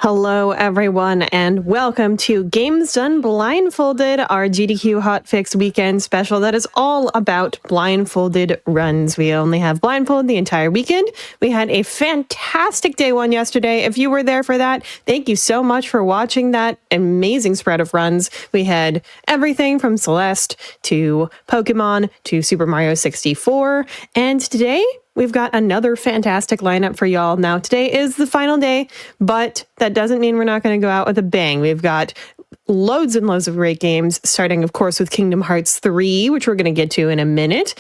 Hello, everyone, and welcome to Games Done Blindfolded, our GDQ Hotfix weekend special that is all about blindfolded runs. We only have blindfold the entire weekend. We had a fantastic day one yesterday. If you were there for that, thank you so much for watching that amazing spread of runs. We had everything from Celeste to Pokemon to Super Mario 64, and today we've got another fantastic lineup for y'all. Now, today is the final day, but that doesn't mean we're not going to go out with a bang. We've got loads and loads of great games, starting, of course, with Kingdom Hearts 3, which we're going to get to in a minute.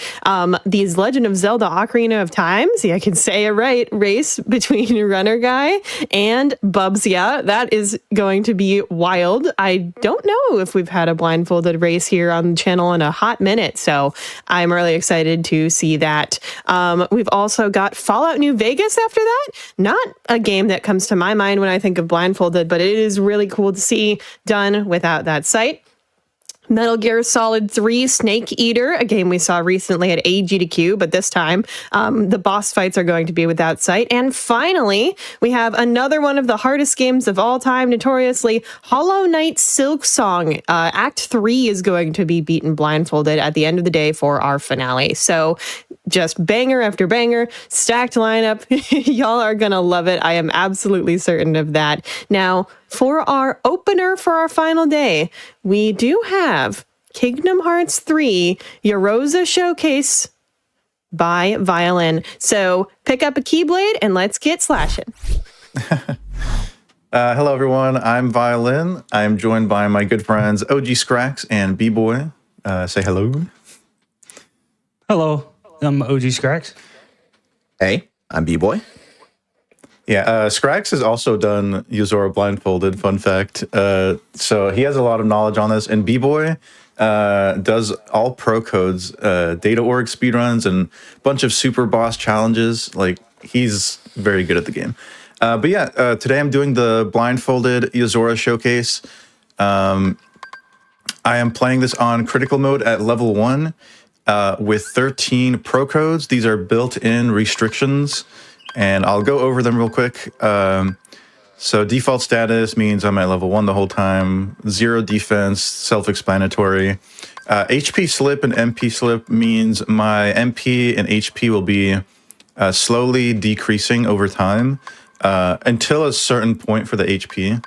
These Legend of Zelda Ocarina of Time, see, I can say it right, race between Runner Guy and Bubsya. That is going to be wild. I don't know if we've had a blindfolded race here on the channel in a hot minute, so I'm really excited to see that. We've also got Fallout New Vegas after that. Not a game that comes to my mind when I think of blindfolded, but it is really cool to see done without that site. Metal Gear Solid 3 Snake Eater, a game we saw recently at GDQ, but this time the boss fights are going to be without sight. And finally, we have another one of the hardest games of all time, notoriously, Hollow Knight Silksong. Act 3 is going to be beaten blindfolded at the end of the day for our finale. So just banger after banger, stacked lineup. Y'all are going to love it. I am absolutely certain of that. Now, for our opener for our final day, we do have Kingdom Hearts 3 Yoroza Showcase by Violin. So pick up a Keyblade and let's get slashing. Hello, everyone. I'm Violin. I'm joined by my good friends OG Scrax and B-Boy. Say hello. Hello, I'm OG Scrax. Hey, I'm B-Boy. Yeah, Scrax has also done Yozora Blindfolded, fun fact. So he has a lot of knowledge on this. And B-Boy does all pro codes, data org speedruns, and a bunch of super boss challenges. Like, he's very good at the game. But yeah, today I'm doing the Blindfolded Yozora Showcase. I am playing this on critical mode at level 1 with 13 pro codes. These are built-in restrictions, and I'll go over them real quick. So default status means I'm at level 1 the whole time. 0 defense, self-explanatory. HP slip and MP slip means my MP and HP will be slowly decreasing over time until a certain point for the HP.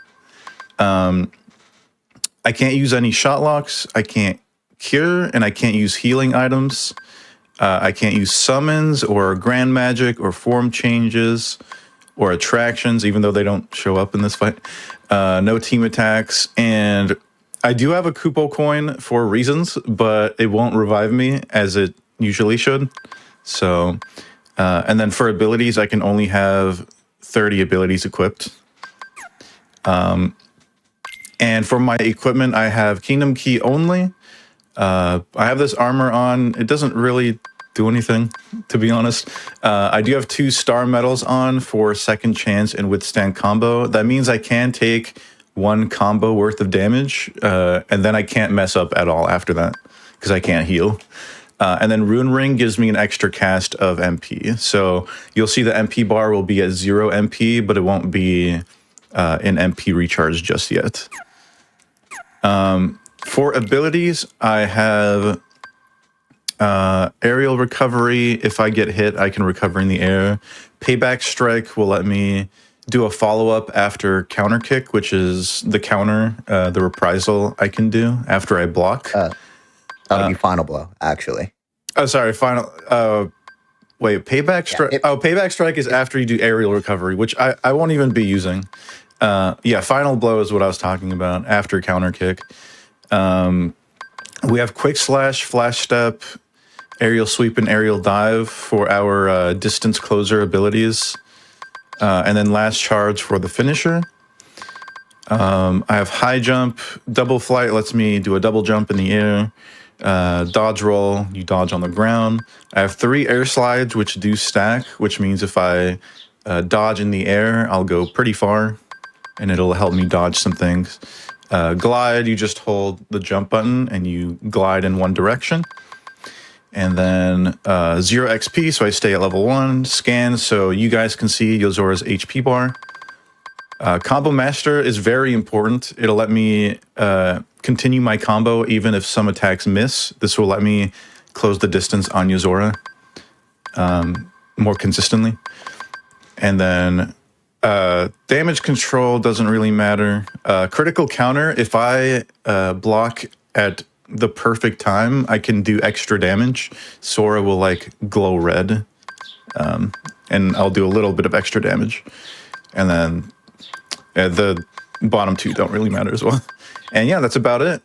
I can't use any shot locks. I can't cure, and I can't use healing items. I can't use summons or grand magic or form changes or attractions, even though they don't show up in this fight. No team attacks. And I do have a Kupo coin for reasons, but it won't revive me as it usually should. So, and then for abilities, I can only have 30 abilities equipped. And for my equipment, I have Kingdom Key only. I have this armor on. It doesn't really do anything, to be honest. I do have 2 star medals on for second chance and withstand combo. That means I can take 1 combo worth of damage, and then I can't mess up at all after that because I can't heal. And then Rune Ring gives me an extra cast of MP. So you'll see the MP bar will be at 0 MP, but it won't be in MP recharge just yet. For abilities, I have aerial recovery. If I get hit, I can recover in the air. Payback strike will let me do a follow-up after counter kick, which is the counter, the reprisal I can do after I block. That would be final blow, actually. Oh, sorry, final. Wait, payback strike. Yeah, payback strike is after you do aerial recovery, which I won't even be using. Yeah, final blow is what I was talking about after counter kick. We have quick slash, flash step, aerial sweep, and aerial dive for our distance closer abilities. And then last charge for the finisher. I have high jump. Double flight lets me do a double jump in the air. Dodge roll, you dodge on the ground. I have 3 air slides, which do stack, which means if I dodge in the air, I'll go pretty far, and it'll help me dodge some things. Glide, you just hold the jump button and you glide in one direction. And then 0 XP, so I stay at level 1. Scan, so you guys can see Yozora's HP bar. Combo Master is very important. It'll let me continue my combo even if some attacks miss. This will let me close the distance on Yuzora more consistently. And then damage control doesn't really matter. Critical counter, if I block at the perfect time, I can do extra damage. Sora will like glow red, and I'll do a little bit of extra damage. And then the bottom two don't really matter as well. And yeah, that's about it.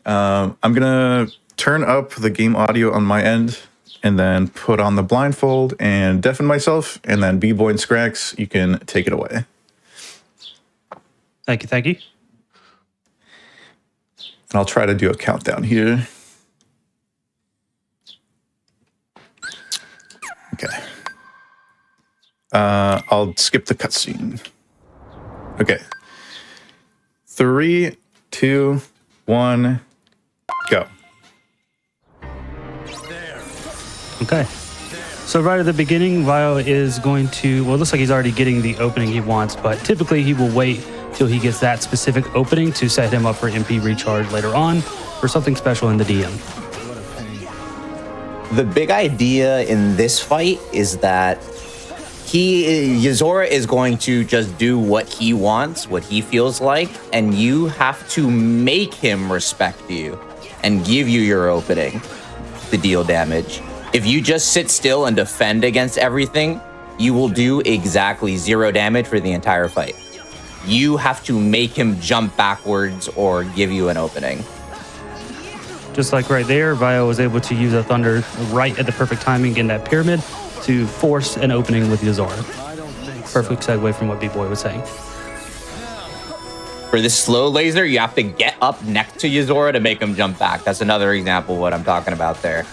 I'm gonna turn up the game audio on my end and then put on the blindfold and deafen myself. And then B-Boy and Scrax, you can take it away. Thank you, thank you. And I'll try to do a countdown here. Okay. I'll skip the cutscene. Okay. 3, 2, 1, go. Okay. So right at the beginning, Vio is going to, well, it looks like he's already getting the opening he wants, but typically he will wait till he gets that specific opening to set him up for MP recharge later on or something special in the DM. The big idea in this fight is that Yuzora is going to just do what he wants, what he feels like, and you have to make him respect you and give you your opening to deal damage. If you just sit still and defend against everything, you will do exactly 0 damage for the entire fight. You have to make him jump backwards or give you an opening. Just like right there, Vio was able to use a Thunder right at the perfect timing in that pyramid to force an opening with Yuzora. Perfect segue from what B-Boy was saying. For this slow laser, you have to get up next to Yuzora to make him jump back. That's another example of what I'm talking about there.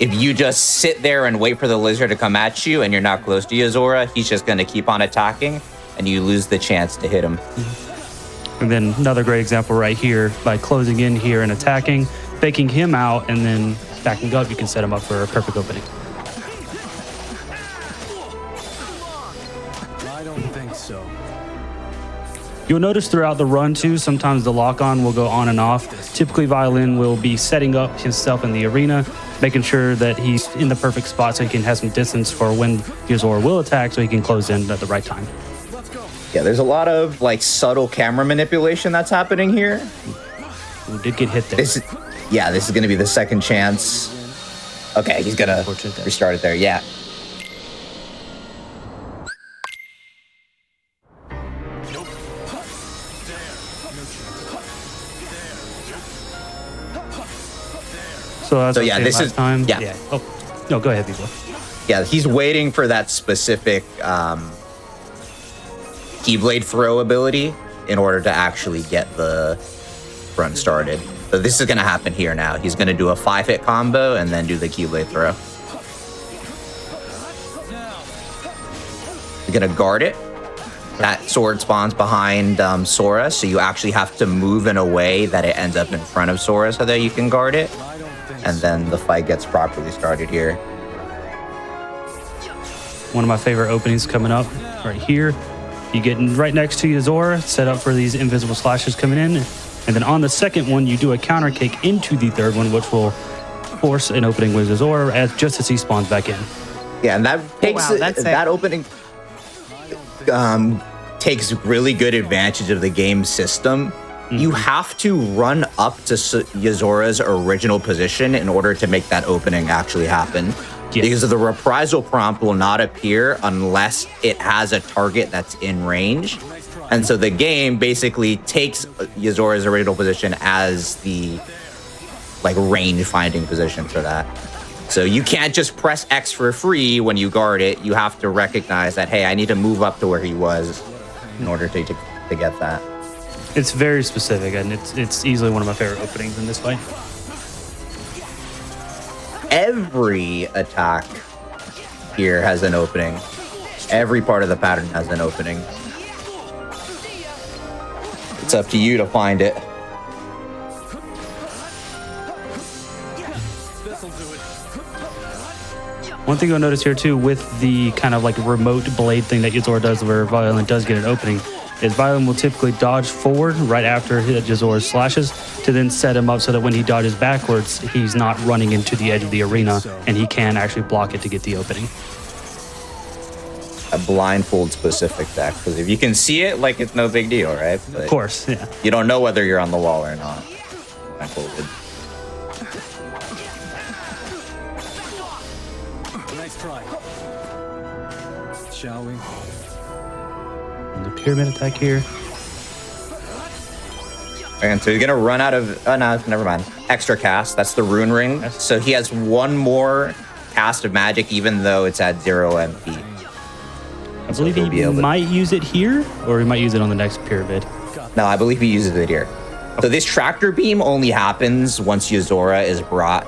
If you just sit there and wait for the lizard to come at you and you're not close to Yuzora, he's just going to keep on attacking and you lose the chance to hit him. And then another great example right here, by closing in here and attacking, faking him out, and then backing up, you can set him up for a perfect opening. I don't think so. You'll notice throughout the run too, sometimes the lock-on will go on and off. Typically, Violin will be setting up himself in the arena, making sure that he's in the perfect spot so he can have some distance for when Yuzora will attack so he can close in at the right time. Yeah, there's a lot of like subtle camera manipulation that's happening here. We did get hit there. This is going to be the second chance. Okay, he's going to restart it there. Yeah. So yeah, this is time. Yeah. Oh, no, go ahead, people. Yeah, he's waiting for that specific Keyblade throw ability in order to actually get the run started. So this is going to happen here now. He's going to do a 5-hit combo and then do the Keyblade throw. You're going to guard it. That sword spawns behind Sora, so you actually have to move in a way that it ends up in front of Sora so that you can guard it. And then the fight gets properly started here. One of my favorite openings coming up right here. You get right next to Yuzora, set up for these invisible slashes coming in. And then on the second one, you do a counter kick into the third one, which will force an opening with Yuzora just as he spawns back in. Yeah, and that takes that opening takes really good advantage of the game system. You have to run up to Yuzora's original position in order to make that opening actually happen. Yeah. Because the reprisal prompt will not appear unless it has a target that's in range. And so the game basically takes Yuzora's original position as the range finding position for that. So you can't just press X for free when you guard it. You have to recognize that, hey, I need to move up to where he was in order to get that. It's very specific, and it's easily one of my favorite openings in this fight. Every attack here has an opening. Every part of the pattern has an opening. It's up to you to find it. One thing you'll notice here too, with the kind of remote blade thing that Yuzora does where Violent does get an opening, is Violin will typically dodge forward right after Yozora slashes to then set him up so that when he dodges backwards, he's not running into the edge of the arena and he can actually block it to get the opening. A blindfold specific deck, because if you can see it, like, it's no big deal, right? But of course, yeah. You don't know whether you're on the wall or not. Blindfolded. Nice try. Shall we? And the pyramid attack here. And so he's gonna run out of, oh no, never mind. Extra cast, that's the rune ring. So he has one more cast of magic even though it's at 0 MP. I believe he might use it here, or he might use it on the next pyramid. No, I believe he uses it here. So this tractor beam only happens once Yozora is brought,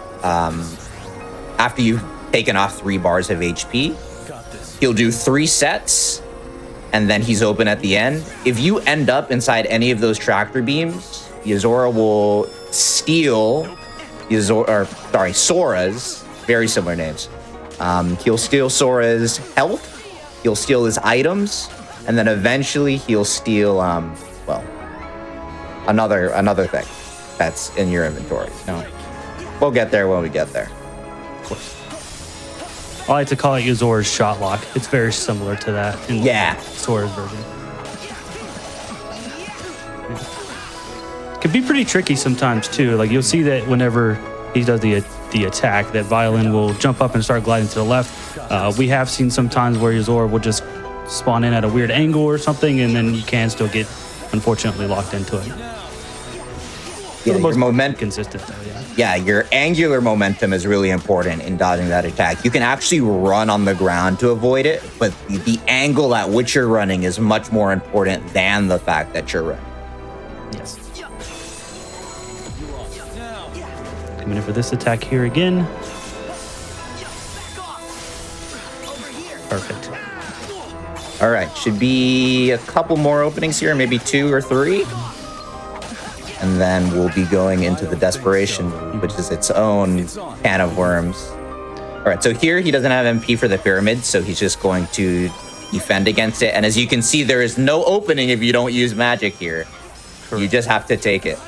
after you've taken off 3 bars of HP. He'll do 3 sets, and then he's open at the end. If you end up inside any of those tractor beams, Yozora will steal Sora's, very similar names. He'll steal Sora's health, he'll steal his items, and then eventually he'll steal, well, another thing that's in your inventory. No, we'll get there when we get there. Of course. I like to call it Yozora's shot lock. It's very similar to that in Sora's version. It can be pretty tricky sometimes too. Like you'll see that whenever he does the attack, that Violin will jump up and start gliding to the left. We have seen sometimes where Yozora will just spawn in at a weird angle or something, and then you can still get, unfortunately, locked into it. Yeah, your momentum consistent though, yeah. Yeah, your angular momentum is really important in dodging that attack. You can actually run on the ground to avoid it, but the angle at which you're running is much more important than the fact that you're running. Yes. Coming in for this attack here again. Perfect. All right, should be a couple more openings here, maybe 2 or 3. And then we'll be going into the Desperation, which is its own can of worms. All right, so here he doesn't have MP for the pyramid, so he's just going to defend against it. And as you can see, there is no opening if you don't use magic here. You just have to take it.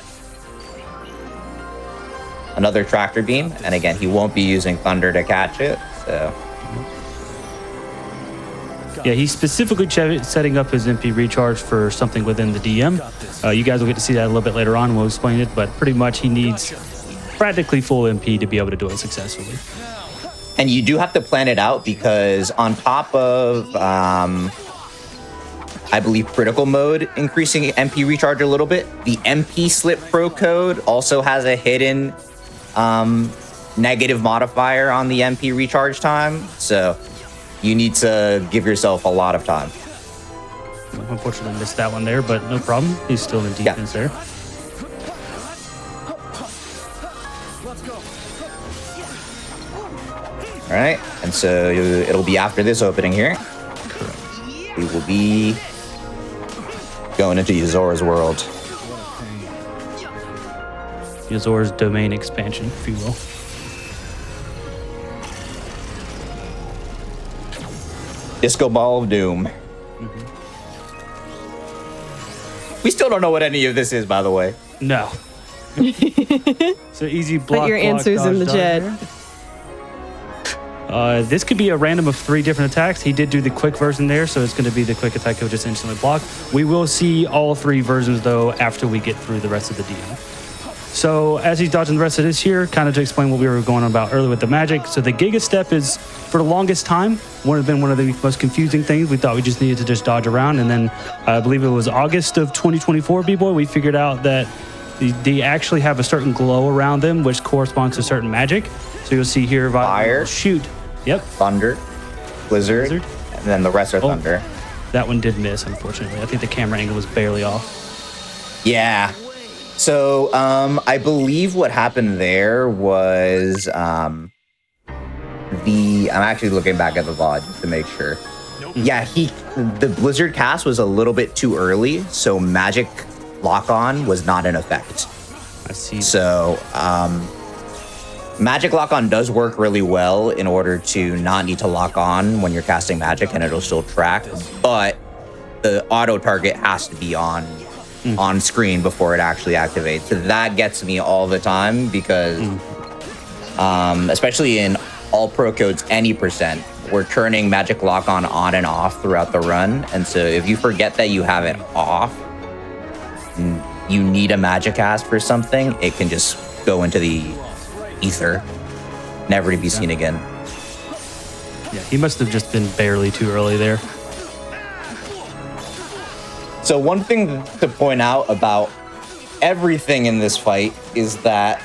Another tractor beam, and again, he won't be using thunder to catch it, so... Yeah, he's specifically setting up his MP recharge for something within the DM. You guys will get to see that a little bit later on. We'll explain it, but pretty much he needs practically full MP to be able to do it successfully. And you do have to plan it out because on top of, I believe, critical mode increasing MP recharge a little bit, the MP slip pro code also has a hidden negative modifier on the MP recharge time. So you need to give yourself a lot of time. Unfortunately, missed that one there, but no problem. He's still in defense there. All right, and so it'll be after this opening here. Correct. We will be going into Yozora's world. Yozora's domain expansion, if you will. Disco Ball of Doom. We still don't know what any of this is, by the way. No. So easy block. Put your answers in the chat. This could be a random of 3 different attacks. He did do the quick version there, so it's going to be the quick attack he'll just instantly block. We will see all 3 versions, though, after we get through the rest of the DM. So as he's dodging the rest of this here, kind of to explain what we were going on about earlier with the magic. So the Giga Step is, for the longest time, one of the most confusing things. We thought we just needed to just dodge around. And then I believe it was August of 2024, B-Boy, we figured out that they actually have a certain glow around them, which corresponds to certain magic. So you'll see here, Fire. Shoot. Yep. Thunder. Blizzard. And then the rest are thunder. That one did miss, unfortunately. I think the camera angle was barely off. Yeah. So, I believe what happened there was, I'm actually looking back at the VOD just to make sure. Yeah, the Blizzard cast was a little bit too early, so magic lock-on was not in effect. I see. So, magic lock-on does work really well in order to not need to lock on when you're casting magic and it'll still track, but the auto target has to be on screen before it actually activates. So that gets me all the time because, especially in all pro codes, any percent, we're turning magic lock on and off throughout the run. And so if you forget that you have it off, and you need a magic cast for something, it can just go into the ether, never to be seen again. Yeah, he must have just been barely too early there. So one thing to point out about everything in this fight is that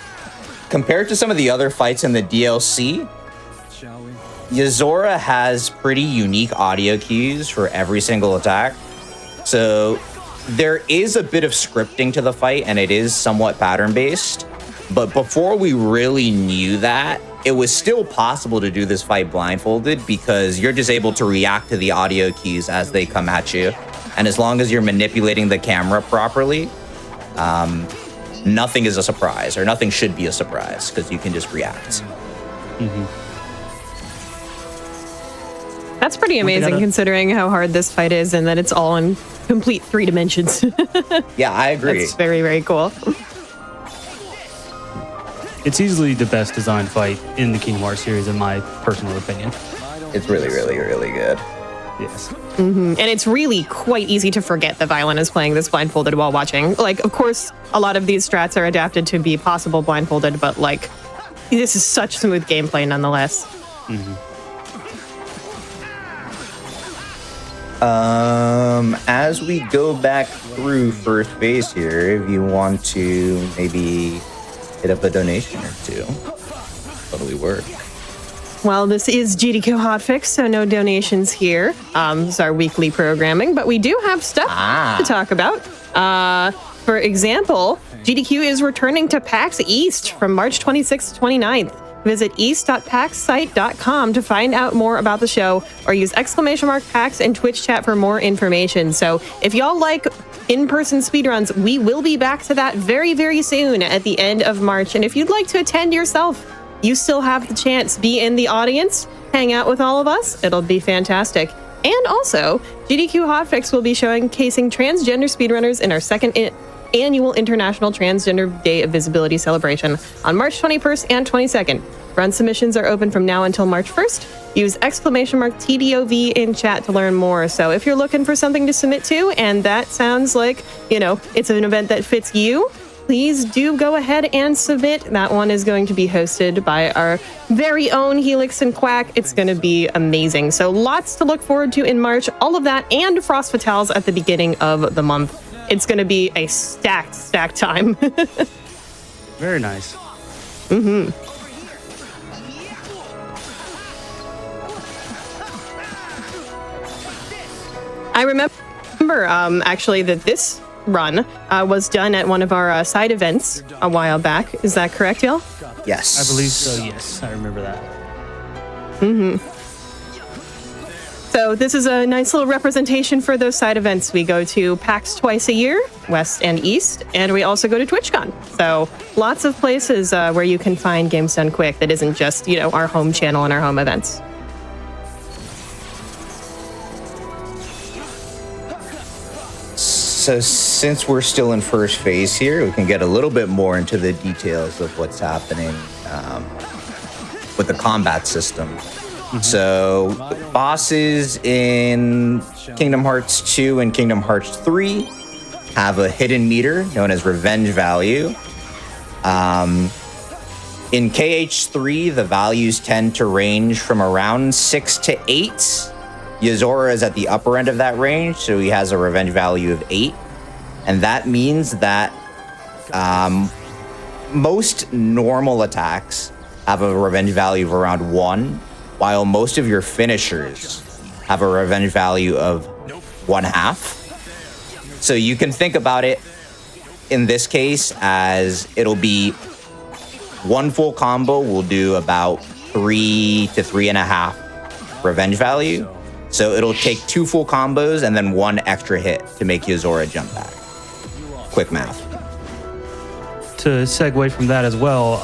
compared to some of the other fights in the DLC, Yozora has pretty unique audio cues for every single attack. So there is a bit of scripting to the fight, and it is somewhat pattern-based. But before we really knew that, it was still possible to do this fight blindfolded because you're just able to react to the audio cues as they come at you. And as long as you're manipulating the camera properly, nothing is a surprise, or nothing should be a surprise, because you can just react. That's pretty amazing considering how hard this fight is and that it's all in complete 3 dimensions. Yeah, I agree. It's very, very cool. It's easily the best designed fight in the Kingdom Hearts series, in my personal opinion. It's really, really, really good. Yes. And it's really quite easy to forget that Violin is playing this blindfolded while watching. Like, of course, a lot of these strats are adapted to be possible blindfolded, but like, this is such smooth gameplay nonetheless. As we go back through first base here, if you want to maybe hit up a donation or two, totally work. Well, this is GDQ Hotfix, so no donations here. This is our weekly programming, but we do have stuff to talk about. For example, GDQ is returning to PAX East from March 26th to 29th. Visit east.paxsite.com to find out more about the show, or use !PAX in Twitch chat for more information. So if y'all like in-person speedruns, we will be back to that very, very soon at the end of March. And if you'd like to attend yourself, you still have the chance. Be in the audience, hang out with all of us. It'll be fantastic. And also, GDQ Hotfix will be showcasing transgender speedrunners in our second annual International Transgender Day of Visibility celebration on March 21st and 22nd. Run submissions are open from now until March 1st. Use !TDOV in chat to learn more. So if you're looking for something to submit to, and that sounds like, you know, it's an event that fits you, please do go ahead and submit. That one is going to be hosted by our very own Helix and Quack. It's going to be amazing. So lots to look forward to in March. All of that and Frost Fatales at the beginning of the month. It's going to be a stacked time. Very nice. I remember actually that this run was done at one of our side events a while back. Is that correct, y'all? Yes. I believe so, yes. I remember that. So this is a nice little representation for those side events. We go to PAX twice a year, West and East, and we also go to TwitchCon. So lots of places where you can find games done quick that isn't just, you know, our home channel and our home events. So since we're still in first phase here, we can get a little bit more into the details of what's happening with the combat system. So bosses in Kingdom Hearts 2 and Kingdom Hearts 3 have a hidden meter known as revenge value. In KH3, the values tend to range from around 6 to 8. Yozora is at the upper end of that range, so he has a revenge value of 8. And that means that most normal attacks have a revenge value of around 1, while most of your finishers have a revenge value of 1/2. So you can think about it in this case as it'll be one full combo will do about 3 to 3.5 revenge value. So it'll take 2 full combos and then 1 extra hit to make Yozora jump back. Quick math. To segue from that as well,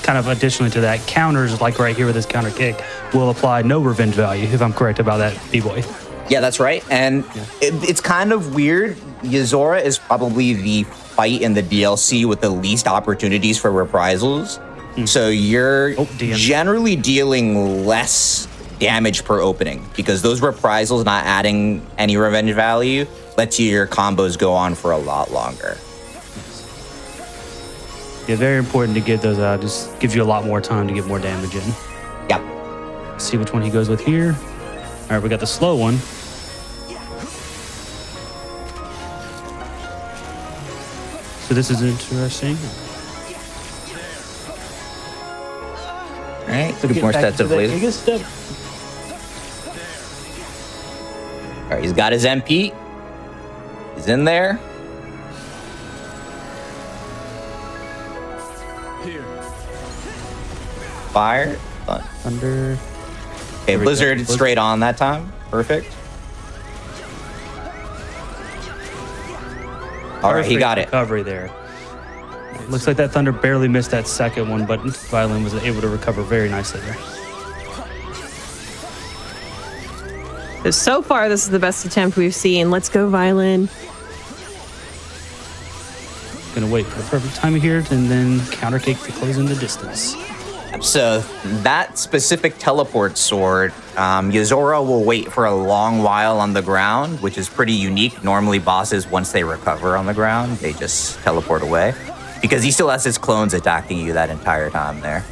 kind of additionally to that, counters, like right here with this counter kick, will apply no revenge value, if I'm correct about that, B-Boy. Yeah, that's right. And it's kind of weird. Yozora is probably the fight in the DLC with the least opportunities for reprisals. So you're generally dealing less damage per opening because those reprisals not adding any revenge value lets your combos go on for a lot longer. Yeah, very important to get those out. Just gives you a lot more time to get more damage in. Yep. Let's see which one he goes with here. All right, we got the slow one. So this is interesting. All right, a few more sets of laser. All right, he's got his MP. He's in there. Fire. Thunder. Okay, Blizzard straight on that time. Perfect. All right, he got it. Recovery there. Looks like that Thunder barely missed that second one, but Violin was able to recover very nicely there. So far, this is the best attempt we've seen. Let's go, Violin. Gonna wait for the perfect timing here and then counter kick to close in the distance. So that specific teleport sword, Yozora will wait for a long while on the ground, which is pretty unique. Normally bosses, once they recover on the ground, they just teleport away because he still has his clones attacking you that entire time there.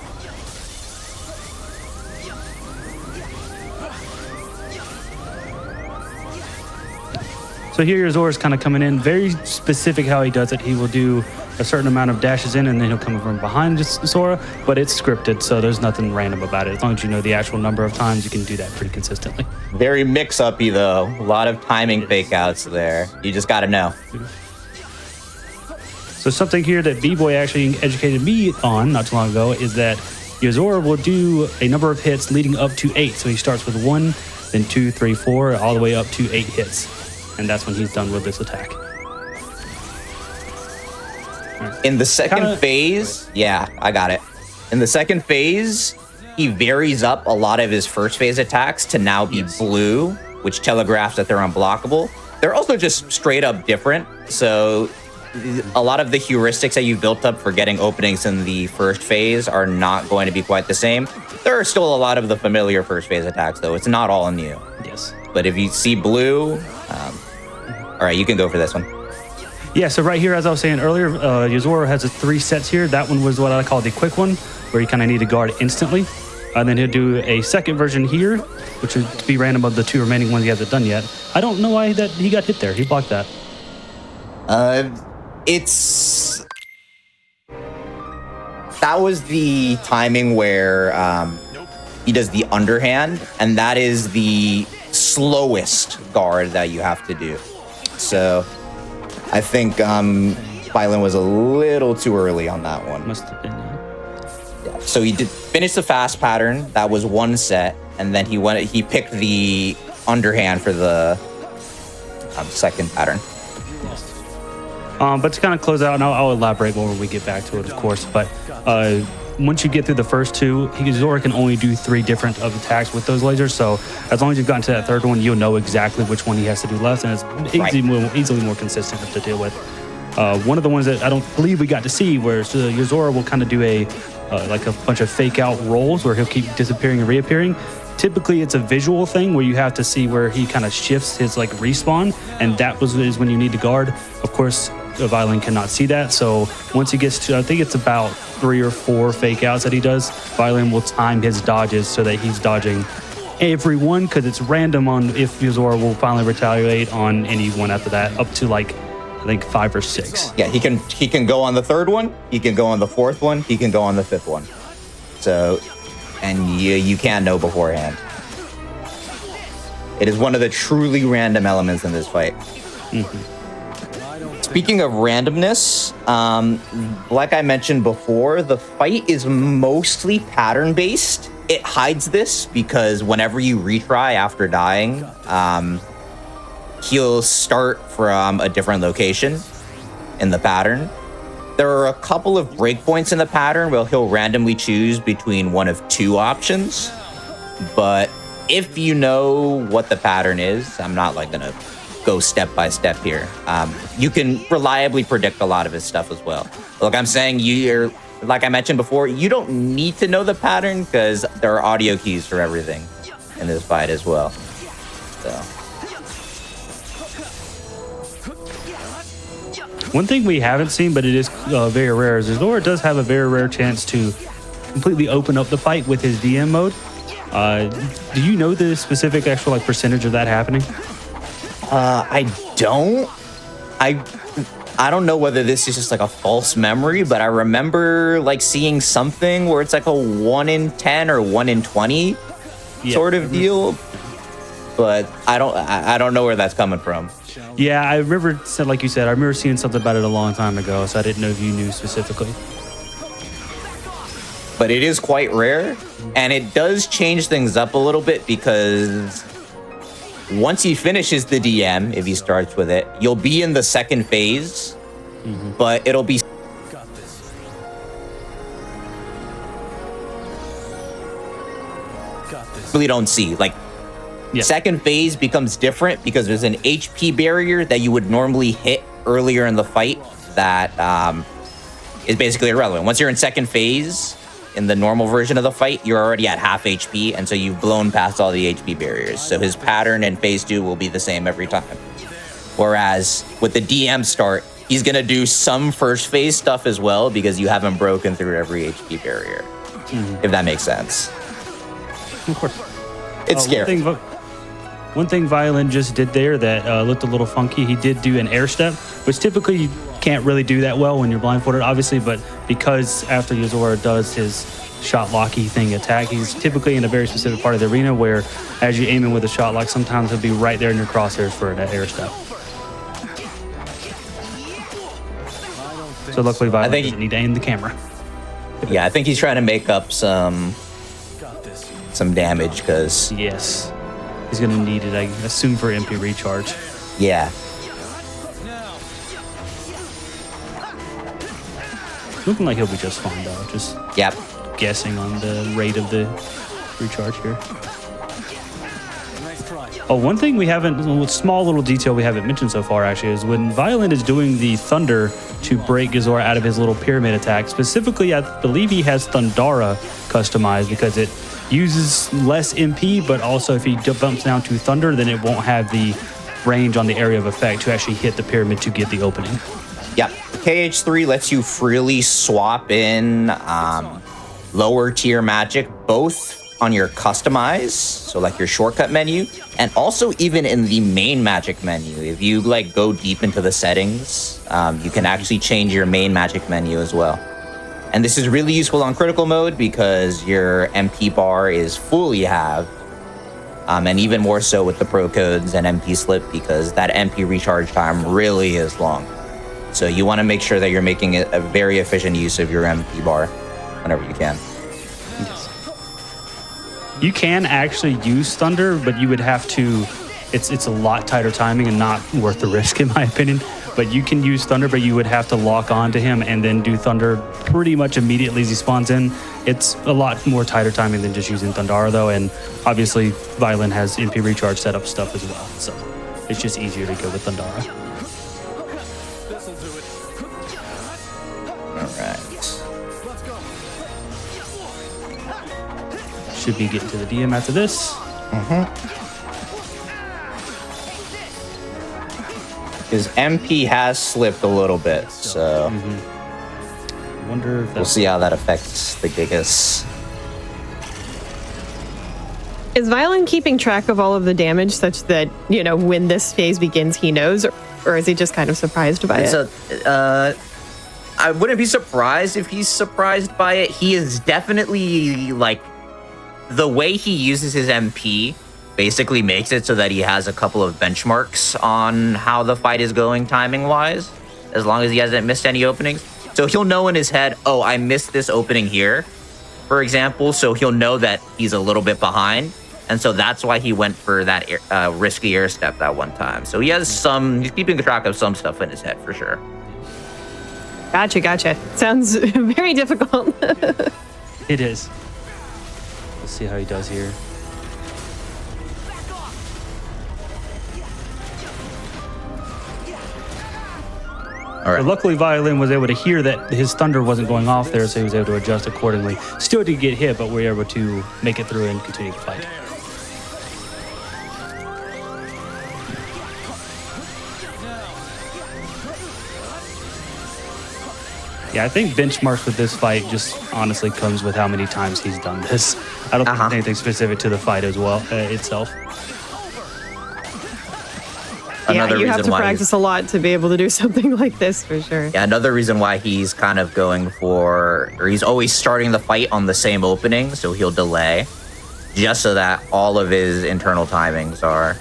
So here Yozora's kind of coming in, very specific how he does it. He will do a certain amount of dashes in and then he'll come from behind Zora, but it's scripted, so there's nothing random about it. As long as you know the actual number of times, you can do that pretty consistently. Very mix-uppy though. A lot of timing fake-outs there. You just gotta know. So something here that B-Boy actually educated me on not too long ago is that Yozora will do a number of hits leading up to 8. So he starts with 1, then 2, 3, 4, all the way up to 8 hits. And that's when he's done with this attack. In the second phase, yeah, I got it. In the second phase, he varies up a lot of his first phase attacks to now be blue, which telegraphs that they're unblockable. They're also just straight up different. So a lot of the heuristics that you built up for getting openings in the first phase are not going to be quite the same. There are still a lot of the familiar first phase attacks, though. It's not all new. Yes. But if you see blue, all right, you can go for this one. Yeah, so right here, as I was saying earlier, Yozora has 3 sets here. That one was what I call the quick one, where you kind of need to guard instantly. And then he'll do a second version here, which would be random of the 2 remaining ones he hasn't done yet. I don't know why that he got hit there. He blocked that. That was the timing where he does the underhand, and that is the slowest guard that you have to do. So I think Violin was a little too early on that one. Must have been, yeah. So he did finish the fast pattern. That was one set, and then he picked the underhand for the second pattern. But to kind of close out, and I'll elaborate more when we get back to it, of course. But once you get through the first 2, Yozora can only do 3 different of attacks with those lasers. So as long as you've gotten to that third one, you'll know exactly which one he has to do less, and it's easily more consistent to deal with. One of the ones that I don't believe we got to see, where Yozora will kind of do like a bunch of fake out rolls where he'll keep disappearing and reappearing. Typically, it's a visual thing where you have to see where he kind of shifts his like respawn, and that is when you need to guard. Of course, the Violin cannot see that, so once he gets to, I think it's about 3 or 4 fake outs that he does, Violin will time his dodges so that he's dodging every one, because it's random on if Yozora will finally retaliate on any one after that, up to like I think 5 or 6. Yeah, he can go on the 3rd one, he can go on the 4th one, he can go on the 5th one. So, and you can know beforehand. It is one of the truly random elements in this fight. Mm-hmm. Speaking of randomness, like I mentioned before, the fight is mostly pattern-based. It hides this because whenever you retry after dying, he'll start from a different location in the pattern. There are a couple of breakpoints in the pattern where he'll randomly choose between one of 2 options, but if you know what the pattern is, I'm not like gonna go step by step here. You can reliably predict a lot of his stuff as well. Look, I'm saying you're, like I mentioned before, you don't need to know the pattern because there are audio keys for everything in this fight as well. So. One thing we haven't seen, but it is very rare, is Zora does have a very rare chance to completely open up the fight with his DM mode. Do you know the specific actual like percentage of that happening? I don't. I don't know whether this is just like a false memory, but I remember like seeing something where it's like a 1 in 10 or 1 in 20 sort of deal. But I don't know where that's coming from. Yeah, I remember, like you said, I remember seeing something about it a long time ago, so I didn't know if you knew specifically. But it is quite rare, and it does change things up a little bit because once he finishes the DM, if he starts with it, you'll be in the second phase, but it'll be really don't see. Like, second phase becomes different because there's an HP barrier that you would normally hit earlier in the fight that is basically irrelevant. Once you're in second phase, in the normal version of the fight, you're already at half HP, and so you've blown past all the HP barriers. So his pattern in phase 2 will be the same every time. Whereas with the DM start, he's gonna do some first phase stuff as well because you haven't broken through every HP barrier. If that makes sense. Of course. It's scary. One thing Violin just did there that looked a little funky, he did do an air step, which typically you can't really do that well when you're blindfolded, obviously, but because after Yozora does his shot locky thing attack, he's typically in a very specific part of the arena where as you aim in with a shot lock, sometimes he'll be right there in your crosshairs for that air step. So luckily Violin doesn't need to aim the camera. Yeah, I think he's trying to make up some damage because... Yes. He's going to need it, I assume, for MP recharge. Yeah. Looking like he'll be just fine, though. Just guessing on the rate of the recharge here. Oh, one thing we haven't, a small little detail we haven't mentioned so far, actually, is when Violin is doing the Thunder to break Yozora out of his little pyramid attack, specifically, I believe he has Thundara customized because it uses less MP, but also if he bumps down to Thunder, then it won't have the range on the area of effect to actually hit the pyramid to get the opening. Yeah, KH3 lets you freely swap in lower tier magic, both on your customize, so like your shortcut menu, and also even in the main magic menu. If you like go deep into the settings, you can actually change your main magic menu as well. And this is really useful on critical mode because your MP bar is fully halved, and even more so with the pro codes and MP slip because that MP recharge time really is long. So you want to make sure that you're making it a very efficient use of your MP bar whenever you can. You can actually use Thunder, but you would have to, it's a lot tighter timing and not worth the risk in my opinion. But you can use Thunder, but you would have to lock onto him and then do Thunder pretty much immediately as he spawns in. It's a lot more tighter timing than just using Thundara though, and obviously Violin has MP recharge setup stuff as well, so it's just easier to go with Thundara. Alright. Should be getting to the DM after this. His MP has slipped a little bit, so I wonder if we'll see how that affects the Gigas. Is Violin keeping track of all of the damage such that, you know, when this phase begins, he knows, or is he just kind of surprised by it? I wouldn't be surprised if he's surprised by it. He is definitely, like, the way he uses his MP basically makes it so that he has a couple of benchmarks on how the fight is going timing-wise, as long as he hasn't missed any openings. So he'll know in his head, oh, I missed this opening here, for example, so he'll know that he's a little bit behind. And so that's why he went for that risky air step that one time. So he has he's keeping track of some stuff in his head for sure. Gotcha. Sounds very difficult. It is. Let's see how he does here. All right. But luckily, Violin was able to hear that his thunder wasn't going off there, so he was able to adjust accordingly. Still did get hit, but we were able to make it through and continue the fight. Yeah, I think benchmarks with this fight just honestly comes with how many times he's done this. I don't think it's anything specific to the fight as well itself. Yeah, you have to practice a lot to be able to do something like this for sure. Yeah, another reason why he's kind of going for, or he's always starting the fight on the same opening, so he'll delay, just so that all of his internal timings are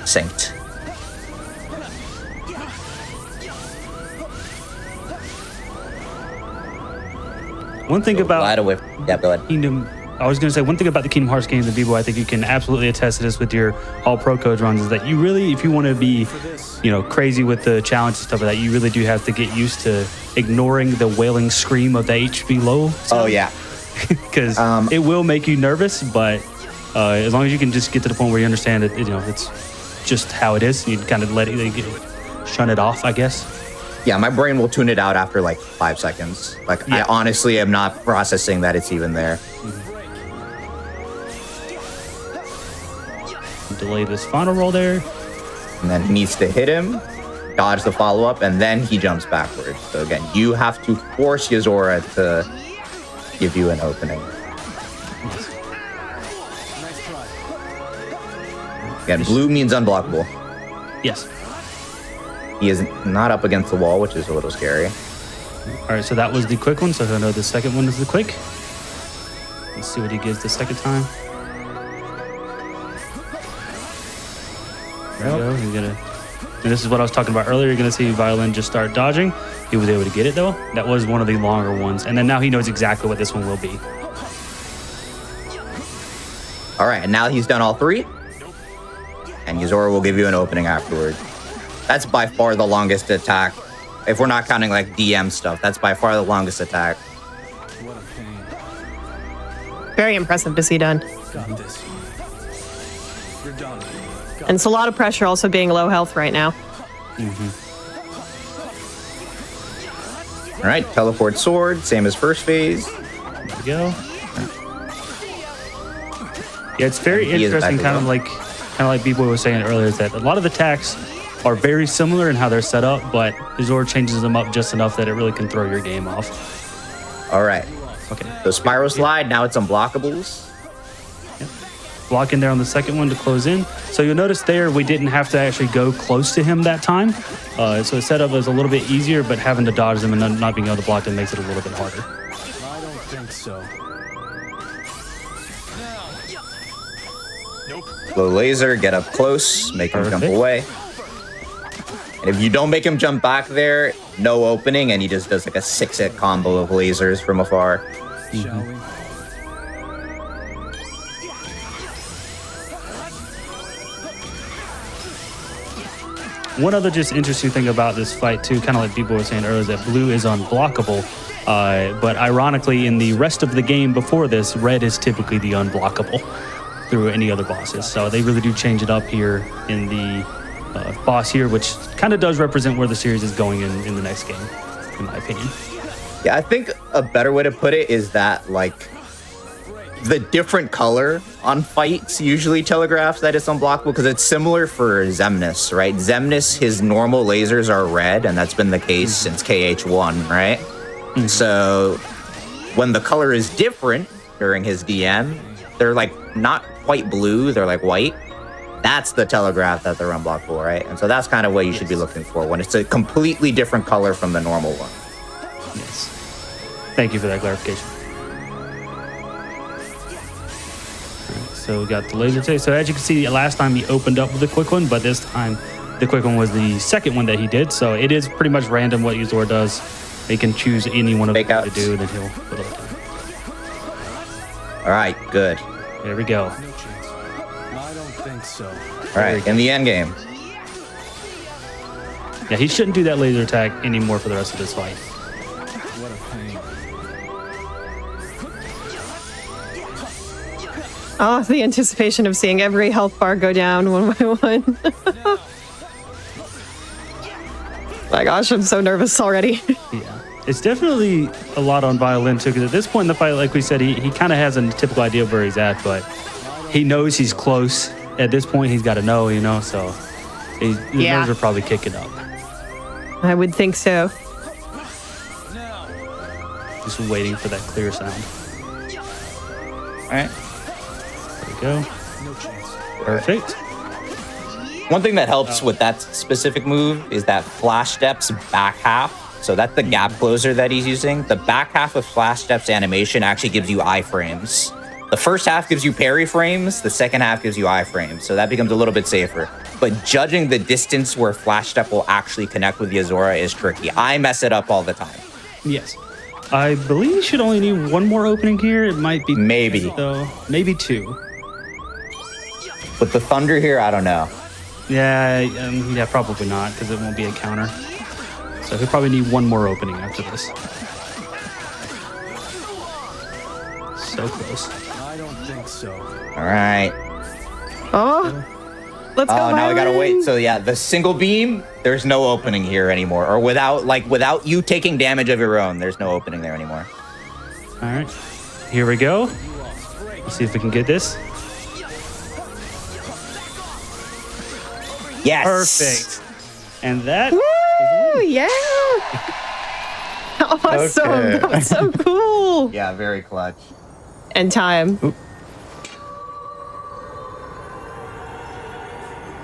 synced. One thing about yeah, go ahead. Kingdom, I was going to say one thing about the Kingdom Hearts games and B-Boy, I think you can absolutely attest to this with your all pro codes runs, is that you really, if you want to be, crazy with the challenge and stuff like that, you really do have to get used to ignoring the wailing scream of the HP low sound. Oh yeah, because it will make you nervous, but as long as you can just get to the point where you understand that it's just how it is, you kind of let it shun it off, I guess. Yeah, my brain will tune it out after like 5 seconds. Like, I honestly am not processing that it's even there. Delay this final roll there. And then he needs to hit him, dodge the follow-up, and then he jumps backwards. So again, you have to force Yozora to give you an opening. Again, blue means unblockable. Yes. He is not up against the wall, which is a little scary. All right, so that was the quick one. So I know the second one is the quick. Let's see what he gives the second time. There we go. He's gonna. And this is what I was talking about earlier. You're gonna see Violin just start dodging. He was able to get it though. That was one of the longer ones, and then now he knows exactly what this one will be. All right, and now he's done all three. And Yozora will give you an opening afterward. That's by far the longest attack. If we're not counting like DM stuff, that's by far the longest attack. Very impressive to see done. And it's a lot of pressure also being low health right now. All right, teleport sword, same as first phase. There we go. Yeah, it's very interesting, kind of like B-Boy was saying earlier, is that a lot of attacks are very similar in how they're set up, but Yozora changes them up just enough that it really can throw your game off. All right. Okay. So spiral slide, now it's unblockables. Yep. Block in there on the second one to close in. So you'll notice there we didn't have to actually go close to him that time. So the setup was a little bit easier, but having to dodge them and not being able to block them makes it a little bit harder. I don't think so. Low laser, get up close, make him jump away. And if you don't make him jump back there, no opening, and he just does like a 6-hit combo of lasers from afar. Shall we? One other just interesting thing about this fight too, kind of like people were saying earlier, is that blue is unblockable. But ironically, in the rest of the game before this, red is typically the unblockable through any other bosses. So they really do change it up here in the boss here, which kind of does represent where the series is going in the next game, in my opinion. Yeah, I think a better way to put it is that, like, the different color on fights usually telegraphs that it's unblockable, because it's similar for Xemnas, right? Xemnas, his normal lasers are red, and that's been the case since KH1, right? So when the color is different during his DM, they're like not quite blue, they're like white. That's the telegraph that they're unblockable, right? And so that's kind of what you should be looking for when it's a completely different color from the normal one. Yes. Thank you for that clarification. All right, so we got the laser tape. So as you can see, last time he opened up with the quick one, but this time the quick one was the second one that he did. So it is pretty much random what Yozora does. He can choose any one of them to do, and then he'll put it down. All right, good. There we go. No chance. I don't think so. All right, in the end game. Yeah, he shouldn't do that laser attack anymore for the rest of this fight. What a pain. Oh, the anticipation of seeing every health bar go down one by one. My gosh, I'm so nervous already. Yeah. It's definitely a lot on violin too, because at this point in the fight, like we said, he kind of has a typical idea of where he's at, but he knows he's close. At this point, he's got to know, so his nerves are probably kicking up. I would think so. Just waiting for that clear sound. All right. There we go. Perfect. One thing that helps with that specific move is that Flash Step's back half. So that's the gap closer that he's using. The back half of Flash Step's animation actually gives you iframes. The first half gives you parry frames. The second half gives you iframes. So that becomes a little bit safer. But judging the distance where Flash Step will actually connect with Yozora is tricky. I mess it up all the time. Yes. I believe you should only need one more opening here. It might be Maybe. though. Maybe two. With the thunder here, I don't know. Yeah, probably not, because it won't be a counter. So he'll probably need one more opening after this. So close. I don't think so. All right. Oh, let's go. Oh, now we gotta Violin. wait. So yeah, the single beam, there's no opening here anymore. Or without you taking damage of your own, there's no opening there anymore. All right. Here we go. Let's see if we can get this. Yes. Perfect. And that... Woo, yeah. Awesome. Okay. That was so cool. Yeah, very clutch. And time.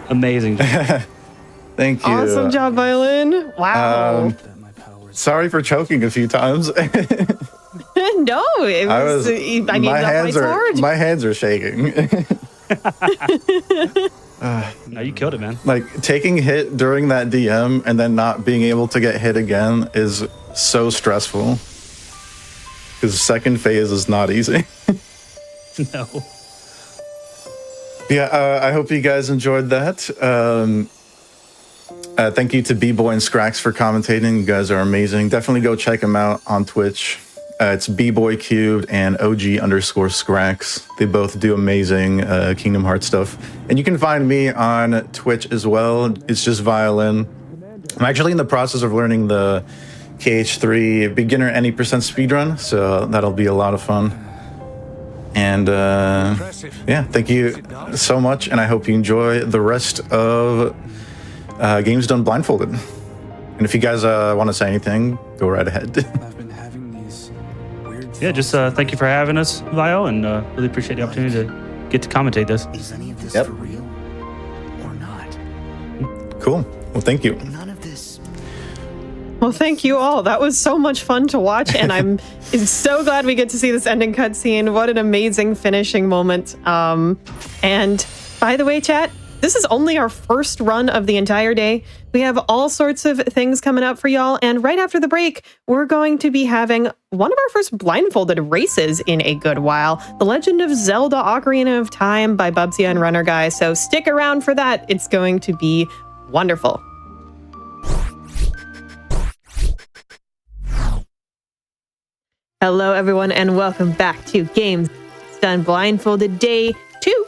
Amazing. Thank you. Awesome job, Violin. Wow. That my powers. Sorry for choking a few times. No, it was. I mean, my hands are shaking. No, you killed it, man. Like taking hit during that DM and then not being able to get hit again is so stressful. Because second phase is not easy. No. Yeah, I hope you guys enjoyed that. Thank you to B-Boy and Scrax for commentating. You guys are amazing. Definitely go check them out on Twitch. It's B-Boy Cubed and OG_Scrax. They both do amazing Kingdom Hearts stuff. And you can find me on Twitch as well. It's just Violin. I'm actually in the process of learning the KH3 beginner any % speedrun, so that'll be a lot of fun. And yeah, thank you so much, and I hope you enjoy the rest of Games Done Blindfolded. And if you guys want to say anything, go right ahead. I've been having these weird Yeah, just thank you for having us, Vio, and really appreciate the opportunity to get to commentate this. Is any of this Yep. for real or not? Cool. Well, thank you. None of this. Well, thank you all. That was so much fun to watch, and I'm so glad we get to see this ending cutscene. What an amazing finishing moment. And by the way, chat, this is only our first run of the entire day. We have all sorts of things coming up for y'all, and right after the break, we're going to be having one of our first blindfolded races in a good while. The Legend of Zelda Ocarina of Time by Bubsy and Runner Guy. So stick around for that. It's going to be wonderful. Hello, everyone, and welcome back to Games Done Blindfolded Day 2.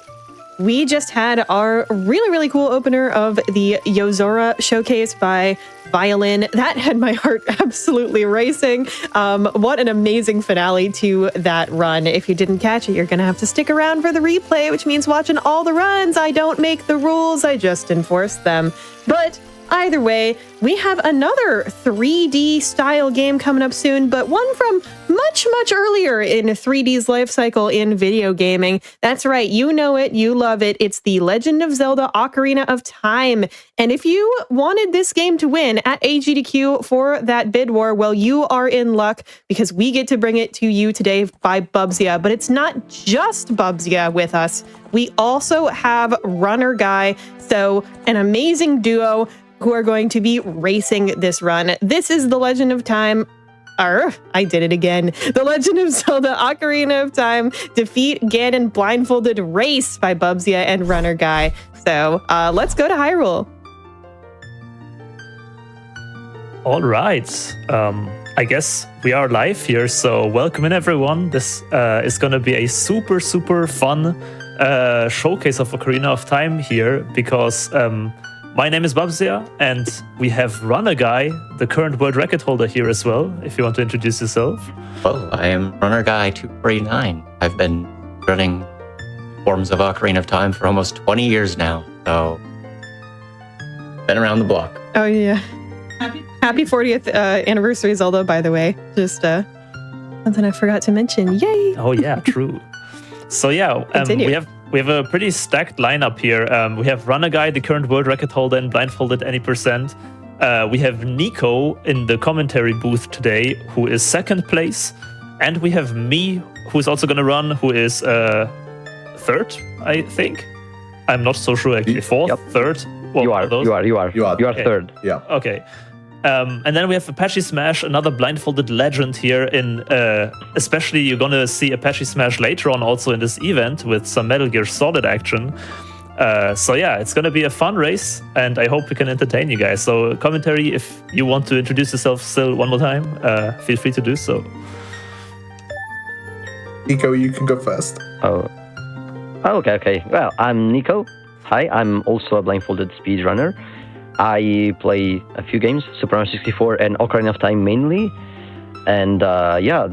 We just had our really cool opener of the Yozora showcase by Violin. That had my heart absolutely racing. What an amazing finale to that run. If you didn't catch it, you're going to have to stick around for the replay, which means watching all the runs. I don't make the rules, I just enforce them. But either way, we have another 3D style game coming up soon, but one from much earlier in 3D's life cycle in video gaming. That's right, you know it, you love it. It's the Legend of Zelda Ocarina of Time. And if you wanted this game to win at GDQ for that bid war, well, you are in luck because we get to bring it to you today by Bubsya. But it's not just Bubsya with us. We also have Runner Guy, so an amazing duo who are going to be racing this run. This is The Legend of Time. I did it again. The Legend of Zelda Ocarina of Time Defeat Ganon Blindfolded Race by Bubsya and Runner Guy. So let's go to Hyrule. All right. I guess we are live here, so welcome in everyone. This is going to be a super fun showcase of Ocarina of Time here because my name is Babsia, and we have Runner Guy, the current world record holder here as well, if you want to introduce yourself. Well, I am Runner Guy 249. I've been running forms of Ocarina of Time for almost 20 years now, so been around the block. Oh, yeah. Happy 40th anniversary, Zelda, by the way. Just something I forgot to mention. Yay! Oh yeah, true. So yeah, we have a pretty stacked lineup here. We have Runner Guy, the current world record holder in Blindfolded any percent. We have Nico in the commentary booth today, who is second place, and we have me, who is also going to run, who is third, I think. I'm not so sure actually. Fourth, third. Well, You are Okay. third. Yeah. Okay. And then we have Apache Smash, another Blindfolded legend here in, especially you're going to see Apache Smash later on also in this event with some Metal Gear Solid action. So yeah, it's going to be a fun race, and I hope we can entertain you guys. So commentary, if you want to introduce yourself still one more time, feel free to do so. Nico, you can go first. Okay. Well, I'm Nico. Hi, I'm also a blindfolded speedrunner. I play a few games, Super Mario 64 and Ocarina of Time mainly. And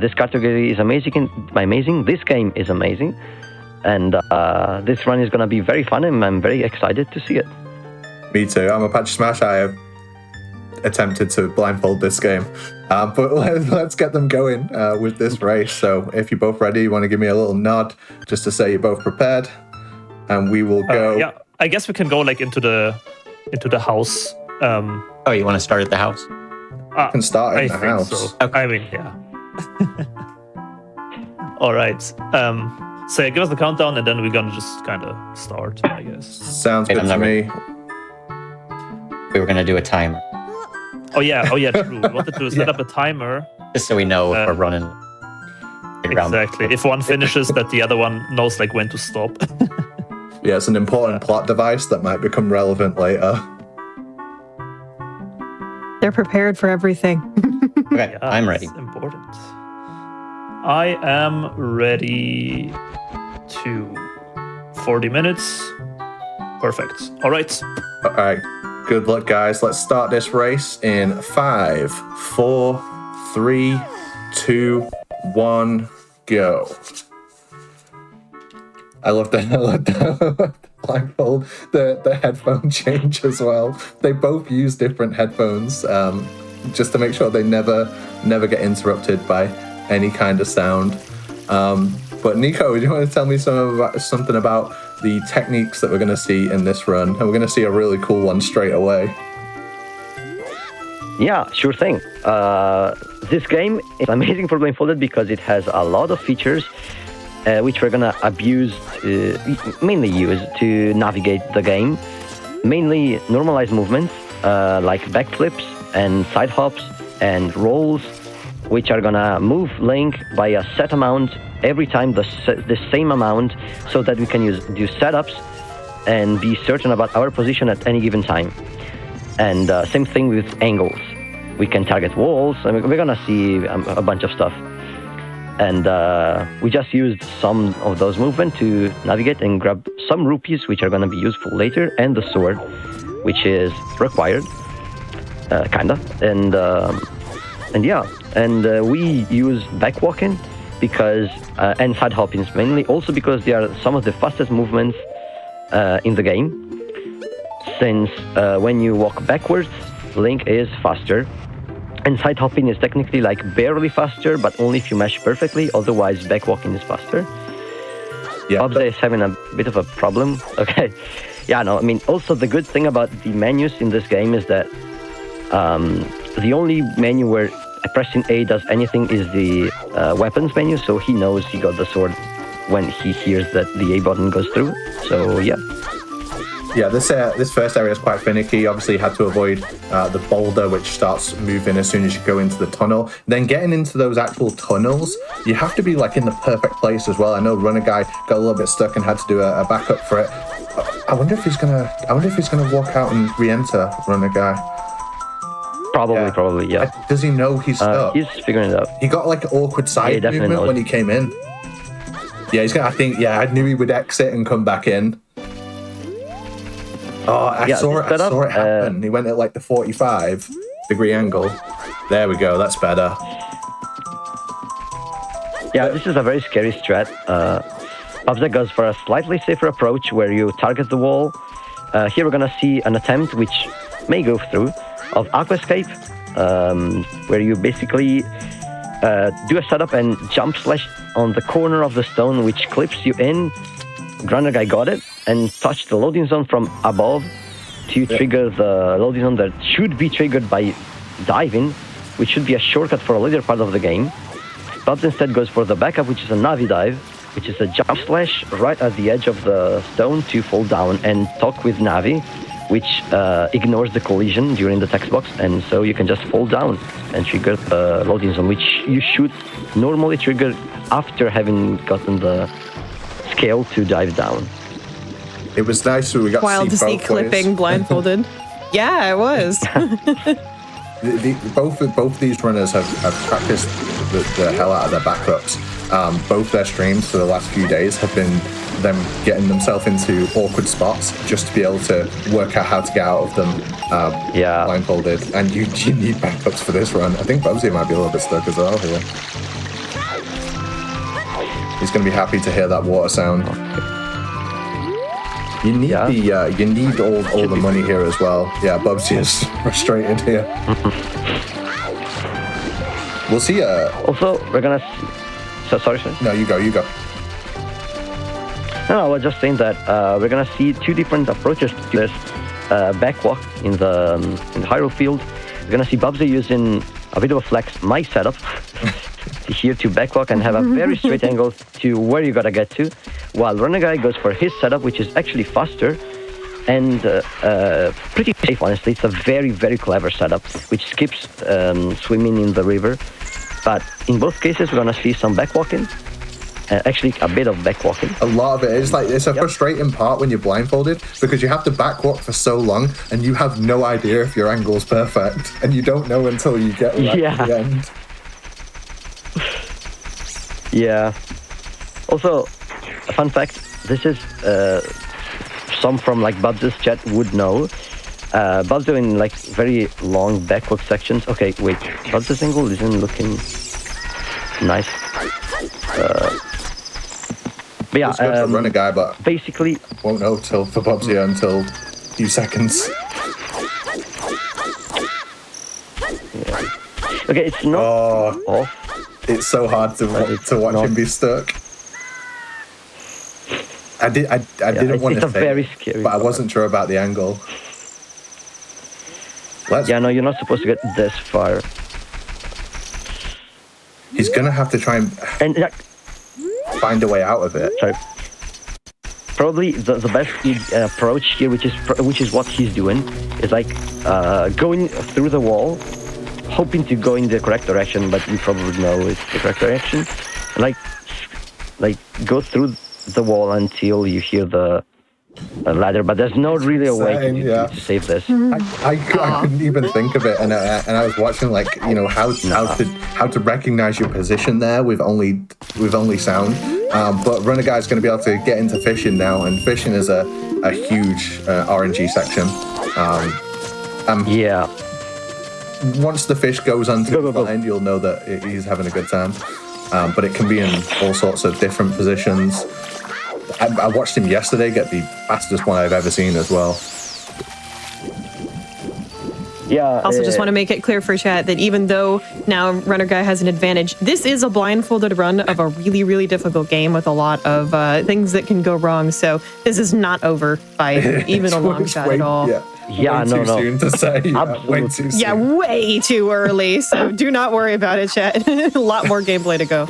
this category is amazing. This game is amazing. And this run is going to be very fun, and I'm very excited to see it. Me too. I'm Apache Smash. I have attempted to blindfold this game. But let's get them going with this race. So if you're both ready, you want to give me a little nod just to say you're both prepared. And we will go. Yeah, I guess we can go like into the house. Oh, you want to start at the house? You can start in the house. So. Okay. I mean, yeah. All right. So yeah, give us the countdown, and then we're gonna just kind of start, I guess. Sounds good to me. We were going to do a timer. Oh yeah, true. We wanted to set up a timer. Just so we know if we're running. Exactly. If one finishes, that the other one knows like when to stop. Yeah, it's an important plot device that might become relevant later. They're prepared for everything. Okay, Yeah, I'm ready. That's important. I am ready to 40 minutes. Perfect. All right. All right. Good luck, guys. Let's start this race in 5, 4, 3, 2, 1, go. I love the blindfold, the headphone change as well. They both use different headphones just to make sure they never get interrupted by any kind of sound. But Nico, do you want to tell me something about the techniques that we're going to see in this run? And we're going to see a really cool one straight away. Yeah, sure thing. This game is amazing for blindfolded because it has a lot of features which we're gonna mainly use to navigate the game. Mainly normalized movements like backflips and side hops and rolls, which are gonna move Link by a set amount every time, the same amount, so that we can do setups and be certain about our position at any given time. And same thing with angles. We can target walls. I mean, we're gonna see a bunch of stuff. And we just used some of those movements to navigate and grab some rupees, which are going to be useful later, and the sword, which is required, kind of. And we use backwalking because and side hopping mainly, also because they are some of the fastest movements in the game. Since when you walk backwards, Link is faster. And side hopping is technically like barely faster, but only if you mesh perfectly. Otherwise, backwalking is faster. Yeah, Obza is having a bit of a problem. Okay. Yeah, no, I mean, also the good thing about the menus in this game is that the only menu where pressing A does anything is the weapons menu. So he knows he got the sword when he hears that the A button goes through. So, yeah. Yeah, this first area is quite finicky. Obviously, you had to avoid the boulder, which starts moving as soon as you go into the tunnel. Then getting into those actual tunnels, you have to be like in the perfect place as well. I know Runner Guy got a little bit stuck and had to do a backup for it. I wonder if he's gonna walk out and re-enter, Runner Guy. Probably, yeah. Does he know he's stuck? He's figuring it out. He got like an awkward side movement when he came in. Yeah, he's gonna. I knew he would exit and come back in. Oh, I saw it setup, happen. He went at like the 45-degree angle. There we go. That's better. Yeah, this is a very scary strat. Bubsy goes for a slightly safer approach where you target the wall. Here we're gonna see an attempt, which may go through, of Aquascape, where you basically do a setup and jump slash on the corner of the stone, which clips you in. Runner guy got it and touched the loading zone from above to trigger the loading zone that should be triggered by diving, which should be a shortcut for a later part of the game. Bubs instead goes for the backup, which is a Navi dive, which is a jump slash right at the edge of the stone to fall down and talk with Navi, which ignores the collision during the text box, and so you can just fall down and trigger the loading zone, which you should normally trigger after having gotten the scale to dive down. It was nice when we got Wild to see both clipping ways. blindfolded. Yeah, it was. Both of these runners have practiced the hell out of their backups. Both their streams for the last few days have been them getting themselves into awkward spots just to be able to work out how to get out of them blindfolded. And you need backups for this run. I think Bubsy might be a little bit stuck as well here. He's going to be happy to hear that water sound. You need you need all the money here as well. Yeah, Bubsy is frustrated here. We'll see. Also, we're gonna see... sorry. No, you go. No, I was just saying that we're gonna see two different approaches to this backwalk in the Hyrule field. We're gonna see Bubsy using a bit of a flex my setup here to backwalk and have a very straight angle to where you gotta get to, while Renegai goes for his setup, which is actually faster and pretty safe, honestly. It's a very, very clever setup, which skips swimming in the river. But in both cases, we're gonna see some backwalking. Actually, a bit of backwalking. A lot of it is like, it's a frustrating part when you're blindfolded because you have to backwalk for so long and you have no idea if your angle's perfect, and you don't know until you get right to the end. Yeah. Also, a fun fact, this is some from like Bubs' chat would know. Bubs doing like very long backward sections. Okay, wait, Bubs' angle isn't looking nice. But yeah, run a guy, but basically won't know till for Bubsy until a few seconds. Yeah. Okay, it's not off. It's so hard to watch him be stuck. I didn't want to say very scary, but I wasn't sure about the angle. No, you're not supposed to get this far. He's gonna have to try and find a way out of it. Sorry. Probably the best approach here, which is what he's doing, is like going through the wall, hoping to go in the correct direction, but you probably know it's the correct direction. Like go through the wall until you hear the ladder, but there's not really a way to save this. I couldn't even think of it, and I was watching how to recognize your position there with only sound. But Runner Guy's going to be able to get into fishing now, and fishing is a huge RNG section. Once the fish goes onto the blind, you'll know that he's having a good time. But it can be in all sorts of different positions. I watched him yesterday get the fastest one I've ever seen as well. Yeah. Also, just want to make it clear for chat that even though now Runner Guy has an advantage, this is a blindfolded run of a really, really difficult game with a lot of things that can go wrong. So this is not over by even a long shot at all. Yeah, way too soon to say. Way too soon. Yeah, way too early. So do not worry about it, chat. A lot more gameplay to go.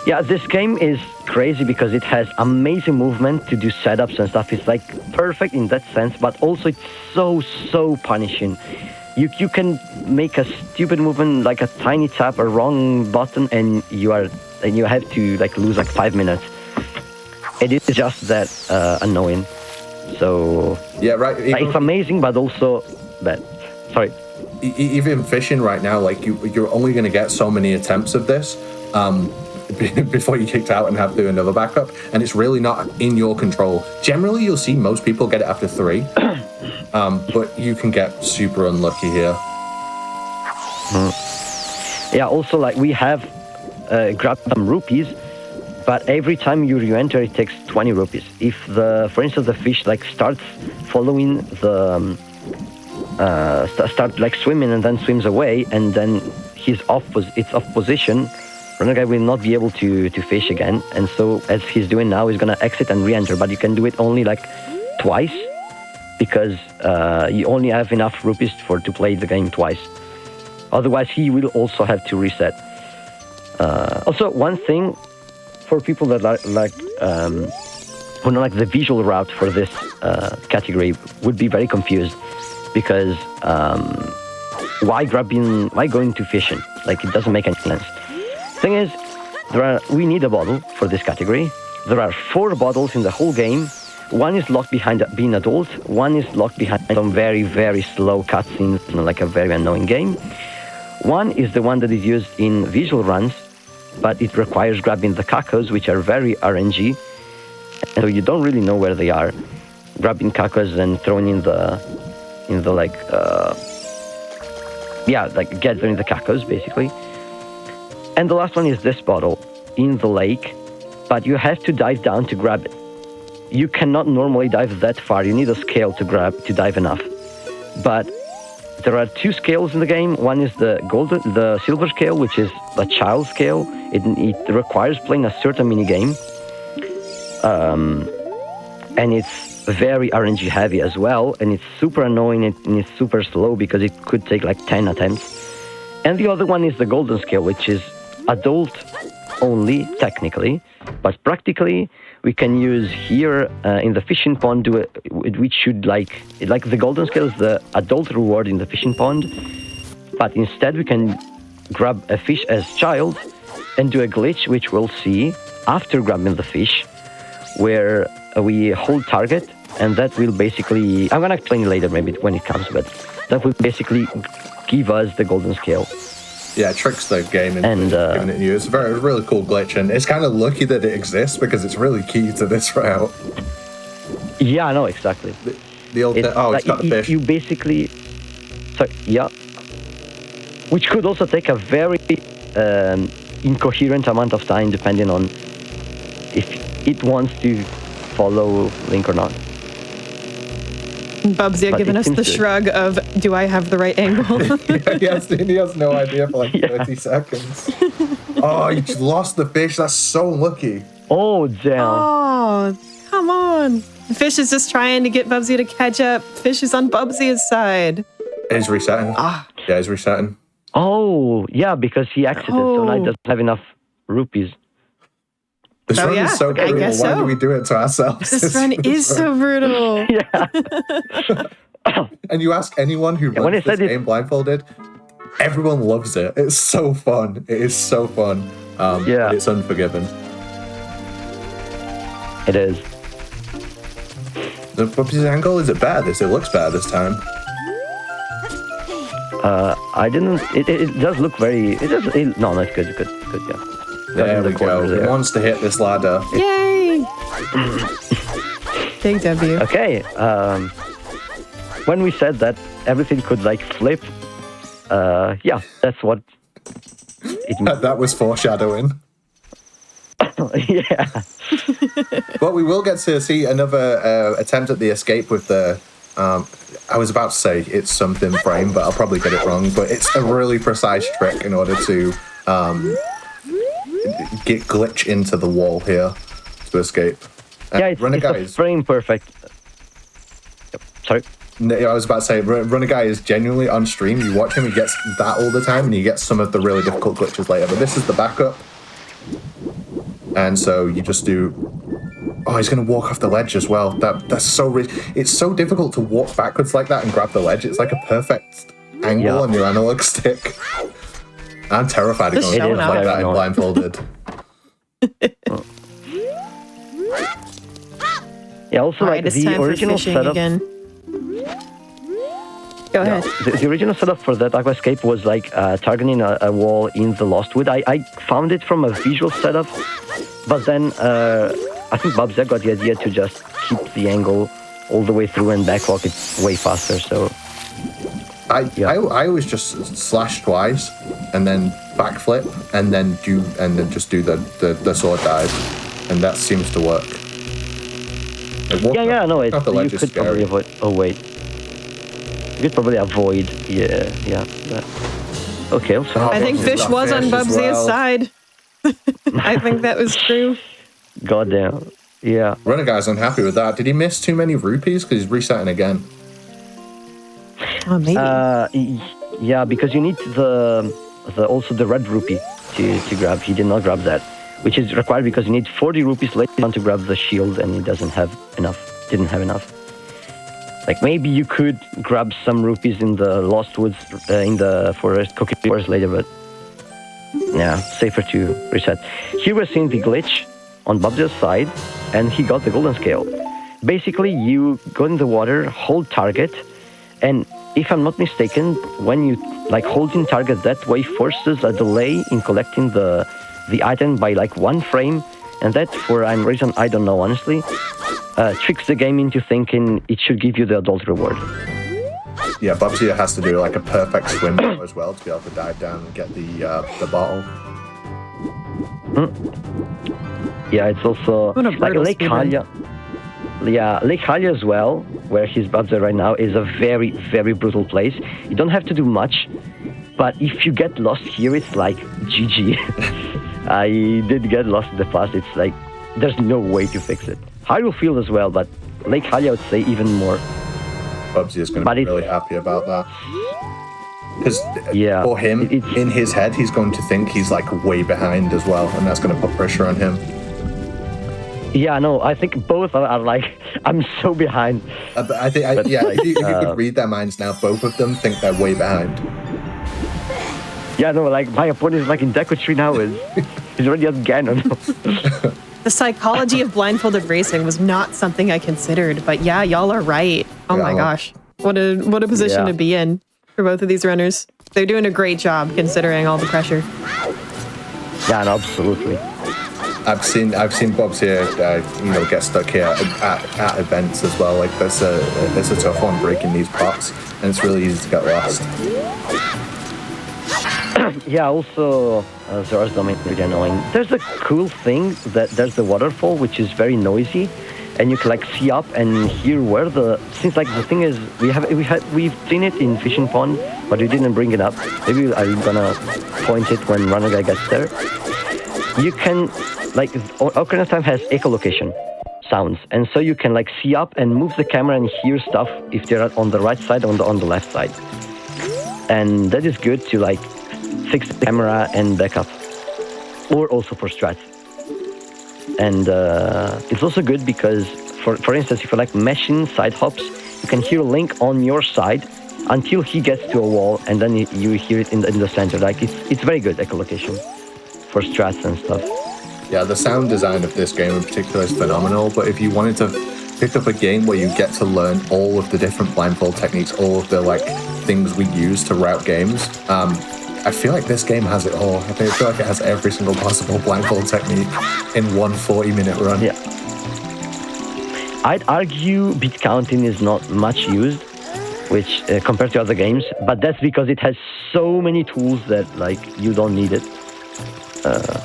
Yeah, this game is crazy because it has amazing movement to do setups and stuff. It's like perfect in that sense, but also it's so punishing. You can make a stupid movement, like a tiny tap, a wrong button, and you have to lose 5 minutes. It is just that annoying. So yeah, right. It's amazing, but also bad. Sorry. Even fishing right now, you're only going to get so many attempts of this. before you kicked out and have to do another backup, and it's really not in your control. Generally, you'll see most people get it after 3, but you can get super unlucky here. Yeah, also, like, we have grabbed some rupees, but every time you re-enter, it takes 20 rupees. If for instance, the fish like starts following the start like swimming and then swims away, and then it's off position, runner guy will not be able to fish again. And so, as he's doing now, he's gonna exit and re-enter, but you can do it only like twice, because you only have enough rupees to play the game twice. Otherwise, he will also have to reset. Also, one thing for people that who know like the visual route for this category would be very confused, because why going to fishing? Like, it doesn't make any sense. Thing is, we need a bottle for this category. There are 4 bottles in the whole game. One is locked behind being adult. One is locked behind some very, very slow cutscenes, like a very annoying game. One is the one that is used in visual runs, but it requires grabbing the cacos, which are very RNG, and so you don't really know where they are. Grabbing cacos and throwing in the gathering the cacos, basically. And the last one is this bottle in the lake, but you have to dive down to grab it. You cannot normally dive that far. You need a scale to dive enough. But there are 2 scales in the game. One is the silver scale, which is the child scale. It requires playing a certain mini game, and it's very RNG heavy as well. And it's super annoying and it's super slow because it could take like 10 attempts. And the other one is the golden scale, which is adult only technically, but practically we can use here in the fishing pond, which should like the golden scale is the adult reward in the fishing pond, but instead we can grab a fish as child and do a glitch, which we'll see after grabbing the fish, where we hold target, and that will basically, I'm gonna explain it later maybe when it comes, but that will basically give us the golden scale. Yeah, it tricks the game into giving it you. It's a really cool glitch, and it's kind of lucky that it exists because it's really key to this route. Yeah, I know, exactly. The old it's got the fish. You basically, which could also take a very incoherent amount of time depending on if it wants to follow Link or not. Bubsy giving us the shrug of, do I have the right angle? He has no idea for like 30 seconds. Oh, you just lost the fish. That's so lucky. Oh, damn. Oh, come on. The fish is just trying to get Bubsy to catch up. Fish is on Bubsy's side. He's resetting. Yeah, he's resetting. Oh, yeah, because he exited, so now he doesn't have enough rupees. This run is so brutal. Why do we do it to ourselves? This run is so brutal. Yeah. And you ask anyone who runs this game blindfolded, everyone loves it. It's so fun. It is so fun. But it's unforgiving. It is. The Bubsy's angle, is it bad? It looks bad this time. I didn't. It does look very. No, that's good. Good. Yeah. There we go. He wants to hit this ladder. Yay! Big W. Okay. When we said that everything could like flip, that's what it means. That was foreshadowing. Yeah. But we will get to see another attempt at the escape with the. I was about to say it's something frame, but I'll probably get it wrong. But it's a really precise trick in order to get glitch into the wall here to escape. It's a frame perfect. Yep. Sorry. I was about to say, Runner Guy is genuinely on stream. You watch him, he gets that all the time, and he gets some of the really difficult glitches later. But this is the backup. And so you just do... Oh, he's going to walk off the ledge as well. That's so... It's so difficult to walk backwards like that and grab the ledge. It's like a perfect angle on your analog stick. I'm terrified of going like that in blindfolded. Yeah, also like the original setup... Again. Go ahead. The original setup for that aqua escape was like targeting a wall in the Lost Wood. I found it from a visual setup, but then I think Bubsy got the idea to just keep the angle all the way through and backwalk it way faster. So I always just slash twice and then backflip and then just do the sword dive, and that seems to work. No, Off the ledge you is could probably scary. avoid. Oh wait, you could probably avoid. Yeah. Okay, also. I think Fish got was on Fish as Bubsy's well. side. I think that was true. Goddamn. Yeah. Runner guy's unhappy with that. Did he miss too many rupees? Because he's resetting again. Oh, maybe. Yeah, because you need the red rupee to grab. He did not grab that, which is required because you need 40 rupees later on to grab the shield, and he didn't have enough. Like maybe you could grab some rupees in the Lost Woods, in the Cookie Forest later, but yeah, safer to reset. Here we're seeing the glitch on Bubsy's side, and he got the golden scale. Basically, you go in the water, hold target, and if I'm not mistaken, when you like holding target that way forces a delay in collecting the item by like 1 frame, and that for a reason I don't know honestly, tricks the game into thinking it should give you the adult reward. Yeah, Bubsy has to do like a perfect swim as well to be able to dive down and get the bottle. Yeah, it's also What a like brutal Lake speedrun. Halya. Yeah, Lake Halya as well, where his Bubsy right now, is a very, very brutal place. You don't have to do much, but if you get lost here, it's like GG. I did get lost in the past. It's like there's no way to fix it. Hyrule Field as well, but Lake Halya I would say even more. Bubsy is going to be really happy about that. Because for him, in his head, he's going to think he's like way behind as well, and that's going to put pressure on him. Yeah, no, I think both are like, I'm so behind. I think, if you could read their minds now, both of them think they're way behind. Yeah, no, like my opponent is like in Deku Tree now. He's already at Ganon. The psychology of blindfolded racing was not something I considered, but yeah, y'all are right. Oh my gosh. What a position to be in for both of these runners. They're doing a great job considering all the pressure. Yeah, no, absolutely. I've seen Bob's here, get stuck here at events as well. Like it's a tough one breaking these pots, and it's really easy to get lost. Yeah, also Zora's Domain is really annoying. There's a cool thing that there's the waterfall, which is very noisy, and you can like see up and hear where since like the thing is we've seen it in Fishing Pond, but we didn't bring it up. Maybe I'm gonna point it when Runner Guy gets there. You can like Ocarina of Time has echolocation sounds, and so you can like see up and move the camera and hear stuff if they're on the right side or on the left side, and that is good to like fix the camera and backup, or also for strats. And it's also good because, for instance, if you like meshing side hops, you can hear Link on your side until he gets to a wall, and then you hear it in the center. Like it's very good echolocation for strats and stuff. Yeah, the sound design of this game in particular is phenomenal. But if you wanted to pick up a game where you get to learn all of the different blindfold techniques, all of the like things we use to route games, I feel like this game has it all. I feel like it has every single possible blindfold technique in one 40-minute run. Yeah. I'd argue beat counting is not much used, which compared to other games, but that's because it has so many tools that like you don't need it.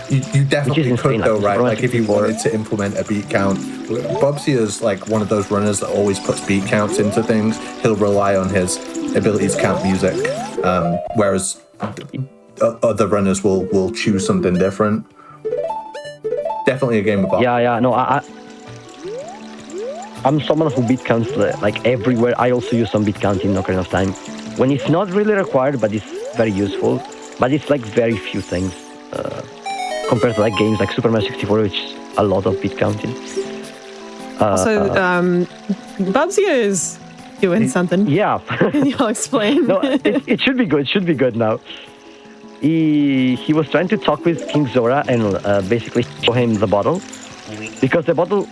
You definitely could though, right? Like if you before. wanted to implement a beat count. Bubsy is like one of those runners that always puts beat counts into things. He'll rely on his ability to count music, whereas other runners will choose something different. Definitely a game of art. Yeah, no, I'm someone who beat counts like everywhere. I also use some beat count in Ocarina of Time when it's not really required, but it's very useful. But it's like very few things compared to like games like Super Mario 64, which is a lot of beat counting. Also, Bubsy is doing something. Yeah. Can y'all explain? No, it should be good. It should be good now. He was trying to talk with King Zora and basically show him the bottle, because the bottle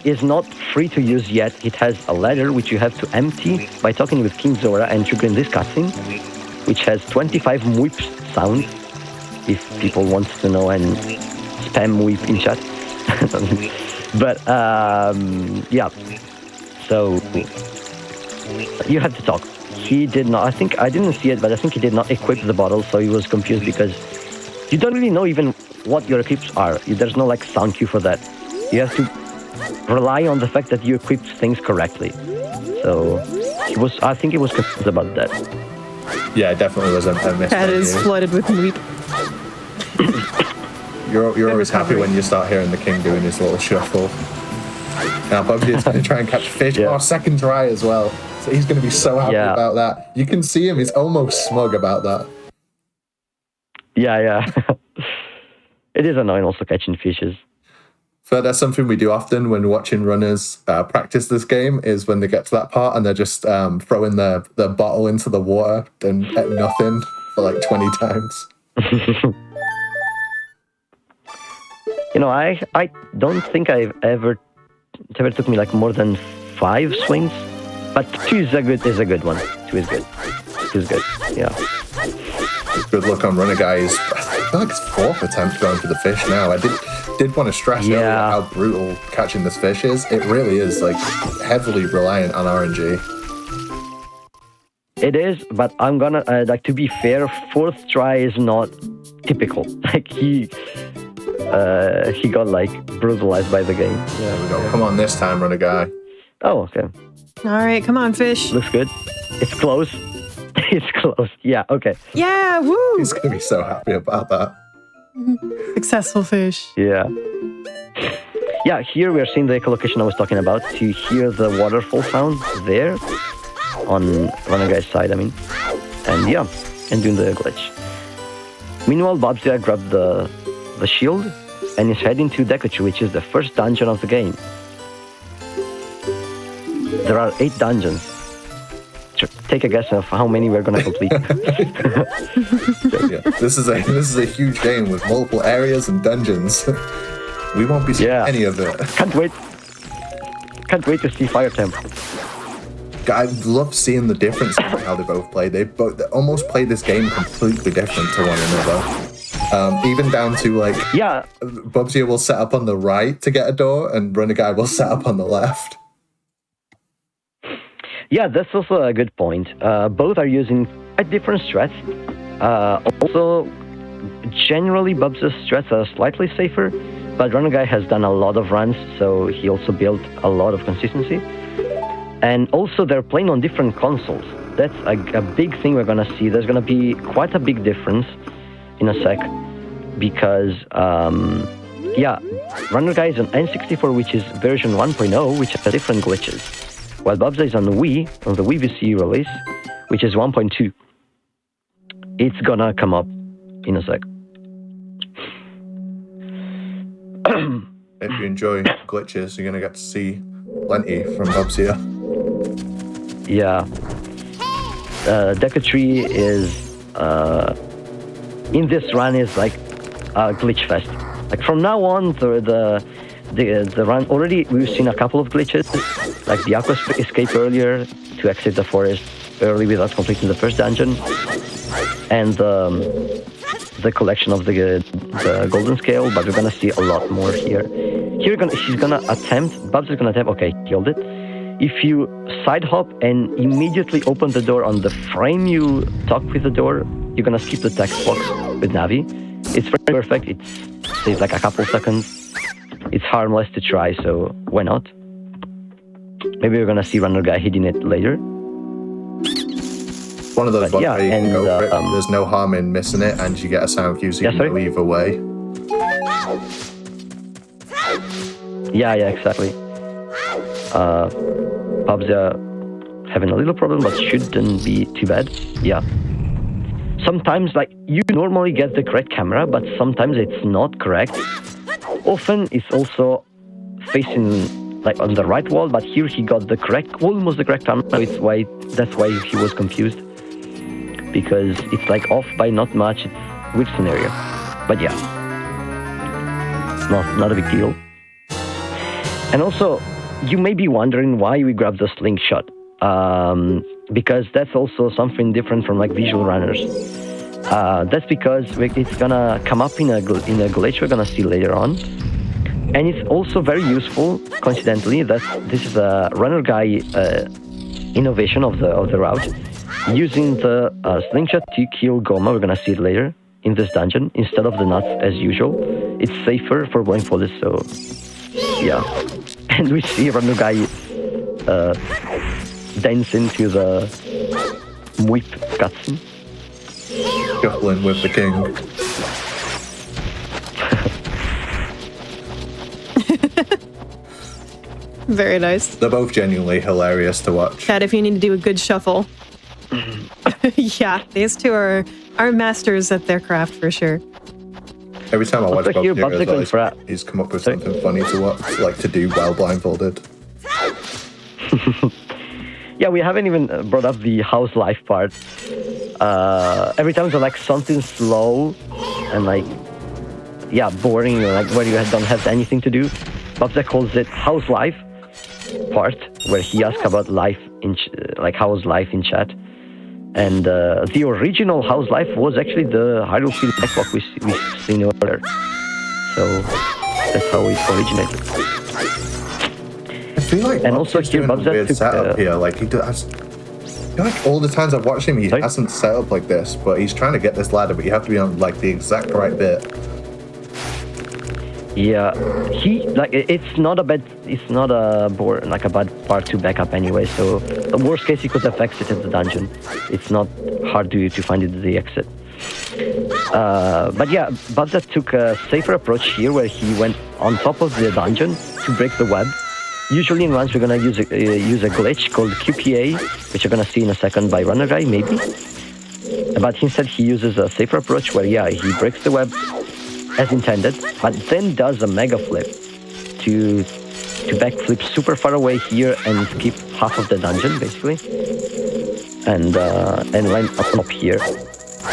is not free to use yet. It has a ladder which you have to empty by talking with King Zora and triggering this cutscene, which has 25 whips sound, if people want to know, and spam whip in chat. But yeah, so you have to talk. He did not, I think, I didn't see it, but I think he did not equip the bottle, so he was confused because you don't really know even what your equips are. There's no like sound cue for that. You have to rely on the fact that you equip things correctly. So I think he was confused about that. Yeah, it definitely was a miss. That is flooded with weep. You're always happy when you start hearing the king doing his little shuffle. Now Bugsy is going to try and catch a fish. Yeah. Oh, second try as well. So he's going to be so happy about that. You can see him. He's almost smug about that. Yeah. It is annoying also catching fishes. So that's something we do often when watching runners practice this game, is when they get to that part and they're just throwing their bottle into the water and at nothing for like 20 times. You know, I don't think it ever took me like more than 5 swings, but 2 is a good one. 2 is good. 2 is good. Yeah. Good luck on runner guys. I feel like it's 4th attempt going for the fish now. I did want to stress earlier how brutal catching this fish is. It really is like heavily reliant on RNG. It is, but I'm gonna like, to be fair, 4th try is not typical. Like he got like brutalized by the game. There we go. Come on this time, runner guy. Oh, okay. All right, come on, fish. Looks good. It's close. It's close. Yeah, okay. Yeah, woo! He's going to be so happy about that. Successful fish. Yeah. Yeah, here we are seeing the echolocation I was talking about. To hear the waterfall sound there on runner guy's side, I mean. And yeah, and doing the glitch. Meanwhile, Bobzilla grabbed the shield and is heading to Dekuchu, which is the first dungeon of the game. There are 8 dungeons. Take a guess of how many we're gonna complete. Yeah. This is a huge game with multiple areas and dungeons. We won't be seeing any of it. Can't wait to see Fire Temple. I love seeing the difference in how they both play. They almost play this game completely different to one another. Even down to like, Bubsy will set up on the right to get a door, and Runner Guy will set up on the left. Yeah, that's also a good point. Both are using quite different strats. Also, generally, Bubsy's strats are slightly safer, but Runner Guy has done a lot of runs, so he also built a lot of consistency. And also, they're playing on different consoles. That's a big thing we're going to see. There's going to be quite a big difference in a sec, because, Runner Guy is on N64, which is version 1.0, which has different glitches. While Bubsy is on the Wii VC release, which is 1.2. It's gonna come up in a sec. If you enjoy glitches, you're gonna get to see plenty from Bubsy. Yeah. Deca is in this run is like a glitch fest. Like from now on, the run already we've seen a couple of glitches, like the aqua escape earlier to exit the forest early without completing the first dungeon, and the collection of the golden scale. But we're gonna see a lot more here. She's gonna attempt. Bubs is gonna attempt. Okay, killed it. If you side hop and immediately open the door on the frame you talk with the door, you're gonna skip the text box with Navi. It's very perfect. It saves like a couple seconds. It's harmless to try, so why not? Maybe we're gonna see Runner Guy hitting it later. One of those ones where you can go for it. There's no harm in missing it, and you get a sound cue, so you can go either way. Yeah, exactly. Bubs are having a little problem, but shouldn't be too bad. Yeah. Sometimes, like, you normally get the correct camera, but sometimes it's not correct. Often it's also facing like on the right wall, but here he got the correct, almost the correct camera. So that's why he was confused, because it's like off by not much. It's a weird scenario, but yeah, it's not a big deal. And also, you may be wondering why we grabbed the slingshot. Because that's also something different from like visual runners. That's because it's gonna come up in a glitch we're gonna see later on. And it's also very useful, coincidentally, that this is a runner guy innovation of the route. Using the slingshot to kill Goma, we're gonna see it later in this dungeon, instead of the nuts as usual. It's safer for Blindfolded, so yeah. And we see runner guy dancing to the whip cutscene. Shuffling with the king. Very nice. They're both genuinely hilarious to watch. Chad, if you need to do a good shuffle. Yeah, these two are masters at their craft for sure. Every time I watch Also here, Bob Bob's Heroes, he's come up with something funny to watch, like to do while blindfolded. Yeah, we haven't even brought up the house life part. Every time there's like something slow and like, yeah, boring, or like where you don't have anything to do, Babza calls it house life part, where he asks about life in like how's life in chat. And the original house life was actually the Hyrule Field Backlog we've seen earlier. So that's how it originated. I feel like and also here, doing a weird setup here. Like he does. I feel like all the times I've watched him, he hasn't set up like this, but he's trying to get this ladder. But you have to be on like the exact right bit. Yeah, it's not a bad part to back up anyway. So the worst case, you could have exited the dungeon. It's not hard to find the exit. But yeah, Babza took a safer approach here, where he went on top of the dungeon to break the web. Usually in runs, we're gonna use a glitch called QPA, which you're gonna see in a second by Runner Guy, maybe. But instead, he uses a safer approach where, yeah, he breaks the web as intended, but then does a mega flip to backflip super far away here and skip half of the dungeon, basically, and land up here,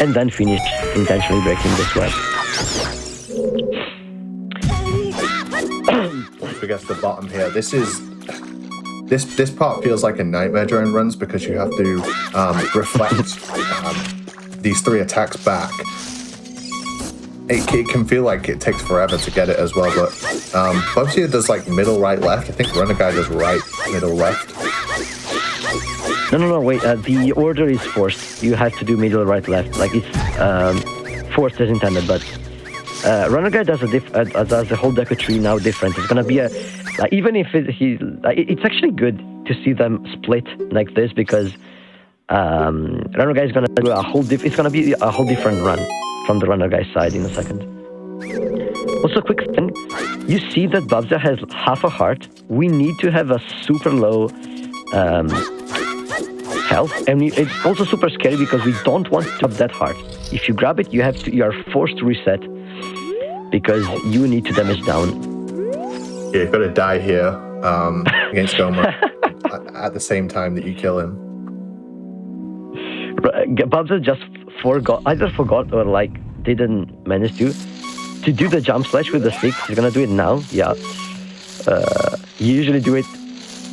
and then finish intentionally breaking this web. Once we get to the bottom here, this part feels like a nightmare during runs because you have to reflect these 3 attacks back. It can feel like it takes forever to get it as well, but Bubs here does like middle, right, left. I think Runner Guy does right, middle, left. No, wait. The order is forced. You have to do middle, right, left. Like it's forced as intended, but Runner Guy does the whole deco tree now different. It's gonna be even if it's actually good to see them split like this, because Runner Guy is gonna do it's gonna be a whole different run from the Runner Guy's side in a second. Also, quick thing, you see that Babza has half a heart. We need to have a super low health, and it's also super scary because we don't want to have that heart. If you grab it, you are forced to reset because you need to damage down. Yeah, you've got to die here against Goma at the same time that you kill him. Babza just either forgot or like didn't manage to do the jump slash with the stick. He's gonna do it now. Yeah, you usually do it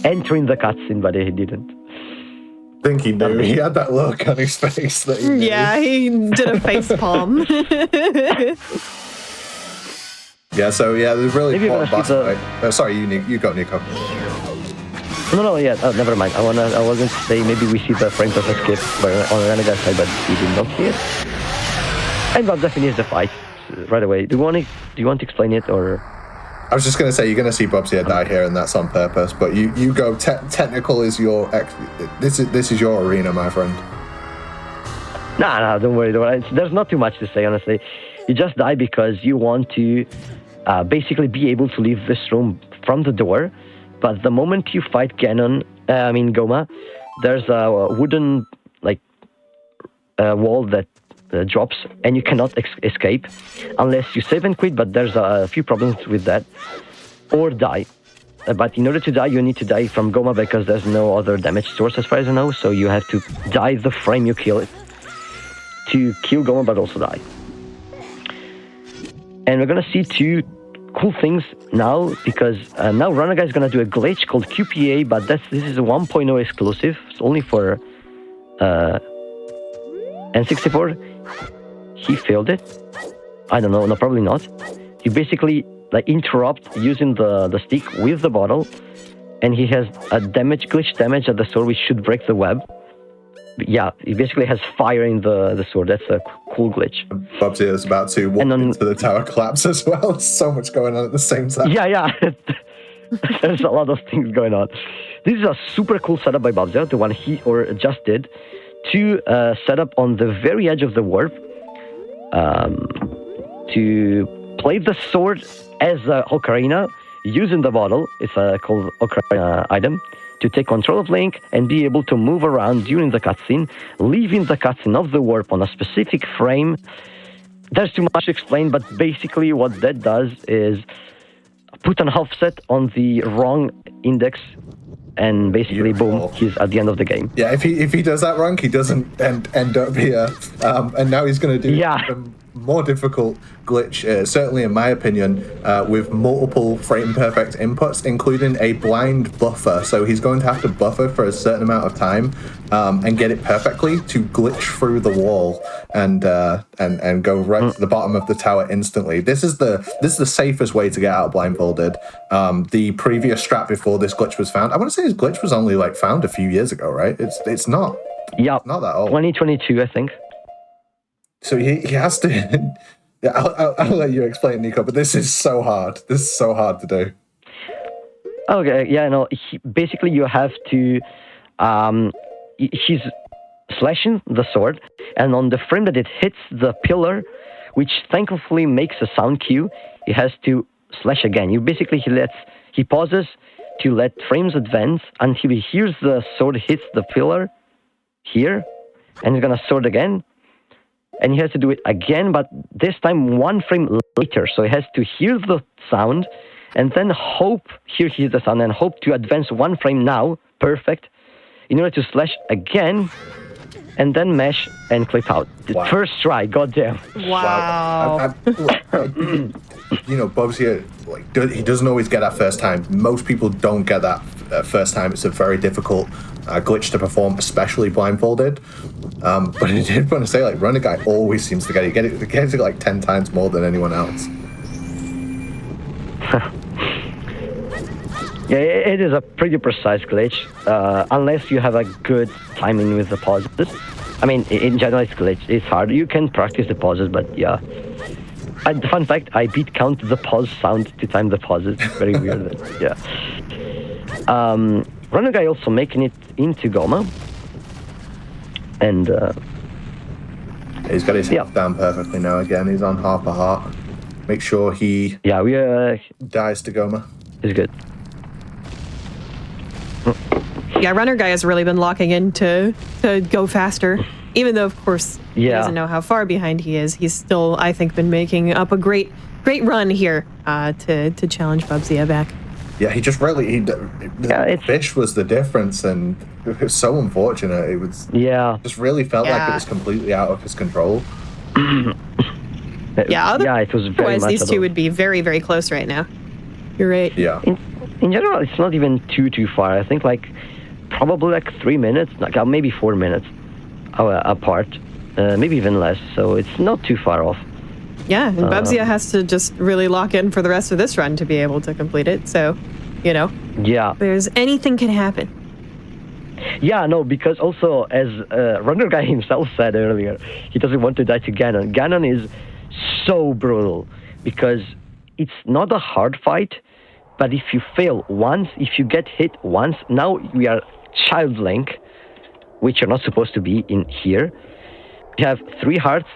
entering the cutscene, but he didn't. I think he knew. He had that look on his face that he knew. Yeah, he did a face palm. Yeah, so yeah, there's really important boss fight. Sorry, you go, Nico. No, yeah, never mind. I was going to say maybe we see the frame perfect skip on the Renegade side, but we did not see it. And Babza finished the fight right away. Do you want to explain it, or? I was just going to say you're going to see Bubsy die here, and that's on purpose. But you go. Technical is your this is your arena, my friend. No, don't worry. There's not too much to say, honestly. You just die because you want to basically be able to leave this room from the door. But the moment you fight Goma, there's a wooden wall that drops, and you cannot escape unless you save and quit. But there's a few problems with that, or die. But in order to die, you need to die from Goma because there's no other damage source as far as I know. So you have to die the frame you kill it to kill Goma, but also die. And we're gonna see two cool things now, because now Runner Guy is gonna do a glitch called QPA, but this is a 1.0 exclusive. It's only for N64. He failed it. I don't know. No, probably not. You basically like interrupt using the stick with the bottle, and he has a glitch damage at the sword, which should break the web. But yeah, he basically has fire in the sword. That's a cool glitch. Bubsy is about to walk into the tower collapse as well. There's so much going on at the same time. Yeah. There's a lot of things going on. This is a super cool setup by Bubsy, the one he just did, to set up on the very edge of the warp, to play the sword as a Ocarina, using the bottle. It's called Ocarina item, to take control of Link and be able to move around during the cutscene, leaving the cutscene of the warp on a specific frame. There's too much to explain, but basically what that does is put an offset on the wrong index, and basically, boom, he's at the end of the game. Yeah, if he does that wrong, he doesn't end up here. And now he's going to do a more difficult glitch, certainly in my opinion, with multiple frame perfect inputs, including a blind buffer. So he's going to have to buffer for a certain amount of time and get it perfectly to glitch through the wall and go right to the bottom of the tower instantly. This is the safest way to get out of Blindfolded. The previous strat before this glitch was found, I want to say his glitch was only like found a few years ago, right? It's not. Yeah, not that old. 2022, I think. So he has to. Yeah, I'll let you explain, Nico. But this is so hard. This is so hard to do. Okay. Yeah. No. Basically, you have to. He's slashing the sword, and on the frame that it hits the pillar, which thankfully makes a sound cue, he has to slash again. He pauses to let frames advance until he hears the sword hits the pillar here, and he's gonna sword again. And he has to do it again, but this time one frame later. So he has to hear the sound and then hear the sound and hope to advance one frame now, perfect, in order to slash again and then mesh and clip out. The first try, goddamn. Wow. You know, Bob's here, he doesn't always get that first time. Most people don't get that first time. It's a very difficult glitch to perform, especially blindfolded. But I did want to say, Runner Guy always seems to get it. He gets it like 10 times more than anyone else. Yeah, it is a pretty precise glitch, unless you have a good timing with the pauses. I mean, in general, it's glitch. It's hard. You can practice the pauses, but yeah. Fun fact, I beat count the pause sound to time the pauses. Very weird. Yeah. Runner Guy also making it into Goma. And he's got his health down perfectly now. Again, he's on half a heart. Make sure he dies to Goma. It's good. Yeah, Runner Guy has really been locking in to go faster. Even though, of course, he doesn't know how far behind he is. He's still, I think, been making up a great run here to challenge Bubsy back. Yeah, he just really... Fish was the difference, and it was so unfortunate. It was... Yeah. Just really felt like it was completely out of his control. It was very much... These two would be very, very close right now. You're right. Yeah. In general, it's not even too far. I think probably 3 minutes, maybe 4 minutes apart, maybe even less. So it's not too far off. Yeah, and Bubsy has to just really lock in for the rest of this run to be able to complete it. So, there's anything can happen. Yeah, no, because also, as Runner Guy himself said earlier, he doesn't want to die to Ganon. Ganon is so brutal because it's not a hard fight, but if you fail once, if you get hit once, now we are Child Link, which you're not supposed to be in here. You have 3 hearts,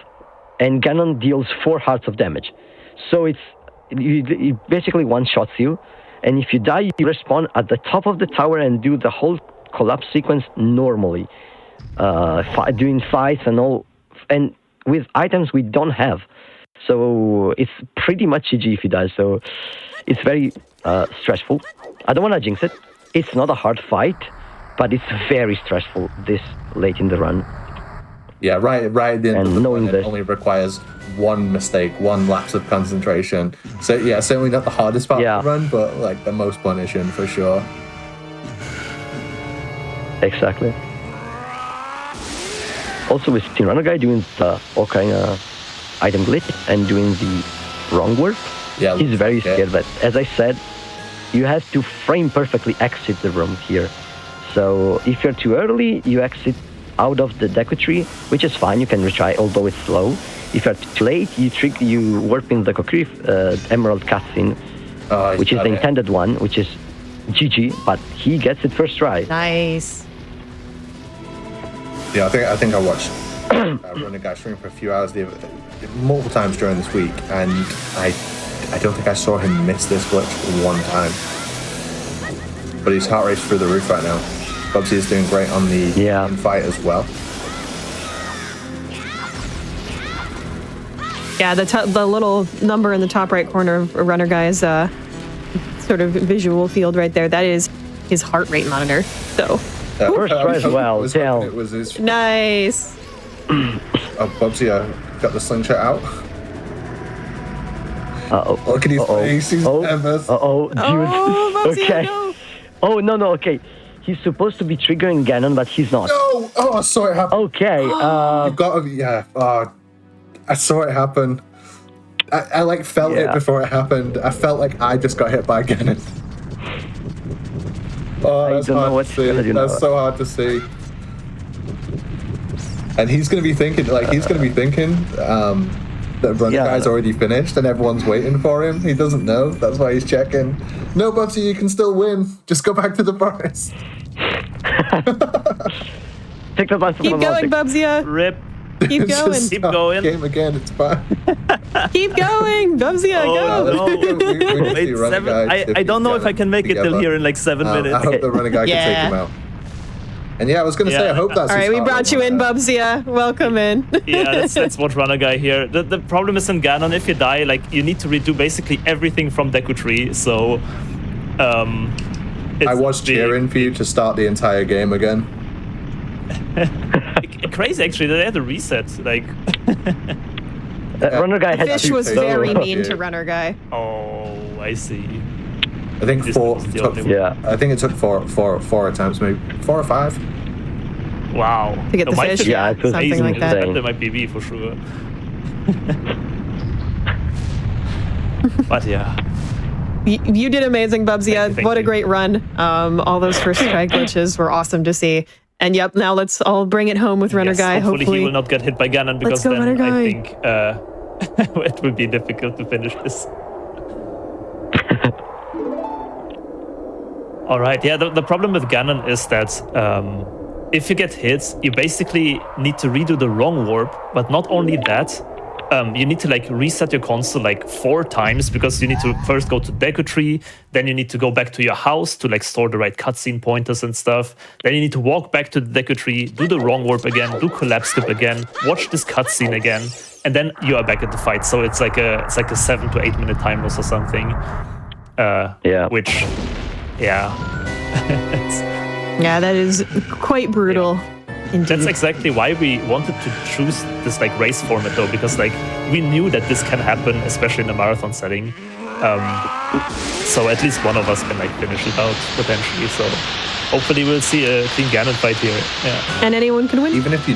and Ganon deals 4 hearts of damage. So it basically one-shots you, and if you die, you respawn at the top of the tower and do the whole collapse sequence normally, doing fights and all, and with items we don't have. So it's pretty much GG if you die, so it's very stressful. I don't want to jinx it. It's not a hard fight, but it's very stressful this late in the run. Yeah, right at the end And of the knowing run, it this- only requires one mistake, one lapse of concentration. So yeah, certainly not the hardest part Yeah. of the run, but like the most punishing for sure. Exactly. Also, we've seen Runner Guy doing the Ocarina item glitch and doing the wrong warp. Yeah, He's very yeah. scared, but as I said, you have to frame perfectly exit the room here. So if you're too early, you exit out of the Deku tree, which is fine. You can retry, although it's slow. If you're too late, you warp in the Kokiri Emerald cutscene, Oh, he's which is got the it. intended one, which is GG, but he gets it first try. Nice. Yeah, I think I watched Runner Guy stream for a few hours multiple times during this week, and I don't think I saw him miss this glitch one time. But his heart rate's through the roof right now. Bubsy is doing great on the fight as well. Yeah, the little number in the top right corner of Runner Guy's sort of visual field right there, that is his heart rate monitor. So First try as well, Dell. It was his. nice. Oh, Bubsy got the slingshot out. Uh-oh. Look at his face. He's nervous. dude. Oh, Bubsy, Okay. no. Oh, no, okay. He's supposed to be triggering Ganon, but he's not. No! Oh, I saw it happen. Okay, You've got to, yeah. I saw it happen. I like felt it before it happened. I felt like I just got hit by Ganon. Oh, that's don't know hard what to he's gonna see. do That's now. so hard to see. And he's gonna be thinking, that Runner Guy's already finished and everyone's waiting for him. He doesn't know. That's why he's checking. No, Bubsy, you can still win. Just go back to the forest. Take the advantage Keep of going, Bubsy. Rip. Keep going. Just Keep stop going. Game again. It's fine. Keep going, Bubsy, go. no. We can Wait, see Runner 7, Guy I don't know if I can make it till together. here in like 7 minutes. I hope the Runner Guy can take Yeah. him out. And yeah, I was gonna say, Yeah. I hope that's. All his right, we heart brought rate you in, monitor. Bubsy. Welcome in. Yeah, let's watch Runner Guy here. The problem is in Ganon, if you die, like you need to redo basically everything from Deku Tree. So, I was cheering for you to start the entire game again. crazy actually. They had a reset. Like, Runner Guy had Fish to was so very rough, mean yeah. to Runner Guy. oh, I see. I think This four. was the Took, only one. I think it took four attempts, maybe 4 or 5. Wow. To get the my fish, fish yeah, is it was something amazing. like that. It's better than my PB for sure. But yeah. You did amazing, Bubsy. Thank What a you. great run. All those first try glitches were awesome to see. And yep, now let's all bring it home with Runner Yes, Guy. Hopefully he will not get hit by Ganon because go, then Runner Guy. I think it would be difficult to finish this. All right, yeah, the problem with Ganon is that if you get hit, you basically need to redo the wrong warp, but not only that, you need to like reset your console like 4 times because you need to first go to Deku Tree, then you need to go back to your house to like store the right cutscene pointers and stuff. Then you need to walk back to the Deku Tree, do the wrong warp again, do collapse skip again, watch this cutscene again, and then you are back at the fight. So it's like a 7 to 8 minute time loss or something. Which, yeah. Yeah, that is quite brutal. Indeed. That's exactly why we wanted to choose this like race format though, because like we knew that this can happen, especially in a marathon setting. So at least one of us can like finish it out potentially. So hopefully we'll see a clean Ganon fight here. Yeah. And anyone can win. Even if you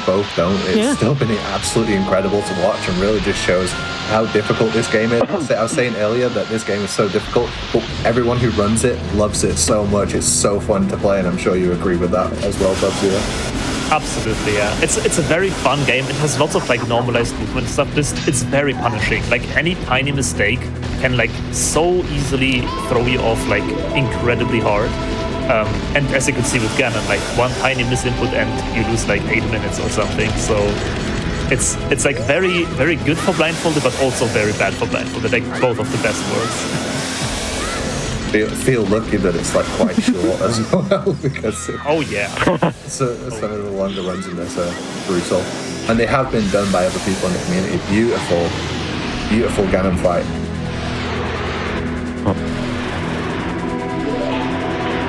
both don't, it's still been absolutely incredible to watch and really just shows how difficult this game is. I was saying earlier that this game is so difficult, but everyone who runs it loves it so much. It's so fun to play, and I'm sure you agree with that as well, Bubsy. Absolutely, yeah. It's a very fun game. It has lots of like normalized movement stuff. It's very punishing. Like any tiny mistake can like so easily throw you off like incredibly hard. And as you can see with Ganon, like one tiny misinput and you lose like 8 minutes or something. So it's like very, very good for Blindfolded, but also very bad for Blindfolded. Like both of the best worlds. Feel lucky that it's like quite short as well, because Oh yeah. some of the longer runs in this are brutal, and they have been done by other people in the community. Beautiful Ganon fight.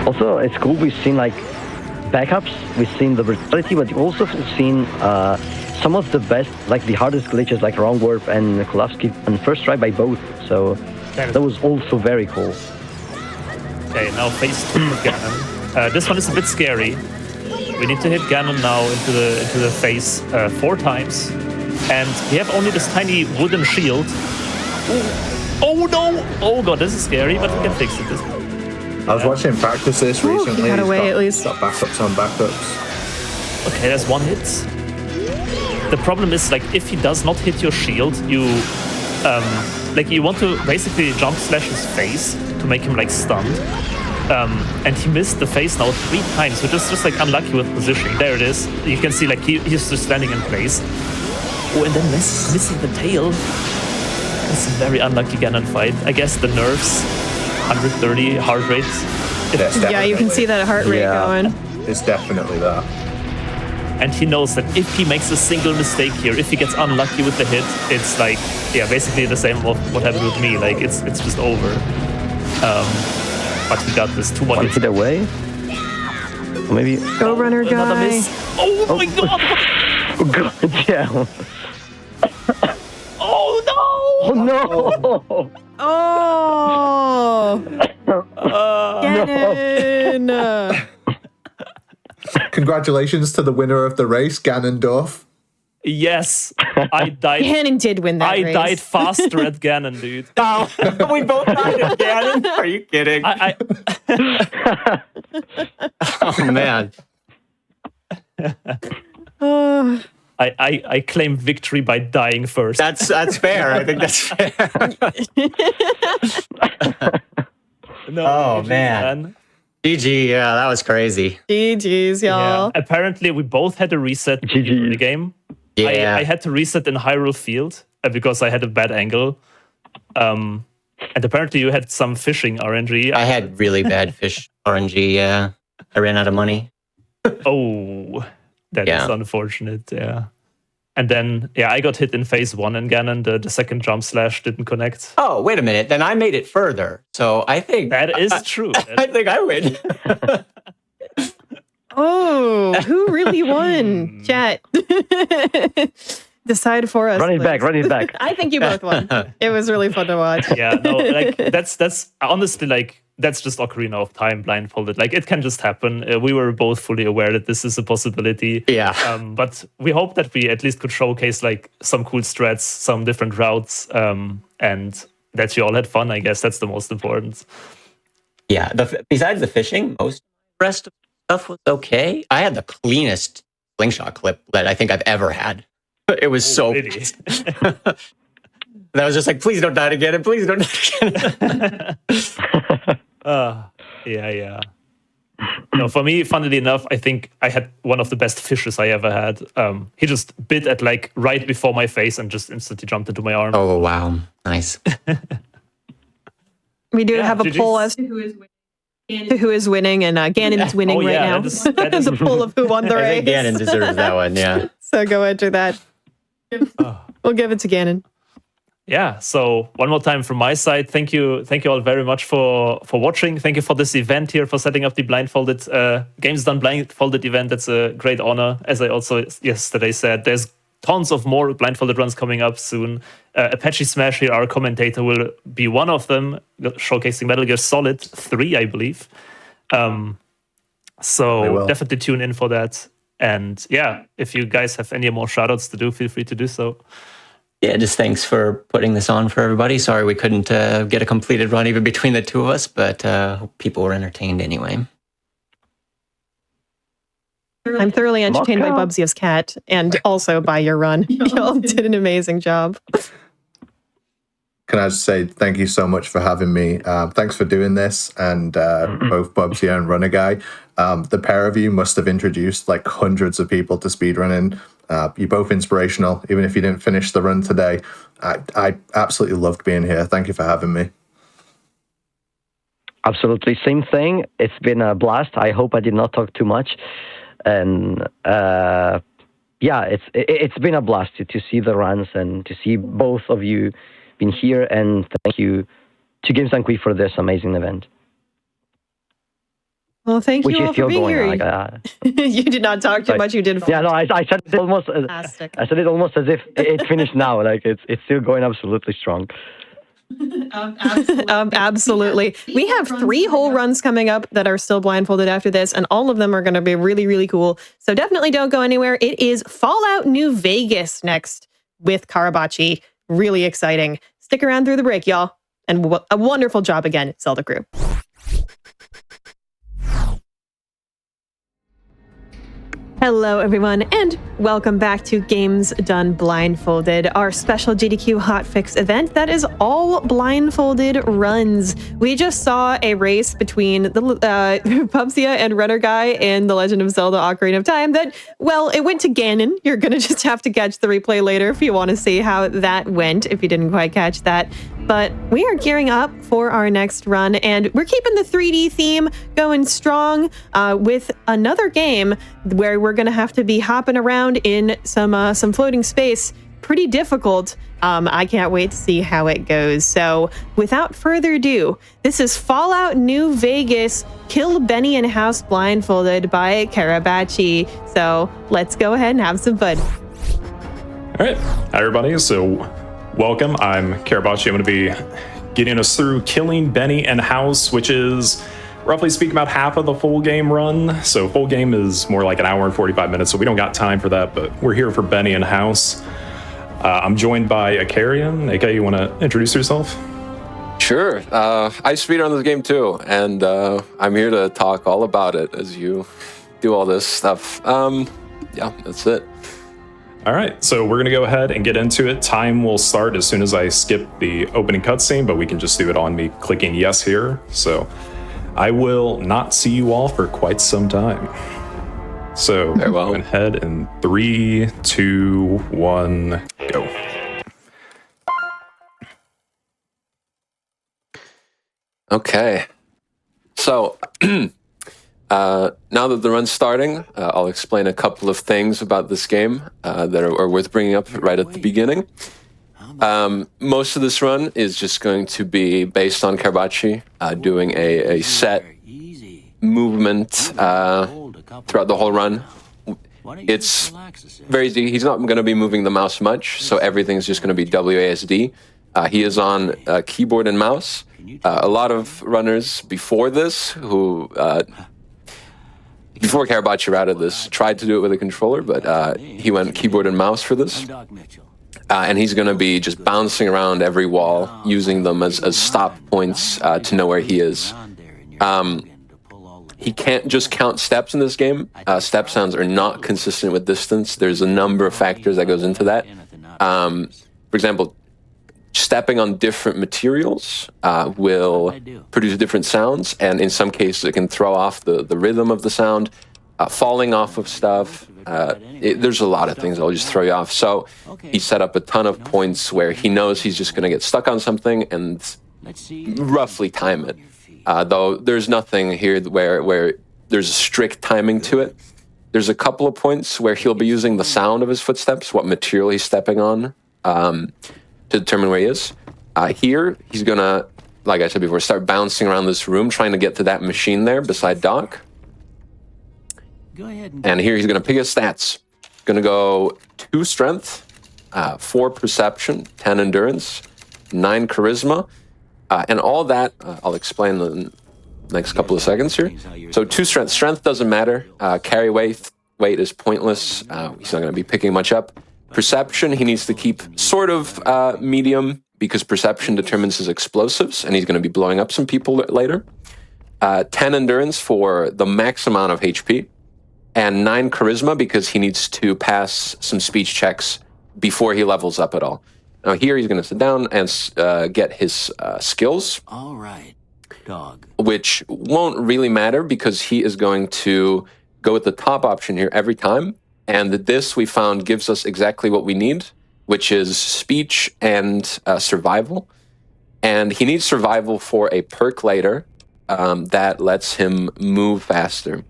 Also, it's cool we've seen like backups, we've seen the versatility, but we've also seen some of the best, like the hardest glitches, like Wrong Warp and Kulowski, on first try by both. So that was also very cool. Okay, now phase 2 of Ganon. This one is a bit scary. We need to hit Ganon now into the face 4 times, and we have only this tiny wooden shield. Oh no! Oh god, this is scary, but we can fix it. I was watching him practice this recently. He got away at least. Got backups on backups. Okay, that's 1 hit. The problem is, like, if he does not hit your shield, you you want to basically jump slash his face to make him like stunned. And he missed the face now 3 times, which is just like unlucky with positioning. There it is. You can see like he's just standing in place. Oh, and then missing the tail. It's a very unlucky Ganon fight. I guess the nerves, 130 heart rate. Yeah, you can see that heart rate going. It's definitely that. And he knows that if he makes a single mistake here, if he gets unlucky with the hit, it's like, yeah, basically the same of what happened with me. Like, it's just over. But he got this 2 more hits. Hit away. Or maybe... Go runner guy. Another miss. Oh my god! Oh god, yeah. Oh no! Oh no! Oh! Ganon! Congratulations to the winner of the race, Ganondorf. Yes, I died. Ganon did win that I race. died faster at Ganon, dude. Oh, we both died at Ganon? Are you kidding? Oh, man. Oh. I claim victory by dying first. That's fair. I think that's fair. No, Oh, man. GG, yeah, that was crazy. GG's, y'all. Yeah. Apparently, we both had a reset in the game. Yeah. I had to reset in Hyrule Field because I had a bad angle. And apparently, you had some fishing RNG. I had really bad fish RNG, yeah. I ran out of money. Oh, that is unfortunate, yeah. And then, yeah, I got hit in phase 1 in Ganon. The second jump slash didn't connect. Oh, wait a minute. Then I made it further. So I think... That is true. I think I win. Oh, who really won? Chat. Decide for us. Run it back, run it back. I think you both won. It was really fun to watch. Yeah, no, like, that's honestly, like, that's just Ocarina of Time blindfolded. Like, it can just happen. We were both fully aware that this is a possibility. Yeah. But we hope that we at least could showcase, like, some cool strats, some different routes, and that you all had fun, I guess. That's the most important. Yeah, besides the fishing, most rest of the stuff was okay. I had the cleanest slingshot clip that I think I've ever had. It was so... Really? And I was just like, please don't die again, and please don't die again. Yeah. No, for me, funnily enough, I think I had one of the best fishes I ever had. He just bit at like right before my face and just instantly jumped into my arm. Oh, wow. Nice. We do have a GG's. poll as to who is winning, and Ganon's winning right now. That is a poll of who won the I race. think Ganon deserves that one, yeah. So go enter that. We'll give it to Ganon. Yeah, so one more time from my side, thank you all very much for watching. Thank you for this event here, for setting up the Blindfolded Games Done Blindfolded event. That's a great honor. As I also yesterday said, there's tons of more Blindfolded runs coming up soon. Apache Smash here, our commentator, will be one of them, showcasing Metal Gear Solid 3, I believe. So definitely tune in for that. And yeah, if you guys have any more shoutouts to do, feel free to do so. Yeah, just thanks for putting this on for everybody. Sorry we couldn't get a completed run even between the two of us, but hope people were entertained anyway. I'm thoroughly entertained by Bubsy's cat and also by your run. Y'all did an amazing job. Can I just say thank you so much for having me? Thanks for doing this, and both Bubsy and Runner Guy. The pair of you must have introduced like hundreds of people to speedrunning. You're both inspirational, even if you didn't finish the run today. I absolutely loved being here. Thank you for having me. Absolutely, same thing. It's been a blast. I hope I did not talk too much. And yeah, it's been a blast to see the runs and to see both of you being here. And thank you to Games Done Quick for this amazing event. Well, thank which you is all for still being going here. on. You did not talk too much. You did. Yeah, no, I said it almost. Fantastic. I said it almost as if it finished now. Like it's still going absolutely strong. Absolutely. We have 3 whole runs coming up that are still blindfolded after this, and all of them are going to be really, really cool. So definitely don't go anywhere. It is Fallout New Vegas next with Karabachi. Really exciting. Stick around through the break, y'all. And a wonderful job again, Zelda Crew. Hello, everyone, and welcome back to Games Done Blindfolded, our special GDQ Hotfix event that is all blindfolded runs. We just saw a race between the Pubsia and Runner Guy in The Legend of Zelda Ocarina of Time that, well, it went to Ganon. You're going to just have to catch the replay later if you want to see how that went, if you didn't quite catch that. But we are gearing up for our next run, and we're keeping the 3D theme going strong with another game where we're going to have to be hopping around in some floating space. Pretty difficult. I can't wait to see how it goes. So without further ado, this is Fallout New Vegas, Kill Benny and House Blindfolded by Karabachi. So let's go ahead and have some fun. All right. Hi, everybody. So welcome. I'm Karabachi. I'm going to be getting us through Killing Benny and House, which is roughly speaking about half of the full game run. So full game is more like an hour and 45 minutes, so we don't got time for that, but we're here for Benny and House. I'm joined by Akarian. AK, you want to introduce yourself? Sure. I speedrun this game too, and I'm here to talk all about it as you do all this stuff. Yeah, that's it. All right, so we're going to go ahead and get into it. Time will start as soon as I skip the opening cutscene, but we can just do it on me clicking yes here. So I will not see you all for quite some time. So very well. Go ahead in 3, 2, 1, go. Okay. So now that the run's starting, I'll explain a couple of things about this game that are worth bringing up right at the beginning. Most of this run is just going to be based on Karabachi doing a set movement throughout the whole run. It's very easy. He's not going to be moving the mouse much, so everything's just going to be WASD. He is on keyboard and mouse. A lot of runners before this who... before Karabachi routed this, tried to do it with a controller, but he went keyboard and mouse for this. And he's going to be just bouncing around every wall, using them as stop points to know where he is. He can't just count steps in this game. Step sounds are not consistent with distance. There's a number of factors that goes into that. For example, stepping on different materials will produce different sounds, and in some cases it can throw off the rhythm of the sound. Falling off of stuff, there's a lot of things that'll just throw you off. So he set up a ton of points where he knows he's just going to get stuck on something and roughly time it. Though there's nothing here where there's a strict timing to it. There's a couple of points where he'll be using the sound of his footsteps, what material he's stepping on, to determine where he is. Here, he's going to, like I said before, start bouncing around this room, trying to get to that machine there beside Doc. Go ahead and here he's going to pick his stats. Going to go 2 strength, 4 perception, 10 endurance, 9 charisma, and all that I'll explain in the next couple of seconds here. So 2 strength. Strength doesn't matter. Carry weight is pointless. He's not going to be picking much up. Perception, he needs to keep sort of medium because perception determines his explosives, and he's going to be blowing up some people later. 10 endurance for the max amount of HP, and 9 charisma because he needs to pass some speech checks before he levels up at all. Now here he's going to sit down and get his skills. All right, dog. Which won't really matter because he is going to go with the top option here every time. And this, we found, gives us exactly what we need, which is speech and survival. And he needs survival for a perk later that lets him move faster.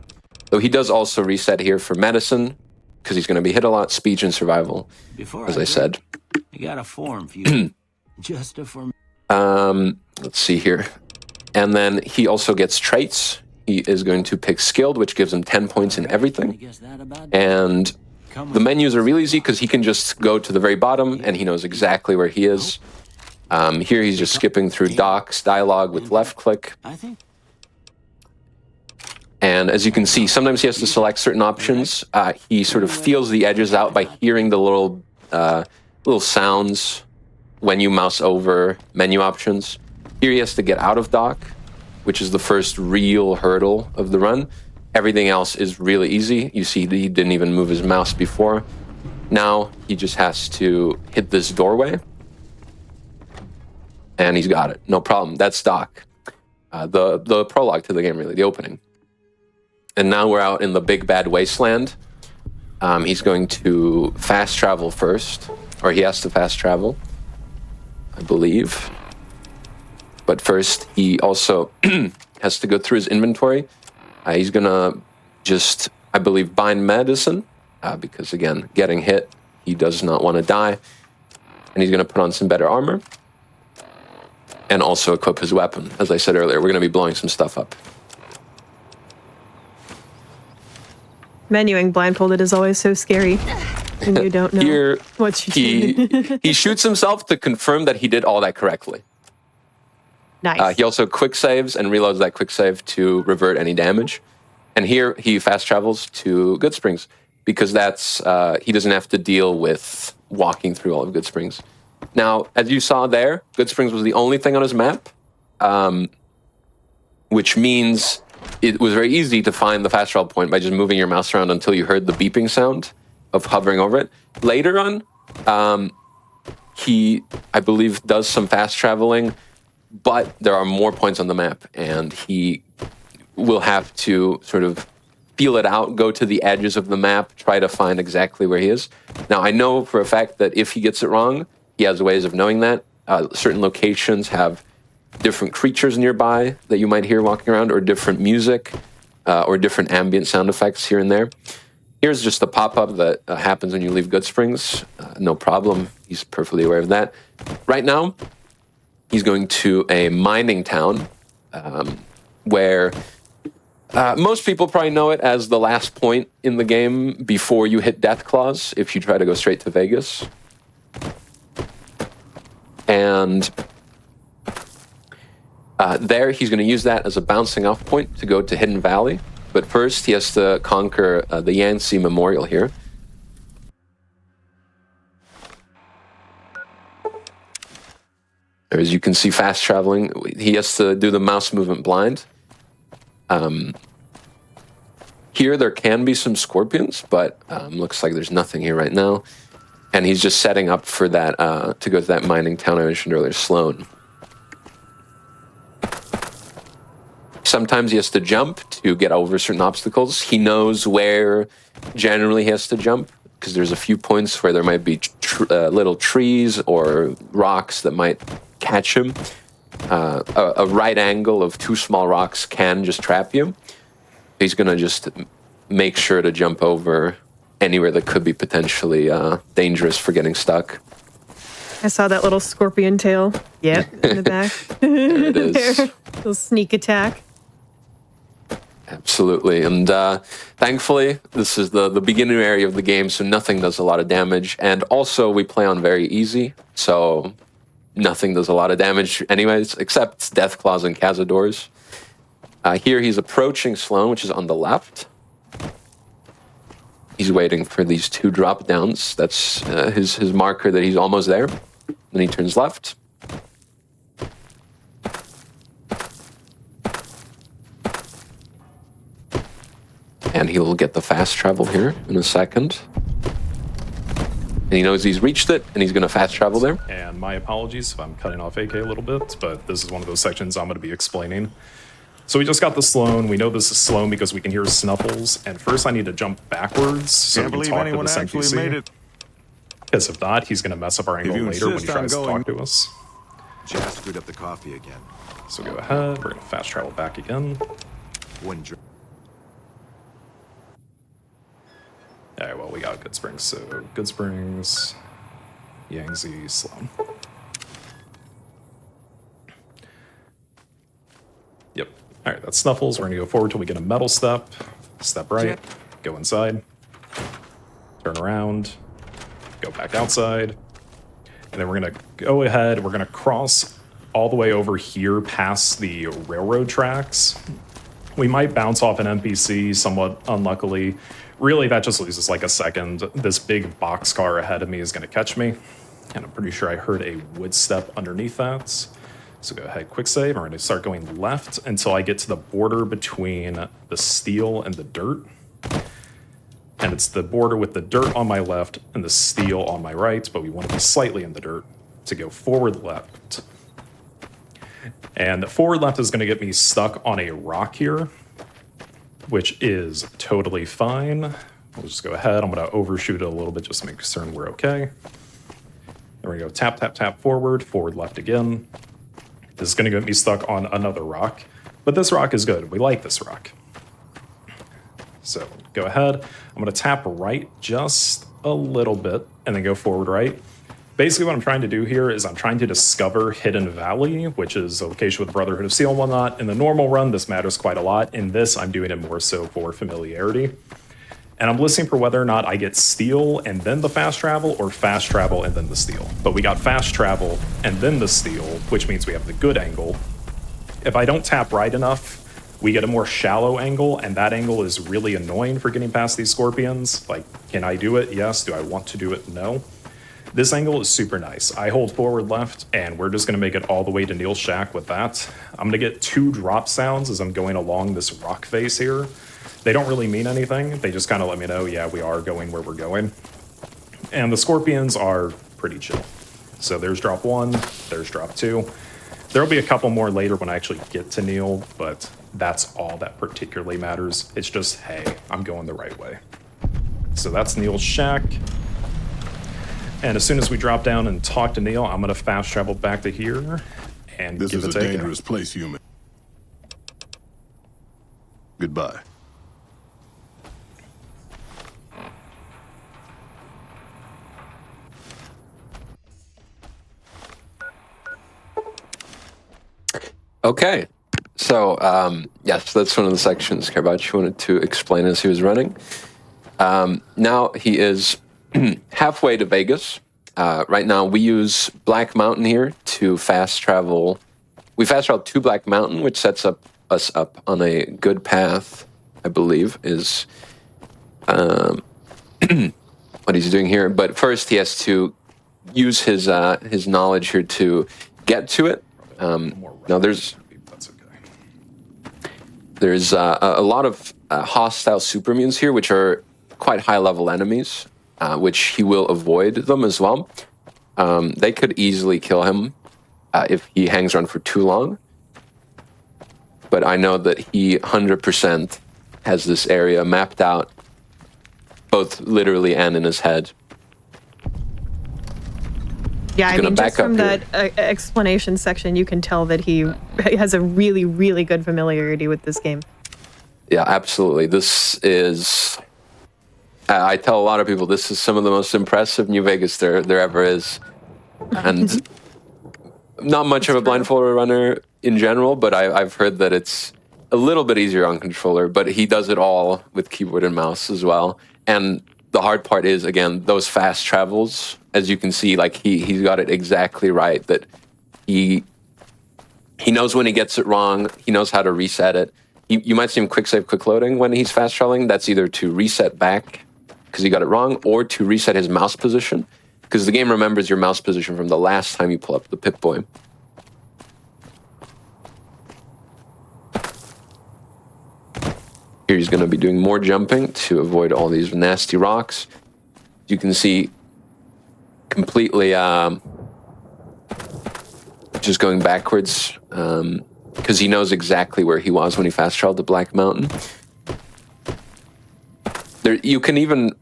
Though he does also reset here for medicine, because he's going to be hit a lot, speech and survival, as I said. I got a form for you. Just a form. Let's see here. And then he also gets traits. he is going to pick Skilled, which gives him 10 points in everything. And the menus are really easy because he can just go to the very bottom and he knows exactly where he is. Here he's just skipping through docs, dialogue with left click. And as you can see, sometimes he has to select certain options. He sort of feels the edges out by hearing the little sounds when you mouse over menu options. Here he has to get out of dock, which is the first real hurdle of the run. Everything else is really easy. You see he didn't even move his mouse before. Now he just has to hit this doorway. And he's got it. No problem. That's dock. The prologue to the game, really, the opening. And now we're out in the big bad wasteland. He's going to fast travel first, or he has to fast travel, I believe. But first, he also has to go through his inventory. He's gonna just, I believe, bind medicine, because again, getting hit, he does not want to die. And he's gonna put on some better armor. And also equip his weapon. As I said earlier, we're gonna be blowing some stuff up. Menuing blindfolded is always so scary. And you don't know Here, what you do. he shoots himself to confirm that he did all that correctly. Nice. He also quick saves and reloads that quick save to revert any damage. And here he fast travels to Goodsprings because that's he doesn't have to deal with walking through all of Goodsprings. Now, as you saw there, Goodsprings was the only thing on his map, which means it was very easy to find the fast travel point by just moving your mouse around until you heard the beeping sound of hovering over it. Later on, he, I believe, does some fast traveling, but there are more points on the map, and he will have to sort of feel it out, go to the edges of the map, try to find exactly where he is. Now, I know for a fact that if he gets it wrong, he has ways of knowing that. Certain locations have different creatures nearby that you might hear walking around, or different music, or different ambient sound effects here and there. Here's just a pop-up that happens when you leave Goodsprings. No problem. He's perfectly aware of that. Right now, he's going to a mining town where most people probably know it as the last point in the game before you hit Death Claws if you try to go straight to Vegas. And there he's going to use that as a bouncing off point to go to Hidden Valley. But first he has to conquer the Yancy Memorial here. As you can see, fast traveling, he has to do the mouse movement blind. Here there can be some scorpions, but looks like there's nothing here right now. And he's just setting up for that, to go to that mining town I mentioned earlier, Sloan. Sometimes he has to jump to get over certain obstacles. He knows where generally he has to jump, because there's a few points where there might be little trees or rocks that might catch him. A right angle of two small rocks can just trap you. He's going to just make sure to jump over anywhere that could be potentially dangerous for getting stuck. I saw that little scorpion tail. Yep, in the back. There it is. Little sneak attack. Absolutely. And thankfully, this is the beginner area of the game, so nothing does a lot of damage. And also, we play on very easy, so nothing does a lot of damage anyways, except Death Claws and Cazadors. Here he's approaching Sloan, which is on the left. He's waiting for these two drop downs. That's his marker that he's almost there. Then he turns left. And he'll get the fast travel here in a second. And he knows he's reached it, and he's going to fast travel there. And my apologies if I'm cutting off AK a little bit, but this is one of those sections I'm going to be explaining. So we just got the Sloan. We know this is Sloan because we can hear snuffles. And first I need to jump backwards so we can talk to this NPC. Because if not, he's going to mess up our angle later when he tries to talk to us. Just screwed up the coffee again. So go ahead. We're going to fast travel back again. All right, well, we got Goodsprings. So Goodsprings, Yangtze, Sloan. Yep. All right, got Snuffles. We're going to go forward till we get a metal step. Step right. Go inside. Turn around. Go back outside. And then we're going to go ahead. We're going to cross all the way over here past the railroad tracks. We might bounce off an NPC somewhat unluckily. Really, that just loses like a second. This big boxcar ahead of me is going to catch me. And I'm pretty sure I heard a wood step underneath that. So go ahead, quick save. I'm going to start going left until I get to the border between the steel and the dirt. And it's the border with the dirt on my left and the steel on my right, but we want to be slightly in the dirt to go forward left. And forward left is going to get me stuck on a rock here, which is totally fine. We'll just go ahead. I'm going to overshoot it a little bit just to make certain we're okay. There we go. Tap, tap, tap forward, forward left again. This is going to get me stuck on another rock, but this rock is good. We like this rock. So go ahead. I'm going to tap right just a little bit and then go forward right. Basically what I'm trying to do here is I'm trying to discover Hidden Valley, which is a location with Brotherhood of Steel and whatnot. In the normal run, this matters quite a lot. In this, I'm doing it more so for familiarity. And I'm listening for whether or not I get steel and then the fast travel or fast travel and then the steel. But we got fast travel and then the steel, which means we have the good angle. If I don't tap right enough, we get a more shallow angle, and that angle is really annoying for getting past these scorpions. Like, can I do it? Yes. Do I want to do it? No. This angle is super nice. I hold forward left, and we're just going to make it all the way to Neil's shack with that. I'm going to get 2 drop sounds as I'm going along this rock face here. They don't really mean anything. They just kind of let me know, yeah, we are going where we're going. And the scorpions are pretty chill. So there's drop 1, there's drop 2. There'll be a couple more later when I actually get to Neil, but that's all that particularly matters. It's just, hey, I'm going the right way. So that's Neil's shack. And as soon as we drop down and talk to Neil, I'm going to fast travel back to here and This give is it a a dangerous place, human. Goodbye. Okay, so yes, that's one of the sections Karbach wanted to explain as he was running. Now he is halfway to Vegas. Right now we use Black Mountain here to fast travel. We fast travel to Black Mountain, which sets us up on a good path, I believe, is what he's doing here. But first he has to use his knowledge here to get to it. Now there's a lot of hostile supermutants here, which are quite high-level enemies, which he will avoid them as well. They could easily kill him if he hangs around for too long. But I know that he 100% has this area mapped out, both literally and in his head. Yeah, I mean, just from that explanation section, you can tell that he has a really, really good familiarity with this game. Yeah, absolutely. This is... I tell a lot of people this is some of the most impressive New Vegas there ever is. And not much of a blindfolded runner in general, but I've heard that it's a little bit easier on controller, but he does it all with keyboard and mouse as well. And the hard part is, again, those fast travels. As you can see, like he's got it exactly right, that he knows when he gets it wrong. He knows how to reset it. You might see him quick save, quick loading when he's fast traveling. That's either to reset back because he got it wrong, or to reset his mouse position, because the game remembers your mouse position from the last time you pull up the Pip-Boy. Here he's going to be doing more jumping to avoid all these nasty rocks. You can see completely just going backwards because he knows exactly where he was when he fast traveled to Black Mountain. You can even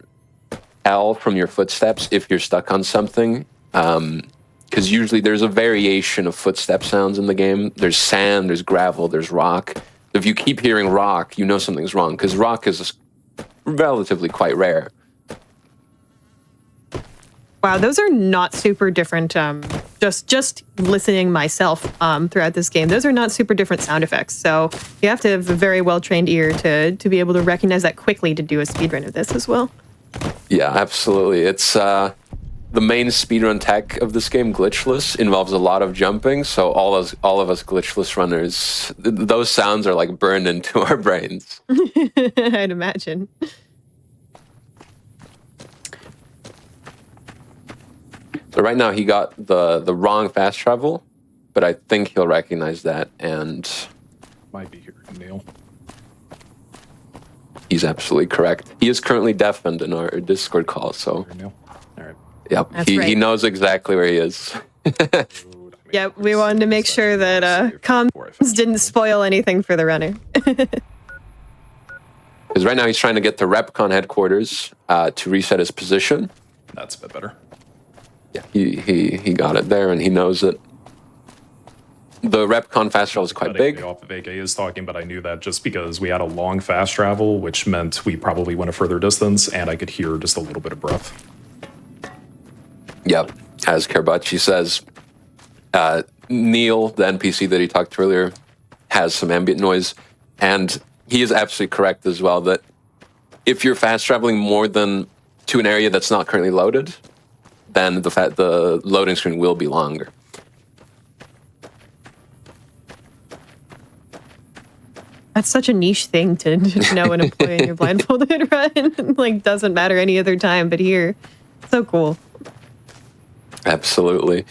tell from your footsteps if you're stuck on something, because usually there's a variation of footstep sounds in the game. There's sand, there's gravel, there's rock. If you keep hearing rock, you know something's wrong, because rock is relatively quite rare. Wow, those are not super different just listening myself throughout this game, those are not super different sound effects. So you have to have a very well-trained ear to be able to recognize that quickly to do a speedrun of this as well. Yeah, absolutely. It's the main speedrun tech of this game, glitchless, involves a lot of jumping. So all of us glitchless runners, those sounds are like burned into our brains. I'd imagine. So right now he got the wrong fast travel, but I think he'll recognize that, and might be here, Neil. He's absolutely correct. He is currently deafened in our Discord call, so Neil. All right. Yep, he knows exactly where he is. Yeah, we wanted to make sure that comms didn't spoil anything for the runner. Because right now he's trying to get to Repcon headquarters to reset his position. That's a bit better. Yeah, he got it there, and he knows it. The Repcon fast travel is quite big. Off of AK is talking, but I knew that just because we had a long fast travel, which meant we probably went a further distance, and I could hear just a little bit of breath. Yep, as Karabachi says, Neil, the NPC that he talked to earlier, has some ambient noise, and he is absolutely correct as well that if you're fast traveling more than to an area that's not currently loaded, then the loading screen will be longer. That's such a niche thing to know and employ in your blindfolded run. Like, doesn't matter any other time, but here, so cool. Absolutely.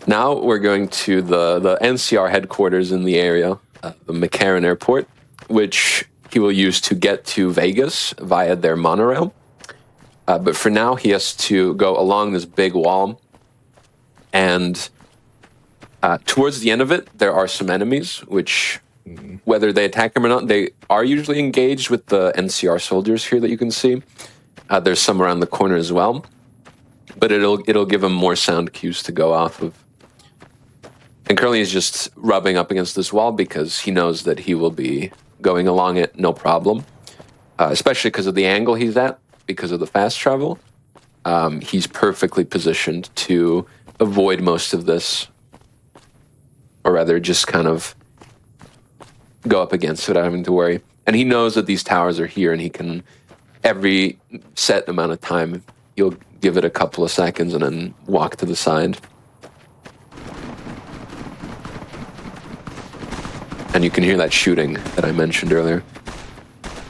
Now we're going to the NCR headquarters in the area, the McCarran Airport, which he will use to get to Vegas via their monorail. But for now, he has to go along this big wall. And towards the end of it, there are some enemies, which, whether they attack him or not, they are usually engaged with the NCR soldiers here that you can see. There's some around the corner as well. But it'll give him more sound cues to go off of. And currently he's just rubbing up against this wall because he knows that he will be going along it no problem. Especially because of the angle he's at. Because of the fast travel, he's perfectly positioned to avoid most of this, or rather just kind of go up against it without having to worry. And he knows that these towers are here, and he can, every set amount of time, he'll give it a couple of seconds and then walk to the side. And you can hear that shooting that I mentioned earlier.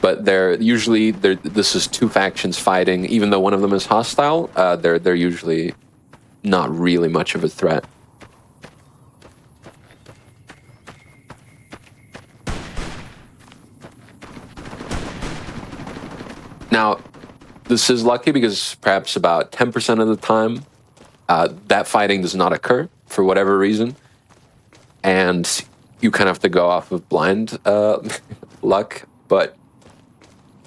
But this is two factions fighting. Even though one of them is hostile, they're usually not really much of a threat. Now, this is lucky because perhaps about 10% of the time, that fighting does not occur for whatever reason. And you kind of have to go off of blind luck, but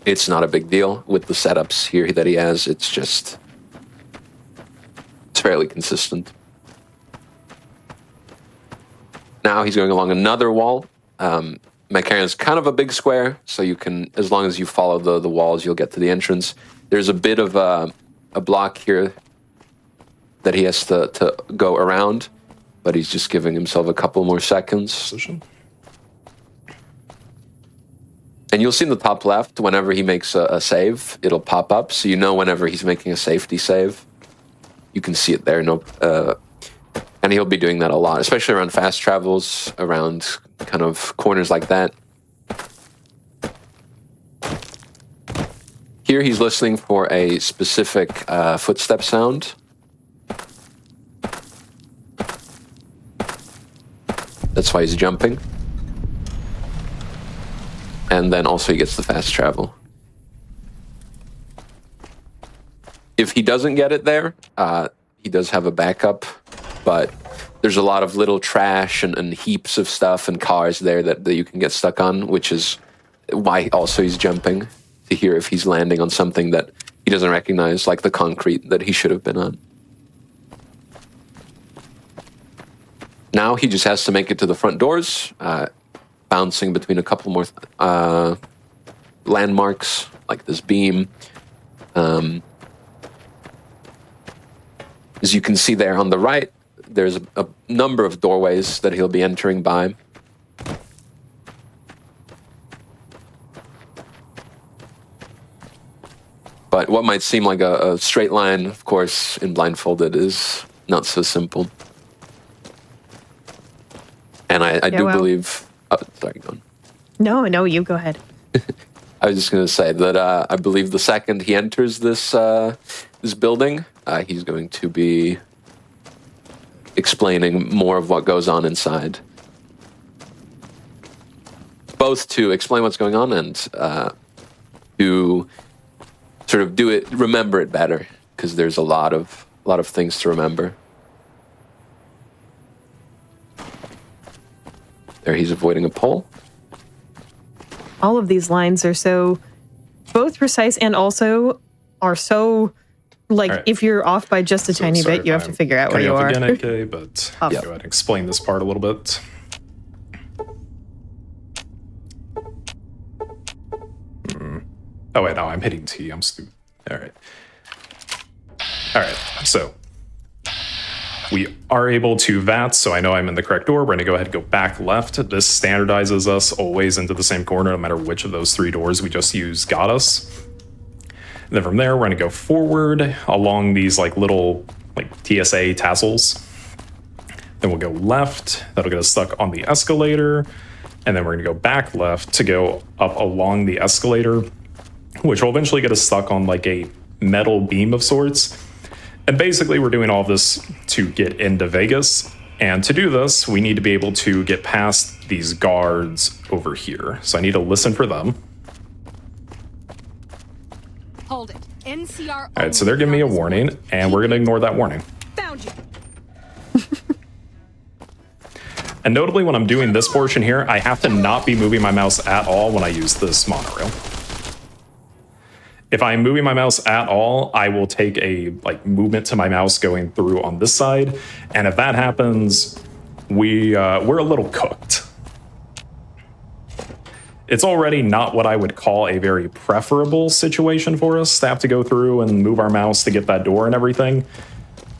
it's not a big deal with the setups here that he has. It's fairly consistent. Now he's going along another wall. McCarran's kind of a big square, so you can, as long as you follow the walls, you'll get to the entrance. There's a bit of a block here that he has to go around, but he's just giving himself a couple more seconds. And you'll see in the top left, whenever he makes a save, it'll pop up. So you know whenever he's making a safety save. You can see it there. And he'll be doing that a lot, especially around fast travels, around kind of corners like that. Here he's listening for a specific footstep sound. That's why he's jumping. And then also he gets the fast travel. If he doesn't get it there, he does have a backup, but there's a lot of little trash and heaps of stuff and cars there that you can get stuck on, which is why also he's jumping to hear if he's landing on something that he doesn't recognize, like the concrete that he should have been on. Now he just has to make it to the front doors, bouncing between a couple more landmarks, like this beam. as you can see there on the right, there's a number of doorways that he'll be entering by. But what might seem like a straight line, of course, in Blindfolded is not so simple. And I do believe... Oh, sorry, go on. No, you go ahead. I was just going to say that I believe the second he enters this this building, he's going to be explaining more of what goes on inside. Both to explain what's going on and to sort of remember it better, because there's a lot of things to remember. There, he's avoiding a pole. All of these lines are so both precise and also are so like if you're off by just a tiny bit, you have to figure out where you are. Again, okay, but go ahead and explain this part a little bit. Oh wait, no, I'm hitting T. I'm stupid. All right. So we are able to VATS, so I know I'm in the correct door. We're going to go ahead and go back left. This standardizes us always into the same corner, no matter which of those 3 doors we just used got us. And then from there, we're going to go forward along these like little like TSA tassels. Then we'll go left. That'll get us stuck on the escalator. And then we're going to go back left to go up along the escalator, which will eventually get us stuck on like a metal beam of sorts. And basically we're doing all this to get into Vegas. And to do this, we need to be able to get past these guards over here. So I need to listen for them. Hold it. NCR. All right, so they're giving me a warning, and we're going to ignore that warning. Found you. And notably, when I'm doing this portion here, I have to not be moving my mouse at all when I use this monorail. If I'm moving my mouse at all, I will take a movement to my mouse going through on this side. And if that happens, we're a little cooked. It's already not what I would call a very preferable situation for us to have to go through and move our mouse to get that door and everything,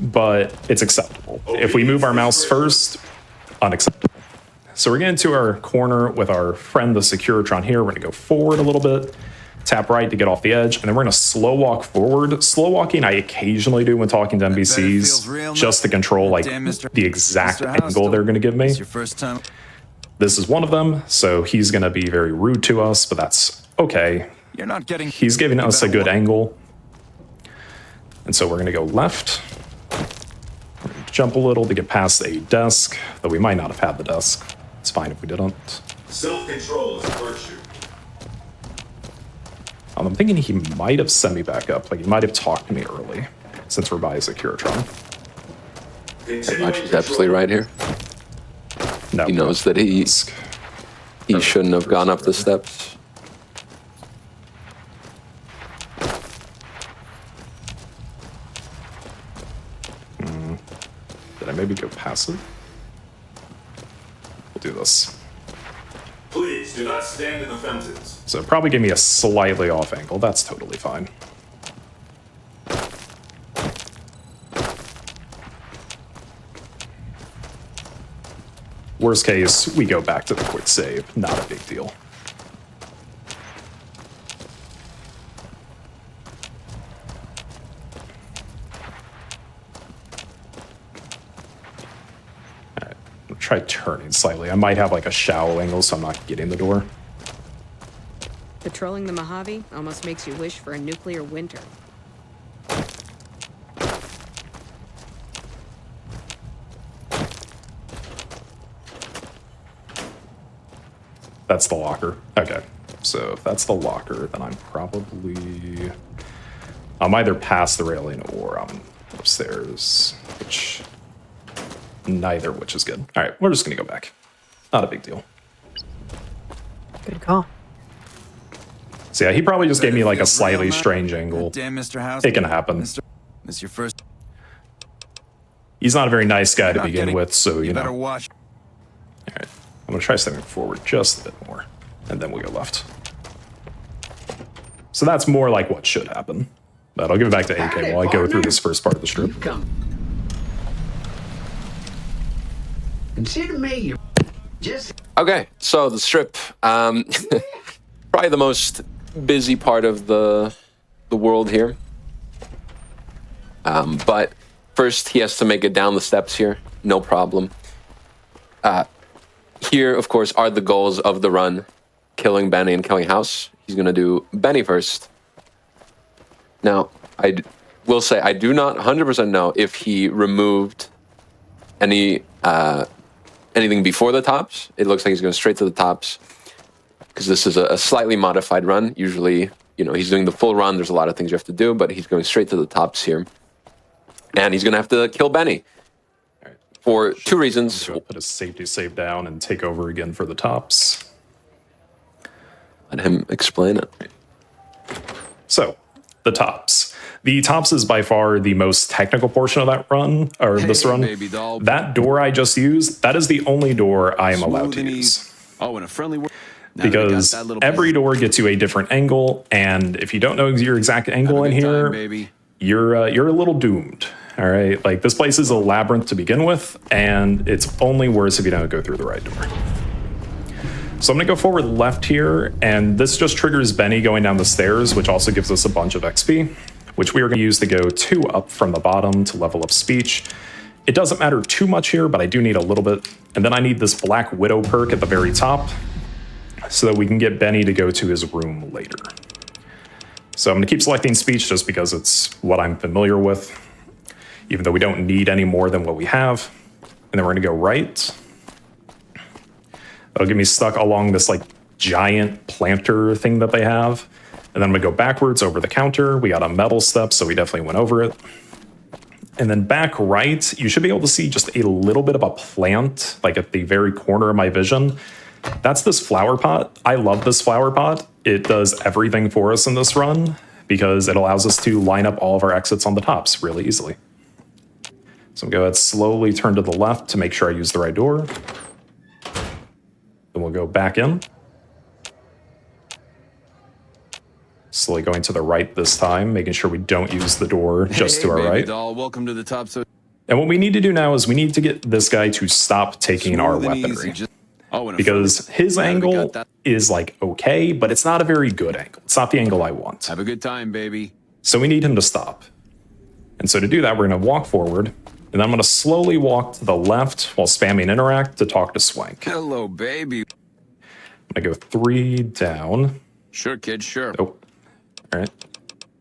but it's acceptable. If we move our mouse first, unacceptable. So we're getting to our corner with our friend, the Securitron here. We're gonna go forward a little bit, tap right to get off the edge, and then we're gonna slow walk forward. Slow walking I occasionally do when talking to NPCs, just to control the exact angle they're gonna give me. This is one of them, so he's going to be very rude to us, but that's okay. He's giving us a good angle. And so we're going to go left. We're gonna jump a little to get past a desk, though we might not have had the desk. It's fine if we didn't. Self-control is a virtue. I'm thinking he might have sent me back up. He might have talked to me early, since we're by a Securitron. He's absolutely right here. No, he knows that he shouldn't have gone up the steps. Did I maybe go past it? We'll do this. Please do not stand in the fountains. So probably give me a slightly off angle. That's totally fine. Worst case, we go back to the quick save. Not a big deal. Alright, I'll try turning slightly. I might have a shallow angle, so I'm not getting the door. Patrolling the Mojave almost makes you wish for a nuclear winter. That's the locker. Okay. So if that's the locker, then I'm probably... I'm either past the railing or I'm upstairs, which... Neither which is good. All right, we're just going to go back. Not a big deal. Good call. So yeah, he probably just gave me a slightly strange angle. Damn, Mr. House. It can happen. This your first. He's not a very nice guy to begin with, so you better know. watch. All right, I'm gonna try stepping forward just a bit more, and then we'll go left. So that's more like what should happen. But I'll give it back to AK while I go through this first part of the strip. Consider me your just. Okay, so the strip, probably the most busy part of the world here. But first he has to make it down the steps here, no problem. Here, of course, are the goals of the run: killing Benny and killing House. He's gonna do Benny first. Now, I will say I do not 100% know if he removed anything before the tops. It looks like he's going straight to the tops because this is a slightly modified run. Usually, you know, he's doing the full run. There's a lot of things you have to do, but he's going straight to the tops here. And he's going to have to kill Benny for two reasons. We'll put a safety save down and take over again for the tops. Let him explain it. So, the tops. The tops is by far the most technical portion of that run, or this run. That door I just used, that is the only door I am allowed to use. Oh, and a friendly word. Because every door gets you a different angle, and if you don't know your exact angle in here, you're a little doomed. All right, like this place is a labyrinth to begin with, and it's only worse if you don't go through the right door. So I'm gonna go forward left here, and this just triggers Benny going down the stairs, which also gives us a bunch of XP, which we are gonna use to go 2 up from the bottom to level up speech. It doesn't matter too much here, but I do need a little bit. And then I need this Black Widow perk at the very top so that we can get Benny to go to his room later. So I'm gonna keep selecting speech just because it's what I'm familiar with, even though we don't need any more than what we have. And then we're gonna go right. That'll get me stuck along this like giant planter thing that they have. And then I'm gonna go backwards over the counter. We got a metal step, so we definitely went over it. And then back right, you should be able to see just a little bit of a plant, like at the very corner of my vision. That's this flower pot. I love this flower pot. It does everything for us in this run because it allows us to line up all of our exits on the tops really easily. So I'm gonna go ahead, slowly turn to the left to make sure I use the right door. Then we'll go back in. Slowly going to the right this time, making sure we don't use the door just to our right. Doll, welcome to the top. And what we need to do now is we need to get this guy to stop taking our weaponry. Because his angle is like okay, but it's not a very good angle. It's not the angle I want. Have a good time, baby. So we need him to stop. And so to do that, we're going to walk forward. And then I'm going to slowly walk to the left while spamming interact to talk to Swank. Hello, baby. I'm going to go 3 down. Sure, kid, sure. Nope. All right.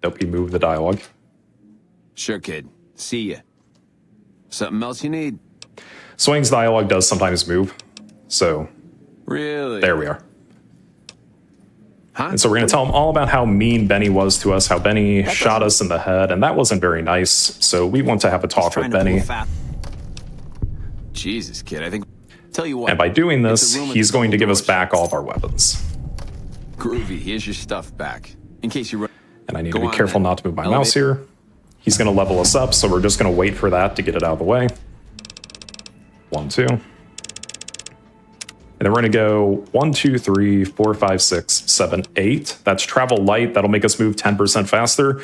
Nope, you move the dialogue. Sure, kid. See ya. Something else you need? Swank's dialogue does sometimes move. So, really? There we are. And so we're going to tell him all about how mean Benny was to us, how Benny shot us in the head, and that wasn't very nice. So we want to have a talk with Benny. Jesus, kid, I think. Tell you what. And by doing this, he's going to give us back all of our weapons. Groovy, here's your stuff back. In case you run. And I need to be careful not to move my mouse here. He's going to level us up, so we're just going to wait for that to get it out of the way. 1, 2. And then we're going to go 1, 2, 3, 4, 5, 6, 7, 8. That's travel light. That'll make us move 10% faster.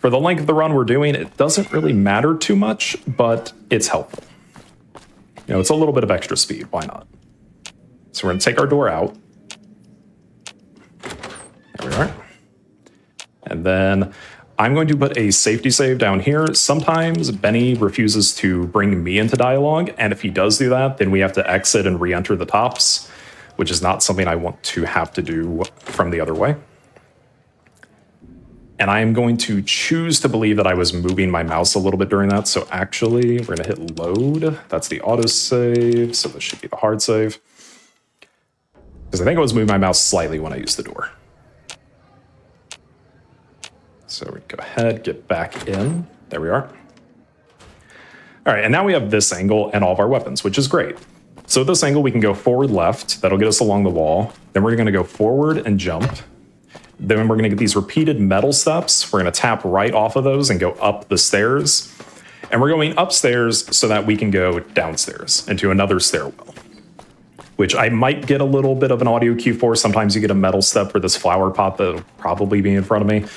For the length of the run we're doing, it doesn't really matter too much, but it's helpful. You know, it's a little bit of extra speed. Why not? So we're going to take our door out. There we are. And then I'm going to put a safety save down here. Sometimes Benny refuses to bring me into dialogue, and if he does do that, then we have to exit and re-enter the tops, which is not something I want to have to do from the other way. And I am going to choose to believe that I was moving my mouse a little bit during that, so actually, we're going to hit load. That's the autosave, so this should be the hard save. Because I think I was moving my mouse slightly when I used the door. So we go ahead, get back in. There we are. All right, and now we have this angle and all of our weapons, which is great. So this angle, we can go forward left. That'll get us along the wall. Then we're going to go forward and jump. Then we're going to get these repeated metal steps. We're going to tap right off of those and go up the stairs. And we're going upstairs so that we can go downstairs into another stairwell, which I might get a little bit of an audio cue for. Sometimes you get a metal step for this flower pot that'll probably be in front of me.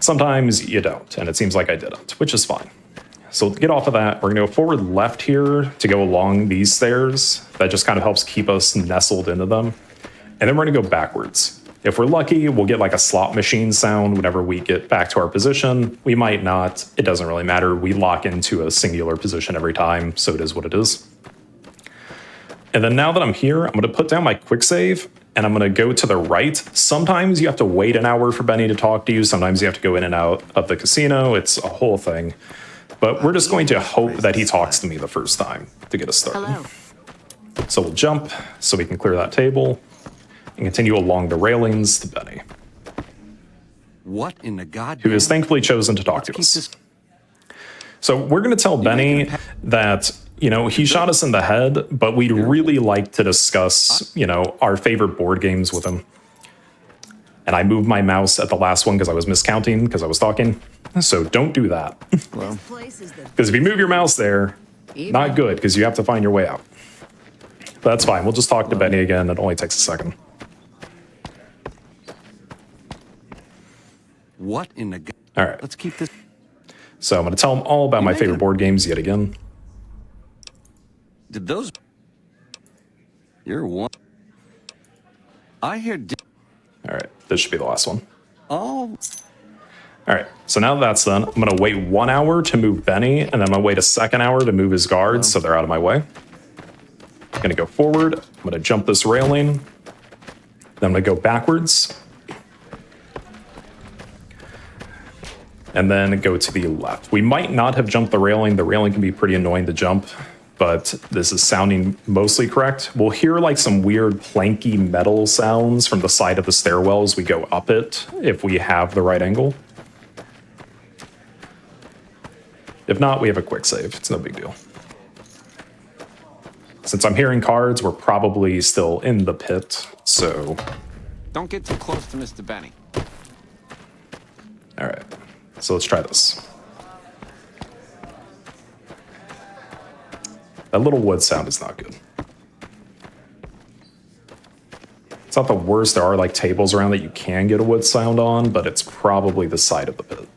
Sometimes you don't, and it seems like I didn't, which is fine. So to get off of that, we're going to go forward left here to go along these stairs. That just kind of helps keep us nestled into them. And then we're going to go backwards. If we're lucky, we'll get like a slot machine sound whenever we get back to our position. We might not. It doesn't really matter. We lock into a singular position every time, so it is what it is. And then now that I'm here, I'm going to put down my quick save, and I'm going to go to the right. Sometimes you have to wait an hour for Benny to talk to you. Sometimes you have to go in and out of the casino. It's a whole thing. But we're just going to hope that he talks to me the first time to get us started. Hello. So we'll jump so we can clear that table and continue along the railings to Benny, What in the god? who has thankfully chosen to talk to us. So we're going to tell Benny that, you know, he shot us in the head, but we'd really like to discuss, you know, our favorite board games with him. And I moved my mouse at the last one because I was miscounting because I was talking. So don't do that. Because if you move your mouse there, not good, because you have to find your way out. But that's fine. We'll just talk to Benny again. It only takes a second. What in the god? All right. Let's keep this. So I'm going to tell him all about my favorite board games yet again. Did those? You're one. I hear. All right. This should be the last one. Oh. All right. So now that that's done, I'm going to wait 1 hour to move Benny, and then I'm going to wait a second hour to move his guards so they're out of my way. I'm going to go forward. I'm going to jump this railing. Then I'm going to go backwards. And then go to the left. We might not have jumped the railing. The railing can be pretty annoying to jump, but this is sounding mostly correct. We'll hear like some weird planky metal sounds from the side of the stairwell as we go up it, if we have the right angle. If not, we have a quick save. It's no big deal. Since I'm hearing cards, we're probably still in the pit, so... Don't get too close to Mr. Benny. All right. So let's try this. That little wood sound is not good. It's not the worst. There are like tables around that you can get a wood sound on, but it's probably the side of the pit.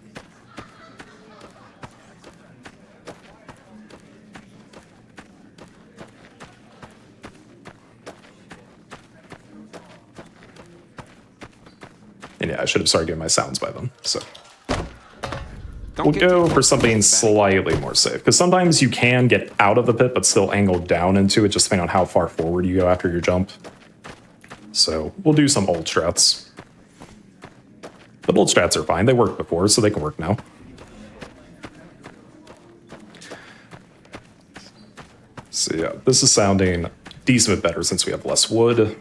And yeah, I should have started getting my sounds by then, so... We'll go for something slightly more safe, because sometimes you can get out of the pit but still angle down into it, just depending on how far forward you go after your jump. So we'll do some old strats. But old strats are fine. They worked before, so they can work now. So yeah, this is sounding a decent bit better since we have less wood.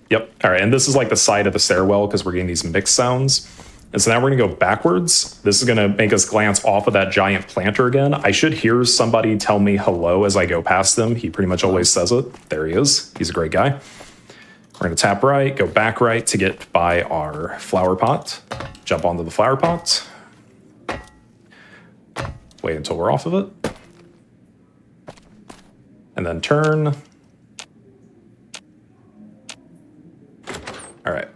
Yep. All right, and this is like the side of the stairwell because we're getting these mixed sounds. And so now we're going to go backwards. This is going to make us glance off of that giant planter again. I should hear somebody tell me hello as I go past them. He pretty much always says it. There he is. He's a great guy. We're going to tap right, go back right to get by our flower pot. Jump onto the flower pot. Wait until we're off of it. And then turn. All right.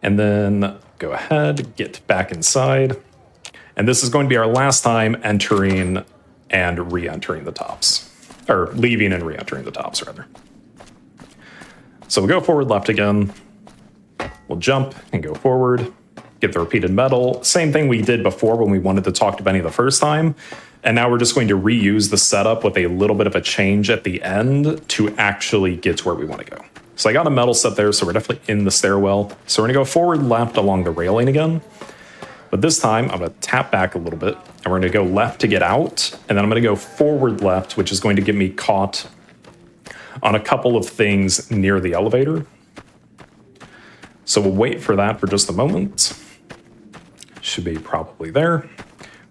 And then go ahead, get back inside. And this is going to be our last time entering and re-entering the tops. Or leaving and re-entering the tops, rather. So we'll go forward left again. We'll jump and go forward. Get the repeated metal. Same thing we did before when we wanted to talk to Benny the first time. And now we're just going to reuse the setup with a little bit of a change at the end to actually get to where we want to go. So I got a metal set there, so we're definitely in the stairwell. So we're going to go forward left along the railing again. But this time, I'm going to tap back a little bit, and we're going to go left to get out, and then I'm going to go forward left, which is going to get me caught on a couple of things near the elevator. So we'll wait for that for just a moment. Should be probably there.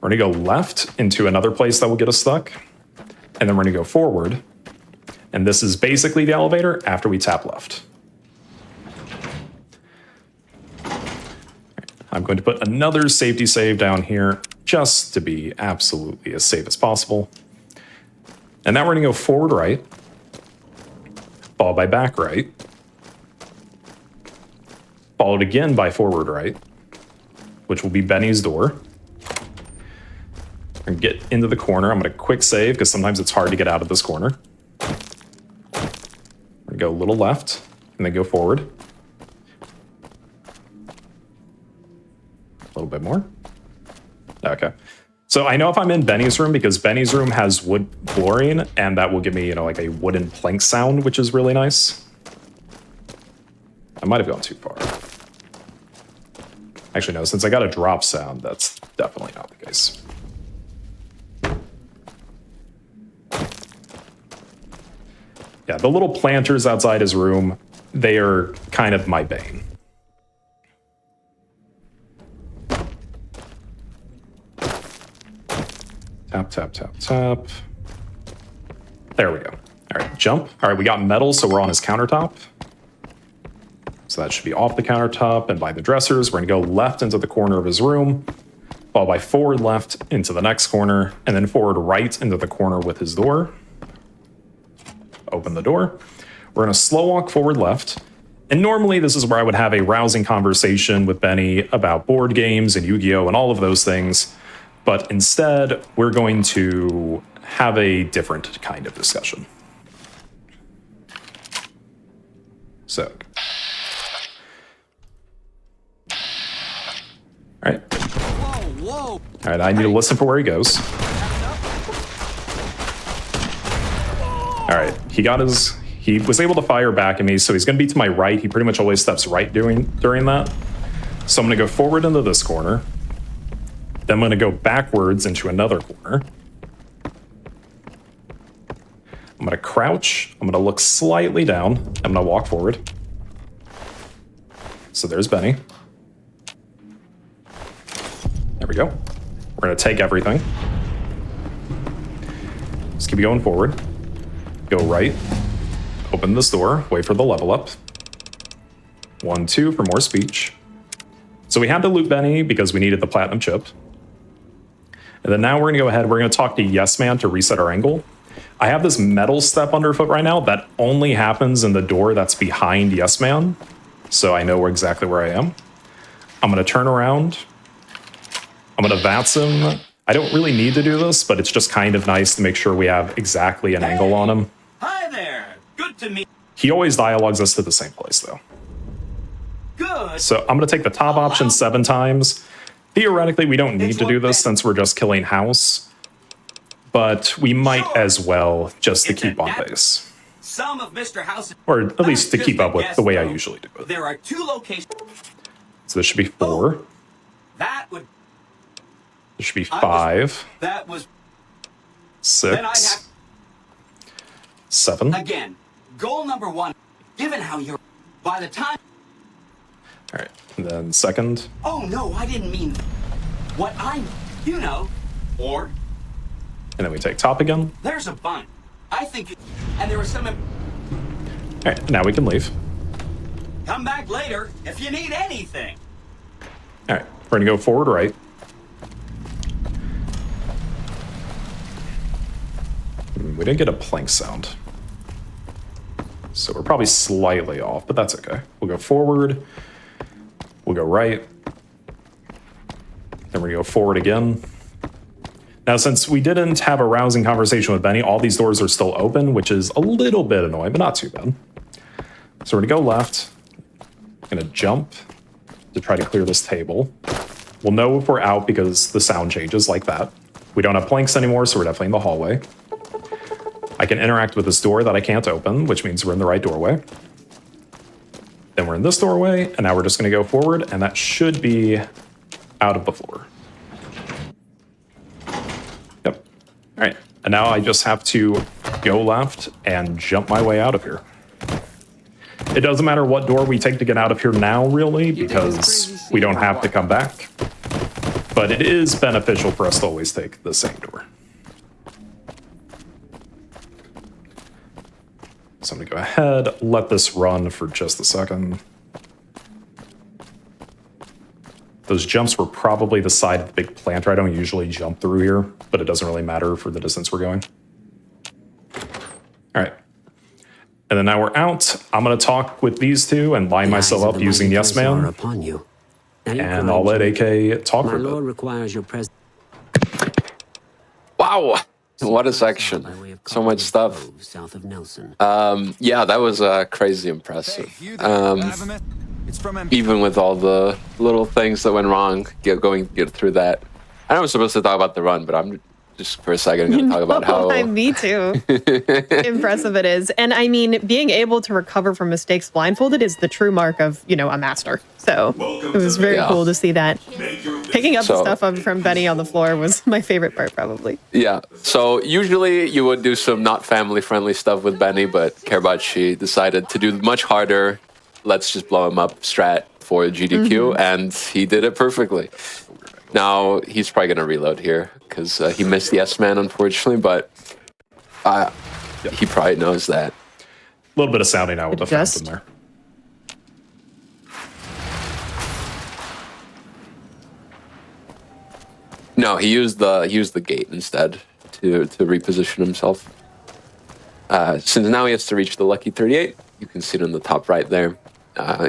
We're going to go left into another place that will get us stuck, and then we're going to go forward. And this is basically the elevator after we tap left. I'm going to put another safety save down here just to be absolutely as safe as possible. And now we're going to go forward right, followed by back right, followed again by forward right, which will be Benny's door. And get into the corner. I'm going to quick save because sometimes it's hard to get out of this corner. We're going to go a little left and then go forward. A little bit more. Okay. So I know if I'm in Benny's room because Benny's room has wood flooring and that will give me, like a wooden plank sound, which is really nice. I might have gone too far. Actually, no, since I got a drop sound, that's definitely not the case. Yeah, the little planters outside his room, they are kind of my bane. Tap, tap, tap, tap. There we go. All right, jump. All right, we got metal, so we're on his countertop. So that should be off the countertop and by the dressers. We're gonna go left into the corner of his room, followed by forward left into the next corner, and then forward right into the corner with his door. Open the door. We're gonna slow walk forward left. And normally this is where I would have a rousing conversation with Benny about board games and Yu-Gi-Oh! And all of those things. But instead, we're going to have a different kind of discussion. So. All right. All right, I need to listen for where he goes. All right, he was able to fire back at me, so he's gonna be to my right. He pretty much always steps right during that. So I'm gonna go forward into this corner. Then I'm gonna go backwards into another corner. I'm gonna crouch. I'm gonna look slightly down. I'm gonna walk forward. So there's Benny. There we go. We're gonna take everything. Just keep going forward. Go right. Open this door. Wait for the level up. 1, 2 for more speech. So we had to loot Benny because we needed the platinum chip. And then now we're gonna go ahead. We're gonna talk to Yes Man to reset our angle. I have this metal step underfoot right now that only happens in the door that's behind Yes Man. So I know exactly where I am. I'm gonna turn around. I'm gonna VATS him. I don't really need to do this, but it's just kind of nice to make sure we have exactly an angle on him. Hi there. Good to meet. He always dialogues us to the same place though. Good. So I'm gonna take the top option 7 times. Theoretically, we don't need to do this since we're just killing house, but we might as well just to keep on pace. Some of Mr. House, or at least to keep up with the way I usually do it. There are 2 locations. So this should be 4. That would. This should be 5. That was 6. 7. Again, goal number 1. Given how you're, by the time. All right, and then second. Oh no, I didn't mean what I, or. And then we take top again. There's a bun. I think, and there was some. All right, now we can leave. Come back later if you need anything. All right, we're gonna go forward right. We didn't get a plank sound. So we're probably slightly off, but that's okay. We'll go forward. We'll go right. Then we're gonna go forward again. Now, since we didn't have a rousing conversation with Benny, all these doors are still open, which is a little bit annoying, but not too bad. So we're gonna go left. Gonna jump to try to clear this table. We'll know if we're out because the sound changes like that. We don't have planks anymore, so we're definitely in the hallway. I can interact with this door that I can't open, which means we're in the right doorway. Then we're in this doorway, and now we're just gonna go forward, and that should be out of the floor. Yep. All right, and now I just have to go left and jump my way out of here. It doesn't matter what door we take to get out of here now, really, because we don't have to come back. But it is beneficial for us to always take the same door. So I'm gonna go ahead, let this run for just a second. Those jumps were probably the side of the big planter. I don't usually jump through here, but it doesn't really matter for the distance we're going. All right. And then now we're out. I'm gonna talk with these two and line myself up using Yes Man. Upon you. And I'll let AK talk for a bit. requires your presence. Wow, what a section! So much stuff. South of Nelson. Yeah, that was crazy impressive. Even with all the little things that went wrong, get through that. I know I'm supposed to talk about the run, but I'm just for a second going to talk about how... Me too. Impressive it is. And I mean, being able to recover from mistakes blindfolded is the true mark of, you know, a master. So it was very cool to see that. Picking up the stuff up from Benny on the floor was my favorite part, probably. Yeah. So usually you would do some not family-friendly stuff with Benny, but Karabachi decided to do much harder. Let's just blow him up strat for GDQ, and he did it perfectly. Now, he's probably going to reload here, because he missed the S-Man, unfortunately, but he probably knows that. A little bit of sounding out with the fountain there. No, he used the gate instead to reposition himself. Since now he has to reach the lucky 38, you can see it in the top right there.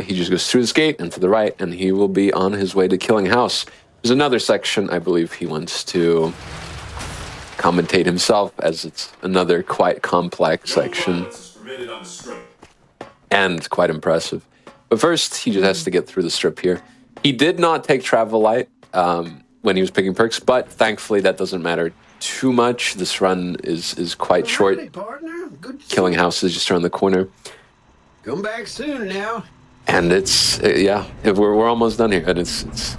He just goes through this gate and to the right, and he will be on his way to Killing House. There's another section I believe he wants to commentate himself, as it's another quite complex section and quite impressive. But first, he just has to get through the strip here. He did not take Travel Light when he was picking perks, but thankfully that doesn't matter too much. This run is quite short. Killing House is just around the corner. Come back soon now. And it's, yeah, we're almost done here, and it's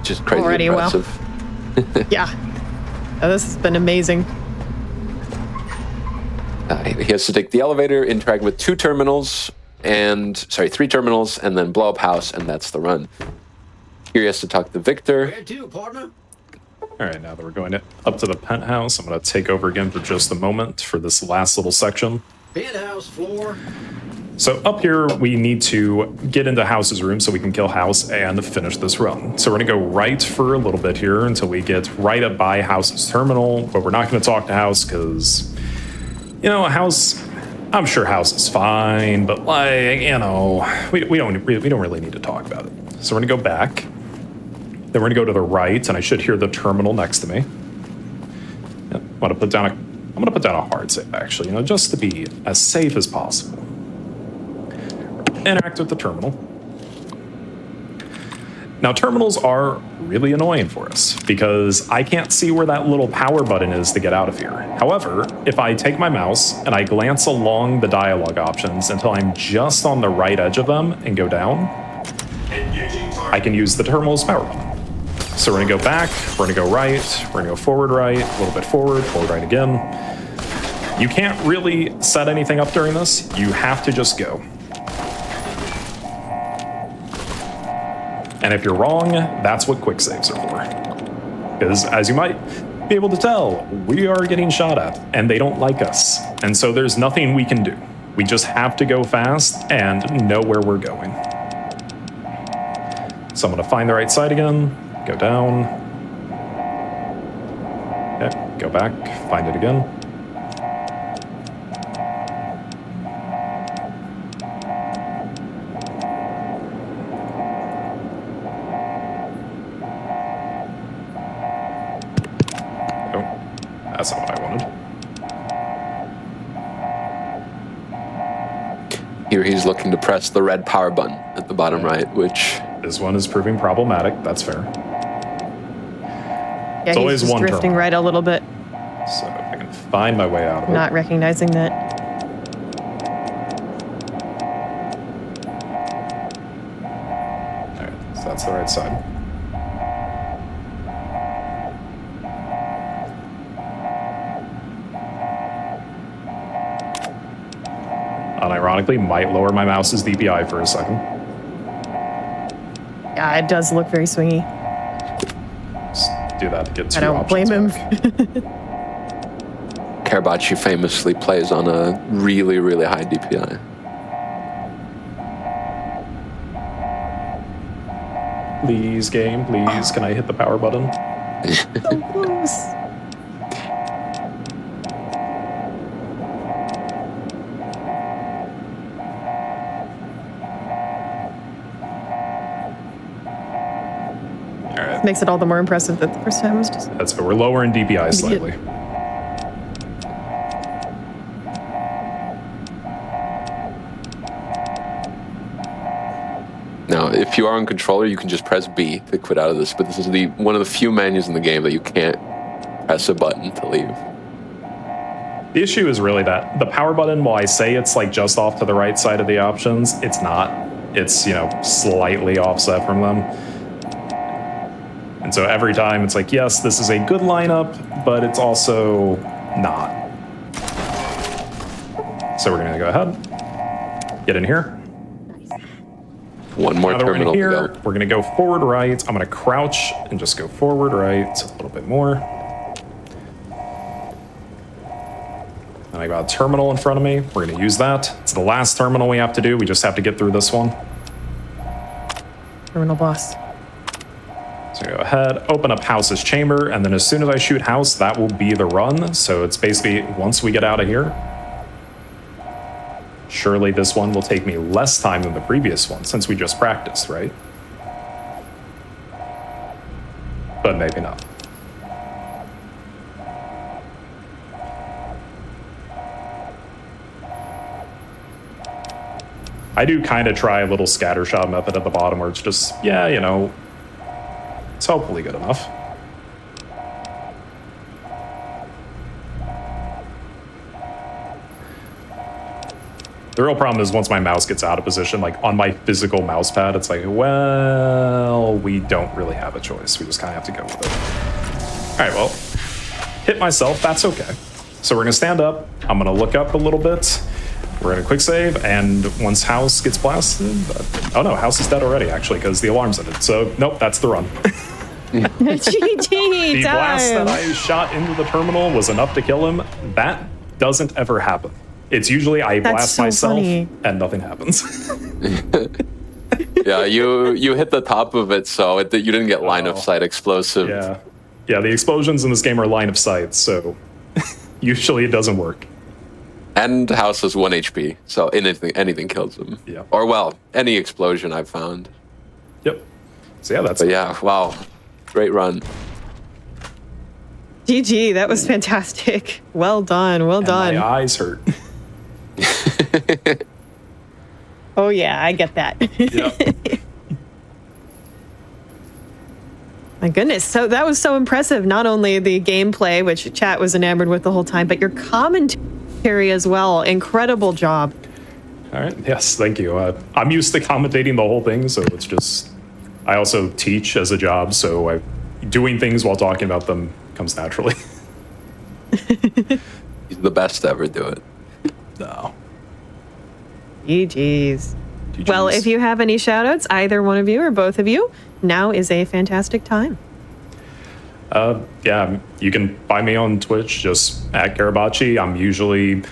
just crazy already impressive. Well. Yeah. Oh, this has been amazing. He has to take the elevator, interact with three terminals, and then blow up house, and that's the run. Here he has to talk to Victor. All right, now that we're going up to the penthouse, I'm going to take over again for just a moment for this last little section. Penthouse floor. So up here, we need to get into House's room so we can kill House and finish this run. So we're going to go right for a little bit here until we get right up by House's terminal, but we're not going to talk to House because, you know, House, I'm sure House is fine, but like, you know, we don't really need to talk about it. So we're going to go back. Then we're going to go to the right, and I should hear the terminal next to me. Yeah, I'm going to put down a hard save, actually, you know, just to be as safe as possible. Interact with the terminal. Now, terminals are really annoying for us because I can't see where that little power button is to get out of here. However, if I take my mouse and I glance along the dialogue options until I'm just on the right edge of them and go down, I can use the terminal's power button. So we're gonna go back, we're gonna go right, we're gonna go forward right, a little bit forward right again. You can't really set anything up during this, you have to just go. And if you're wrong, that's what quick saves are for. Because as you might be able to tell, we are getting shot at and they don't like us. And so there's nothing we can do. We just have to go fast and know where we're going. So I'm gonna find the right side again, go down. Okay, go back, find it again. That's not what I wanted. Here he's looking to press the red power button at the bottom right, which... This one is proving problematic, that's fair. Yeah, it's always one drifting terminal. Right a little bit. So if I can find my way out of it. Not recognizing that. All right, so that's the right side. Unironically, might lower my mouse's DPI for a second. Yeah, it does look very swingy. Just do that to get two options. I don't blame him. Karabachi famously plays on a really, really high DPI. Please, game, please. Can I hit the power button? So close. Makes it all the more impressive that the first time was just... That's good. We're lowering DPI slightly. Now, if you are on controller, you can just press B to quit out of this, but this is one of the few menus in the game that you can't press a button to leave. The issue is really that the power button, while I say it's like just off to the right side of the options, it's not. It's, slightly offset from them. And so every time it's like, yes, this is a good lineup, but it's also not. So we're going to go ahead, get in here. One more terminal to go. We're going to go forward right. I'm going to crouch and just go forward right a little bit more. And I got a terminal in front of me. We're going to use that. It's the last terminal we have to do. We just have to get through this one. Terminal boss. So go ahead, open up House's chamber, and then as soon as I shoot House, that will be the run. So it's basically once we get out of here. Surely this one will take me less time than the previous one since we just practiced, right? But maybe not. I do kind of try a little scattershot method at the bottom where it's just, it's hopefully good enough. The real problem is once my mouse gets out of position, like on my physical mouse pad, it's like, well, we don't really have a choice. We just kind of have to go with it. All right, well, hit myself. That's okay. So we're going to stand up. I'm going to look up a little bit. We're going to quick save. And once House gets blasted, oh no, House is dead already, actually, because the alarm's ended. So nope, that's the run. GG The blast that I shot into the terminal was enough to kill him. That doesn't ever happen. It's usually I blast myself and nothing happens. Yeah, you hit the top of it, so you didn't get line of sight explosive. Yeah, the explosions in this game are line of sight, so usually it doesn't work. And House has 1 HP, so anything kills him. Yeah. Or well, any explosion I've found. Yep. So yeah, that's. But yeah, wow, great run. GG, that was fantastic. Well done, well done. My eyes hurt. Oh yeah, I get that. Yep. My goodness, so that was so impressive. Not only the gameplay, which chat was enamored with the whole time, but your commentary as well. Incredible job. All right, yes, thank you. I'm used to commentating the whole thing, so it's just, I also teach as a job, so doing things while talking about them comes naturally. He's the best to ever do it. No. GG's. Well, if you have any shout outs, either one of you or both of you, now is a fantastic time. Yeah, you can find me on Twitch, just at Garabachi. I'm usually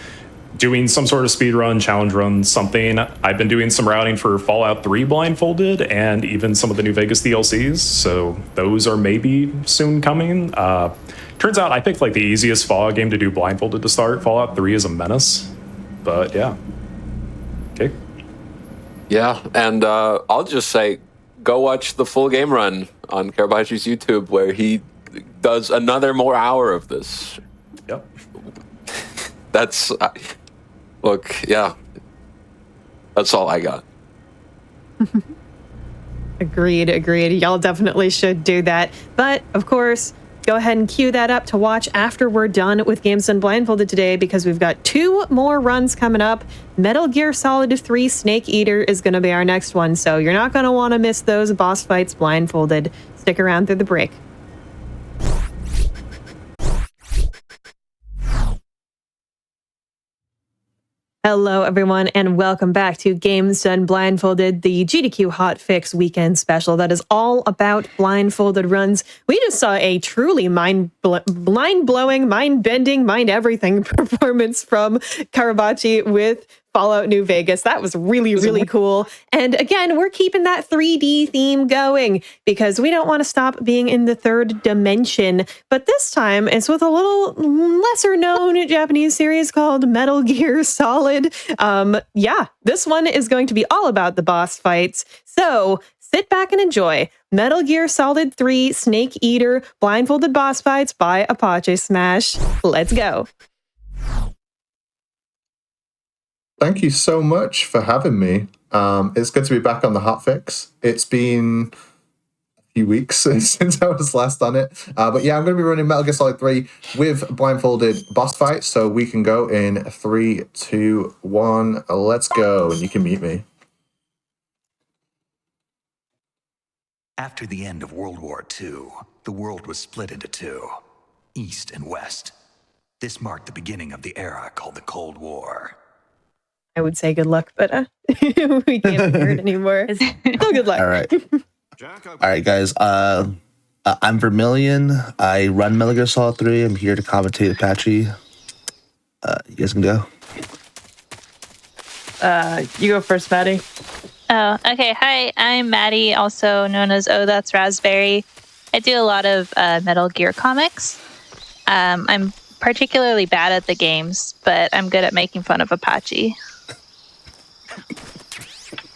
doing some sort of speed run, challenge run, something. I've been doing some routing for Fallout 3 Blindfolded and even some of the New Vegas DLCs, so those are maybe soon coming. Turns out I picked like the easiest Fallout game to do Blindfolded to start. Fallout 3 is a menace, but yeah. Okay. Yeah, and I'll just say, go watch the full game run on Karabachi's YouTube where he does another more hour of this. Yep. That's, look, yeah, that's all I got. Agreed. Y'all definitely should do that. But, of course, go ahead and cue that up to watch after we're done with Games Done Blindfolded today, because we've got 2 more runs coming up. Metal Gear Solid 3 Snake Eater is going to be our next one, so you're not going to want to miss those boss fights blindfolded. Stick around through the break. Hello, everyone, and welcome back to Games Done Blindfolded, the GDQ Hotfix weekend special that is all about blindfolded runs. We just saw a truly mind-blowing, mind-bending, mind-everything performance from Karabachi with Fallout New Vegas. That was really, really cool. And again, we're keeping that 3D theme going because we don't want to stop being in the third dimension. But this time, it's with a little lesser-known Japanese series called Metal Gear Solid. Yeah, this one is going to be all about the boss fights. So sit back and enjoy Metal Gear Solid 3 Snake Eater Blindfolded Boss Fights by Apache Smash. Let's go. Thank you so much for having me. It's good to be back on the Hotfix. It's been a few weeks since I was last on it. But yeah, I'm going to be running Metal Gear Solid 3 with blindfolded boss fights. So we can go in 3, 2, 1. Let's go. And you can meet me. After the end of World War II, the world was split into two, East and West. This marked the beginning of the era called the Cold War. I would say good luck, but we can't hear it anymore. Still good luck. All right. All right, guys. I'm Vermilion. I run Metal Gear Solid 3. I'm here to commentate Apache. You guys can go. You go first, Maddie. Oh, okay. Hi, I'm Maddie, also known as Oh That's Raspberry. I do a lot of Metal Gear comics. I'm particularly bad at the games, but I'm good at making fun of Apache.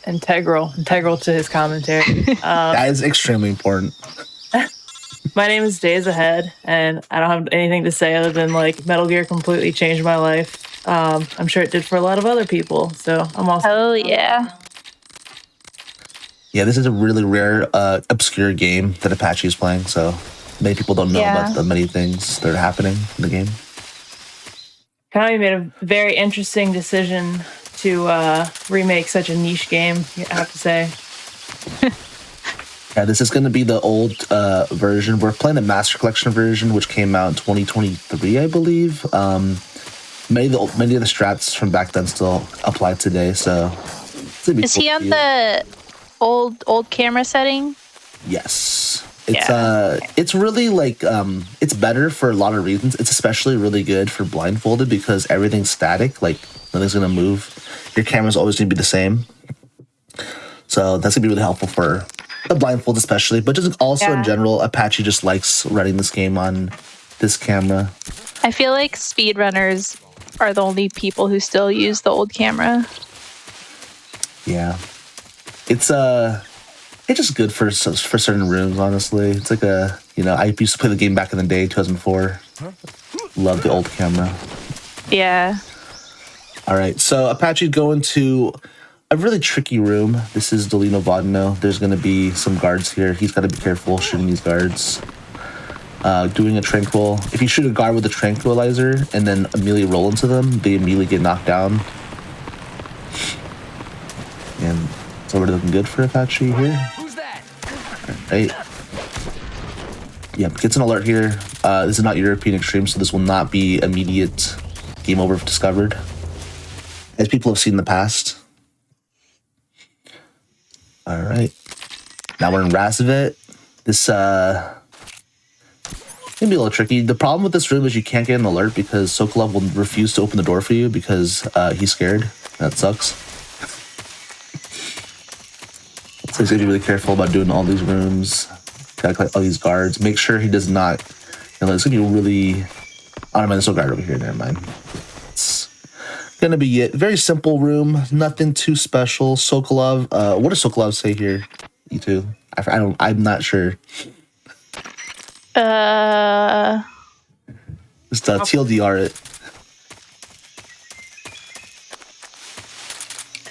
Integral to his commentary. That is extremely important. My name is Days Ahead, and I don't have anything to say other than like Metal Gear completely changed my life. I'm sure it did for a lot of other people. So I'm also. Oh yeah. Yeah, this is a really rare, obscure game that Apache is playing. So many people don't know about the many things that are happening in the game. Konami made a very interesting decision to remake such a niche game, I have to say. Yeah, this is going to be the old version. We're playing the Master Collection version, which came out in 2023, I believe. Many of the strats from back then still apply today. So, is he on the old camera setting? Yes. It's really like it's better for a lot of reasons. It's especially really good for blindfolded because everything's static, like nothing's gonna move. Your camera's always gonna be the same. So that's gonna be really helpful for the blindfold especially, but just also in general, Apache just likes running this game on this camera. I feel like speedrunners are the only people who still use the old camera. Yeah. It's just good for certain rooms, honestly. It's like I used to play the game back in the day, 2004. Love the old camera. Yeah. All right, so Apache going to a really tricky room. This is Dolino Vodno. There's going to be some guards here. He's got to be careful shooting these guards. Doing a tranquil. If you shoot a guard with a tranquilizer and then immediately roll into them, they immediately get knocked down. And it's already looking good for Apache here. Who's that? Right. Yeah, gets an alert here. This is not European Extreme, so this will not be immediate game over if discovered, as people have seen in the past. All right. Now we're in Razavit. This can be a little tricky. The problem with this room is you can't get an alert because Sokolov will refuse to open the door for you because he's scared. That sucks. So he's gonna be really careful about doing all these rooms. Gotta collect all these guards. Make sure he does not. It's gonna be really. Oh, never mind, there's no guard over here. Never mind. It's gonna be it. Very simple room. Nothing too special. Sokolov. What does Sokolov say here? You two. I'm not sure. Just TLDR it.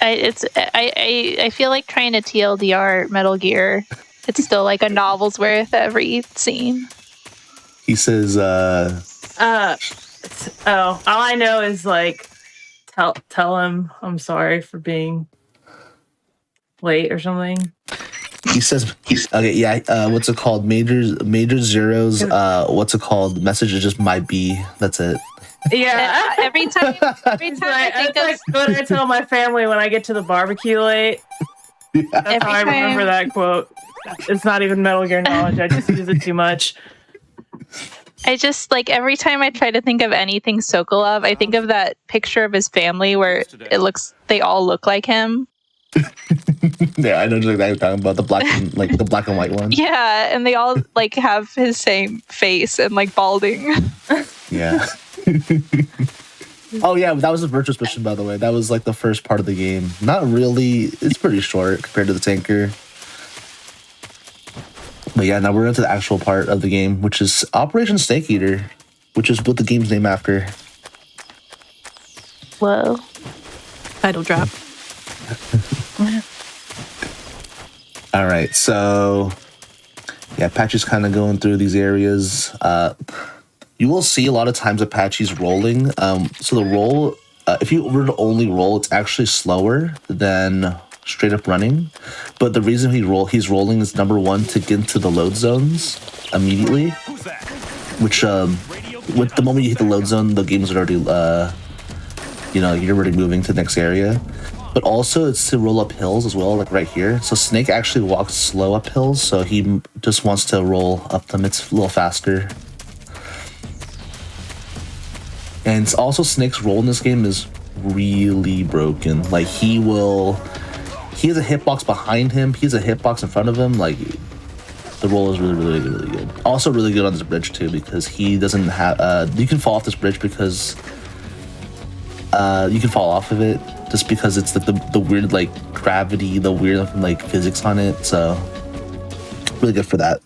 I feel like trying to TLDR Metal Gear. It's still like a novel's worth every scene. He says, all I know is like, tell him I'm sorry for being late or something. He says, okay, yeah, what's it called? Major zeros, what's it called? Message is just my B. That's it. Yeah, every time I think of what I tell my family when I get to the barbecue late. Yeah. That's how I remember that quote. It's not even Metal Gear knowledge. I just use it too much. I just like every time I try to think of anything Sokolov, I think of that picture of his family where they all look like him. Yeah, I know exactly what you're talking about, the black and white one. Yeah, and they all like have his same face and like balding. Yeah. Oh yeah, that was the Virtuous mission, by the way. That was like the first part of the game. Not really. It's pretty short compared to the tanker. But yeah, now we're into the actual part of the game, which is Operation Snake Eater, which is what the game's named after. Whoa. Title drop. All right, so yeah, Apache's kind of going through these areas. You will see a lot of times Apache's rolling. So the roll, if you were to only roll, it's actually slower than straight up running. But the reason he's rolling is number one, to get into the load zones immediately. Which with the moment you hit the load zone, the game's already you're already moving to the next area. But also it's to roll up hills as well, like right here. So Snake actually walks slow up hills, so he just wants to roll up them. It's a little faster. And it's also Snake's roll in this game is really broken. Like he has a hitbox behind him, he has a hitbox in front of him. Like the roll is really good. Also really good on this bridge too, because he doesn't have you can fall off this bridge because you can fall off of it just because it's like the weird like gravity, the weird like physics on it. So really good for that.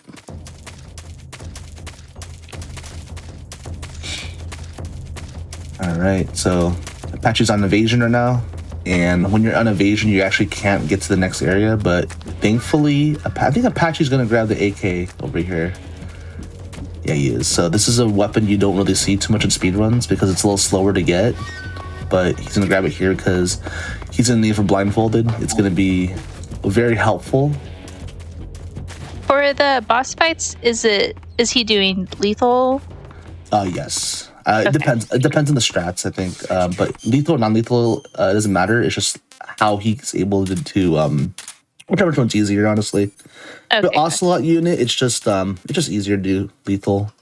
All right, so Apache's on evasion right now, and when you're on evasion, you actually can't get to the next area. But thankfully, I think Apache's gonna grab the AK over here. Yeah, he is. So this is a weapon you don't really see too much in speedruns because it's a little slower to get. But he's gonna grab it here because he's gonna need it for blindfolded. It's gonna be very helpful. For the boss fights, is he doing lethal? Yes. It depends. It depends on the strats, I think. But lethal or non-lethal, it doesn't matter. It's just how he's able to whichever one's easier, honestly. Okay. The Ocelot unit, it's just easier to do lethal.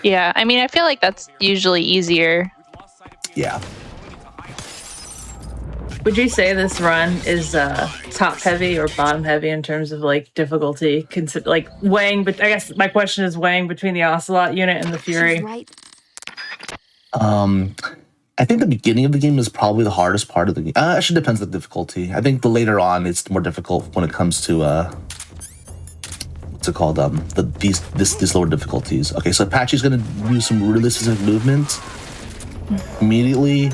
Yeah, I mean, I feel like that's usually easier. Yeah. Would you say this run is top heavy or bottom heavy in terms of like difficulty? Like weighing, but I guess my question is weighing between the Ocelot unit and the Fury. She's right. I think the beginning of the game is probably the hardest part of the game. Actually, depends on the difficulty. I think the later on it's more difficult when it comes to what's it called? These lower difficulties. Okay, so Apache's gonna do some really specific movements. Immediately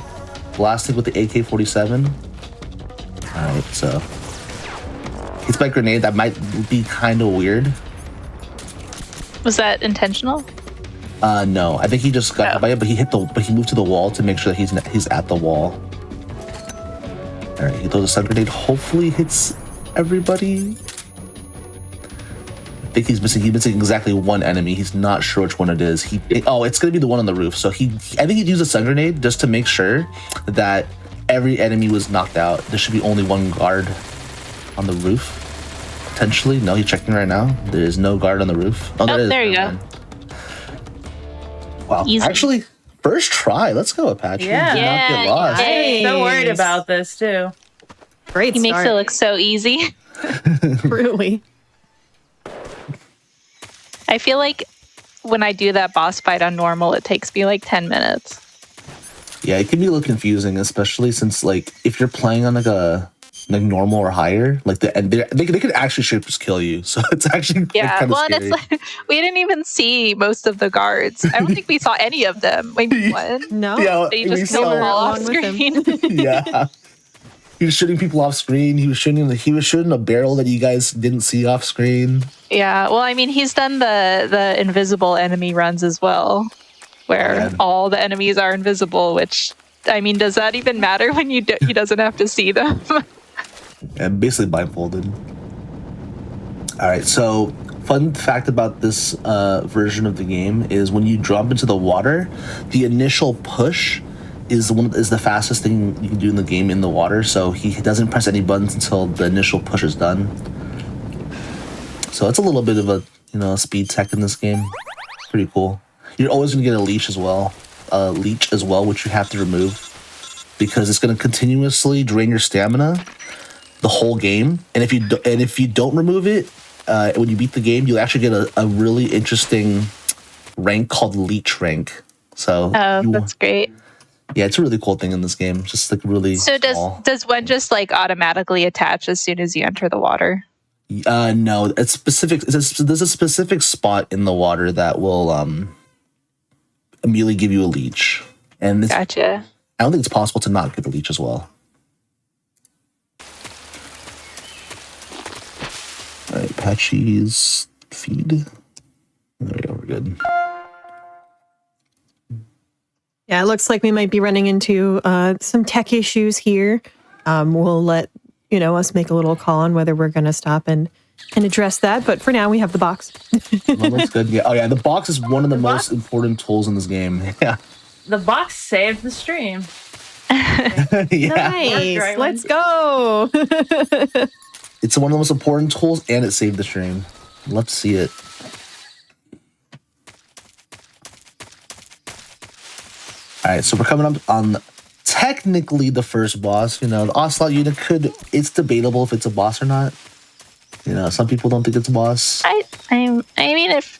blasting with the AK-47. All right, so hits by grenade. That might be kind of weird. Was that intentional? No, I think he just got hit by it, but he moved to the wall to make sure that he's at the wall. All right, he throws a stun grenade. Hopefully hits everybody. I think he's missing exactly one enemy. He's not sure which one it is. It's gonna be the one on the roof. So I think he used a stun grenade just to make sure that every enemy was knocked out. There should be only one guard on the roof. Potentially. No, he's checking right now. There is no guard on the roof. Oh, there you go. Wow. Easy. Actually, first try. Let's go, Apache. Yeah. Do not get lost. I'm so worried about this too. Great He makes it look so easy. Truly. I feel like when I do that boss fight on normal, it takes me like 10 minutes. Yeah, it can be a little confusing, especially since like if you're playing on like normal or higher, like they could actually straight just kill you. So it's actually and scary. it's like we didn't even see most of the guards. I don't think we saw any of them. Maybe one. No, yeah, they just killed them all off screen. Yeah, he was shooting people off screen. He was shooting a barrel that you guys didn't see off screen. Yeah, well, I mean, he's done the invisible enemy runs as well, where all the enemies are invisible. Which, I mean, does that even matter when he doesn't have to see them? And basically blindfolded. All right, so fun fact about this version of the game is when you drop into the water, the initial push is the fastest thing you can do in the game in the water. So he doesn't press any buttons until the initial push is done. So it's a little bit of a speed tech in this game. It's pretty cool. You're always gonna get a leech as well, which you have to remove because it's gonna continuously drain your stamina the whole game, and if you don't remove it when you beat the game, you'll actually get a really interesting rank called leech rank. So that's great. Yeah, it's a really cool thing in this game. Just like really. So does one just like automatically attach as soon as you enter the water? No, it's specific. There's a specific spot in the water that will immediately give you a leech. And this, Gotcha. I don't think it's possible to not get a leech as well. All right, Patchy's feed. There we go, we're good. Yeah, it looks like we might be running into some tech issues here. We'll let us make a little call on whether we're going to stop and address that. But for now, we have the box. Well, that's good. Yeah. Oh yeah, the box is one of the most important tools in this game. Yeah. The box saved the stream. Yeah. Nice. Let's go. It's one of the most important tools, and it saved the stream. Love to see it. All right, so we're coming up on technically the first boss. The Ocelot unit it's debatable if it's a boss or not. Some people don't think it's a boss. I mean,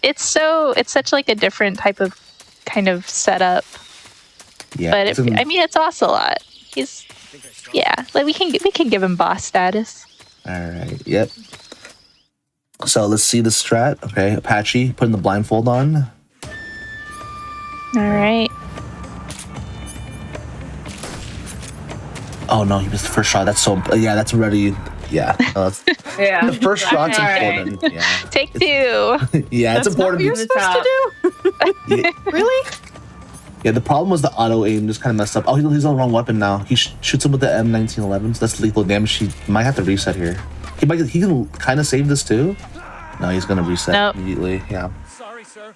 it's such like a different type of kind of setup. Yeah, but it's Ocelot. Like we can give him boss status. All right. Yep. So let's see the strat. Okay, Apache putting the blindfold on. All right. Oh no, he missed the first shot. That's so. Yeah, that's already. Yeah. Yeah. The first shot's important. Yeah. Take 2. Yeah, it's That's not what important. you're supposed to do. Yeah. Really? Yeah, the problem was the auto aim just kind of messed up. Oh, he's on the wrong weapon now. He shoots him with the M1911, so that's lethal damage. He might have to reset here. He can kind of save this too. No, he's gonna reset immediately. Yeah. Sorry, sir.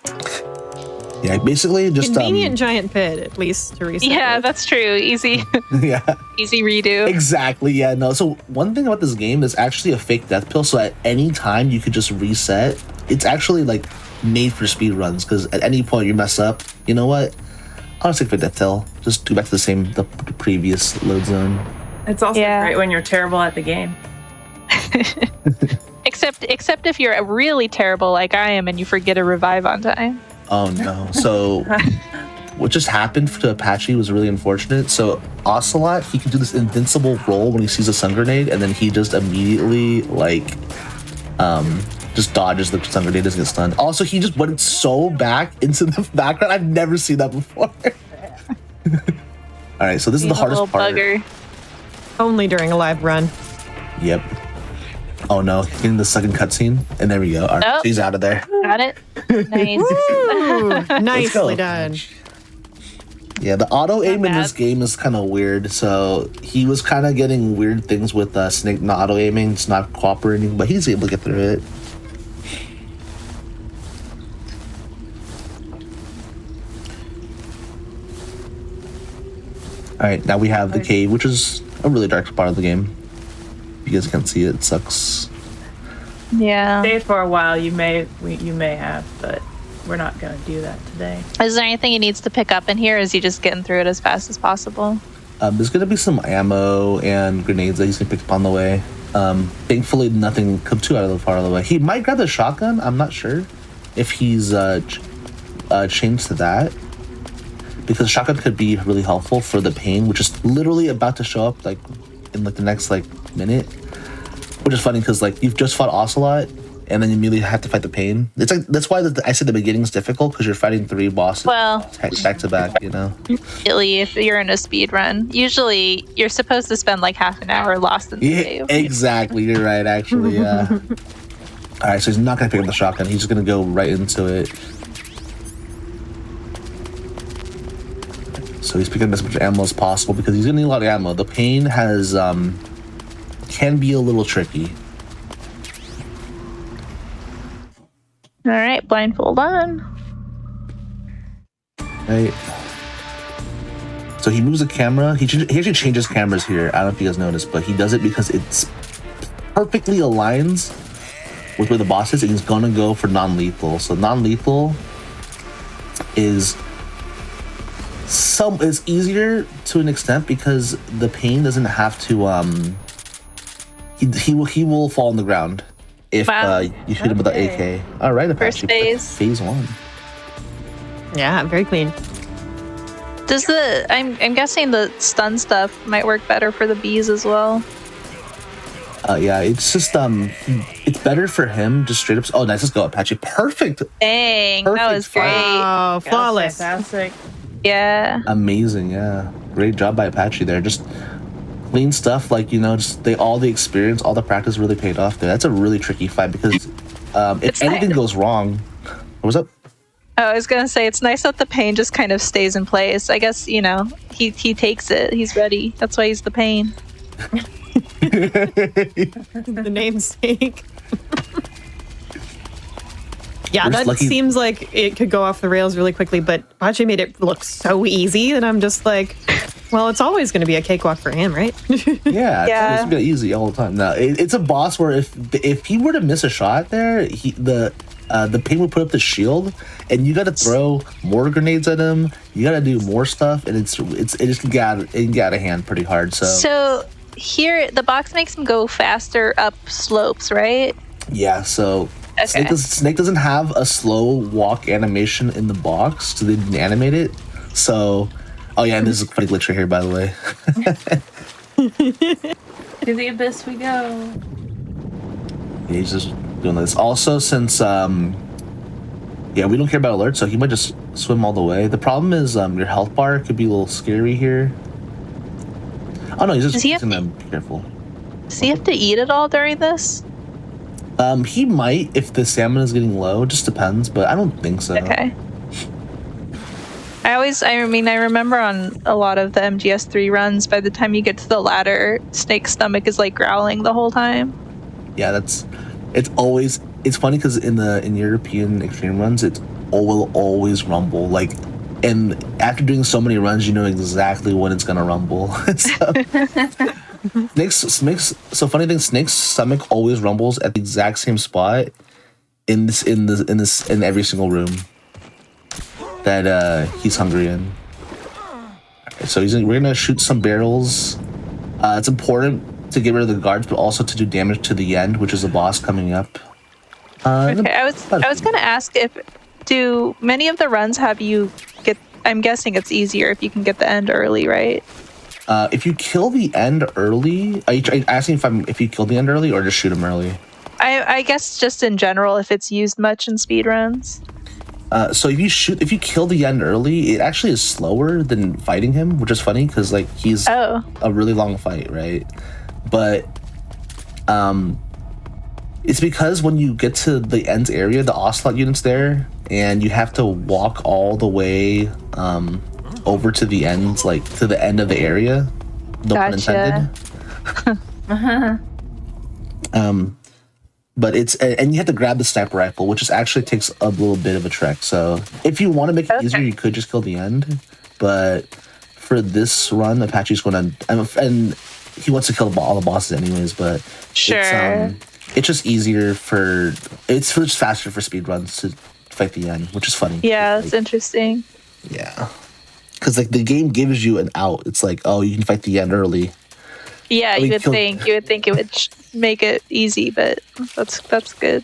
Yeah, basically just Convenient giant pit, at least to reset. Yeah, with. that's true. Easy. Yeah. Easy redo. Exactly. Yeah. No. So one thing about this game is actually a fake death pill. So at any time you could just reset. It's actually like made for speedruns because at any point you mess up, you know what? I'll just take fake death pill. Just go back to the previous load zone. It's also great when you're terrible at the game. Except if you're really terrible like I am and you forget to revive on time. Oh no. So what just happened to Apache was really unfortunate. So Ocelot, he can do this invincible roll when he sees a stun grenade, and then he just immediately just dodges the stun grenade, doesn't get stunned. Also, he just went so back into the background. I've never seen that before. All right, so this is the hardest part. Bugger. Only during a live run. Yep. Oh no, in the second cutscene, and there we go. All right, so he's out of there. Got it. Nice. Woo! Nicely done. Yeah, the auto aim in this game is kind of weird. So he was kind of getting weird things with Snake not auto aiming, it's not cooperating, but he's able to get through it. All right, now we have the cave, which is a really dark part of the game. If you guys can't see it, it sucks. Yeah. Stayed for a while. You may have, but we're not going to do that today. Is there anything he needs to pick up in here? Or is he just getting through it as fast as possible? There's going to be some ammo and grenades that he's going to pick up on the way. Thankfully, nothing come too out of the far of the way. He might grab the shotgun. I'm not sure if he's changed to that. Because shotgun could be really helpful for the pain, which is literally about to show up in the next minute. Which is funny because you've just fought Ocelot and then you immediately have to fight the pain. It's that's why I said the beginning's difficult because you're fighting 3 bosses back to back. Usually, if you're in a speed run, usually you're supposed to spend half an hour lost in the cave. Exactly, you're right. Actually, yeah. All right, so he's not gonna pick up the shotgun. He's just gonna go right into it. So he's picking up as much ammo as possible because he's gonna need a lot of ammo. The pain can be a little tricky. All right, blindfold on. Right. So he moves the camera. He actually changes cameras here. I don't know if you guys noticed, but he does it because it's perfectly aligns with where the boss is, and he's gonna go for non-lethal. So non-lethal is easier to an extent because the pain doesn't have to he will fall on the ground if you shoot him with the AK. All right, Apache. First phase 1. Yeah, very clean. Does I'm guessing the stun stuff might work better for the bees as well. Yeah, it's just it's better for him just straight up. Oh, nice, let's go, Apache. Perfect. Dang, Perfect that was great. Oh, flawless. Fantastic. Yeah. Amazing, yeah. Great job by Apache there. Just clean stuff, like, just all the experience, all the practice really paid off there. That's a really tricky fight because if anything goes wrong, what's up? Oh, I was gonna say it's nice that the pain just kind of stays in place. I guess he takes it. He's ready. That's why he's the pain. The namesake. Yeah, that seems like it could go off the rails really quickly, but Apache made it look so easy that I'm just like, well, it's always going to be a cakewalk for him, right? Yeah, it's gonna be easy all the time. No, it's a boss where if he were to miss a shot there, the pain would put up the shield, and you got to throw more grenades at him. You got to do more stuff, and it just can get out of hand pretty hard. So here, the box makes him go faster up slopes, right? Yeah. So Snake doesn't have a slow walk animation in the box, so they didn't animate it. So, oh yeah, and there's a funny glitch right here, by the way. To the abyss we go. Yeah, he's just doing this. Also, since we don't care about alerts, so he might just swim all the way. The problem is your health bar could be a little scary here. Oh no, he's just using them. Be careful. Does he have to eat it all during this? He might if the stamina is getting low. It just depends, but I don't think so. Okay. I remember on a lot of the MGS3 runs, by the time you get to the ladder, Snake's stomach is like growling the whole time. Yeah, it's funny because in European extreme runs, it will always rumble. Like, and after doing so many runs, you know exactly when it's gonna rumble. Funny thing, Snake's stomach always rumbles at the exact same spot in every single room that he's hungry in. Okay, so we're gonna shoot some barrels. It's important to get rid of the guards, but also to do damage to the end, which is a boss coming up. Okay, I was gonna ask do many of the runs have you get? I'm guessing it's easier if you can get the end early, right? If you kill the end early, are you asking if you kill the end early or just shoot him early? I guess just in general, if it's used much in speedruns. So if you kill the end early, it actually is slower than fighting him, which is funny because like he's a really long fight, right? But it's because when you get to the end's area, the Ocelot unit's there, and you have to walk all the way over to the end, like to the end of the area. No pun intended. But and you have to grab the sniper rifle, which actually takes a little bit of a trek. So if you want to make it easier, you could just kill the end. But for this run, Apache's going to, and he wants to kill all the bosses anyways. But it's just easier it's just faster for speedruns to fight the end, which is funny. Yeah, that's interesting. Yeah, because like the game gives you an out. It's like, oh, you can fight the end early. Yeah, you would think it would make it easy, but that's good.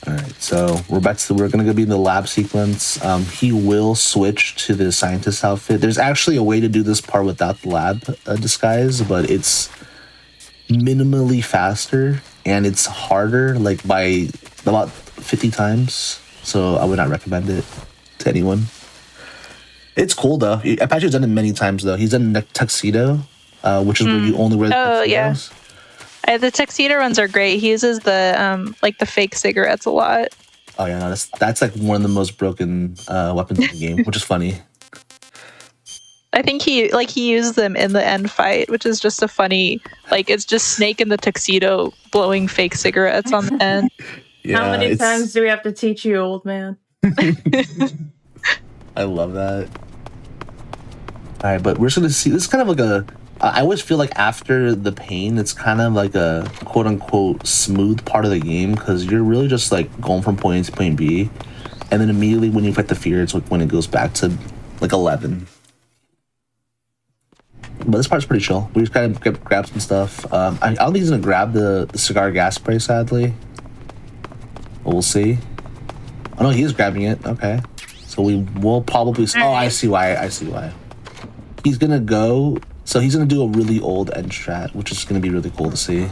All right, so we're gonna go be in the lab sequence. He will switch to the scientist outfit. There's actually a way to do this part without the lab disguise, but it's minimally faster and it's harder, like by about 50 times. So I would not recommend it to anyone. It's cool though. Apache's done it many times though. He's done the tuxedo, which is where you only wear the tuxedos. Yeah. The tuxedo runs are great. He uses the the fake cigarettes a lot. Oh yeah, no, that's like one of the most broken weapons in the game, which is funny. I think he used them in the end fight, which is just a funny, it's just Snake in the tuxedo blowing fake cigarettes on the end. Yeah, how many times do we have to teach you, old man? I love that. All right, but we're just gonna see. This is kind of like I always feel like after the pain, it's kind of like a quote unquote smooth part of the game because you're really just like going from point A to point B, and then immediately when you fight the fear, it's like when it goes back to like 11. But this part's pretty chill. We just kind of grab some stuff. I don't think he's gonna grab the cigar gas spray, sadly. But we'll see. Oh no, he is grabbing it. Okay. So we will probably. Oh, I see why. He's gonna go So he's gonna do a really old end strat, which is gonna be really cool to see.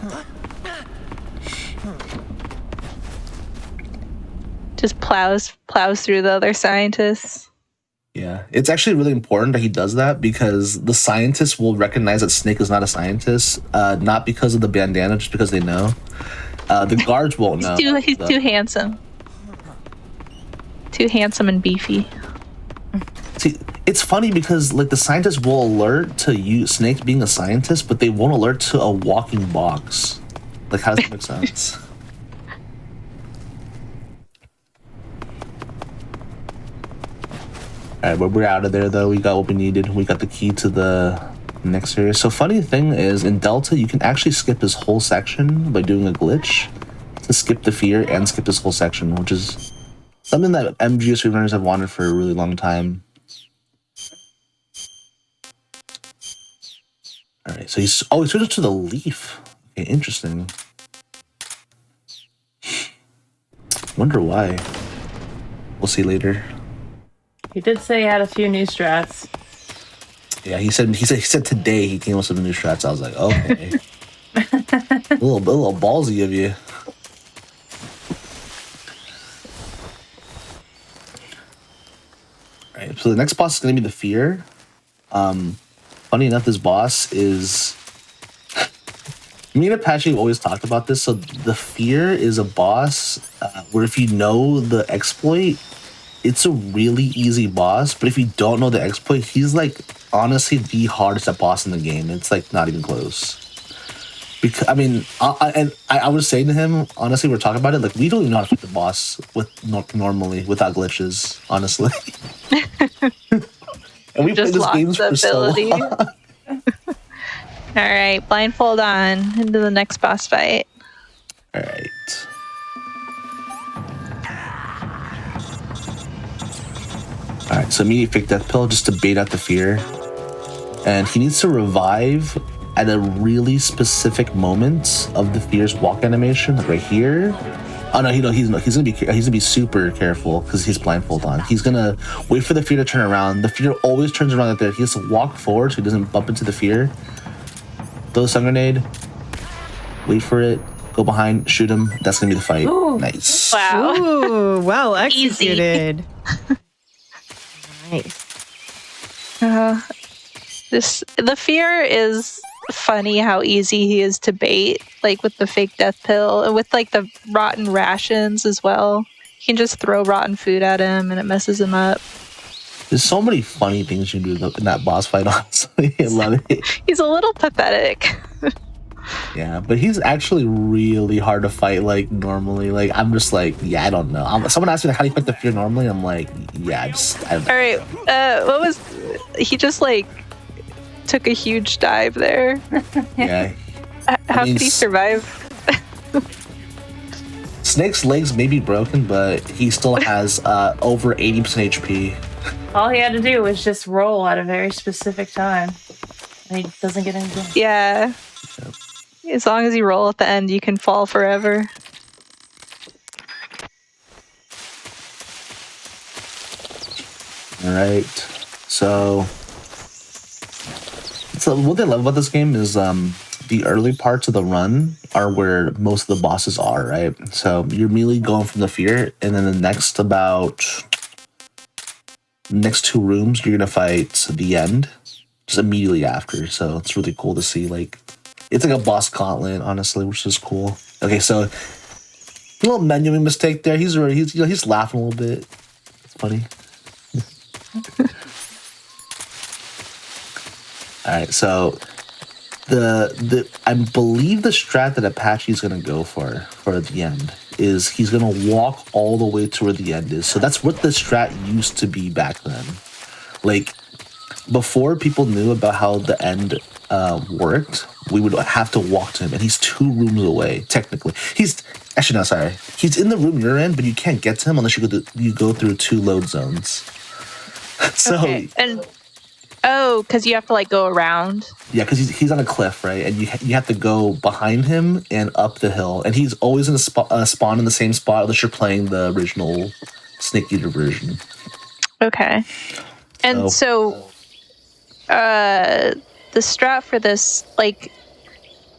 Just plows through the other scientists. Yeah, it's actually really important that he does that because the scientists will recognize that Snake is not a scientist, not because of the bandana, just because they know. The guards won't know. He's too handsome. Too handsome and beefy. See, it's funny because like the scientists will alert to you Snake being a scientist, but they won't alert to a walking box. Like, how does that make sense? All right, but we're out of there though. We got what we needed. We got the key to the next area. So funny thing is, in Delta, you can actually skip this whole section by doing a glitch to skip the fear and skip this whole section, which is something that MGS speedrunners have wanted for a really long time. All right, so he switches to the leaf. Okay, interesting. Wonder why. We'll see later. He did say he had a few new strats. Yeah, he said today he came up with some new strats. I was like, okay, a little ballsy of you. All right, so the next boss is gonna be the fear. Funny enough, this boss is. Me and Apache have always talked about this. So the fear is a boss where if you know the exploit, it's a really easy boss. But if you don't know the exploit, he's like honestly the hardest boss in the game. It's like not even close. Because I mean, I was saying to him, honestly, we're talking about it. Like we don't even know how to fight the boss normally without glitches. Honestly, and we played this game for so long. All right, blindfold on into the next boss fight. All right. All right, so immediate fake death pill just to bait out the fear. And he needs to revive at a really specific moment of the fear's walk animation, like right here. Oh no, he's gonna be super careful because he's blindfold on. He's gonna wait for the fear to turn around. The fear always turns around right there. He has to walk forward so he doesn't bump into the fear. Throw the stun grenade. Wait for it. Go behind. Shoot him. That's gonna be the fight. Ooh. Nice. Wow. Ooh, well executed. Nice. The fear is funny how easy he is to bait, like with the fake death pill and with like the rotten rations as well. You can just throw rotten food at him and it messes him up. There's so many funny things you can do in that boss fight, honestly. I love it. He's a little pathetic. Yeah, but he's actually really hard to fight, like, normally. Like, I'm just like, yeah, I don't know. Someone asked me, like, how do you fight the fear normally? I'm like, yeah, I don't know. All right, he just, like, took a huge dive there. Yeah. How could he survive? Snake's legs may be broken, but he still has over 80% HP. All he had to do was just roll at a very specific time. And he doesn't get anything. Yeah. Yep. As long as you roll at the end, you can fall forever. All right. So what I love about this game is the early parts of the run are where most of the bosses are, right? So you're immediately going from the fear, and then the next two rooms, you're gonna fight the end just immediately after. So it's really cool to see. Like, it's like a boss gauntlet, honestly, which is cool. Okay, so a little menuing mistake there. He's laughing a little bit. It's funny. All right, so I believe the strat that Apache's gonna go for the end is he's gonna walk all the way to where the end is. So that's what the strat used to be back then. Like, before people knew about how the end worked, we would have to walk to him, and he's 2 rooms away. Technically, he's in the room you're in, but you can't get to him unless you go through 2 load zones. So, okay. And because you have to like go around. Yeah, because he's on a cliff, right? And you have to go behind him and up the hill, and he's always in a spawn in the same spot unless you're playing the original Snake Eater version. Okay. And so the strat for this, like,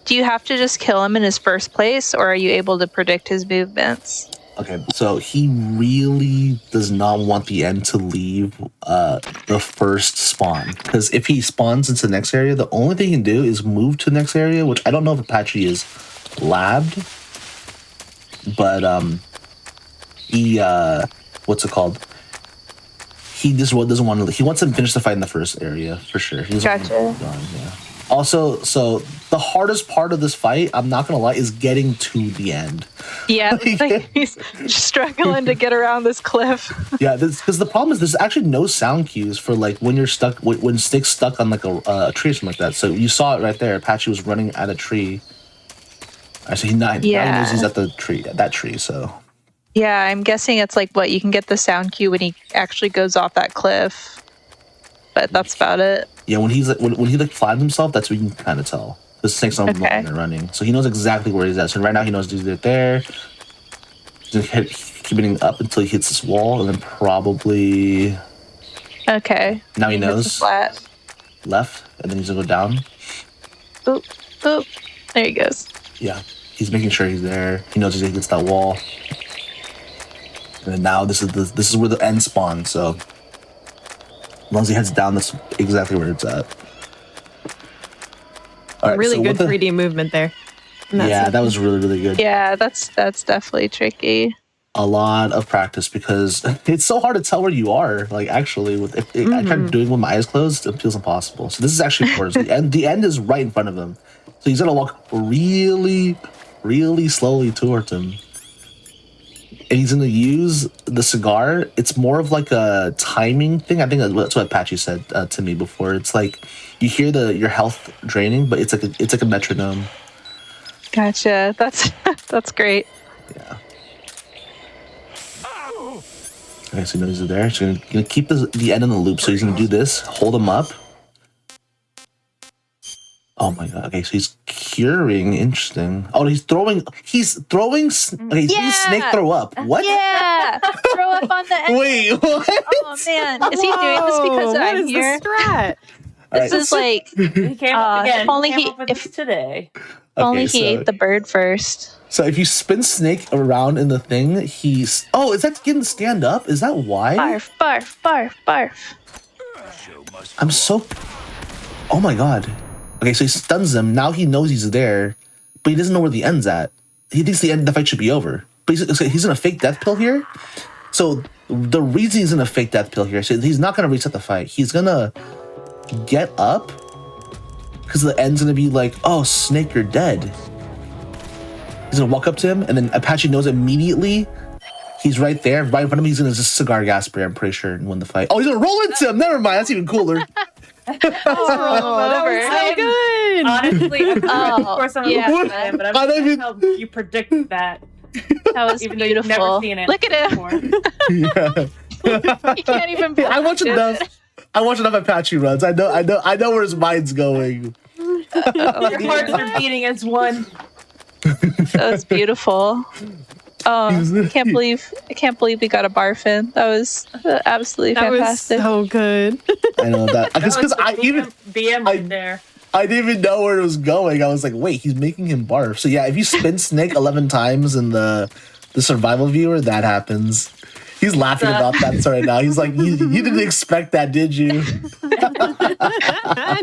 do you have to just kill him in his first place, or are you able to predict his movements? Okay, so he really does not want the end to leave the first spawn. Because if he spawns into the next area, the only thing he can do is move to the next area, which I don't know if Apache is labbed. But he what's it called? He just doesn't want to. He wants to finish the fight in the first area for sure. He doesn't want to go on, yeah. Also, so the hardest part of this fight, I'm not gonna lie, is getting to the end. Yeah, like he's struggling to get around this cliff. Yeah, because the problem is there's actually no sound cues for like when you're stuck, when Snake's stuck on like a tree or something like that. So you saw it right there. Apache was running at a tree. So now he knows he's at the tree, that tree. So yeah, I'm guessing it's like what you can get the sound cue when he actually goes off that cliff, but that's about it. Yeah, when he's like, when he like flattens himself, that's what you can kind of tell. The Snake's not moving and running, so he knows exactly where he's at. So right now he knows he's there. He's gonna keep hitting up until he hits this wall, and then probably. Okay. Now he knows. Flat. Left, and then he's gonna go down. Boop, boop. There he goes. Yeah, he's making sure he's there. He knows he hits that wall. And then now this is where the end spawns. So as long as he heads down, that's exactly where it's at. All right, really good 3D movement there. Yeah, that was really, really good. Yeah, that's definitely tricky. A lot of practice because it's so hard to tell where you are. Like actually, I tried doing it with my eyes closed, it feels impossible. So this is actually important. The end is right in front of him, so he's gonna walk really, really slowly towards him. And he's going to use the cigar. It's more of like a timing thing. I think that's what Apache said to me before. It's like you hear your health draining, but it's like a metronome. Gotcha. That's great. Yeah. Okay, so he knows he's there. He's going to keep the end in the loop. So he's going to do this, hold him up. Oh my god. Okay, so he's curing. Interesting. Oh, he's throwing. Okay, he's making Snake throw up. What? Yeah. Throw up on the end. Wait, what? Oh man. Is he doing this because I'm here? This is like He came up again. Only He came up with this today. Only he ate the bird first. So if you spin Snake around in the thing, he's. Oh, is that getting stand up? Is that why? Barf, barf, barf, barf. I'm so. Oh my god. Okay, so he stuns him. Now he knows he's there, but he doesn't know where the end's at. He thinks the fight should be over. But he's in a fake death pill here. So the reason he's in a fake death pill here, so he's not going to reset the fight. He's going to get up because the end's going to be like, oh, Snake, you're dead. He's going to walk up to him, and then Apache knows immediately he's right there. Right in front of him, he's going to just cigar gas spray, I'm pretty sure, and win the fight. Oh, he's going to roll into him. Never mind. That's even cooler. That was so good. Honestly, of course I'm a but I'm just how you predicted that. That was even beautiful. Though you've never seen it. Look at him. Yeah. He can't even. I watch enough Apache runs. I know where his mind's going. Your hearts are beating as one. That was beautiful. Oh, I can't believe we got a barf in. That was absolutely fantastic. That was so good. I know that because I didn't even know where it was going. I was like, wait, he's making him barf. So yeah, if you spin Snake 11 times in the survival viewer, that happens. He's laughing about that right now. He's like, you didn't expect that, did you?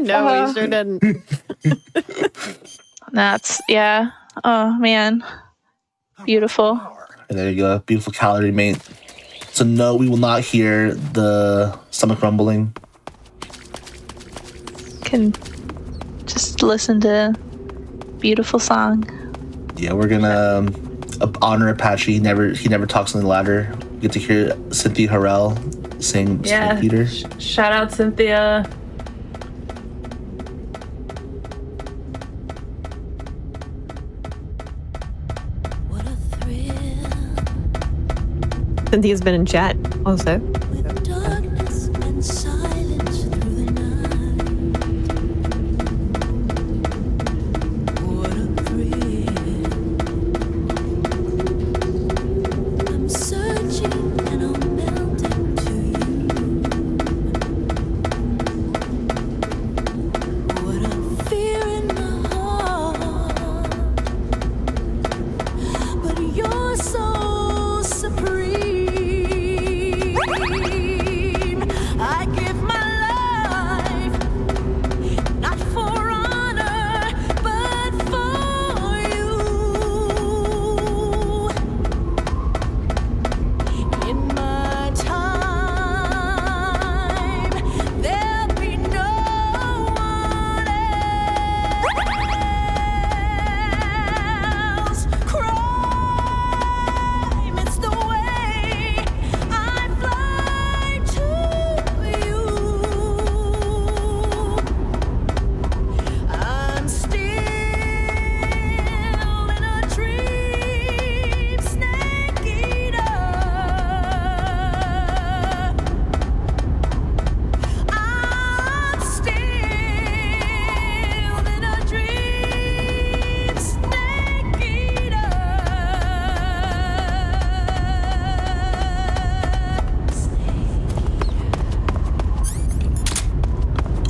No, he sure didn't. Yeah. Oh man. Beautiful. And there you go. Beautiful calorie mate. So no, we will not hear the stomach rumbling. Can just listen to beautiful song. Yeah, we're gonna honor Apache. He never talks on the ladder. We get to hear Cynthia Harrell sing Peter. Shout out Cynthia. Cynthia's been in chat also.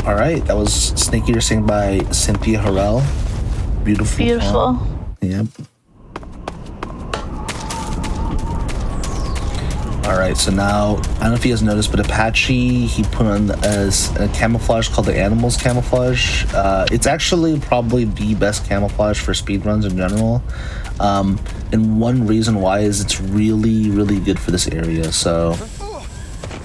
All right, that was Snake Eater sing by Cynthia Harrell. Beautiful. Beautiful. Song. Yep. All right, so now, I don't know if you guys noticed, but Apache, he put on as a camouflage called the Animals camouflage. It's actually probably the best camouflage for speedruns in general. And one reason why is it's really, really good for this area. So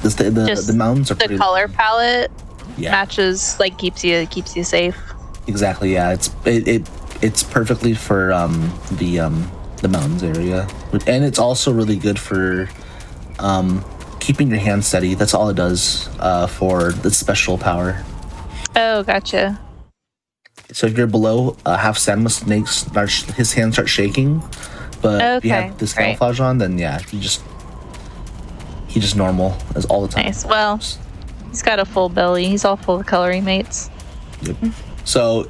the mountains are pretty... The color palette Yeah. matches, like keeps you safe. Exactly, yeah. It's perfectly for the mountains area. And it's also really good for keeping your hand steady. That's all it does for the special power. Oh, gotcha. So if you're below half stamina, his hands start shaking. But if you have this camouflage on, then yeah, he just normal as all the time. Nice. Well, he's got a full belly. He's all full of coloring mates. Yep. So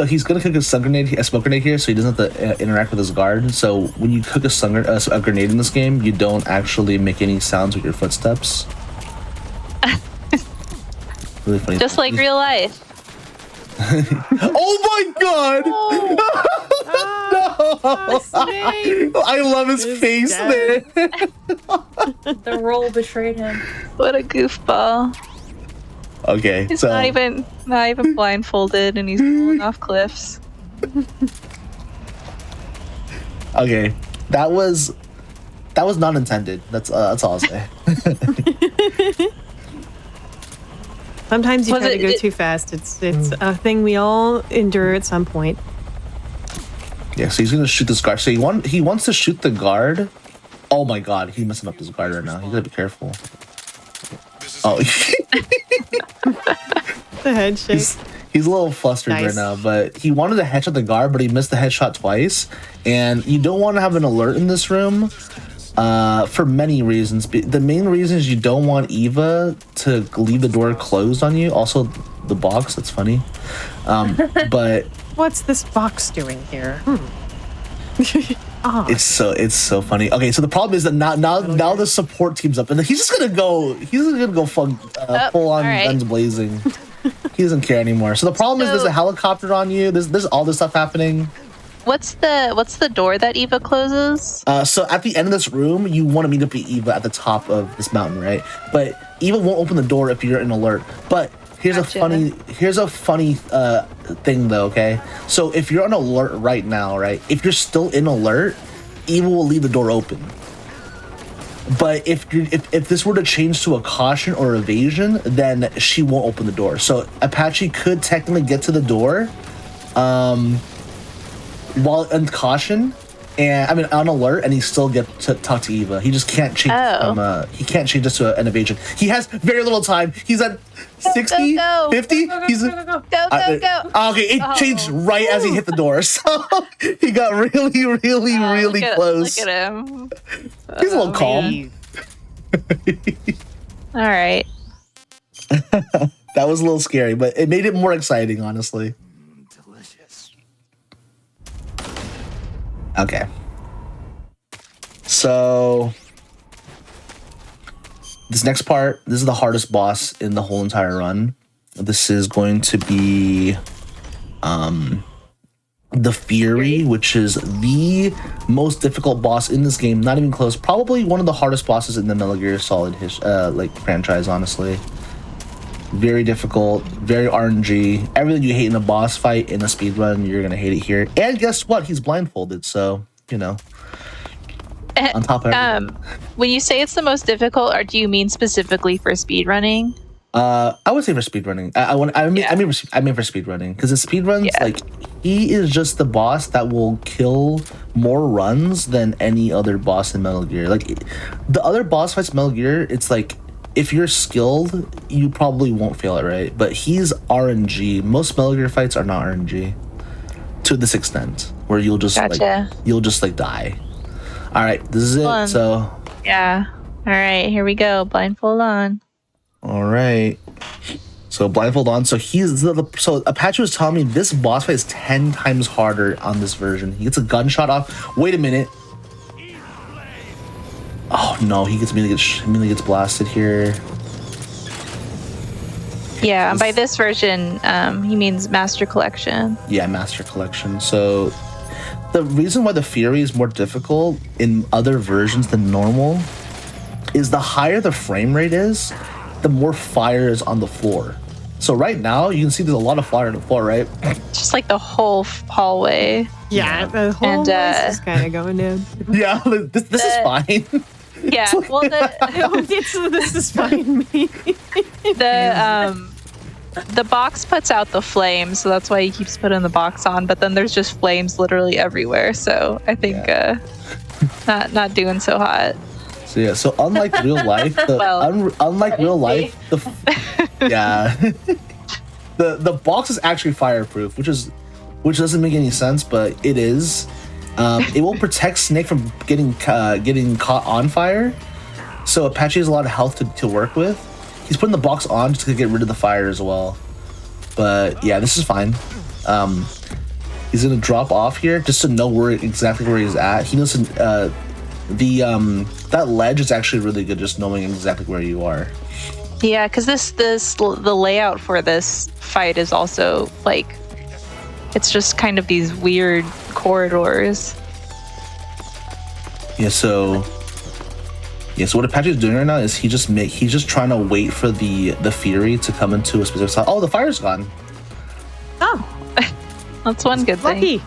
he's gonna cook a smoke grenade here, so he doesn't have to interact with his guard. So when you cook a grenade in this game, you don't actually make any sounds with your footsteps. Really funny. Just like real life. Oh my god! No! I love his face there. The roll betrayed him. What a goofball. Okay, He's so not even blindfolded, and he's rolling off cliffs. okay, that was not intended. That's all I'll say. Sometimes you try to go too fast. It's a thing we all endure at some point. Yeah, so he's gonna shoot this guard. So he wants to shoot the guard. Oh my god, he's messing up this guard right now. He's gotta be careful. Oh, the head shake. He's a little flustered right now, but he wanted to headshot the guard, but he missed the headshot twice. And you don't want to have an alert in this room for many reasons. The main reason is you don't want Eva to leave the door closed on you. Also, the box. That's funny. But what's this box doing here? It's so funny. Okay, so the problem is that now the support team's up, and he's just gonna go full on guns blazing. He doesn't care anymore. So the problem is there's a helicopter on you. There's all this stuff happening. What's the door that Eva closes? So at the end of this room, you want to meet up with Eva at the top of this mountain, right? But Eva won't open the door if you're in alert. But here's a funny thing though, okay? So if you're on alert right now, right? If you're still in alert, Eva will leave the door open. But if this were to change to a caution or evasion, then she won't open the door. So Apache could technically get to the door while in caution, and on alert, and he still get to talk to Eva. He just can't change he can't change this to an evasion. He has very little time. He's at 60, 50. He's go. Okay, it changed right as he hit the door, so he got really close. Look at him. He's a little calm. All right. That was a little scary, but it made it more exciting, honestly. Delicious. Okay. So this next part, this is the hardest boss in the whole entire run. This is going to be the Fury, which is the most difficult boss in this game. Not even close. Probably one of the hardest bosses in the Metal Gear Solid franchise, honestly. Very difficult, very RNG. Everything you hate in a boss fight in a speedrun, you're gonna hate it here. And guess what? He's blindfolded, so you know. On top of everything. When you say it's the most difficult, or do you mean specifically for speedrunning? I would say for speedrunning. I mean for speedrunning, because in speedruns, like, he is just the boss that will kill more runs than any other boss in Metal Gear. Like, the other boss fights in Metal Gear, it's like, if you're skilled, you probably won't fail it, right? But he's RNG. Most Metal Gear fights are not RNG to this extent, where you'll just like die. All right, this is it. So yeah. All right, here we go. Blindfold on. All right. So blindfold on. So so Apache was telling me this boss fight is 10 times harder on this version. He gets a gunshot off. Wait a minute. Oh no, he immediately gets blasted here. Yeah, and by this version, he means Master Collection. Yeah, Master Collection. So the reason why the Fury is more difficult in other versions than normal is the higher the frame rate is, the more fire is on the floor. So right now, you can see there's a lot of fire on the floor, right? Just like the whole hallway. Yeah, the whole place is kind of going down. Yeah, this is fine. Yeah, well, this is fine. The box puts out the flames, so that's why he keeps putting the box on. But then there's just flames literally everywhere. So I think not doing so hot. So yeah, so unlike real life, unlike real life, the box is actually fireproof, which doesn't make any sense, but it is. It will protect Snake from getting caught on fire. So Apache has a lot of health to work with. He's putting the box on just to get rid of the fire as well. But yeah, this is fine. He's gonna drop off here just to know exactly where he's at. He knows that ledge is actually really good, just knowing exactly where you are. Yeah, because the layout for this fight is also like, it's just kind of these weird corridors. Yeah, so what Apache is doing right now is he's just trying to wait for the Fury to come into a specific spot. Oh, the fire's gone. Oh, that's one good thing.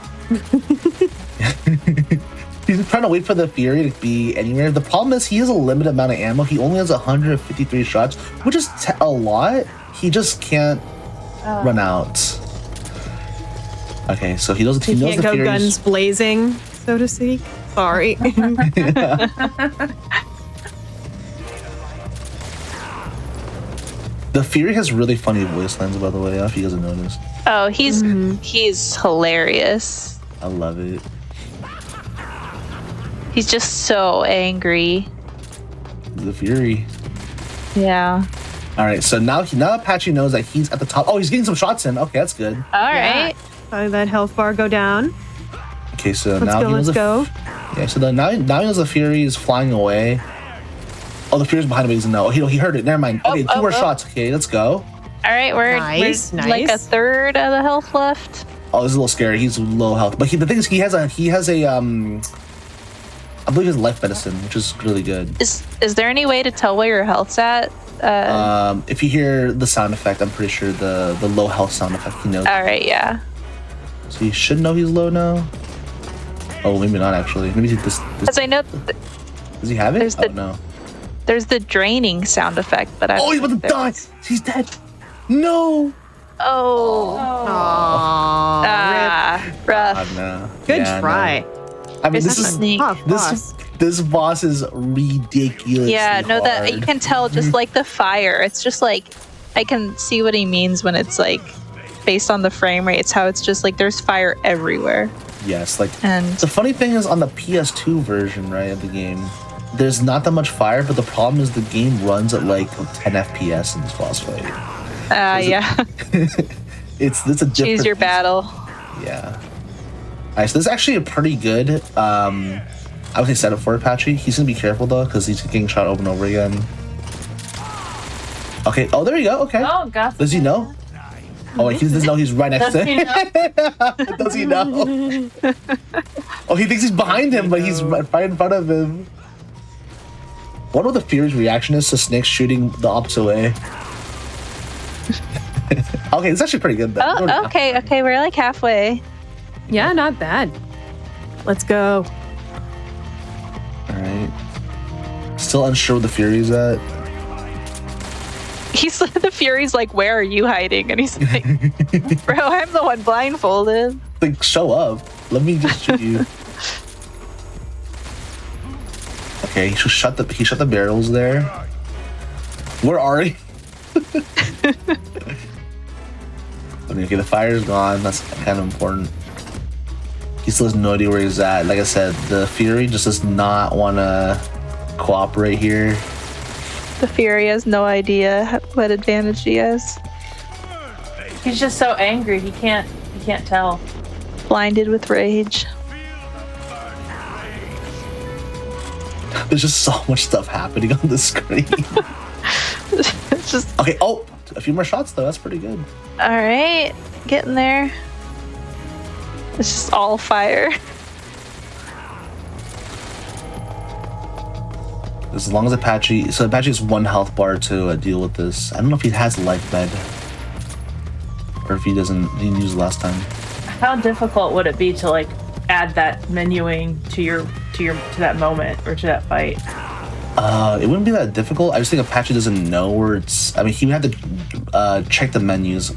He's trying to wait for the Fury to be anywhere. The problem is he has a limited amount of ammo. He only has 153 shots, which is a lot. He just can't run out. Okay, so he knows You the can't go Fury's... guns blazing, so to speak. Sorry. The Fury has really funny voice lines, by the way, if you guys have noticed. Oh, he's hilarious. I love it. He's just so angry. The Fury. Yeah. All right, so now Apache knows that he's at the top. Oh, he's getting some shots in. Okay, that's good. All right. That health bar go down. Okay, so Let's go. Yeah, so now he knows the Fury is flying away. Oh, the Fury's behind him. He doesn't know. He heard it. Never mind. Okay, two more shots. Okay, let's go. All right, we're like a third of the health left. Oh, this is a little scary. He's low health, but the thing is, he has a I believe it's life medicine, which is really good. Is there any way to tell where your health's at? If you hear the sound effect, I'm pretty sure the low health sound effect, he knows. All right, yeah. So you should know he's low now. Oh, maybe not actually. Maybe this. Because I know. Does he have it? No. There's the draining sound effect, but he's about to die. He's dead. No. Oh. Rough. No. Good try. No. I mean, this boss is ridiculous. Yeah, no, that you can tell just like the fire. It's just like I can see what he means when it's like based on the frame rate. It's how it's just like there's fire everywhere. Yes, and the funny thing is on the PS2 version, right, of the game, there's not that much fire, but the problem is the game runs at like 10 FPS in this boss fight. Yeah. it's a different. Choose your battle. Yeah. Alright, so this is actually a pretty good, I would say setup for Apache. He's gonna be careful though, because he's getting shot over and over again. Okay, oh, there you go, okay. Oh, got Does he know? Oh, he doesn't know he's right next to him. Does he know? Oh, he thinks he's behind him, but he's right in front of him. I wonder what the Fury's reaction is to Snake shooting the opposite way. Okay, it's actually pretty good though. Oh, okay, we're like halfway. Yeah, not bad. Let's go. Alright. Still unsure where the Fury's at. The Fury's like, where are you hiding? And he's like, bro, I'm the one blindfolded. Like, show up. Let me just shoot you. Okay, he shut the barrels there. Where are he? Okay, the fire's gone. That's kind of important. He still has no idea where he's at. Like I said, the Fury just does not want to cooperate here. The Fury has no idea what advantage he has. He's just so angry. He can't tell. Blinded with rage. There's just so much stuff happening on the screen. It's just okay. Oh, A few more shots though. That's pretty good. All right, getting there. It's just all fire. As long as Apache, so Apache has 1 health bar to deal with this. I don't know if he has life med, or if he doesn't. He didn't use it last time. How difficult would it be to like add that menuing to that moment or to that fight? It wouldn't be that difficult. I just think Apache doesn't know where it's. I mean, he would have to check the menus. He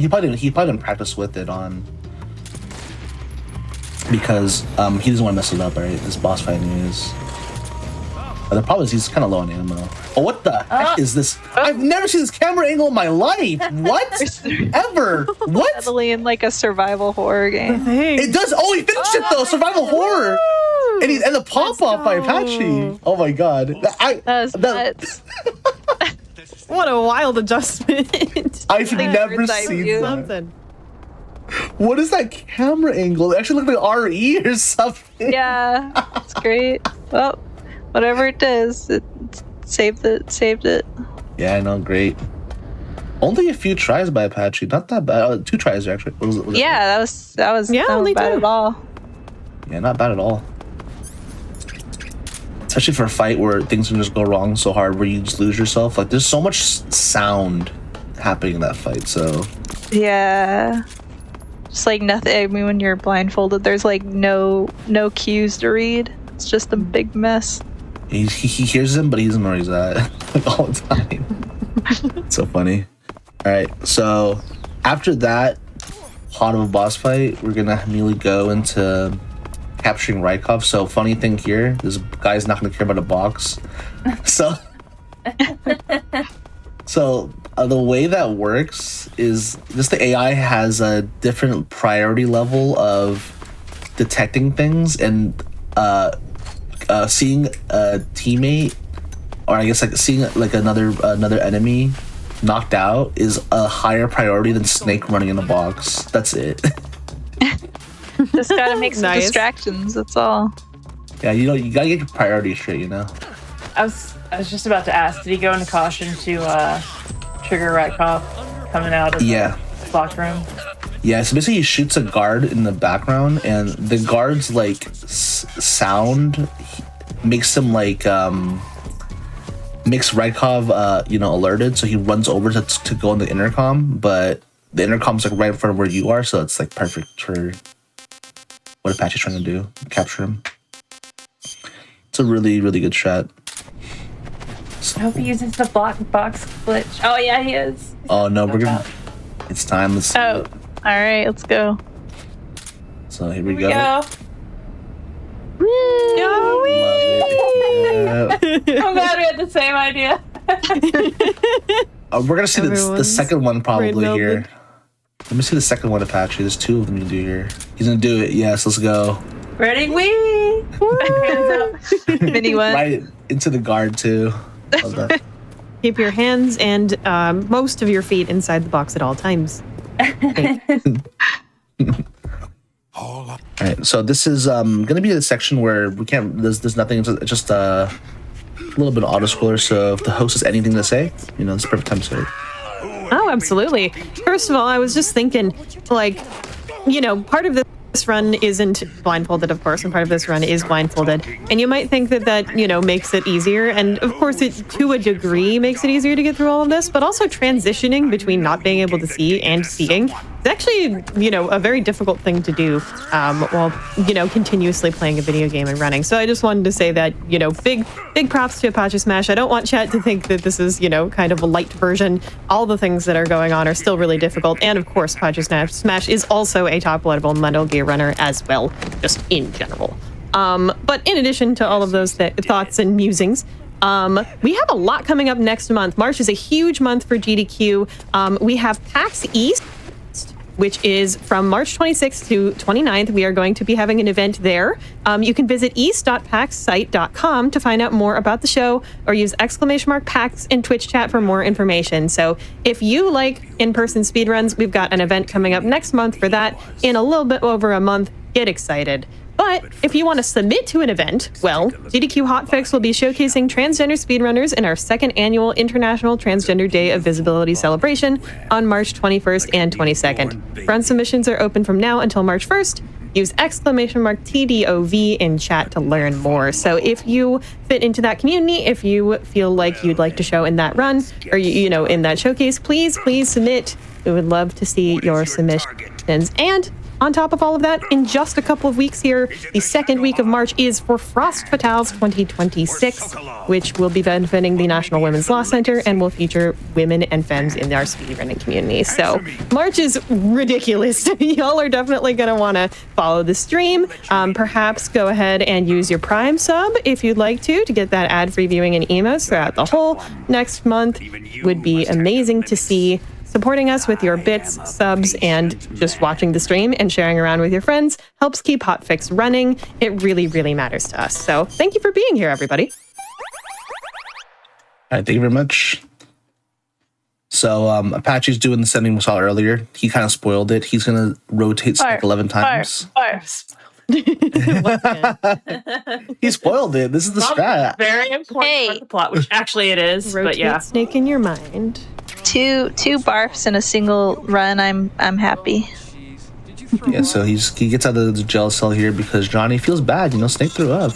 probably didn't practice with it on because he doesn't want to mess it up. Right, this boss fight anyways. The problem is he's kind of low on ammo. Oh, what the heck is this? I've never seen this camera angle in my life. What? Ever? What? Definitely in like a survival horror game. It does. Oh, he finished it though. Survival horror. And the pop off by Apache. Oh my god. That was nuts. What a wild adjustment. I've never seen that. What is that camera angle? It actually looked like RE or something. Yeah, it's great. Well, whatever it does, it saved it. Yeah, I know, great. Only a few tries by Apache, not that bad. 2 tries actually. That was only not bad 2. at all. Yeah, not bad at all. Especially for a fight where things can just go wrong so hard, where you just lose yourself. Like, there's so much sound happening in that fight. So yeah, just like nothing. I mean, when you're blindfolded, there's like no cues to read. It's just a big mess. He hears him, but he doesn't know where he's at like all the time. It's so funny. All right, so after that hot of a boss fight, we're gonna immediately go into capturing Rykov. So funny thing here, this guy's not gonna care about a box. So the way that works is just the AI has a different priority level of detecting things, and seeing a teammate, or I guess like seeing like another enemy knocked out is a higher priority than Snake running in a box. That's it. Just gotta make some distractions. That's all. Yeah, you gotta get your priority straight. I was just about to ask. Did he go into caution to trigger Rykov coming out of the locked room? Yeah, so basically he shoots a guard in the background, and the guard's like sound makes him like makes Rykov alerted, so he runs over to go on the intercom, but the intercom's like right in front of where you are, so it's like perfect for what Apache's trying to do, capture him. It's a really, really good shot. I hope he uses the box glitch. Oh yeah, he is. Oh no, we're gonna. It's time. Let's. Oh, all right, let's go. So here we go. I'm glad we had the same idea. We're gonna see the second one probably here. Let me see the second one, Apache. There's 2 of them you can do here. He's gonna do it. Yes, let's go. Ready? Wee! Hands up. Mini one. Right into the guard too. Love that. Keep your hands and most of your feet inside the box at all times. All right, so this is gonna be a section where we can't. There's nothing. It's just a little bit of autoscroller. So if the host has anything to say, it's the perfect time to say it. Oh, absolutely. First of all, I was just thinking, like, part of this run isn't blindfolded, of course, and part of this run is blindfolded. And you might think that makes it easier. And of course, it to a degree makes it easier to get through all of this, but also transitioning between not being able to see and seeing is actually, a very difficult thing to do while, continuously playing a video game and running. So I just wanted to say that, big props to Apache Smash. I don't want chat to think that this is, kind of a light version. All the things that are going on are still really difficult. And of course, Apache Smash is also a top-level Metal Gear runner as well, just in general. But in addition to all of those thoughts and musings, we have a lot coming up next month. March is a huge month for GDQ. We have PAX East, which is from March 26th to 29th. We are going to be having an event there. You can visit east.paxsite.com to find out more about the show, or use !PAX in Twitch chat for more information. So if you like in-person speedruns, we've got an event coming up next month for that in a little bit over a month. Get excited. But if you want to submit to an event, well, GDQ Hotfix will be showcasing transgender speedrunners in our second annual International Transgender Day of Visibility celebration on March 21st and 22nd. Run submissions are open from now until March 1st. Use !TDOV in chat to learn more. So if you fit into that community, if you feel like you'd like to show in that run or, you know, in that showcase, please submit. We would love to see your submissions. And on top of all of that, in just a couple of weeks here, the second week of March is for Frost Fatales 2026, which will be benefiting the National Women's Law Center and will feature women and femmes in our speedrunning community. So March is ridiculous. Y'all are definitely going to want to follow the stream. Perhaps go ahead and use your Prime sub if you'd like to get that ad-free viewing and emos throughout the whole next month. Would be amazing to see. Supporting us with your bits, subs, and just watching the stream and sharing around with your friends helps keep Hotfix running. It really, really matters to us. So thank you for being here, everybody. All right, thank you very much. So Apache's doing the sending we saw earlier. He kind of spoiled it. He's going to rotate Snake 11 times. He spoiled it. This is the strat. Very important part of the plot, which actually it is. Rotate but yeah, Snake in your mind. Two barfs in a single run. I'm happy. Yeah, so he gets out of the jail cell here because Johnny feels bad. You know, Snake threw up.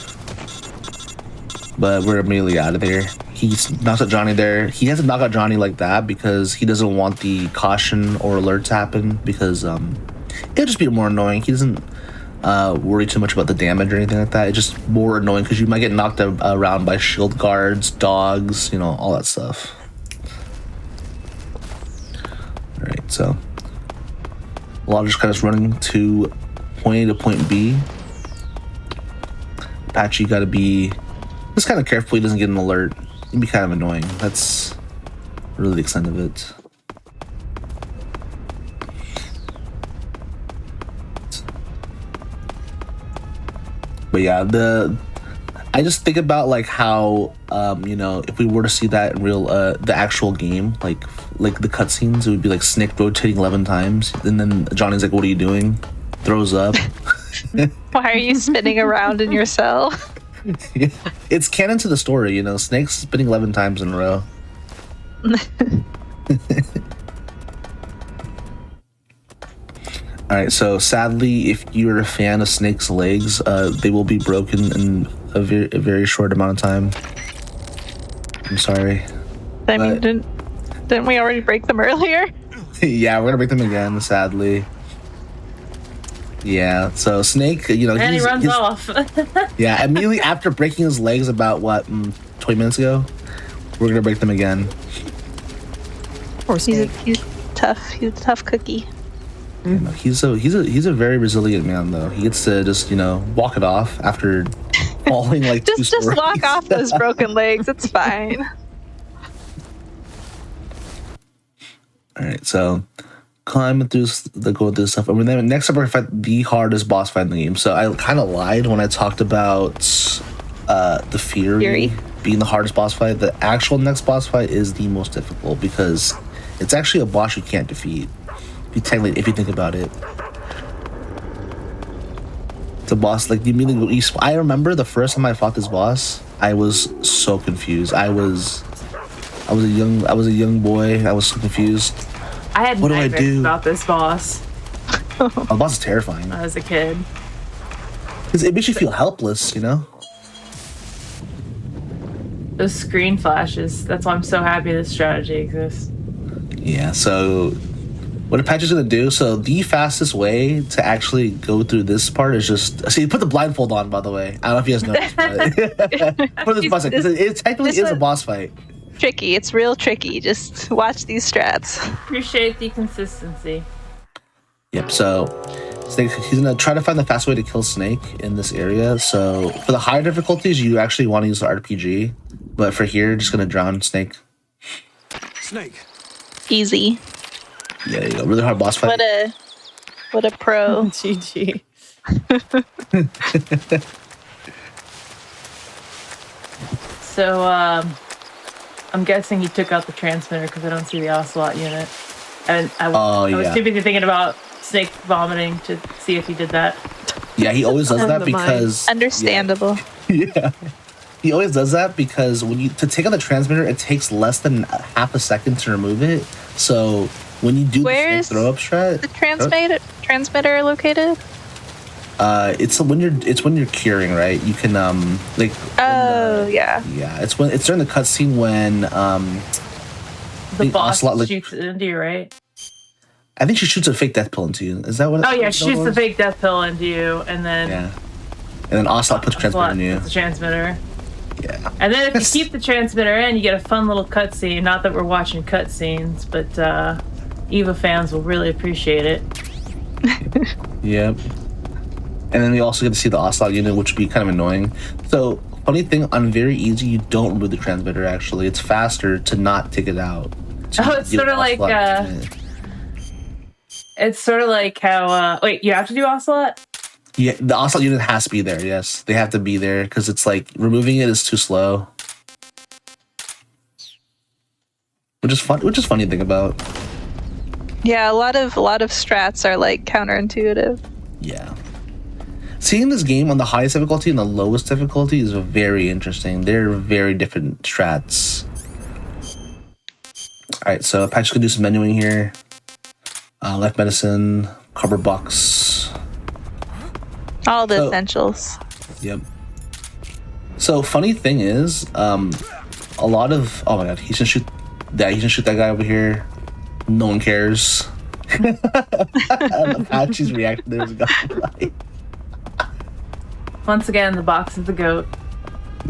But we're immediately out of there. He knocks out Johnny there. He has to knock out Johnny like that because he doesn't want the caution or alert to happen because it'll just be more annoying. He doesn't worry too much about the damage or anything like that. It's just more annoying because you might get knocked around by shield guards, dogs, you know, all that stuff. All right, so a lot of just kind of running to point A to point B. Apache got to be just kind of careful he doesn't get an alert. It'd be kind of annoying. That's really the extent of it. But yeah, I just think about like how you know, if we were to see that in real the actual game, like the cutscenes, it would be like Snake rotating 11 times, and then Johnny's like, "What are you doing?" Throws up. Why are you spinning around in your cell? It's canon to the story, you know. Snake's spinning 11 times in a row. All right, so sadly, if you're a fan of Snake's legs, they will be broken in a very short amount of time. I'm sorry. I mean, didn't we already break them earlier? Yeah, we're gonna break them again, sadly. Yeah, so Snake, you know, and he runs off. Yeah, immediately after breaking his legs about 20 minutes ago, we're gonna break them again. Poor Snake. He's tough. He's a tough cookie. You know, he's a very resilient man though. He gets to just, you know, walk it off after falling like just walk off those broken legs. It's fine. All right, so climbing through going through stuff. I mean, then next up we're gonna fight the hardest boss fight in the game. So I kind of lied when I talked about the Fury being the hardest boss fight. The actual next boss fight is the most difficult because it's actually a boss you can't defeat. If you think about it, it's a boss like you immediately. I remember the first time I fought this boss, I was so confused. I was a young boy. I was so confused. I had what do I do about this boss? The boss is terrifying. When I was a kid. Because it makes you feel helpless, you know? Those screen flashes. That's why I'm so happy this strategy exists. Yeah, so what Apache's gonna do, so the fastest way to actually go through this part is just, see, put the blindfold on, by the way. I don't know if you guys know this, but for this boss fight, it technically is a boss fight. Tricky. It's real tricky. Just watch these strats. Appreciate the consistency. Yep, so Snake, he's gonna try to find the fast way to kill Snake in this area. So for the higher difficulties, you actually want to use the RPG, but for here, just gonna drown Snake. Snake. Easy. Yeah, there you go. Really hard boss fight. What a pro. GG. So, I'm guessing he took out the transmitter because I don't see the Ocelot unit. And I was too busy thinking about Snake vomiting to see if he did that. Yeah, he always does that The mind. because Understandable. yeah. He always does that because to take out the transmitter, it takes less than half a second to remove it. So when you do Where's the throw up strat, the transmitter located? it's when you're curing, right? You can yeah. Yeah, it's during the cutscene when The boss Ocelot, shoots it into you, right? I think she shoots a fake death pill into you. Is that what? Oh yeah, is she that shoots what the it was? fake death pill into you, and then And then Ocelot puts transmitter in you. puts the transmitter. Yeah. And then if you keep the transmitter in, you get a fun little cutscene. Not that we're watching cutscenes, but EVA fans will really appreciate it. Yep. And then we also get to see the Ocelot unit, which would be kind of annoying. So, funny thing, on very easy, you don't remove the transmitter, actually. It's faster to not take it out. It's sort of like it's sort of like how wait, you have to do Ocelot? Yeah, the Ocelot unit has to be there, yes. They have to be there, because it's like, removing it is too slow. Which is funny to think about. Yeah, a lot of strats are like counterintuitive. Yeah. Seeing this game on the highest difficulty and the lowest difficulty is very interesting. They're very different strats. Alright, so Patch's gonna do some menuing here. Life medicine, cardboard box. All the essentials. Yep. So funny thing is, a lot of oh my god, he's gonna shoot that guy over here. No one cares. Patchy's reacting there was a guy right. Once again, the box is the goat.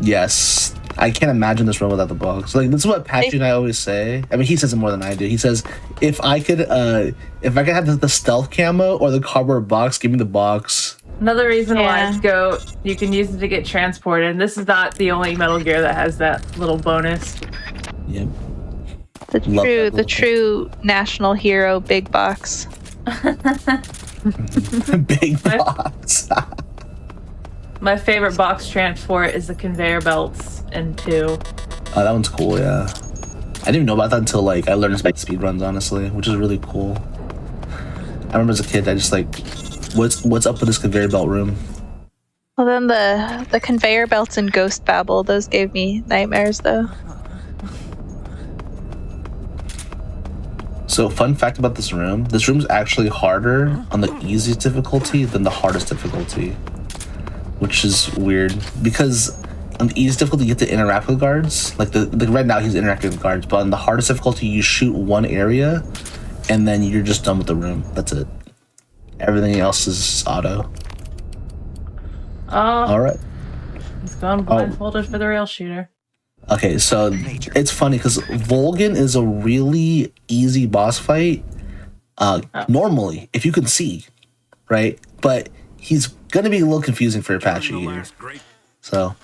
Yes. I can't imagine this run without the box. Like, this is what Patchy and I always say. I mean, he says it more than I do. He says, if I could have the stealth camo or the cardboard box, give me the box. Another reason why it's goat, you can use it to get transported. And this is not the only Metal Gear that has that little bonus. Yep. The true national hero big box. Big box. My favorite box transport is the conveyor belts in 2. Oh, that one's cool, yeah. I didn't even know about that until like I learned about speedruns, honestly, which is really cool. I remember as a kid, I just like, what's up with this conveyor belt room? Well, then the conveyor belts in Ghost Babel, those gave me nightmares, though. So, fun fact about this room is actually harder on the easiest difficulty than the hardest difficulty, which is weird because on the easiest difficulty you get to interact with guards. Like right now he's interacting with guards, but on the hardest difficulty you shoot one area and then you're just done with the room. That's it. Everything else is auto. All right. He's gone blindfolded for the rail shooter. Okay, so it's funny because Volgan is a really easy boss fight. Normally, if you can see, right? But he's gonna be a little confusing for Apache here. So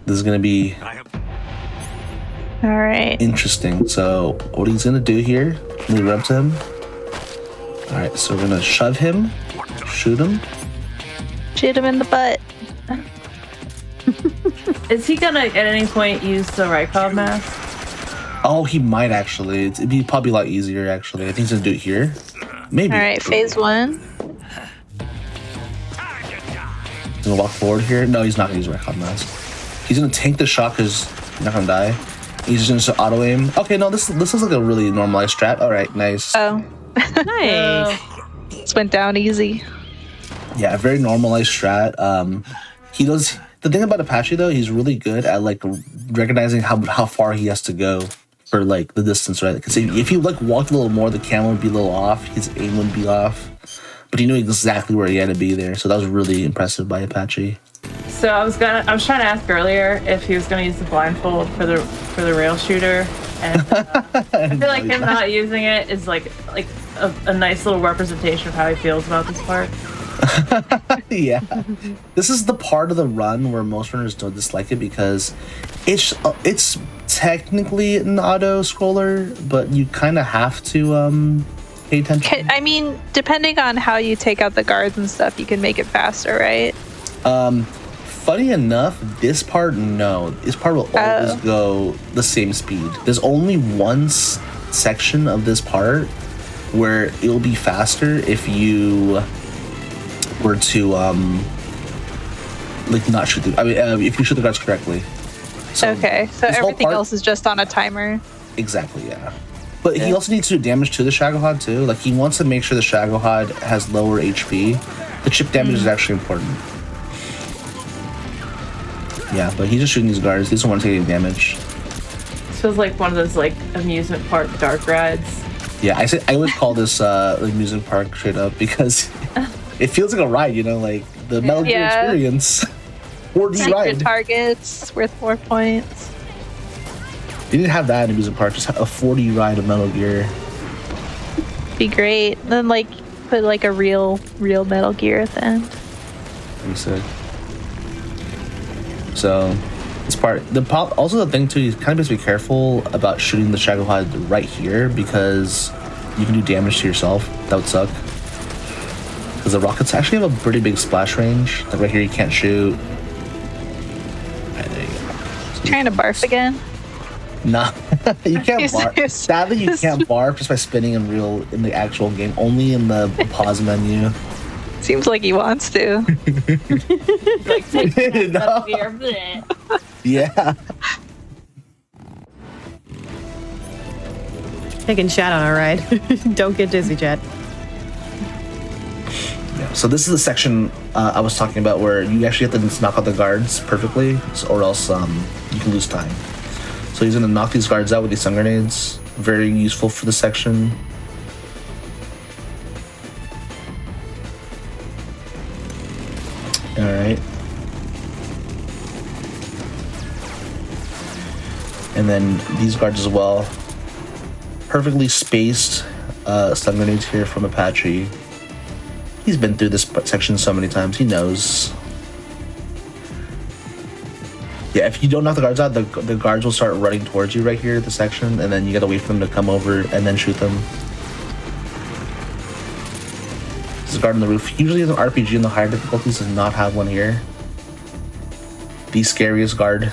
this is gonna be all right. Interesting. So what he's gonna do here? We run up to him. All right, so we're gonna shove him, shoot him in the butt. Is he gonna at any point use the Rykov mask? Oh, he might actually. It'd be probably a lot easier actually. I think he's gonna do it here. Maybe. All right, phase 1. He's gonna walk forward here. No, he's not gonna use Rykov mask. He's gonna tank the shot because he's not gonna die. He's just gonna auto aim. Okay, no, this is like a really normalized strat. All right, nice. Oh, nice. This went down easy. Yeah, a very normalized strat. He does. The thing about Apache though, he's really good at like recognizing how far he has to go for like the distance, right? Because if he like walked a little more, the camera would be a little off, his aim would be off, but he knew exactly where he had to be there. So that was really impressive by Apache. So I was trying to ask earlier if he was gonna use the blindfold for the rail shooter, and I feel like him not using it is like a nice little representation of how he feels about this part. Yeah, this is the part of the run where most runners don't dislike it because it's technically an auto scroller, but you kind of have to pay attention. I mean, depending on how you take out the guards and stuff, you can make it faster, right? Funny enough, this part will always go the same speed. There's only one section of this part where it'll be faster if you were to like not shoot the. I mean, if you shoot the guards correctly. So okay, so everything else is just on a timer. Exactly, yeah. But he also needs to do damage to the Shagohod too. Like he wants to make sure the Shagohod has lower HP. The chip damage is actually important. Yeah, but he's just shooting these guards. He doesn't want to take any damage. This feels like one of those like amusement park dark rides. Yeah, I always call this amusement park straight up because it feels like a ride, you know, like the Metal Gear experience. 4D Secret ride. targets worth 4 points. You didn't have that in amusement park, just a 4D ride of Metal Gear. Be great. Then like put like a real Metal Gear at the end. Pretty sick. So this part, also the thing too, you kind of have to be careful about shooting the Shagohod right here because you can do damage to yourself. That would suck. Because the rockets actually have a pretty big splash range. Like right here, you can't shoot. Alright, there you go. So Trying to barf again? Nah, you can't barf. Sadly, you can't barf just by spinning in the actual game. Only in the pause menu. Seems like he wants to. No. Yeah. Taking Chat on a ride. Don't get dizzy, Chat. Yeah. So this is the section I was talking about where you actually have to knock out the guards perfectly, or else you can lose time. So he's gonna knock these guards out with these stun grenades. Very useful for this section. All right. And then these guards as well. Perfectly spaced stun grenades here from Apache. He's been through this section so many times. He knows. Yeah, if you don't knock the guards out, the guards will start running towards you right here at the section, and then you gotta wait for them to come over and then shoot them. This is guard on the roof. Usually has an RPG in the higher difficulties, does not have one here. The scariest guard, in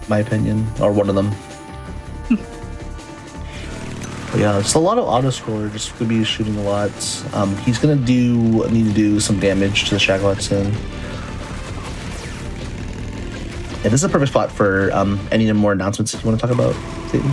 my opinion, or one of them. But yeah, it's a lot of auto scroller, just gonna be shooting a lot. He's gonna need to do some damage to the Shagohod soon. Yeah, this is a perfect spot for any more announcements you want to talk about, Satan.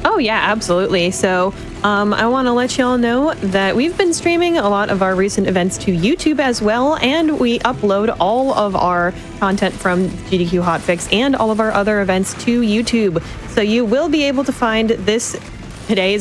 Oh yeah, absolutely. So I want to let y'all know that we've been streaming a lot of our recent events to YouTube as well, and we upload all of our content from GDQ Hotfix and all of our other events to YouTube. So you will be able to find today's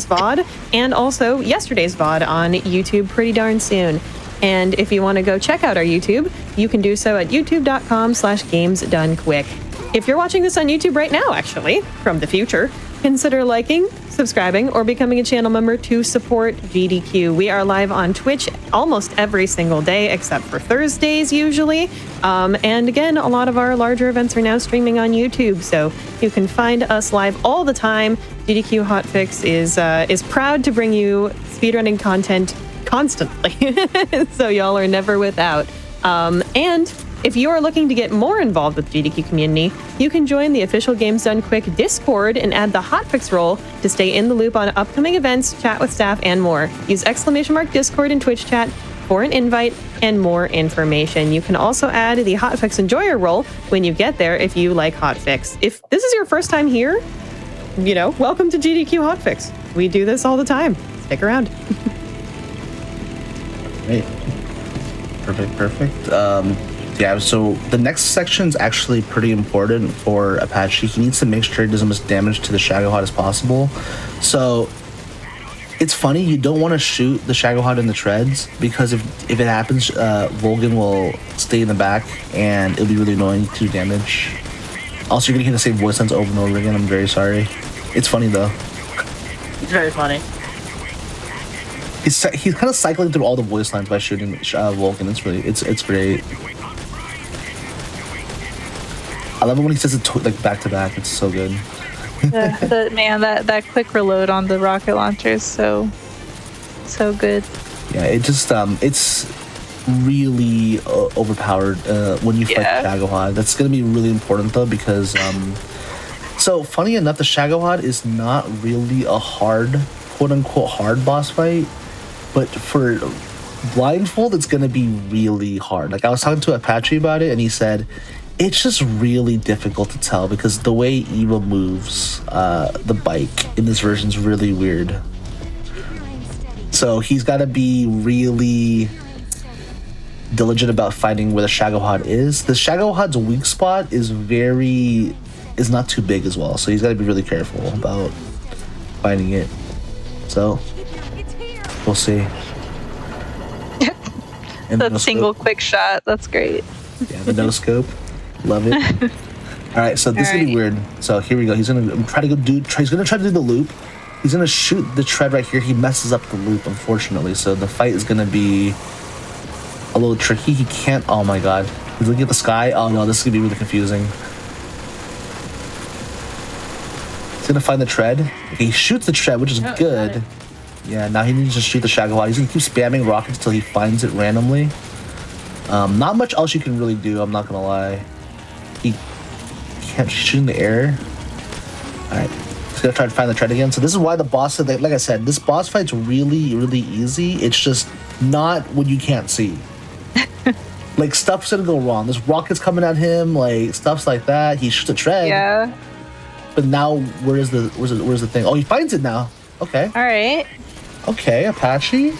VOD and also yesterday's VOD on YouTube pretty darn soon. And if you want to go check out our YouTube, you can do so at youtube.com/gamesdonequick. If you're watching this on YouTube right now, actually, from the future, consider liking, subscribing, or becoming a channel member to support GDQ. We are live on Twitch almost every single day, except for Thursdays usually. And again, a lot of our larger events are now streaming on YouTube, so you can find us live all the time. GDQ Hotfix is proud to bring you speedrunning content constantly, so y'all are never without. And if you are looking to get more involved with GDQ community, you can join the official Games Done Quick Discord and add the Hotfix role to stay in the loop on upcoming events, chat with staff, and more. Use !Discord and Twitch chat for an invite and more information. You can also add the Hotfix Enjoyer role when you get there if you like Hotfix. If this is your first time here, welcome to GDQ Hotfix. We do this all the time. Stick around. Great. Perfect. Yeah, so the next section is actually pretty important for Apache. He needs to make sure he does as much damage to the Shagohod as possible. So it's funny, you don't want to shoot the Shagohod in the treads because if it happens, Volgan will stay in the back and it'll be really annoying to do damage. Also, you're gonna hear the same voice lines over and over again. I'm very sorry. It's funny though. It's very funny. He's kind of cycling through all the voice lines by shooting Volgan. It's great. I love it when he says it like back to back. It's so good. That quick reload on the rocket launcher is so good. Yeah, it just it's really overpowered when you fight Shagohod. That's gonna be really important though because so funny enough, the Shagohod is not really a hard, quote unquote hard boss fight, but for Blindfold, it's gonna be really hard. Like I was talking to Apache about it, and he said it's just really difficult to tell because the way Eva moves the bike in this version is really weird. So he's got to be really diligent about finding where the Shagohod is. The Shagohod's weak spot is not too big as well, so he's got to be really careful about finding it. So we'll see. That single quick shot, that's great. Yeah, the no scope, love it. All right, so this is gonna be weird. So here we go. He's gonna try to do the loop. He's gonna shoot the tread right here. He messes up the loop, unfortunately. So the fight is gonna be a little tricky. He can't. Oh my god. He's looking at the sky. Oh no, this is gonna be really confusing. He's gonna find the tread. Okay, he shoots the tread, which is good. Yeah, now he needs to shoot the Shagohod. He's gonna keep spamming rockets until he finds it randomly. Not much else you can really do, I'm not gonna lie. He can't shoot in the air. Alright, he's gonna try to find the tread again. So this is why the boss, like I said, this boss fight's really, really easy. It's just not what you can't see. Like, stuff's gonna go wrong. There's rockets coming at him, like, stuff's like that. He shoots a tread. Yeah. But now, where's the thing? Oh, he finds it now. Okay. Alright. Okay, Apache.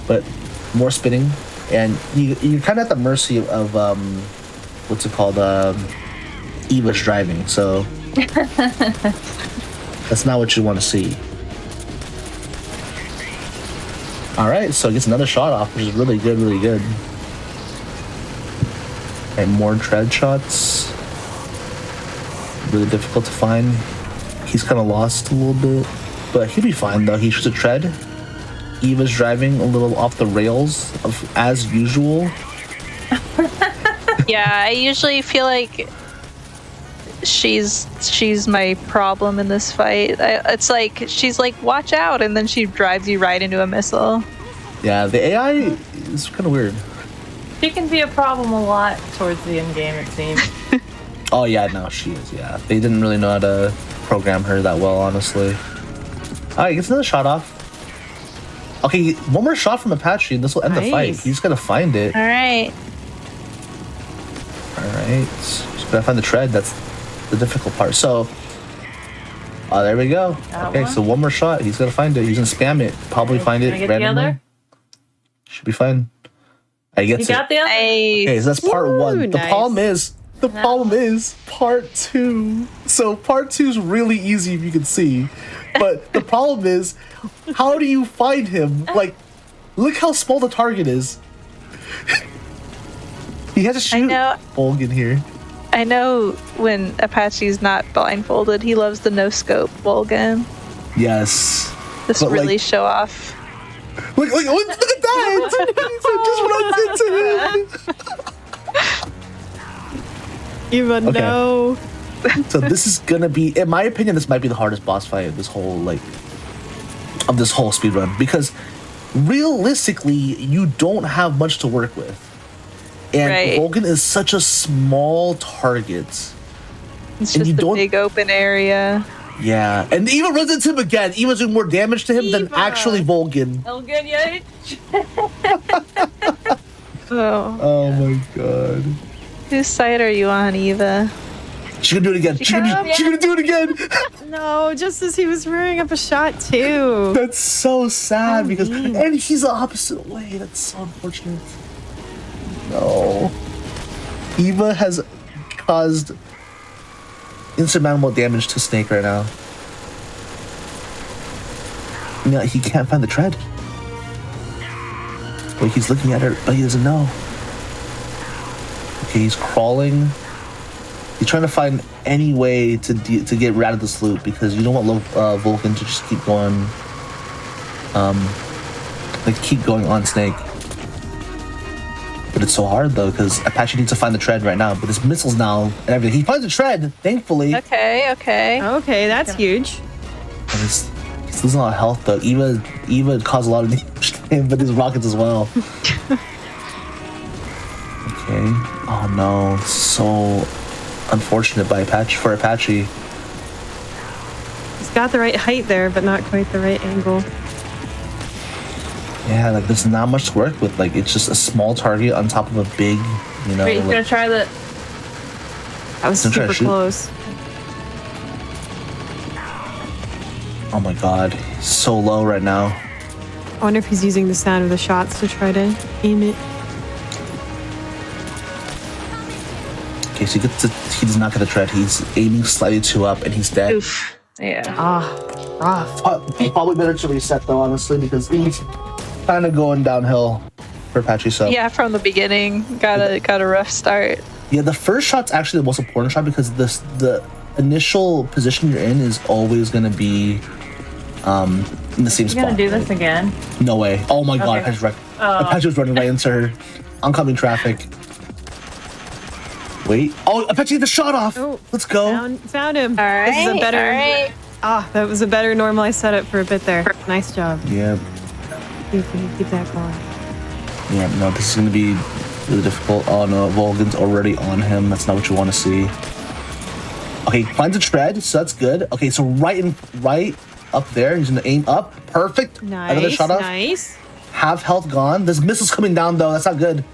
But more spinning. And you're kind of at the mercy of, what's it called? Eva's driving. So that's not what you want to see. All right, so he gets another shot off, which is really good, really good. And more tread shots. Really difficult to find. He's kind of lost a little bit, but he'll be fine though. He shoots a tread. Eva's driving a little off the rails as usual. Yeah, I usually feel like she's my problem in this fight. It's like she's like, watch out, and then she drives you right into a missile. Yeah, the AI is kind of weird. She can be a problem a lot towards the end game, it seems. Oh yeah, no, she is. Yeah, they didn't really know how to program her that well, honestly. All right, gets another shot off. Okay, one more shot from Apache, and this will end the fight. You just gotta find it. All right. All right, just gotta find the tread. That's the difficult part. So, there we go. Okay, so one more shot. He's gonna find it. He's gonna spam it. Probably find it randomly. Should be fine. I get it. You got the other? Okay, so that's part one. The nice. problem is part two. So part two is really easy if you can see, but the problem is, how do you find him? Like, look how small the target is. He has to shoot Volgan here. I know when Apache's not blindfolded, he loves the no scope Volgan. Yes. Just but really show off. Look at that! He just runs into him. Even no. So this is gonna be, in my opinion, this might be the hardest boss fight of this whole speedrun, because realistically, you don't have much to work with. And Volgan is such a small target. It's just a big open area. Yeah, and Eva runs into him again. Eva's doing more damage to him than actually Volgan. Oh, good, yeah. Oh my god. Whose side are you on, Eva? She's gonna do it again. She's gonna do it again. No, just as he was rearing up a shot too. That's so sad because, and he's the opposite way. That's so unfortunate. No. Eva has caused insurmountable damage to Snake right now. No, he can't find the tread. Well, he's looking at her, but he doesn't know. Okay, he's crawling. He's trying to find any way to get rid of this loop because you don't want Vulcan to just keep going, keep going on Snake. But it's so hard though because Apache needs to find the tread right now. But his missiles now and everything. He finds the tread, thankfully. Okay, that's huge. But he's losing a lot of health though. Eva caused a lot of damage to him, but his rockets as well. Okay. Oh no, so unfortunate for Apache. He's got the right height there, but not quite the right angle. Yeah, like there's not much to work with. Like it's just a small target on top of a big, you know. Wait, he's like, gonna try the. That was Gonna try to super shoot. close. oh my god, he's so low right now. I wonder if he's using the sound of the shots to try to aim it. Okay, so he does not get a tread. He's aiming slightly too up, and he's dead. Oof. Yeah. Rough. Probably better to reset though, honestly, because he's kind of going downhill for Apache. So Yeah, from the beginning, got a rough start. yeah, the first shot's actually the most important shot because the initial position you're in is always going to be in the same You spot. gonna do this again? No way. Oh my god, Okay. Apache was running right into her. Oncoming traffic. Wait. Oh, Apache, the shot off. Oh, let's go. Found him. All right. This is a better. All right. That was a better normalized setup for a bit there. Nice job. Yeah. See if we can keep that going. Yeah, no, this is going to be really difficult. Oh no, Volgan's already on him. That's not what you want to see. Okay, finds a tread, so that's good. Okay, so right up there, he's going to aim up. Perfect. Nice. Another shot off. Nice. Half health gone. There's missiles coming down though. That's not good.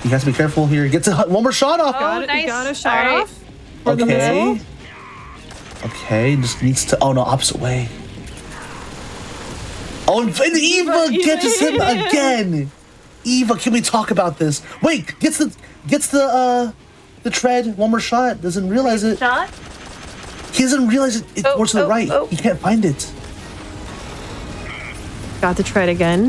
He has to be careful here. He gets one more shot off. Got it. nice. He got a shot All right. off. For the Okay. missile. Okay, just needs to. Oh no, opposite way. Oh, and Eva catches him again. Eva, can we talk about this? Wait, gets the tread. One more shot. Doesn't realize it. Shot? He doesn't realize it. It's more to the right. He can't find it. Got the tread again.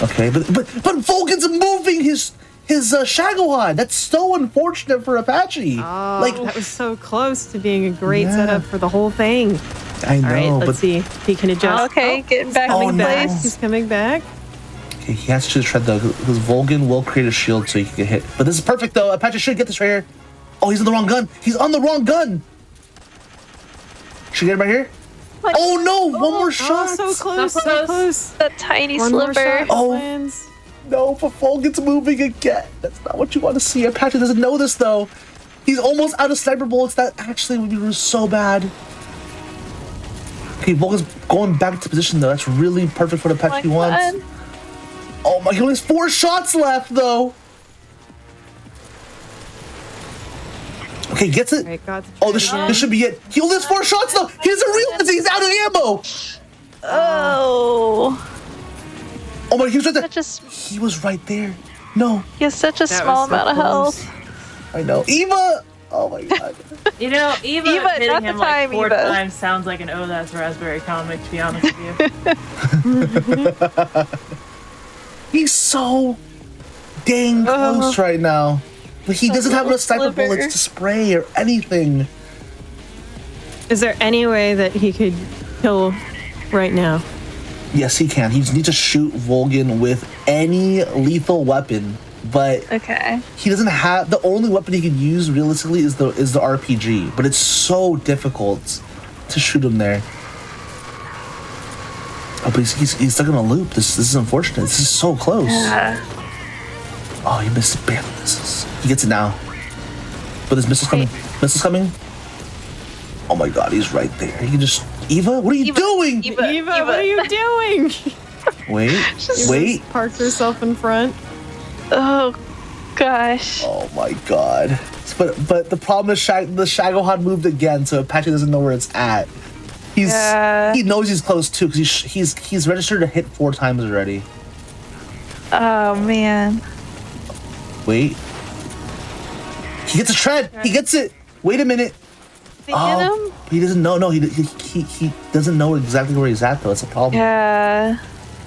Okay, but Volgan's moving his Shagohod. That's so unfortunate for Apache. Oh, that was so close to being a great setup for the whole thing. I know. All right, let's but see if he can adjust. Okay, getting back in place. He's coming back. okay, he has to tread though, because Volgan will create a shield so he can get hit. But this is perfect though. Apache should get this right here. Oh, he's on the wrong gun. He's on the wrong gun. Should we get him right here? What? Oh no! One more shot. So close, so close. That tiny One more sliver. shot Oh. lands. No, but Volgan's moving again. That's not what you want to see. Apache doesn't know this though. He's almost out of sniper bullets. That actually would be so bad. Okay, Volgan's going back to position though. That's really perfect for what Apache wants. God. Oh my, he only has 4 shots left though. Okay, gets it. Right, got the Oh, this should be it. He only has 4 shots though. He doesn't realize he's out of ammo. Oh. Oh my, he was right there. That just He was right there. No, he has such a small so amount of close. health. I know. Eva. Oh my god. You know, Eva not hitting the him like time, 4 Eva. times sounds like an that's Raspberry comic, to be honest with you. He's so dang close right now. But he doesn't have enough sniper sliver. bullets to spray or anything. Is there any way that he could kill right now? Yes, he can. He just needs to shoot Volgan with any lethal weapon. But Okay. he doesn't have the only weapon he can use realistically is the RPG. But it's so difficult to shoot him there. Oh, but he's stuck in a loop. This is unfortunate. This is so close. Yeah. Oh, he missed barely misses. He gets it now. But there's missiles coming. Missiles coming. Oh my god, he's right there. He can just Eva, what are you doing? Eva, what are you doing? Wait, wait. Park yourself in front. Oh gosh. Oh my god. But the problem is the Shagohod moved again, so Apache doesn't know where it's at. He knows he's close too because he's registered to hit 4 times already. Oh man. Wait. He gets a tread. He gets it. Wait a minute. Did he get him? He doesn't know. No, he doesn't know exactly where he's at though. It's a problem. Yeah.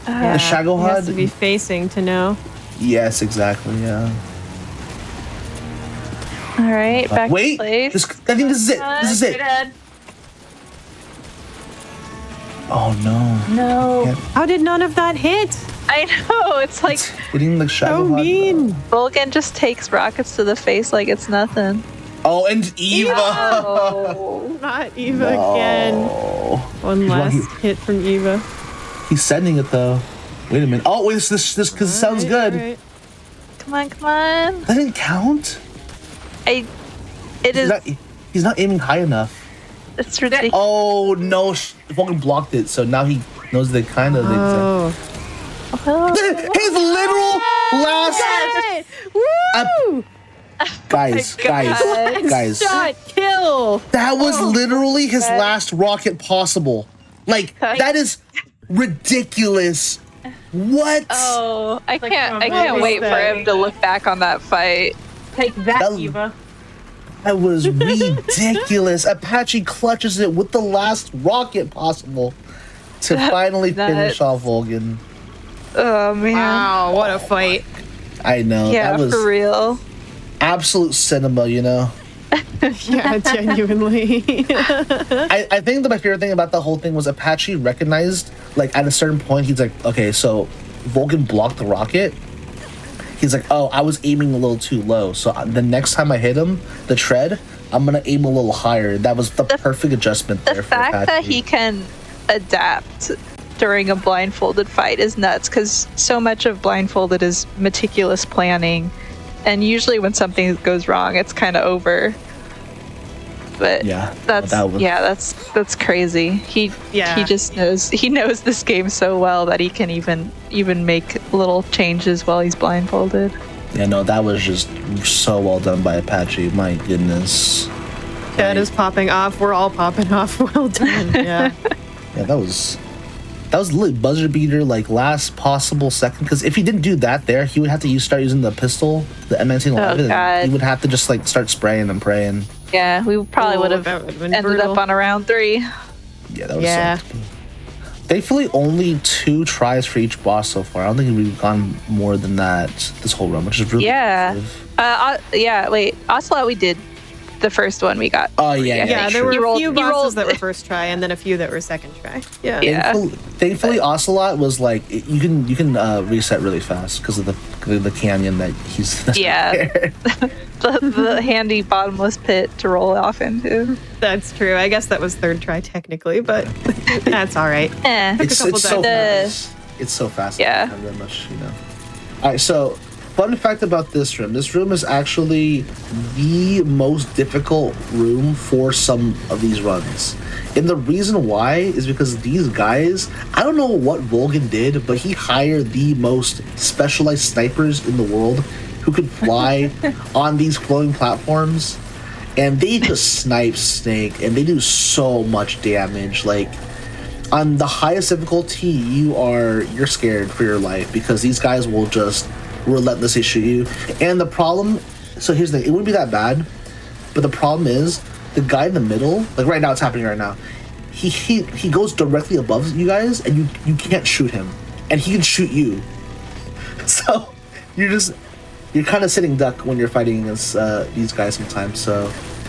The He has Shagohod. to be facing to know. Yes, exactly. Yeah. All right, back Wait. to place. I think this is it. This is it. Oh no. No. How did none of that hit? I know. It's like Hitting the Shagohod. So mean. Volgan just takes rockets to the face like it's nothing. Oh, and Eva. Oh. Not Eva again. One last hit from Eva. He's sending it though. Wait a minute. Oh, wait, this because it sounds good. Right. Come on, come on. That didn't count. He's not aiming high enough. It's ridiculous. Oh no, Vulcan blocked it, so now he Those are the kind of things. His literal last. Woo! Guys. Shot kill. That was literally his last rocket possible. Like, that is ridiculous. What? Oh, I can't wait for him to look back on that fight. Take that, Eva. That was ridiculous. Apache clutches it with the last rocket possible to finally finish off Vulcan. Oh man! Wow, what a fight! I know. Yeah, that was for real. Absolute cinema, you know. Yeah, genuinely. I think my favorite thing about the whole thing was Apache recognized, like, at a certain point, he's like, okay, so Vulcan blocked the rocket. He's like, oh, I was aiming a little too low. So the next time I hit him, the tread, I'm going to aim a little higher. That was the perfect adjustment there The for fact Apache. that he can adapt during a blindfolded fight is nuts, because so much of blindfolded is meticulous planning. And usually when something goes wrong, it's kind of over. But that's crazy. He just knows this game so well that he can even make little changes while he's blindfolded. Yeah, no, that was just so well done by Apache. My goodness. Chad is popping off. We're all popping off. Well done. Yeah. Yeah, that was literally buzzer beater, like last possible second. Because if he didn't do that there, he would have to start using the pistol, the M1911. And he would have to just like start spraying and praying. Yeah, we probably would have ended up on a round 3. Yeah, that was so. Thankfully, only 2 tries for each boss so far. I don't think we've gone more than that this whole run, which is really impressive. Wait, Ocelot we did the first one we got. Oh yeah, yeah. There were a few bosses that were first try, and then a few that were second try. Yeah. Thankfully, Ocelot was like you can reset really fast because of the canyon that he's. The handy bottomless pit to roll off into. That's true. I guess that was third try technically, but that's all right. It's so fast. It's so fast. Yeah. Not that much, you know. All right, so. Fun fact about this room. This room is actually the most difficult room for some of these runs. And the reason why is because these guys, I don't know what Vulcan did, but he hired the most specialized snipers in the world who could fly on these floating platforms. And they just snipe Snake, and they do so much damage. Like, on the highest difficulty, you're scared for your life because these guys will just relentlessly shoot you. And the problem, so here's the thing, it wouldn't be that bad, but the problem is the guy in the middle, like right now, it's happening right now, he goes directly above you guys, and you can't shoot him, and he can shoot you. So you're kind of sitting duck when you're fighting against these guys sometimes. So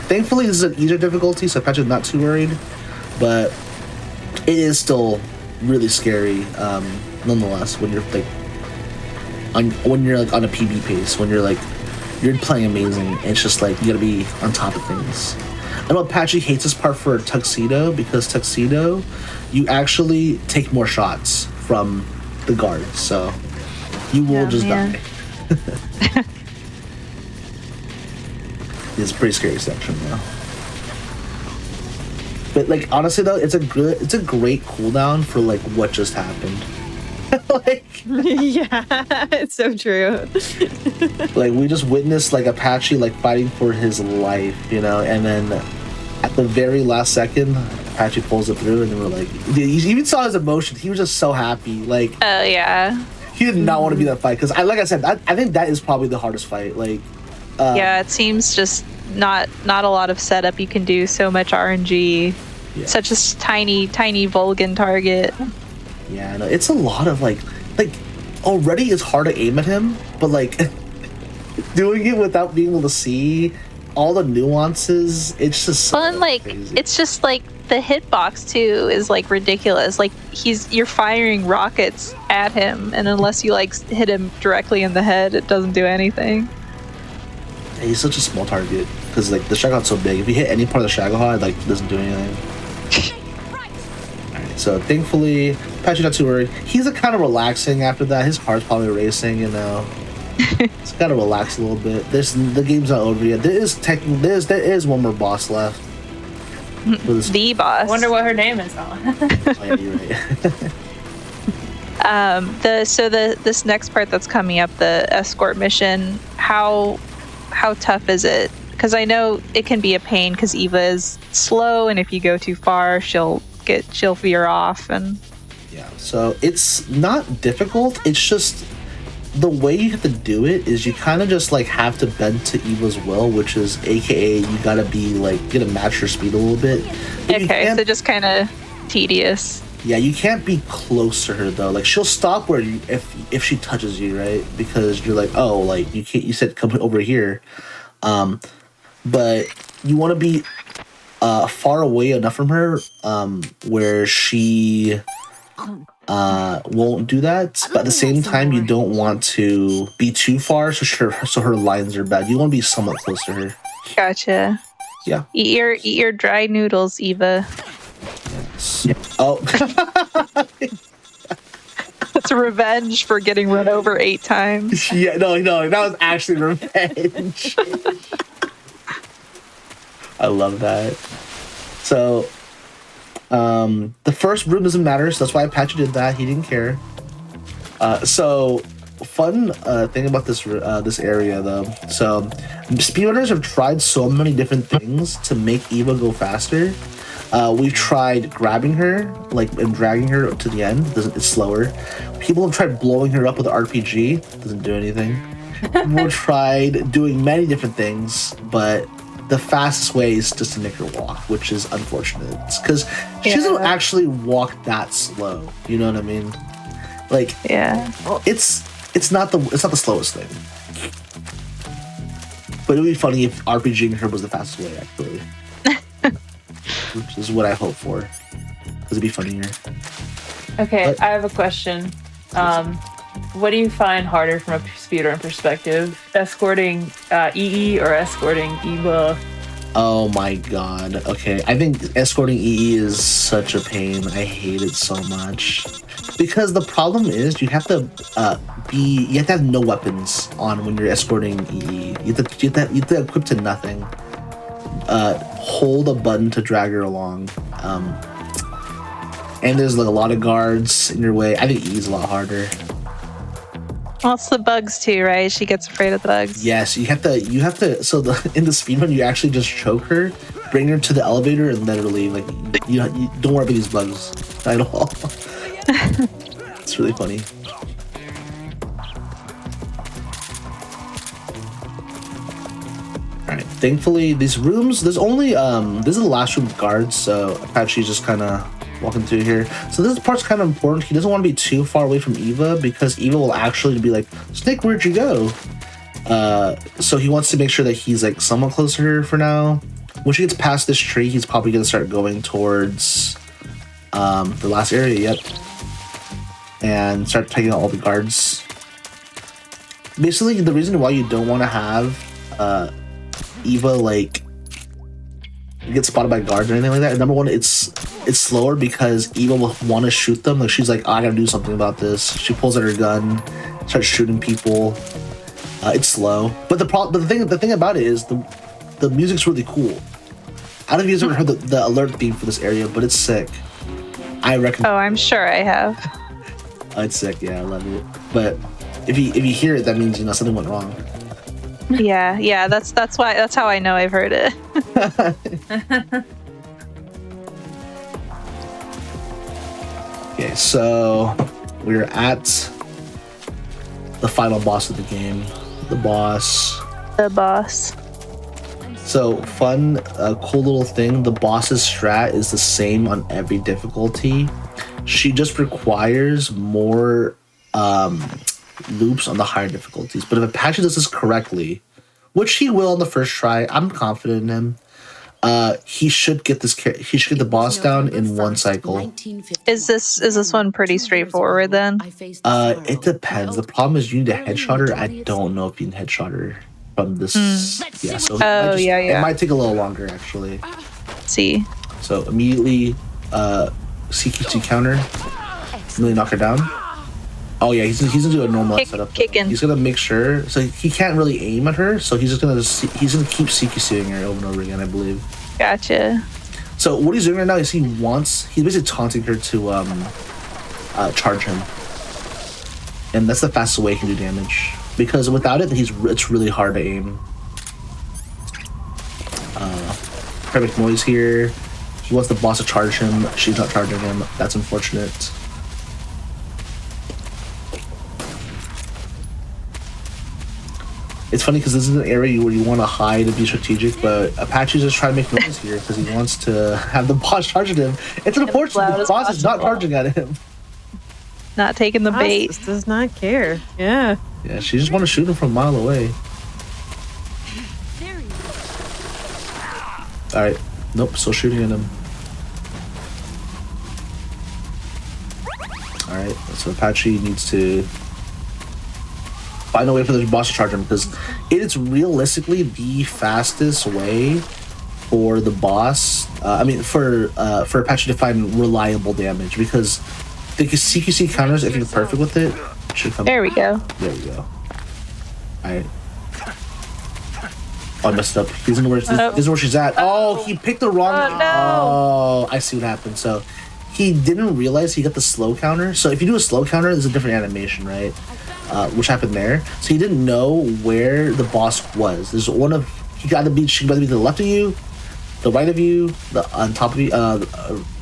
thankfully this is an easier difficulty, so Patrick's not too worried, but it is still really scary nonetheless when you're like when you're like on a PB pace, when you're playing amazing, it's just like you gotta be on top of things. I know Apache hates this part for Tuxedo, because Tuxedo, you actually take more shots from the guards, so you will die. It's a pretty scary section though. But like honestly though, it's a great cooldown for like what just happened. Yeah, it's so true. Like we just witnessed like Apache like fighting for his life, you know, and then at the very last second, Apache pulls it through, and then we're like, you even saw his emotion. He was just so happy. Like, oh yeah, he did not want to be that fight because like I said, I think that is probably the hardest fight. Like, yeah, it seems just not a lot of setup you can do. So much RNG, such a tiny Vulcan target. Yeah, no, it's a lot of like already it's hard to aim at him, but like doing it without being able to see all the nuances, it's just so crazy. It's just like the hitbox too is like ridiculous. Like you're firing rockets at him, and unless you like hit him directly in the head, it doesn't do anything. Yeah, he's such a small target because like the Shagohod's so big. If you hit any part of the Shagohod, like it doesn't do anything. So thankfully, Apache not too worried. He's kind of relaxing after that. His heart's probably racing, you know. It's got to relax a little bit. The game's not over yet. There is one more boss left. The boss. I wonder what her name is. Oh, yeah, you're right. This next part that's coming up, the escort mission, how tough is it? Because I know it can be a pain because Eva is slow, and if you go too far, she'll veer off. And yeah, so it's not difficult. It's just the way you have to do it is you kind of just like have to bend to Eva's will, which is AKA you gotta be like you gotta match her speed a little bit. Okay, so just kind of tedious. Yeah, you can't be close to her though. Like she'll stop where you if she touches you, right? Because you're like, oh, like you can't. You said come over here, but you want to be far away enough from her where she won't do that. But at the same time, you don't want to be too far, so her lines are bad. You want to be somewhat close to her. Gotcha. Yeah. Eat your dry noodles, Eva. Oh. That's revenge for getting run over 8 times. Yeah, no, that was actually revenge. I love that. So, the first room doesn't matter, so that's why Apache did that. He didn't care. So, fun thing about this area, though. So, speedrunners have tried so many different things to make Eva go faster. We've tried grabbing her, and dragging her to the end. It's slower. People have tried blowing her up with an RPG. Doesn't do anything. We've tried doing many different things, but the fastest way is just to make her walk, which is unfortunate. Because she doesn't actually walk that slow. You know what I mean? Like, yeah, it's not the slowest thing. But it would be funny if RPGing her was the fastest way, actually. Which is what I hope for. Because it'd be funnier. Okay, But- I have a question. What do you find harder from a speedrun perspective? Escorting EE or escorting Eva? Oh my god. Okay, I think escorting EE is such a pain. I hate it so much. Because the problem is you have to have no weapons on when you're escorting EE. You have to equip to nothing. Hold a button to drag her along. And there's like a lot of guards in your way. I think E is a lot harder. Well, it's the bugs too, right? She gets afraid of the bugs. Yes, you have to. So in the speedrun, you actually just choke her, bring her to the elevator, and let her leave. Like you don't worry about these bugs at all. It's really funny. All right. Thankfully, these rooms. There's only this is the last room with guards, so Apache's just kind of walking through here. So this part's kind of important. He doesn't want to be too far away from Eva because Eva will actually be like, Snake, where'd you go? So he wants to make sure that he's like somewhat close to her for now. When she gets past this tree, he's probably gonna start going towards the last area, yep. And start taking out all the guards. Basically, the reason why you don't want to have Eva like get spotted by guards or anything like that. Number one, it's slower because Eva will want to shoot them. Like she's like, oh, I gotta do something about this. She pulls out her gun, starts shooting people. It's slow, but the thing about it is the music's really cool. I don't know if you've ever heard the alert theme for this area, but it's sick. I recommend. Oh, I'm sure I have. It's sick. Yeah, I love it. But if you hear it, that means something went wrong. Yeah. That's how I know I've heard it. Okay, so we're at the final boss of the game. The boss. So fun, cool little thing. The boss's strat is the same on every difficulty. She just requires more loops on the higher difficulties. But if Apache does this correctly, which he will on the first try, I'm confident in him. He should get the boss down in one cycle. Is this one pretty straightforward then? It depends. The problem is you need a headshot her. I don't know if you can headshot her from this. Yeah, so it might take a little longer actually. See. So immediately CQC counter. Really knock her down. Oh yeah, he's gonna do a normal setup. Kicking. He's gonna make sure, so he can't really aim at her, so he's gonna keep CQCing her over and over again, I believe. Gotcha. So what he's doing right now is he's basically taunting her to charge him. and that's the fastest way he can do damage. Because without it, it's really hard to aim. Perfect noise here. He wants the boss to charge him. She's not charging him. That's unfortunate. It's funny because this is an area where you want to hide and be strategic, but Apache's just trying to make noise here because he wants to have the boss charging him. It's unfortunate the boss is not charging at him. Not taking the bait. Boss does not care. Yeah. Yeah, she just want to shoot him from a mile away. Alright. Nope, still shooting at him. Alright, so Apache needs to find a way for the boss to charge him because it is realistically the fastest way for the boss. For Apache to find reliable damage because the CQC counters, if you're perfect with it, should come. There we go. There we go. Alright. Oh, I messed up. This isn't where she's at. Oh, he picked the wrong. Oh, no. Oh, I see what happened. So he didn't realize he got the slow counter. So if you do a slow counter, there's a different animation, right? Which happened there. So he didn't know where the boss was. There's one of she could either be to the left of you, the right of you, on top of you,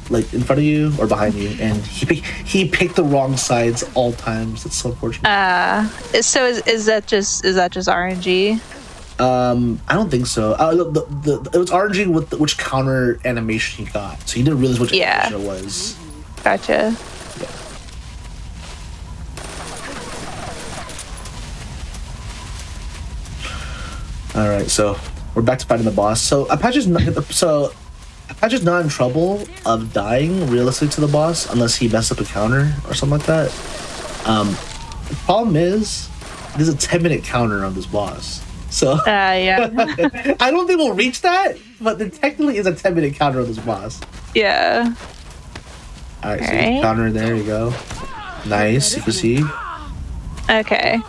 like in front of you or behind you, and he picked the wrong sides all times. It's so unfortunate. So is that just RNG? I don't think so. It was RNG with which counter animation he got, so he didn't realize which animation it was. Gotcha. All right, so we're back to fighting the boss. So Apache's not in trouble of dying realistically to the boss unless he messed up a counter or something like that. The problem is there's a 10-minute counter on this boss. So yeah. I don't think we'll reach that, but there technically is a 10-minute counter on this boss. Yeah. All right, so counter there you go. Nice, you can see. Okay.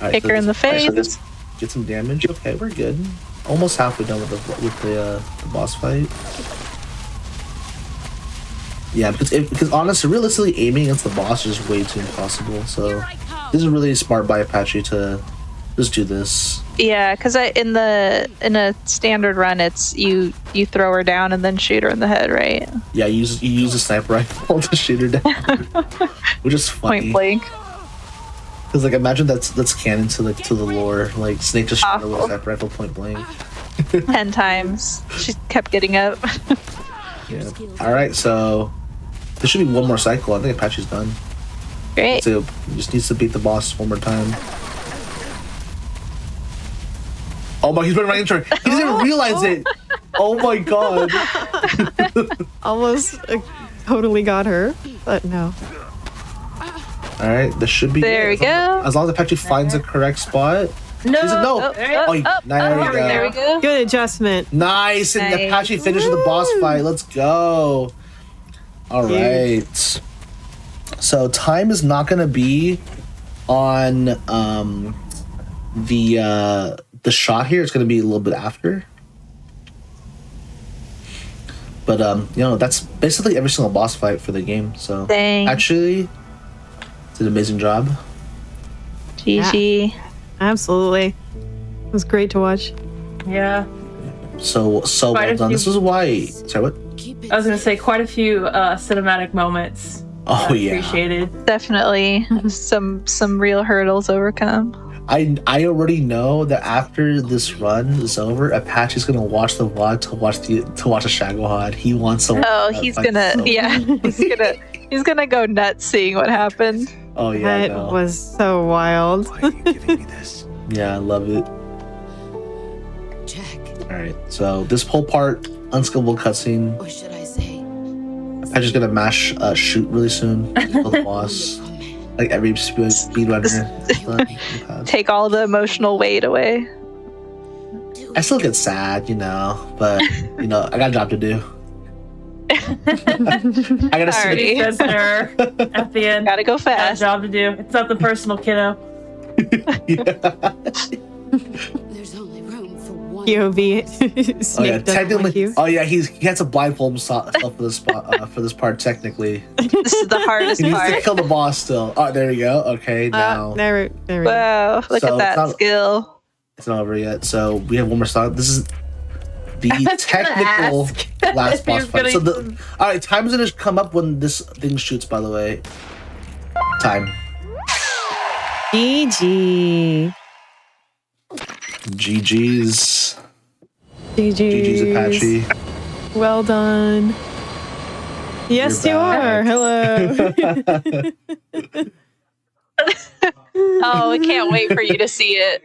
Right, kick her in the face. Right, so get some damage. Okay, we're good. Almost halfway done with the boss fight. Yeah, because honestly, realistically, aiming against the boss is way too impossible. So this is really smart by Apache to just do this. Yeah, because in a standard run, it's you throw her down and then shoot her in the head, right? Yeah, you use a sniper rifle to shoot her down, which is funny. Point blank. Because like imagine that's canon to the lore. Like Snake just shot her with a sniper rifle point blank. 10 times. She kept getting up. Yeah. All right, so there should be one more cycle. I think Apache's done. Great. So he just needs to beat the boss one more time. Oh my, he's running right into her. He doesn't even realize it. Oh my god. Almost totally got her, but no. All right, this should be there. We go. As long as Apache finds the correct spot. No. There we go. Good adjustment. Nice. And Apache finished the boss fight. Let's go. All right. So time is not going to be on the shot here. It's going to be a little bit after. But that's basically every single boss fight for the game. So actually, did an amazing job. GG. Yeah, absolutely. It was great to watch. Yeah. So well done. This is why. Sorry, what? I was gonna say quite a few cinematic moments. Oh yeah. Appreciated. Definitely some real hurdles overcome. I already know that after this run is over, Apache's gonna watch the VOD to watch a Shagohod. He wants to. Oh, he's gonna he's gonna go nuts seeing what happened. Oh yeah, that was so wild. Why are you giving me this? Yeah, I love it. All right, so this whole part, unskippable cutscene. Or should I say? Apache's gonna mash shoot really soon. Kill the boss. Like every speedrunner. Take all the emotional weight away. I still get sad, but I got a job to do. I gotta see her at the end. Gotta go fast. Got a job to do. It's not the personal, kiddo. There's only room for one. POV. Snake doesn't like you. Oh yeah, he had to blindfold himself for this spot for this part. Technically, this is the hardest he needs part. to kill the boss still. Oh, there you go. Okay, now. There we go. Wow, look So at that skill. It's not over yet. So we have one more song. This is the technical last boss fight. So all right, time's gonna come up when this thing shoots. By the way, time. GG. GG's. GG's. Apache. Well done. Yes, you are. Hello. Oh, we can't wait for you to see it.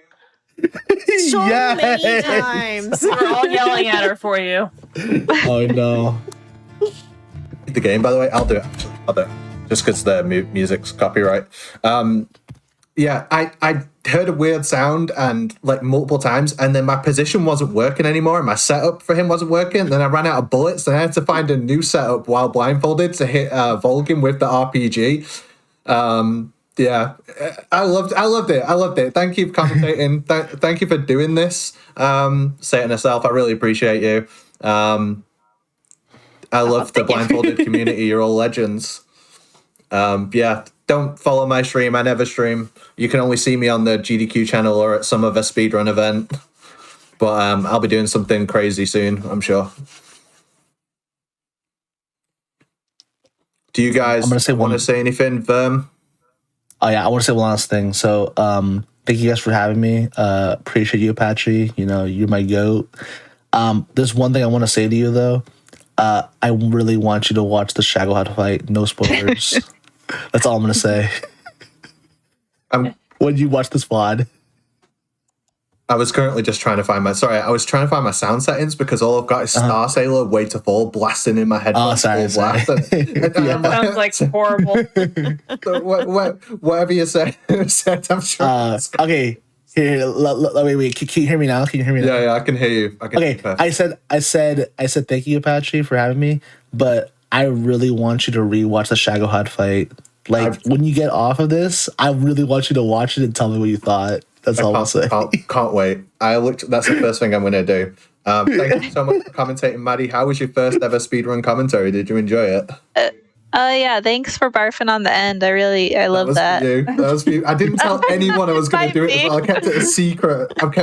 So many times. We're all yelling at her for you. Oh no. The game, by the way, I'll do it. Actually, I'll do it. Just because the music's copyright. Yeah, I heard a weird sound and like multiple times, and then my position wasn't working anymore, and my setup for him wasn't working. Then I ran out of bullets, and I had to find a new setup while blindfolded to hit Volgin with the RPG. Yeah, I loved it. Thank you for commentating. Thank you for doing this. Satan herself, I really appreciate you. I love the blindfolded community. You're all legends. Yeah, don't follow my stream. I never stream. You can only see me on the GDQ channel or at some other speedrun event. But I'll be doing something crazy soon, I'm sure. Do you guys want to say anything, Verm? Oh yeah, I want to say one last thing. So, thank you guys for having me. Appreciate you, Apache. You know, you're my goat. There's one thing I want to say to you though. I really want you to watch the Shadow Hot fight. No spoilers. That's all I'm gonna say. When you watch this VOD. I was currently just trying to find my sound settings because all I've got is Star Sailor Way to Fall blasting in my head. Oh, sorry. Sounds like horrible. Whatever you said, I'm sure. Okay. Here, wait. Can you hear me now? Yeah, I can hear you. I said thank you, Apache, for having me, but I really want you to rewatch the Shadow Hot fight. Like, when you get off of this, I really want you to watch it and tell me what you thought. That's all I'll say. Can't wait. That's the first thing I'm going to do. Thank you so much for commentating, Maddie. How was your first ever speedrun commentary? Did you enjoy it? Yeah, thanks for barfing on the end. I love that. That was for you. I didn't tell anyone I was going to do it as well. I kept it a secret. Was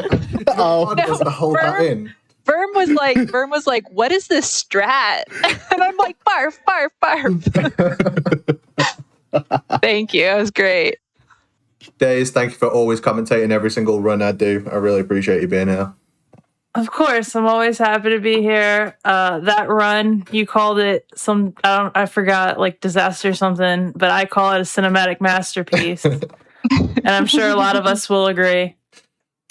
to hold that in. Verm was like, what is this strat? And I'm like, barf, barf, barf. Thank you. That was great. Days, thank you for always commentating every single run I do. I really appreciate you being here. Of course, I'm always happy to be here. That run, you called it I forgot, like disaster or something, but I call it a cinematic masterpiece. And I'm sure a lot of us will agree.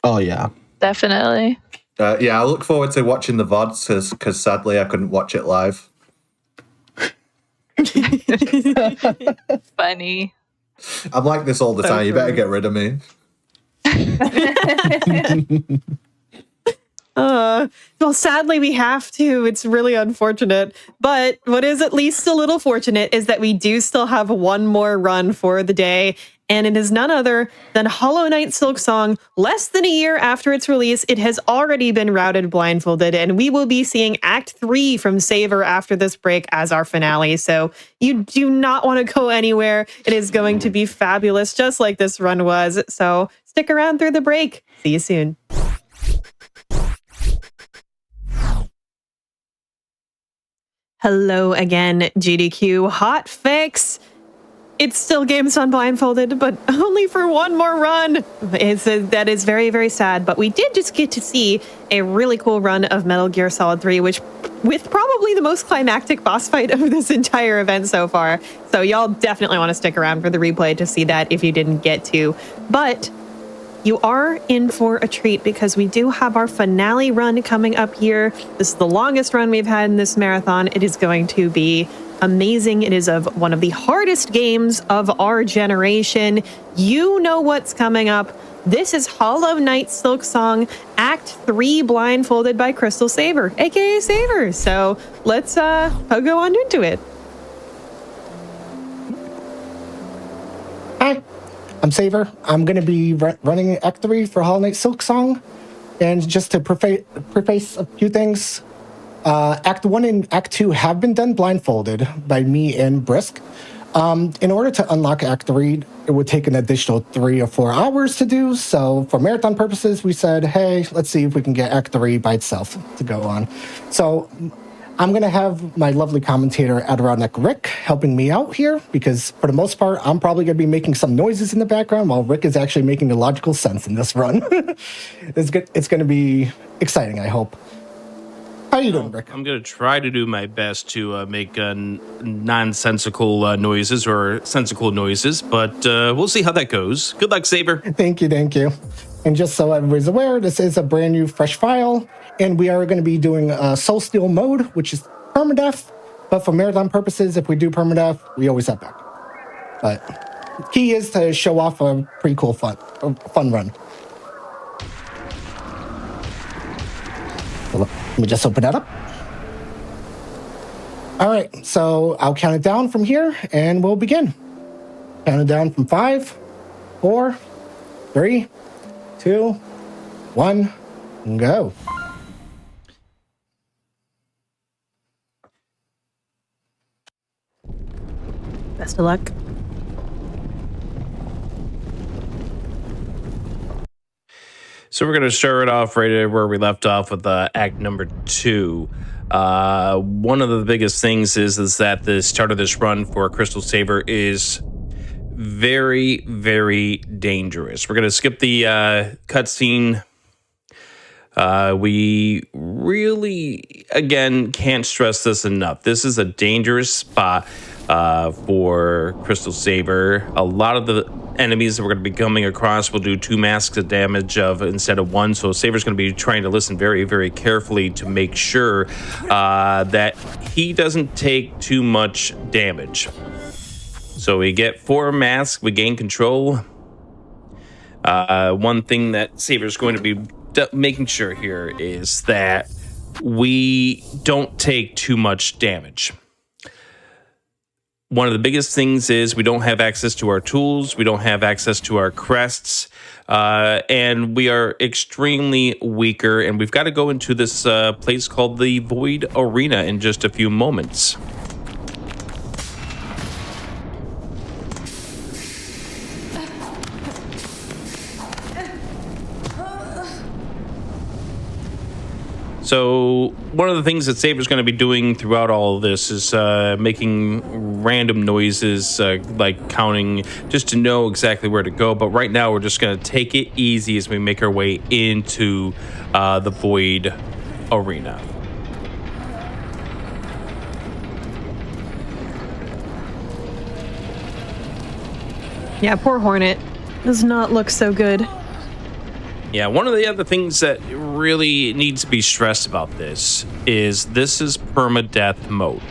Oh, yeah. Definitely. Yeah, I look forward to watching the VODs because sadly I couldn't watch it live. Funny. I'm like this all the time. You better get rid of me. Well, sadly, we have to. It's really unfortunate. But what is at least a little fortunate is that we do still have one more run for the day. And it is none other than Hollow Knight Silksong. Less than a year after its release, it has already been routed blindfolded. And we will be seeing Act 3 from Savor after this break as our finale. So you do not want to go anywhere. It is going to be fabulous, just like this run was. So stick around through the break. See you soon. Hello again, GDQ Hotfix. It's still Games Done Blindfolded, but only for one more run. That is very, very sad, but we did just get to see a really cool run of Metal Gear Solid 3, which with probably the most climactic boss fight of this entire event so far. So y'all definitely want to stick around for the replay to see that if you didn't get to. But you are in for a treat because we do have our finale run coming up here. This is the longest run we've had in this marathon. It is going to be amazing. It is of one of the hardest games of our generation. You know what's coming up. This is Hollow Knight Silksong Act 3 Blindfolded by Crystal Saber, aka Saber. So let's go on into it. Hi, I'm Saber. I'm going to be running Act 3 for Hollow Knight Silksong. And just to preface a few things, Act 1 and Act 2 have been done blindfolded by me and Brisk. In order to unlock Act 3, it would take an additional 3 or 4 hours to do. So for marathon purposes, we said, hey, let's see if we can get Act 3 by itself to go on. So I'm going to have my lovely commentator, Adirondack Rick, helping me out here, because for the most part, I'm probably going to be making some noises in the background while Rick is actually making a logical sense in this run. It's going to be exciting, I hope. How you doing, Rick? I'm going to try to do my best to make nonsensical noises or sensical noises, but we'll see how that goes. Good luck, Saber. Thank you. And just so everybody's aware, this is a brand new, fresh file, and we are going to be doing Soul Steel mode, which is permadeath. But for marathon purposes, if we do permadeath, we always have back. But key is to show off a pretty cool, fun run. So let me just open that up. All right, so I'll count it down from here, and we'll begin. Count it down from 5, 4, 3, 2, 1, and go. Best of luck. So we're going to start off right where we left off with Act number 2. One of the biggest things is that the start of this run for Crystal Saber is very, very dangerous. We're going to skip the cutscene. We really, again, can't stress this enough. This is a dangerous spot for Crystal Saber. A lot of the enemies that we're going to be coming across will do 2 masks of damage instead of 1. So Saber's going to be trying to listen very, very carefully to make sure that he doesn't take too much damage. So we get 4 masks, we gain control. One thing that Saber's going to be making sure here is that we don't take too much damage. One of the biggest things is we don't have access to our tools, we don't have access to our crests, and we are extremely weaker, and we've got to go into this place called the Void Arena in just a few moments. So one of the things that Saber's going to be doing throughout all of this is making random noises, like counting, just to know exactly where to go. But right now, we're just going to take it easy as we make our way into the Void Arena. Yeah, poor Hornet does not look so good. Yeah, one of the other things that really needs to be stressed about this is permadeath mode.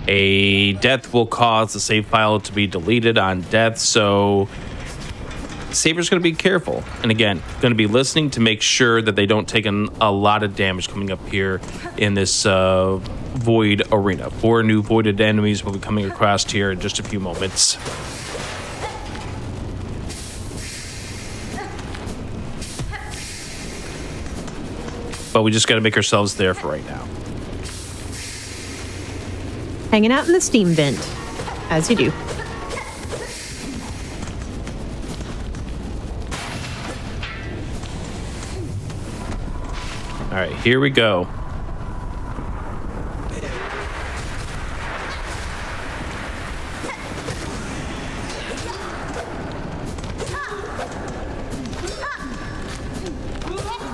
A death will cause the save file to be deleted on death, so Saber's going to be careful. And again, going to be listening to make sure that they don't take a lot of damage coming up here in this Void Arena. 4 new voided enemies will be coming across here in just a few moments. But we just got to make ourselves there for right now. Hanging out in the steam vent, as you do. All right, here we go.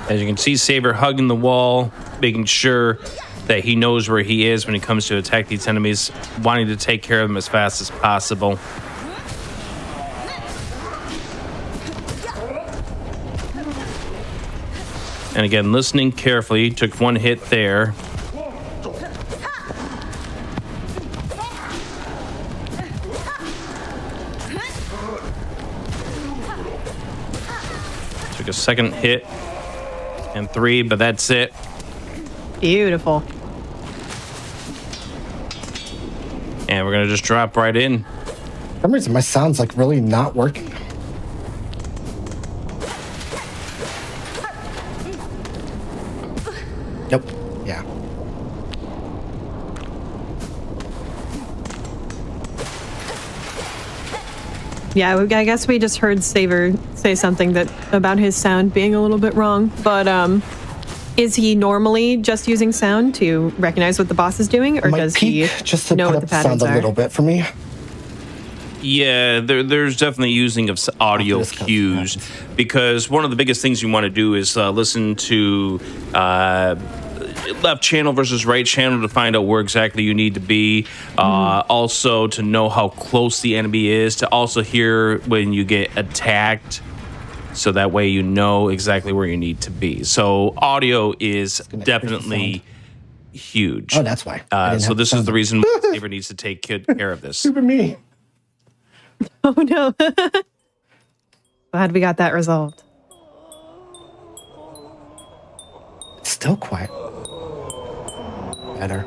As you can see, Saber hugging the wall, making sure that he knows where he is when he comes to attack these enemies, wanting to take care of them as fast as possible. And again, listening carefully, took 1 hit there. Took a second hit. And 3, but that's it. Beautiful. And we're going to just drop right in. For some reason, my sound's like really not working. Yeah. Yeah, I guess we just heard Saber say something about his sound being a little bit wrong, but is he normally just using sound to recognize what the boss is doing, or does he just to know put what up the the sound patterns a are? little bit for me? Yeah, there's definitely using of audio cues, because one of the biggest things you want to do is listen to left channel versus right channel to find out where exactly you need to be. Also to know how close the enemy is, to also hear when you get attacked, so that way you know exactly where you need to be. So audio is definitely huge. Oh, that's why. So this is the reason why Saber needs to take good care of this. Stupid me. Oh no. Glad we got that resolved. It's still quiet. Better.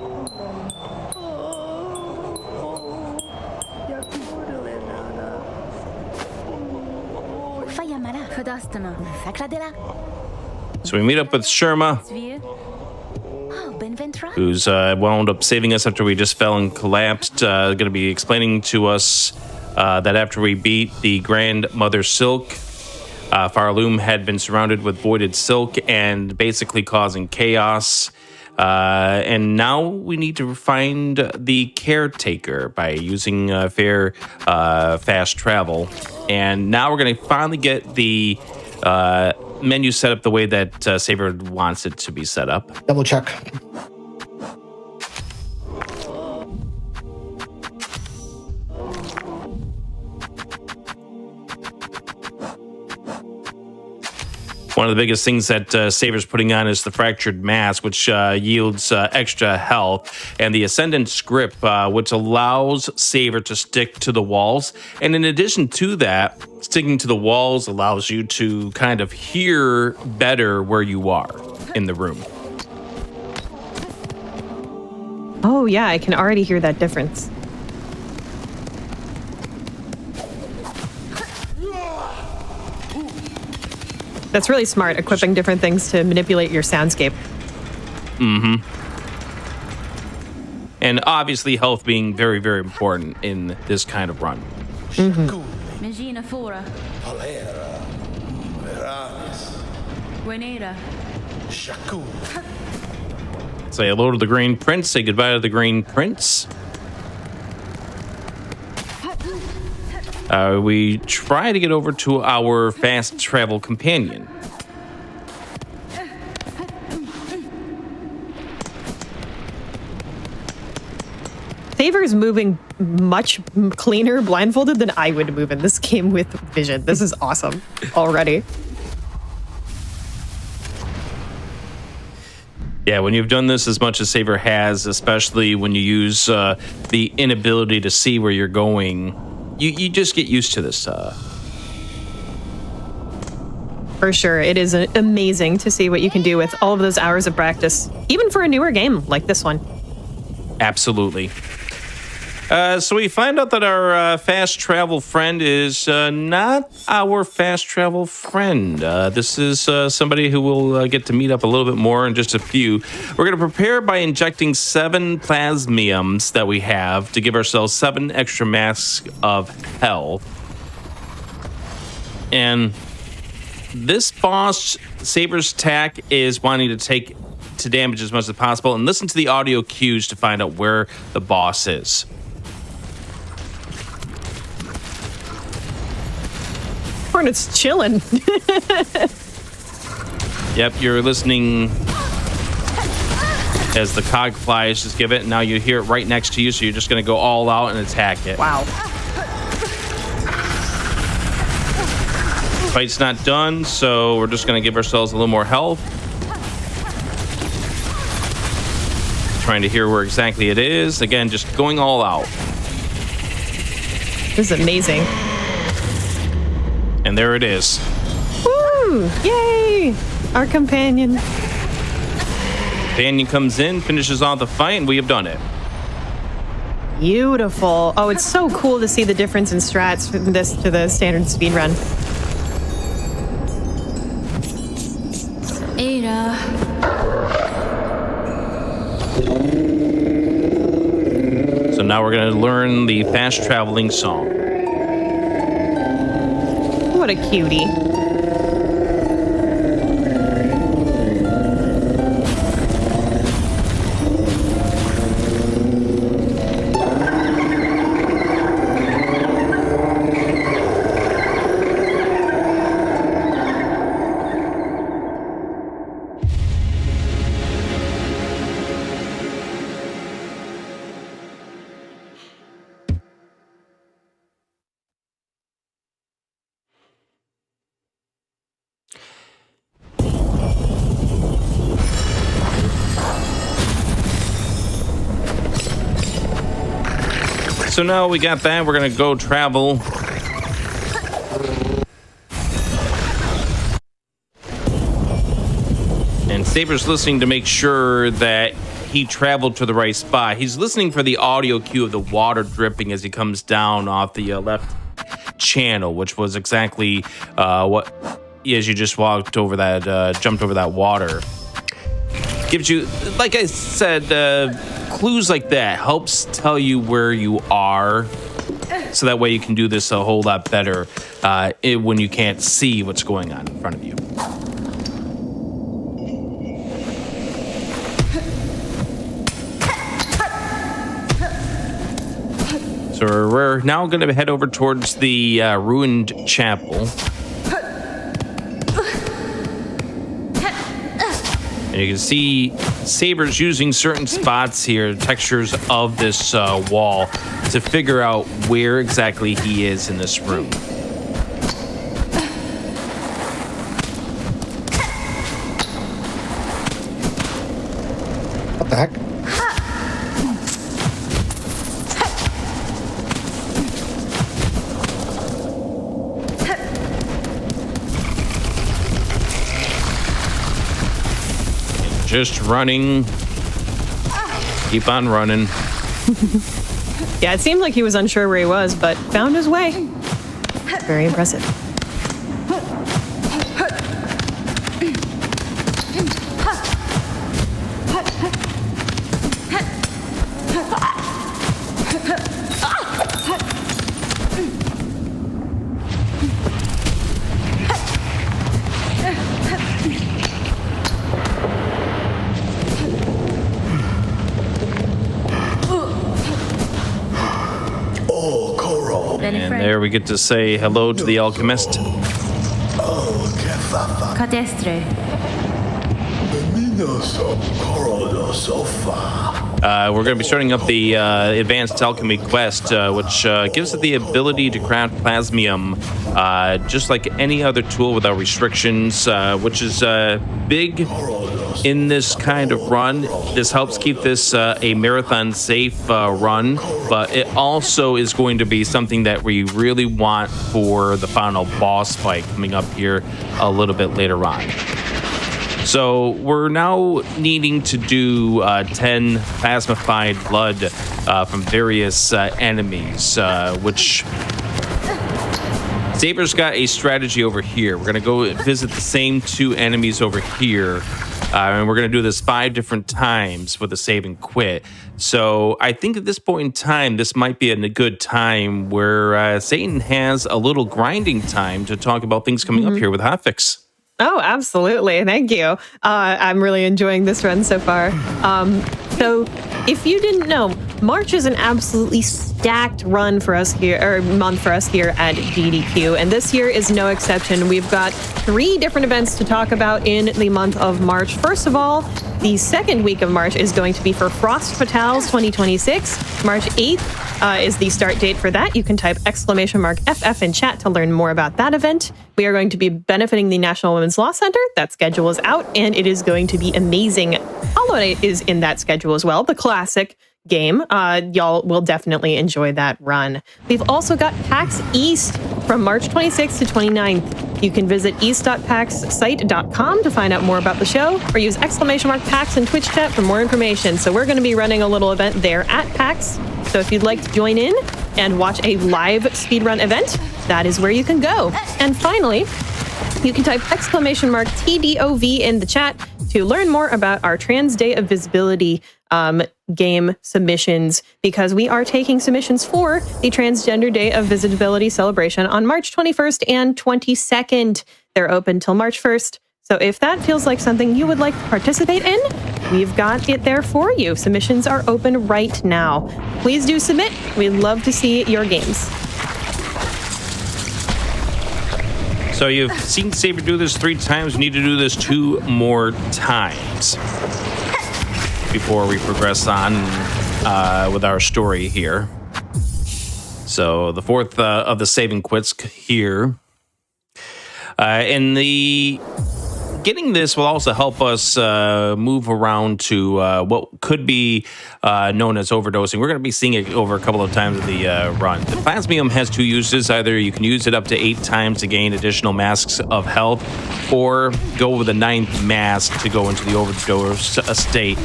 So we meet up with Sherma, who's wound up saving us after we just fell and collapsed. Going to be explaining to us that after we beat the Grandmother Silk, Farloom had been surrounded with voided silk and basically causing chaos. And now we need to find the caretaker by using fast travel. And now we're going to finally get the menu set up the way that Saber wants it to be set up. Double check. One of the biggest things that Saber's putting on is the Fractured Mass, which yields extra health, and the Ascendant Grip, which allows Saber to stick to the walls. And in addition to that, sticking to the walls allows you to kind of hear better where you are in the room. Oh yeah, I can already hear that difference. That's really smart, equipping different things to manipulate your soundscape. Mm-hmm. And obviously health being very, very important in this kind of run. Say hello to the Green Prince, say goodbye to the Green Prince. We try to get over to our fast travel companion. Saber's moving much cleaner blindfolded than I would move in this game with vision. This is awesome already. Yeah, when you've done this as much as Saber has, especially when you use the inability to see where you're going, you just get used to this. For sure, it is amazing to see what you can do with all of those hours of practice, even for a newer game like this one. Absolutely. So we find out that our fast travel friend is not our fast travel friend. This is somebody who we'll get to meet up a little bit more in just a few. We're going to prepare by injecting 7 plasmiums that we have to give ourselves 7 extra masks of health. And this boss, Saber's attack, is wanting to take to damage as much as possible, and listen to the audio cues to find out where the boss is. Hornet's chilling. Yep, you're listening as the cog flies. Just give it, and now you hear it right next to you, so you're just going to go all out and attack it. Wow. Fight's not done, so we're just going to give ourselves a little more health. Trying to hear where exactly it is. Again, just going all out. This is amazing. And there it is. Woo! Yay! Our companion. Companion comes in, finishes off the fight, and we have done it. Beautiful. Oh, it's so cool to see the difference in strats from this to the standard speedrun. Ada. So now we're going to learn the fast traveling song. What a cutie. So now we got that. We're going to go travel. And Saber's listening to make sure that he traveled to the right spot. He's listening for the audio cue of the water dripping as he comes down off the left channel, which was exactly what, as you just walked over that, jumped over that water. Gives you, like I said, clues like that helps tell you where you are, so that way you can do this a whole lot better when you can't see what's going on in front of you. So we're now going to head over towards the ruined chapel. And you can see Saber's using certain spots here, textures of this wall, to figure out where exactly he is in this room. What the heck? Just running. Keep on running. Yeah, it seemed like he was unsure where he was, but found his way. Very impressive. And there we get to say hello to the alchemist. We're going to be starting up the Advanced Alchemy quest, which gives it the ability to craft plasmium, just like any other tool without restrictions, which is big in this kind of run. This helps keep this a marathon safe run, but it also is going to be something that we really want for the final boss fight coming up here a little bit later on. So we're now needing to do 10 plasmified blood from various enemies, which Saber's got a strategy over here. We're going to go visit the same 2 enemies over here, and we're going to do this 5 different times with a save and quit. So I think at this point in time, this might be a good time where Satan has a little grinding time to talk about things coming up here with Hotfix. Oh, absolutely. Thank you. I'm really enjoying this run so far. So if you didn't know, March is an absolutely stacked run for us here, or month for us here at GDQ, and this year is no exception. We've got 3 different events to talk about in the month of March. First of all, the second week of March is going to be for Frost Fatales 2026. March 8th is the start date for that. You can type !FF in chat to learn more about that event. We are going to be benefiting the National Women's Law Center. That schedule is out, and it is going to be amazing. Hollow Knight is in that schedule as well, the classic game. Y'all will definitely enjoy that run. We've also got PAX East from March 26th to 29th. You can visit east.paxsite.com to find out more about the show, or use !PAX in Twitch chat for more information. So we're going to be running a little event there at PAX. So if you'd like to join in and watch a live speedrun event, that is where you can go. And finally, you can type !TDOV in the chat to learn more about our Trans Day of Visibility game submissions, because we are taking submissions for the Transgender Day of Visibility celebration on March 21st and 22nd. They're open till March 1st. So if that feels like something you would like to participate in, we've got it there for you. Submissions are open right now. Please do submit. We'd love to see your games. So you've seen Saber do this 3 times. You need to do this 2 more times before we progress on with our story here. So the 4th of the saving quits here. And the getting this will also help us move around to what could be known as overdosing. We're going to be seeing it over a couple of times in the run. The Plasmium has 2 uses. Either you can use it up to 8 times to gain additional masks of health, or go with a 9th mask to go into the overdose state,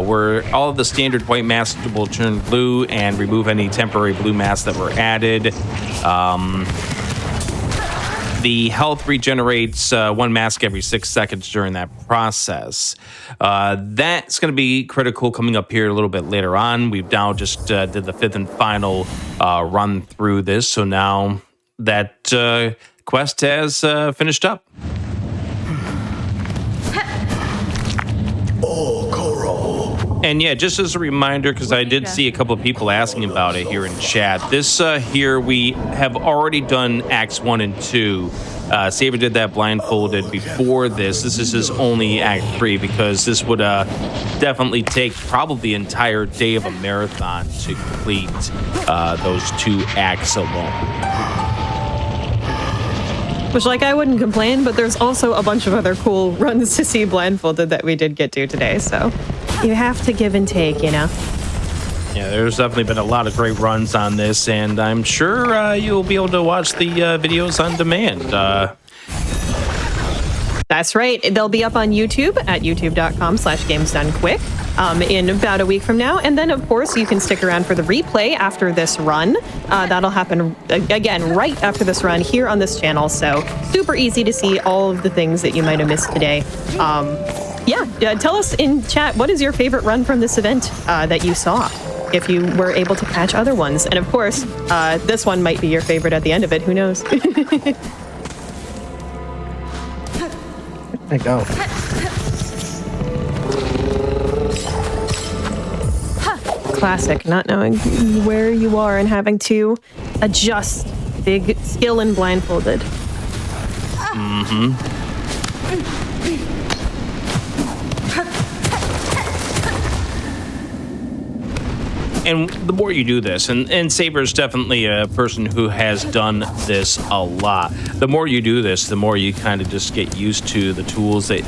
where all of the standard white masks will turn blue and remove any temporary blue masks that were added. The health regenerates 1 mask every 6 seconds during that process. That's going to be critical coming up here a little bit later on. We've now just did the 5th and final run through this. So now that quest has finished up. And yeah, just as a reminder, because I did see a couple of people asking about it here in chat, this here we have already done Acts 1 and 2. Saber did that blindfolded before this. This is his only Act 3, because this would definitely take probably the entire day of a marathon to complete those 2 acts alone. Which, like, I wouldn't complain, but there's also a bunch of other cool runs to see blindfolded that we did get to today, so you have to give and take, you know? Yeah, there's definitely been a lot of great runs on this, and I'm sure you'll be able to watch the videos on demand. That's right. They'll be up on YouTube at youtube.com/gamesdonequick in about a week from now. And then, of course, you can stick around for the replay after this run. That'll happen, again, right after this run here on this channel. So super easy to see all of the things that you might have missed today. Yeah, tell us in chat, what is your favorite run from this event that you saw, if you were able to catch other ones? And of course, this one might be your favorite at the end of it. Who knows? I go. Classic, not knowing where you are and having to adjust. Big skill in blindfolded. Mm-hmm. And the more you do this, and Saber's definitely a person who has done this a lot. The more you do this, the more you kind of just get used to the tools that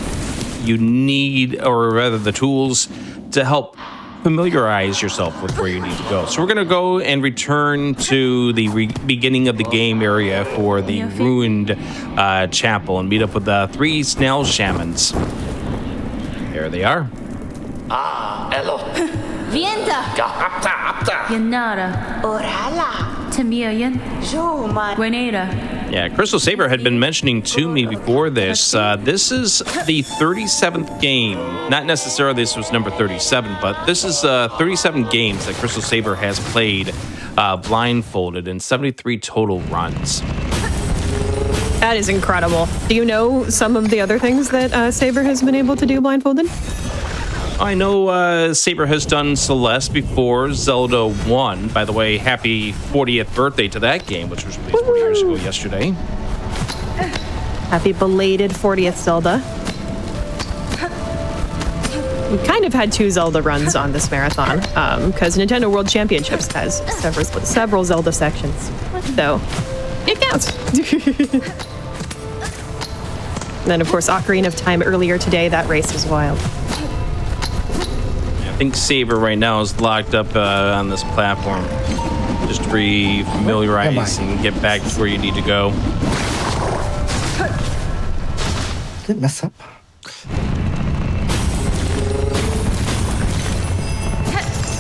you need, or rather the tools to help familiarize yourself with where you need to go. So we're going to go and return to the beginning of the game area for the ruined chapel and meet up with the 3 snail shamans. There they are. Ah, hello. Vienta. Yanara. Orala. Tamiyan. Joma. Grenada. Yeah, Crystal Saber had been mentioning to me before this. This is the 37th game. Not necessarily this was number 37, but this is 37 games that Crystal Saber has played blindfolded in 73 total runs. That is incredible. Do you know some of the other things that Saber has been able to do blindfolded? I know Saber has done Celeste before, Zelda 1. By the way, happy 40th birthday to that game, which was released 40 years ago yesterday. Happy belated 40th Zelda. We kind of had 2 Zelda runs on this marathon, because Nintendo World Championships has several Zelda sections. So, it counts. And then, of course, Ocarina of Time earlier today. That race was wild. I think Saber right now is locked up on this platform. Just re-familiarize and get back to where you need to go. Did it mess up?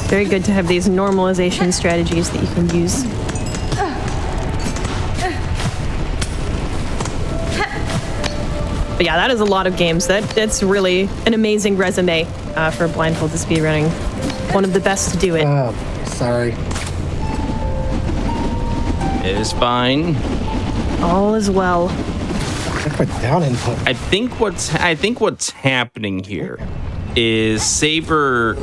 Very good to have these normalization strategies that you can use. But yeah, that is a lot of games. That's really an amazing resume for blindfolded speedrunning. One of the best to do it. Oh, sorry. It is fine. All is well. I put down input. I think what's happening here is Saber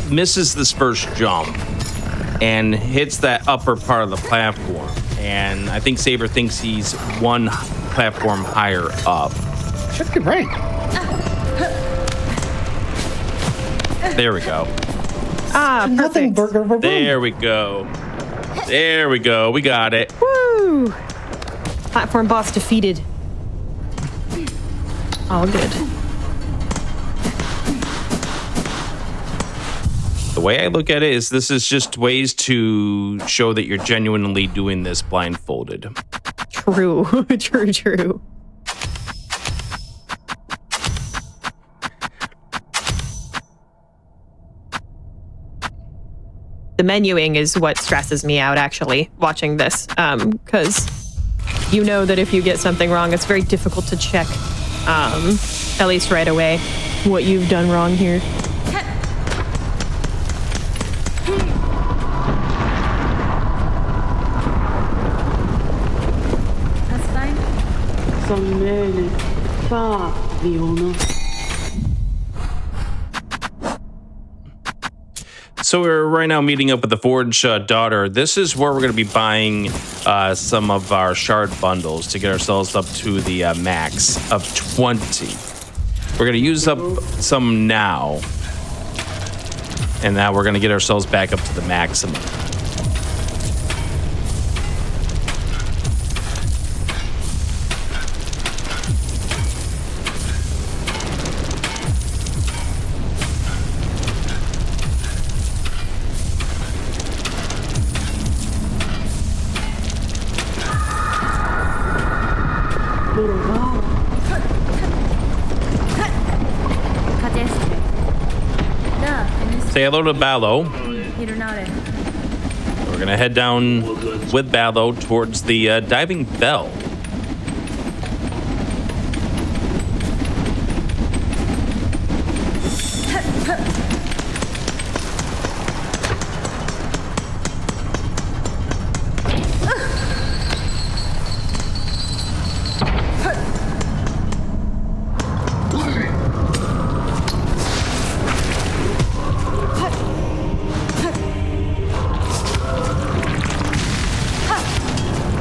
misses this first jump and hits that upper part of the platform. And I think Saber thinks he's one platform higher up. Should be right. There we go. Nothing burger. There we go. There we go. We got it. Woo! Platform boss defeated. All good. The way I look at it is this is just ways to show that you're genuinely doing this blindfolded. True. True. The menuing is what stresses me out, actually, watching this. Because you know that if you get something wrong, it's very difficult to check, at least right away, what you've done wrong here. So we're right now meeting up with the Forge daughter. This is where we're going to be buying some of our shard bundles to get ourselves up to the max of 20. We're going to use up some now. And now we're going to get ourselves back up to the maximum. Say hello to Ballo. We're going to head down with Ballo towards the diving bell.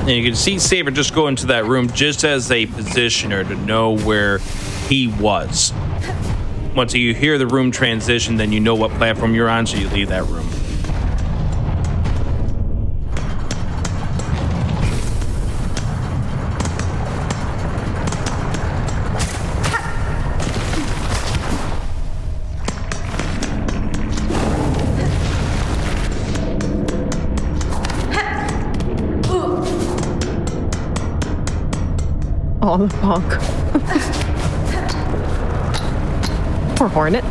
And you can see Saber just go into that room just as a positioner to know where he was. Once you hear the room transition, then you know what platform you're on, so you leave that room. Oh, the bonk. Poor Hornet.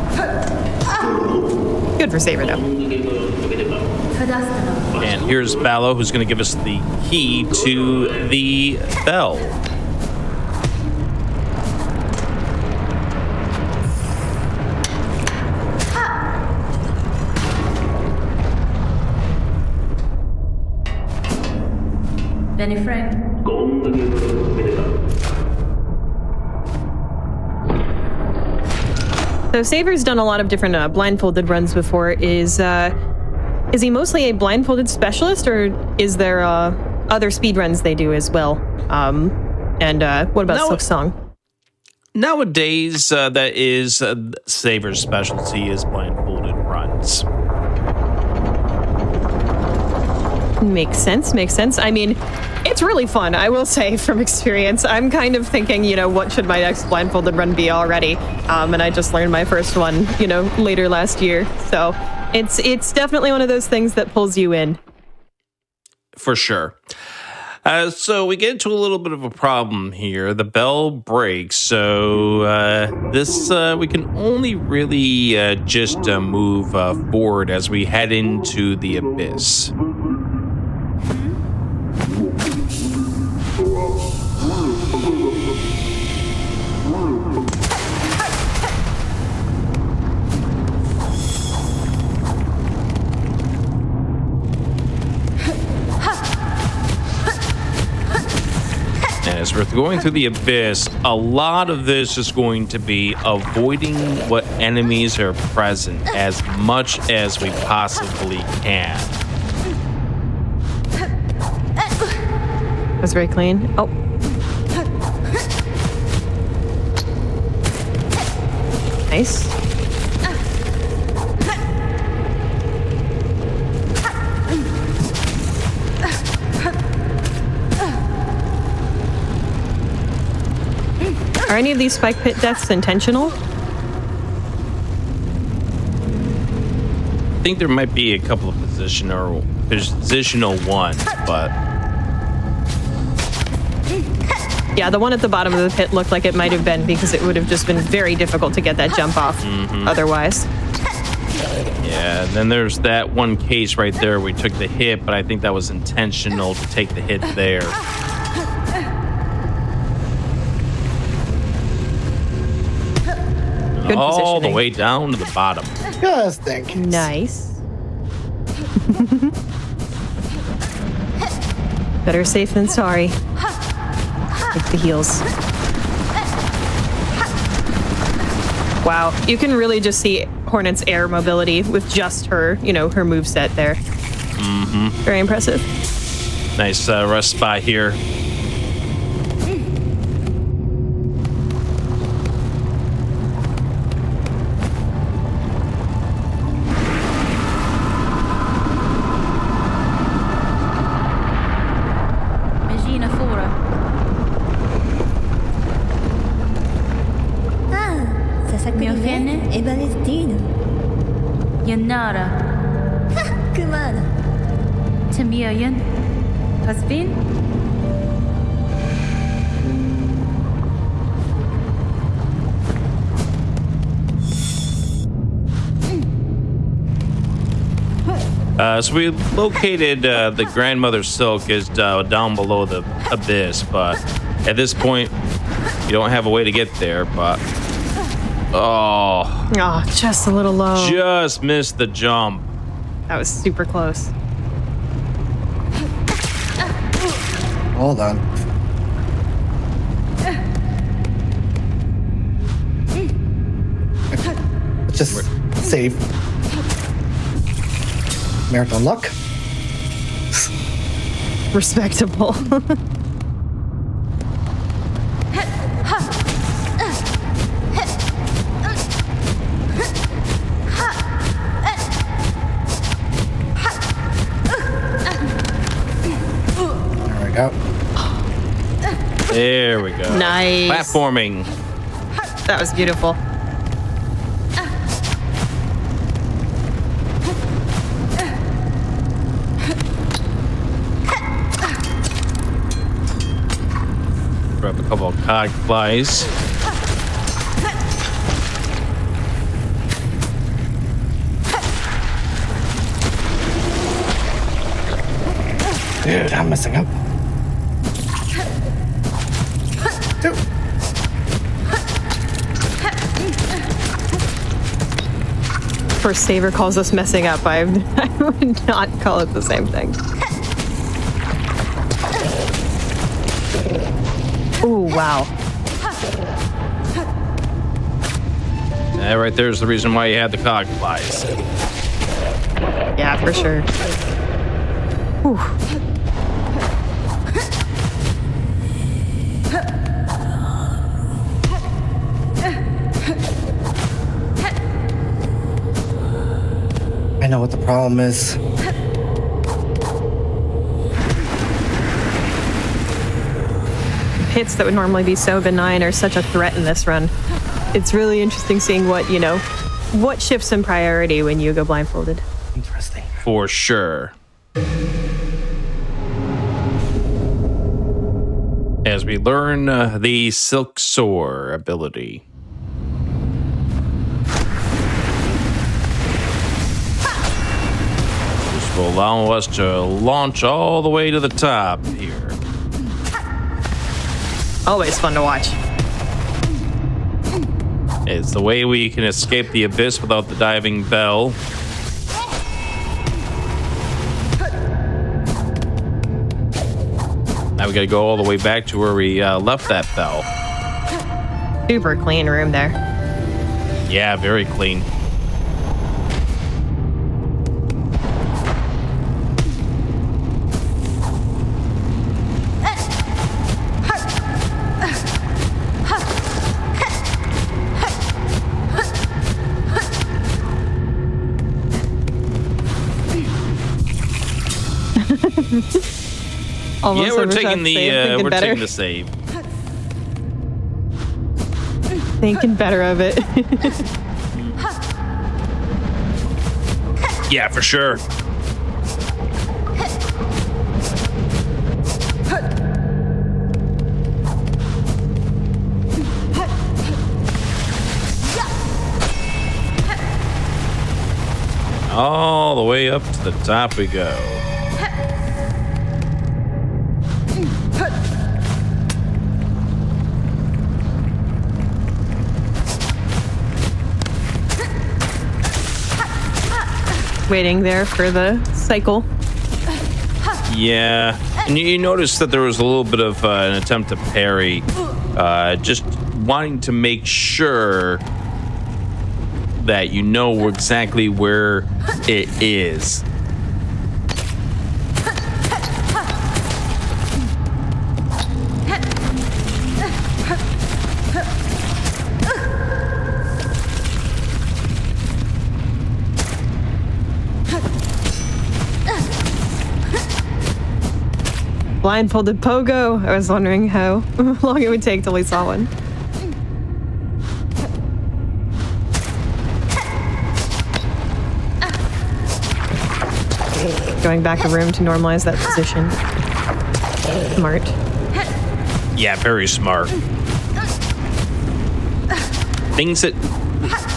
Good for Saber, though. And here's Ballo, who's going to give us the key to the bell. Benny Frank. So Saber's done a lot of different blindfolded runs before. Is he mostly a blindfolded specialist, or is there other speedruns they do as well? And what about Silksong? Nowadays, that is Saber's specialty is blindfolded runs. Makes sense. I mean, it's really fun, I will say, from experience. I'm kind of thinking, what should my next blindfolded run be already? And I just learned my first one, later last year. So it's definitely one of those things that pulls you in. For sure. So we get into a little bit of a problem here. The bell breaks, so this we can only really just move forward as we head into the abyss. with going through the abyss, a lot of this is going to be avoiding what enemies are present as much as we possibly can. That's very clean. Oh. Nice. Are any of these spike pit deaths intentional? I think there might be a couple of positional ones, but Yeah, the one at the bottom of the pit looked like it might have been because it would have just been very difficult to get that jump off otherwise. Yeah, then there's that one case right there where we took the hit, but I think that was intentional to take the hit there. Good all the positioning. way down to the bottom. Just think. Nice. Better safe than sorry. Take the heals. Wow, you can really just see Hornet's air mobility with just her, her moveset there. Very impressive. Nice rest spot here. Imagina fora. Mio fene e Valentino. Yanara. Kumana. Tamiyan. Pasvin. So we located the grandmother silk is down below the abyss, but at this point, you don't have a way to get there, but Oh, just a little low. Just missed the jump. That was super close. Hold on. Let's just save. Marathon luck. Respectable. There we go. Nice. Platforming. That was beautiful. Grab a couple of cog flies. Dude, I'm messing up. First Saver calls us messing up. I would not call it the same thing. Ooh, wow. That right there's the reason why you had the cog flies. Yeah, for sure. Whew. I know what the problem is. Hits that would normally be so benign are such a threat in this run. It's really interesting seeing what shifts in priority when you go blindfolded. Interesting. For sure. As we learn the Silksong ability. This will allow us to launch all the way to the top here. Always fun to watch. It's the way we can escape the abyss without the diving bell. Now we got to go all the way back to where we left that bell. Super clean room there. Yeah, very clean. Almost Yeah, we're overshot taking the save, we're better. taking the save. Thinking better of it. Yeah, for sure. All the way up to the top we go. Waiting there for the cycle. Yeah, and you notice that there was a little bit of an attempt to parry, just wanting to make sure that you know exactly where it is. Blindfolded pogo. I was wondering how long it would take till we saw one. Going back a room to normalize that position. Smart. Yeah, very smart. Things that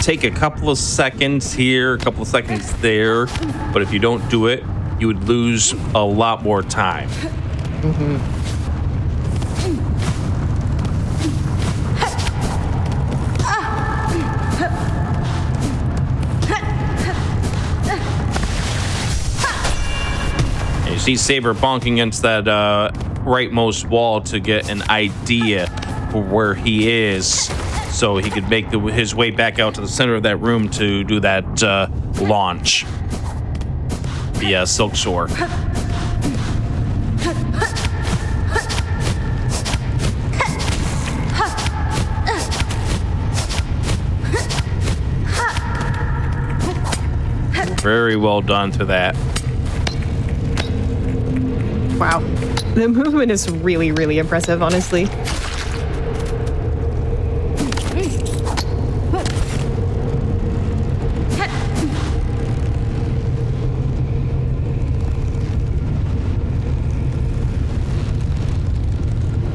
take a couple of seconds here, a couple of seconds there, but if you don't do it, you would lose a lot more time. And you see Saber bonking against that rightmost wall to get an idea for where he is, so he could make his way back out to the center of that room to do that launch via Silksong. Very well done to that. Wow. The movement is really, really impressive, honestly.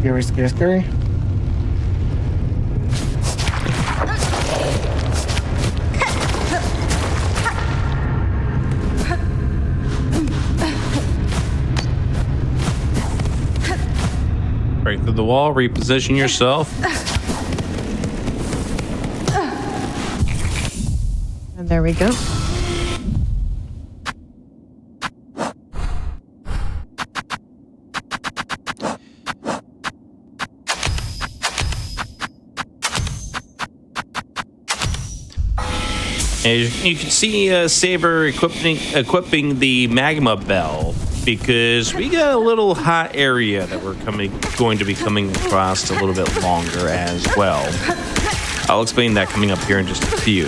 Scary, scary, scary. Break through the wall, reposition yourself. And there we go. And you can see Saber equipping the magma bell, because we got a little hot area that we're going to be coming across a little bit longer as well. I'll explain that coming up here in just a few.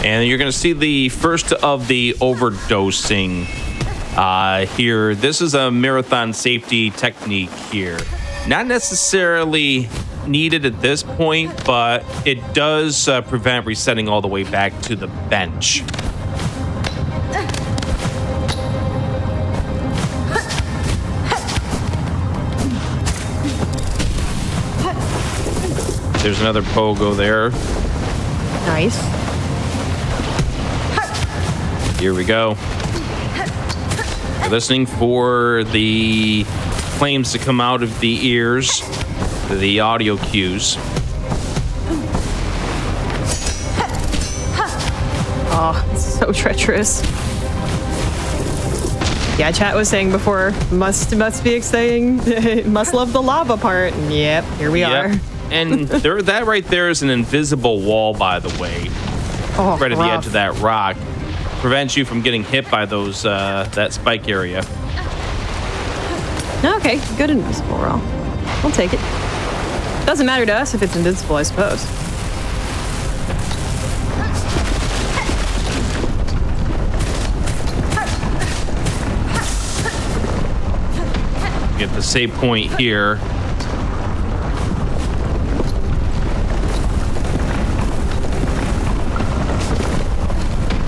And you're going to see the first of the overdosing here. This is a marathon safety technique here. Not necessarily needed at this point, but it does prevent resetting all the way back to the bench. There's another pogo there. Nice. Here we go. You're listening for the flames to come out of the ears, the audio cues. Oh, it's so treacherous. Yeah, chat was saying before, must be exciting, must love the lava part. And yep, here we are. And that right there is an invisible wall, by the way. Oh, right at the rough. edge of that rock. Prevents you from getting hit by those that spike area. Okay, good invisible roll. We'll take it. Doesn't matter to us if it's invincible, I suppose. Get the save point here.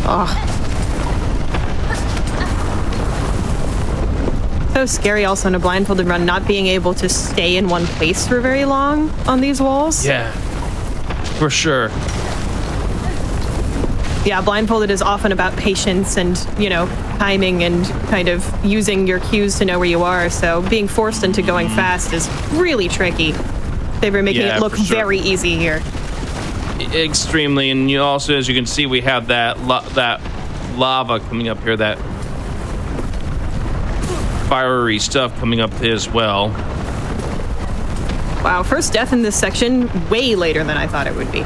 Oh. So scary also in a blindfolded run, not being able to stay in one place for very long on these walls. Yeah, for sure. Yeah, blindfolded is often about patience and, timing and kind of using your cues to know where you are. So being forced into going fast is really tricky. They were making it look very easy here. Extremely, and you also, as you can see, we have that lava coming up here, that fiery stuff coming up as well. Wow, first death in this section way later than I thought it would be.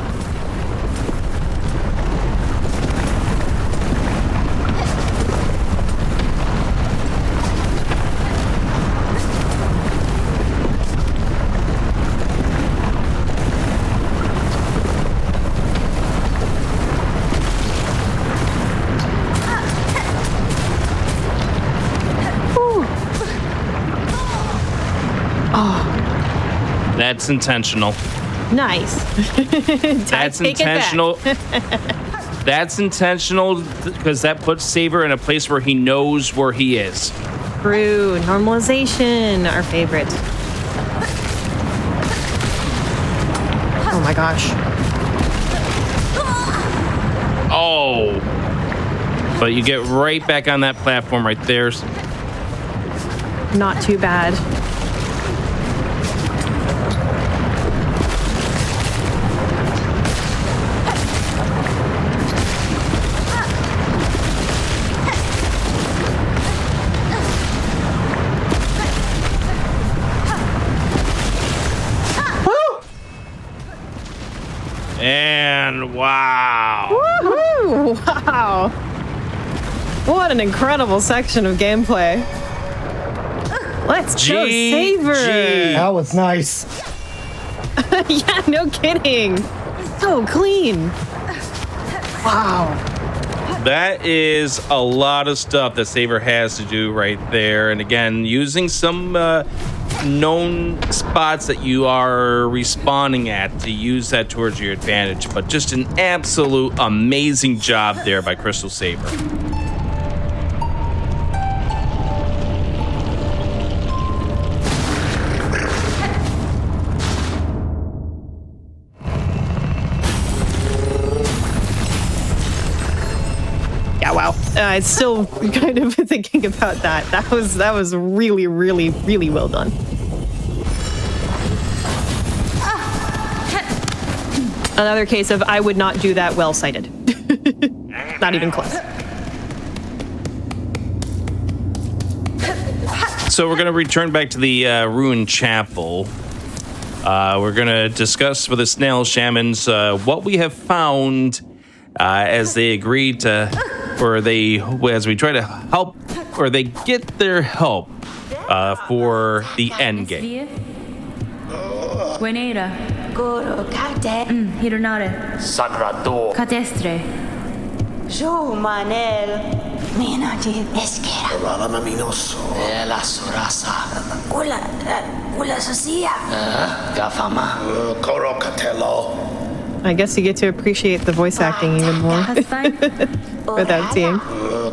That's intentional. Nice. That's intentional. That's intentional because that puts Saber in a place where he knows where he is. True. Normalization, our favorite. Oh my gosh. Oh. But you get right back on that platform right there. Not too bad. And wow. Woohoo! Wow. What an incredible section of gameplay. Let's go, Saber. That was nice. Yeah, no kidding. So clean. Wow. That is a lot of stuff that Saber has to do right there. And again, using some known spots that you are respawning at to use that towards your advantage. But just an absolute amazing job there by Crystal Saber. Yeah, wow. It's still kind of thinking about that. That was really, really, really well done. Another case of I would not do that well sighted. Not even close. So we're going to return back to the ruined chapel. We're going to discuss with the snail shamans what we have found as they agree to, as we try to help, or they get their help for the end game. Buenera. Hironare. Sagrado. Catestre. Jo Manel. Minati Esquera. Rana Minoso. La Surasa. Ula Sosia. Gafama. Corocatello. I guess you get to appreciate the voice acting even more without seeing.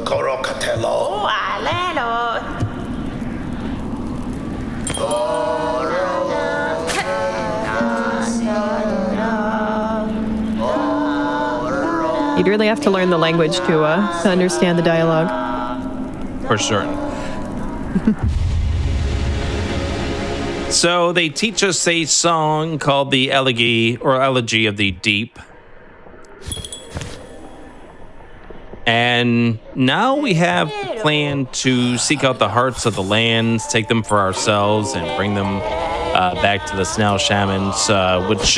Corocatello. Alelo. You'd really have to learn the language to understand the dialogue. For certain. So they teach us a song called the Elegy of the Deep. And now we have a plan to seek out the hearts of the lands, take them for ourselves, and bring them back to the Snail Shamans, which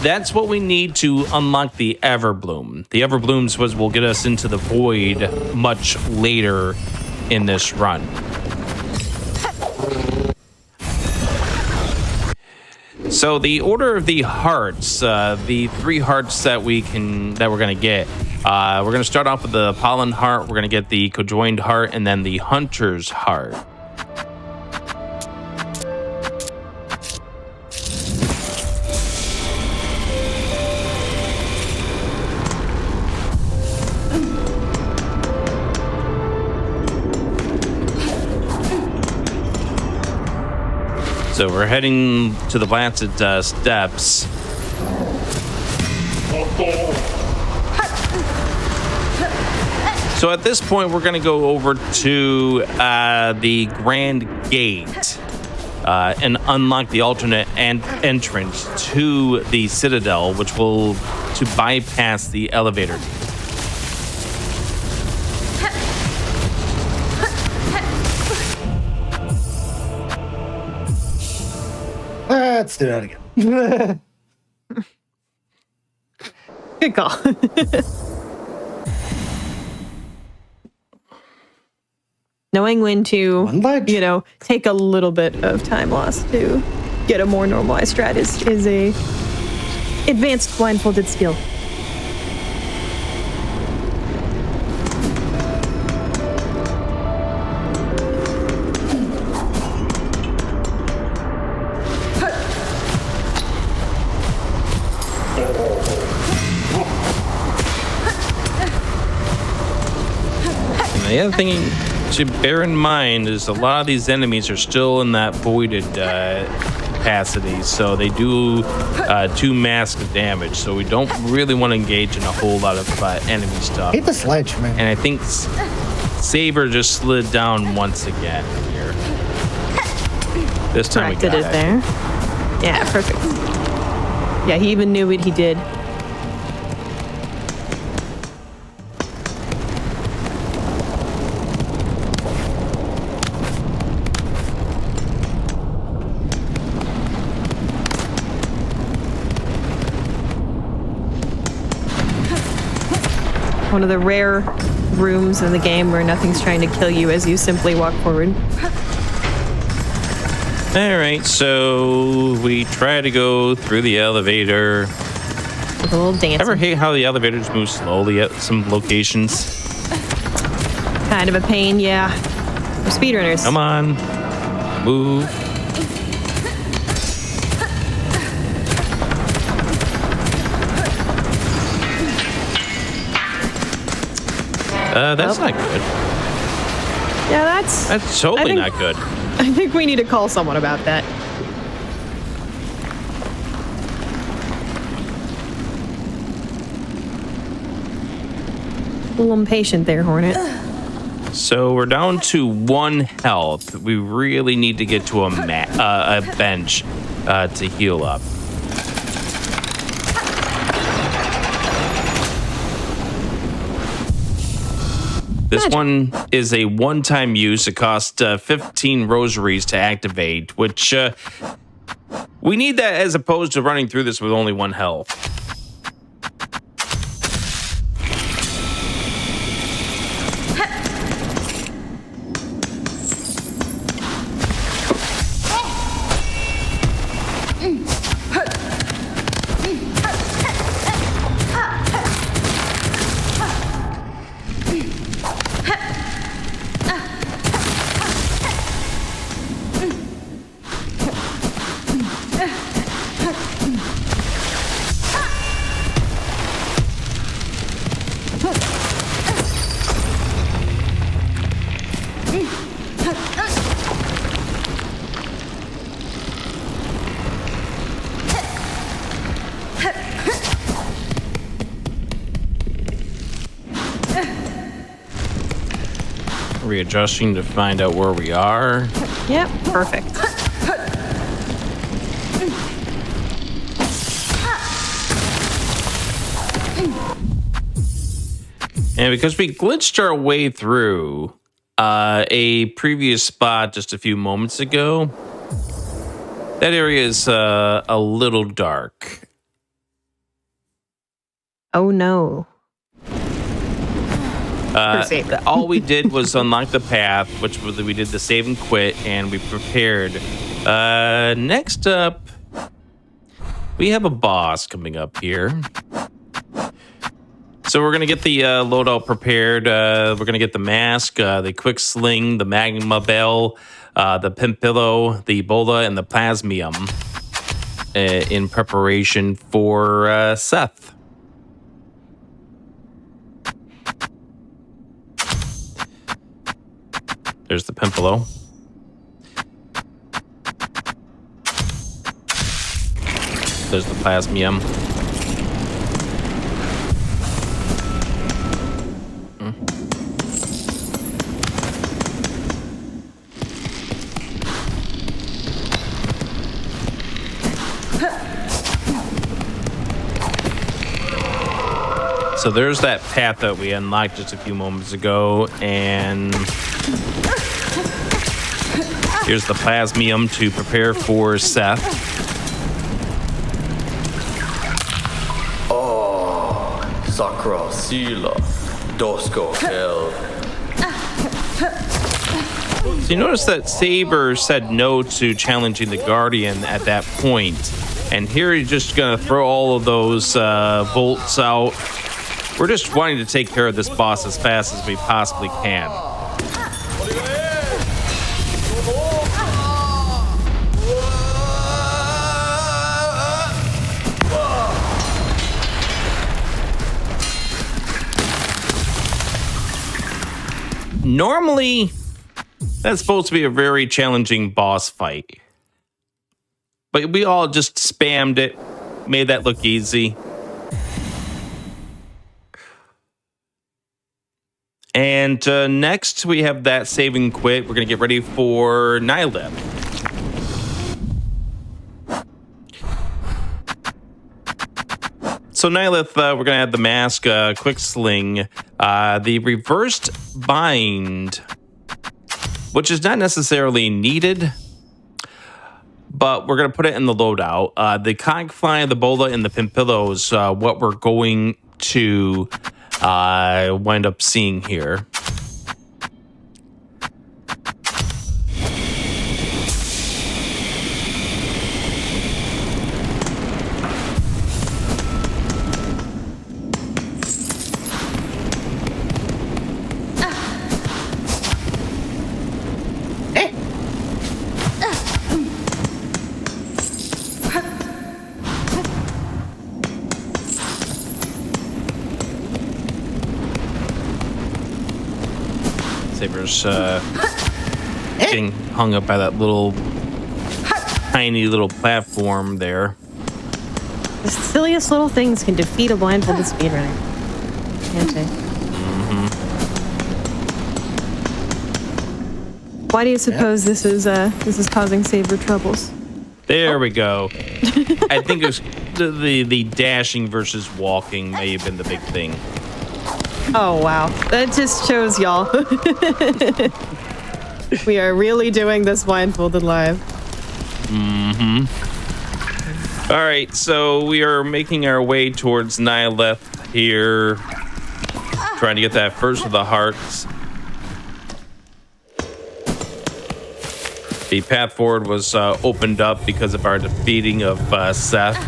that's what we need to unlock the Everbloom. The Everblooms will get us into the Void much later in this run. So the order of the hearts, the 3 hearts that we're gonna get. We're gonna start off with the Pollen Heart. We're gonna get the Conjoined Heart, and then the Hunter's Heart. So we're heading to the Blasted Steps. So at this point, we're going to go over to the Grand Gate and unlock the alternate entrance to the Citadel, which will to bypass the elevator. Let's do that again. Good call. Knowing when to, take a little bit of time loss to get a more normalized strat is a advanced blindfolded skill. The other thing to bear in mind is a lot of these enemies are still in that voided capacity, so they do 2 mask of damage, so we don't really want to engage in a whole lot of enemy stuff. Hate the sledge, man. And I think Saber just slid down once again here. This time we got it there. Yeah, perfect. Yeah, he even knew what he did. One of the rare rooms in the game where nothing's trying to kill you as you simply walk forward. All right, so we try to go through the elevator. With a little dance. Ever hate how the elevators move slowly at some locations? Kind of a pain, yeah. We're speedrunners. Come on, move. That's not good. Yeah, that's totally not good. I think we need to call someone about that. A little impatient there, Hornet. So we're down to 1 health. We really need to get to a bench to heal up. This one is a one-time use. It costs 15 rosaries to activate, which we need that as opposed to running through this with only 1 health. Readjusting to find out where we are. Yep, perfect. And because we glitched our way through a previous spot just a few moments ago, that area is a little dark. Oh no. All we did was unlock the path, which was we did the save and quit, and we prepared. Next up, we have a boss coming up here. So we're going to get the loadout prepared. We're going to get the mask, the quick sling, the magma bell, the pimpillo, the Ebola, and the plasmium in preparation for Seth. There's the pimpillo. There's the plasmium. So there's that path that we unlocked just a few moments ago, and here's the plasmium to prepare for Seth. Oh, Sakura, Sila, Dosko, Hell. So you notice that Saber said no to challenging the Guardian at that point, and here he's just gonna throw all of those bolts out. We're just wanting to take care of this boss as fast as we possibly can. Normally, that's supposed to be a very challenging boss fight. But we all just spammed it, made that look easy. And next, we have that save and quit. We're going to get ready for Nylith. So Nylith, we're going to have the mask, quick sling, the reversed bind, which is not necessarily needed, but we're going to put it in the loadout. The Cogfly, the Bola, and the Pimpillo is what we're going to wind up seeing here. Saber's getting hung up by that little tiny little platform there. The silliest little things can defeat a blindfolded speedrunner. Can't they? Mm-hmm. Why do you suppose this is causing Saber troubles? There we go. I think it was the dashing versus walking may have been the big thing. Oh, wow. That just shows y'all. We are really doing this blindfolded live. Mm-hmm. All right, so we are making our way towards Nylith here. Trying to get that first of the hearts. The path forward was opened up because of our defeating of Seth.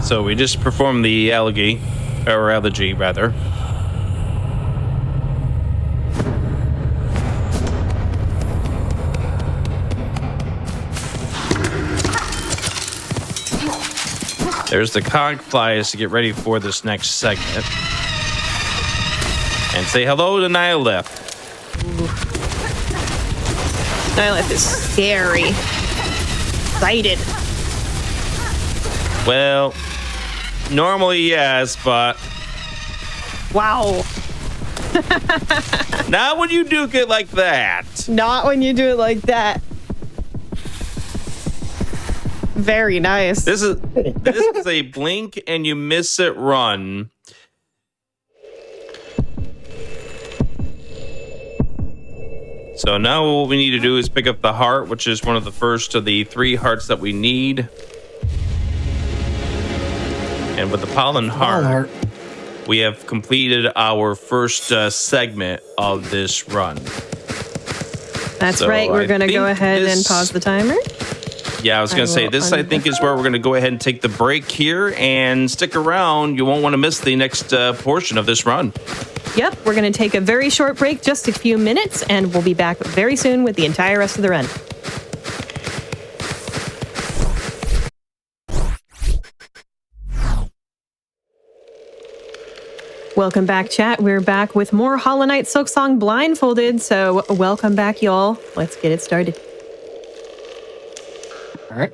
So we just performed the elegy, rather. There's the cog flies to get ready for this next segment. And say hello to Nylith. Nylith is scary. Excited. Well, normally yes, but... Wow. Not when you do it like that. Not when you do it like that. Very nice. This is a blink and you miss it run. So now what we need to do is pick up the heart, which is one of the first of the 3 hearts that we need. And with the pollen heart, we have completed our first segment of this run. That's right. We're going to go ahead and pause the timer. Yeah, I was going to say, this I think is where we're going to go ahead and take the break here and stick around. You won't want to miss the next portion of this run. Yep, we're going to take a very short break, just a few minutes, and we'll be back very soon with the entire rest of the run. Welcome back, chat. We're back with more Hollow Knight Silksong Blindfolded, so welcome back, y'all. Let's get it started. All right.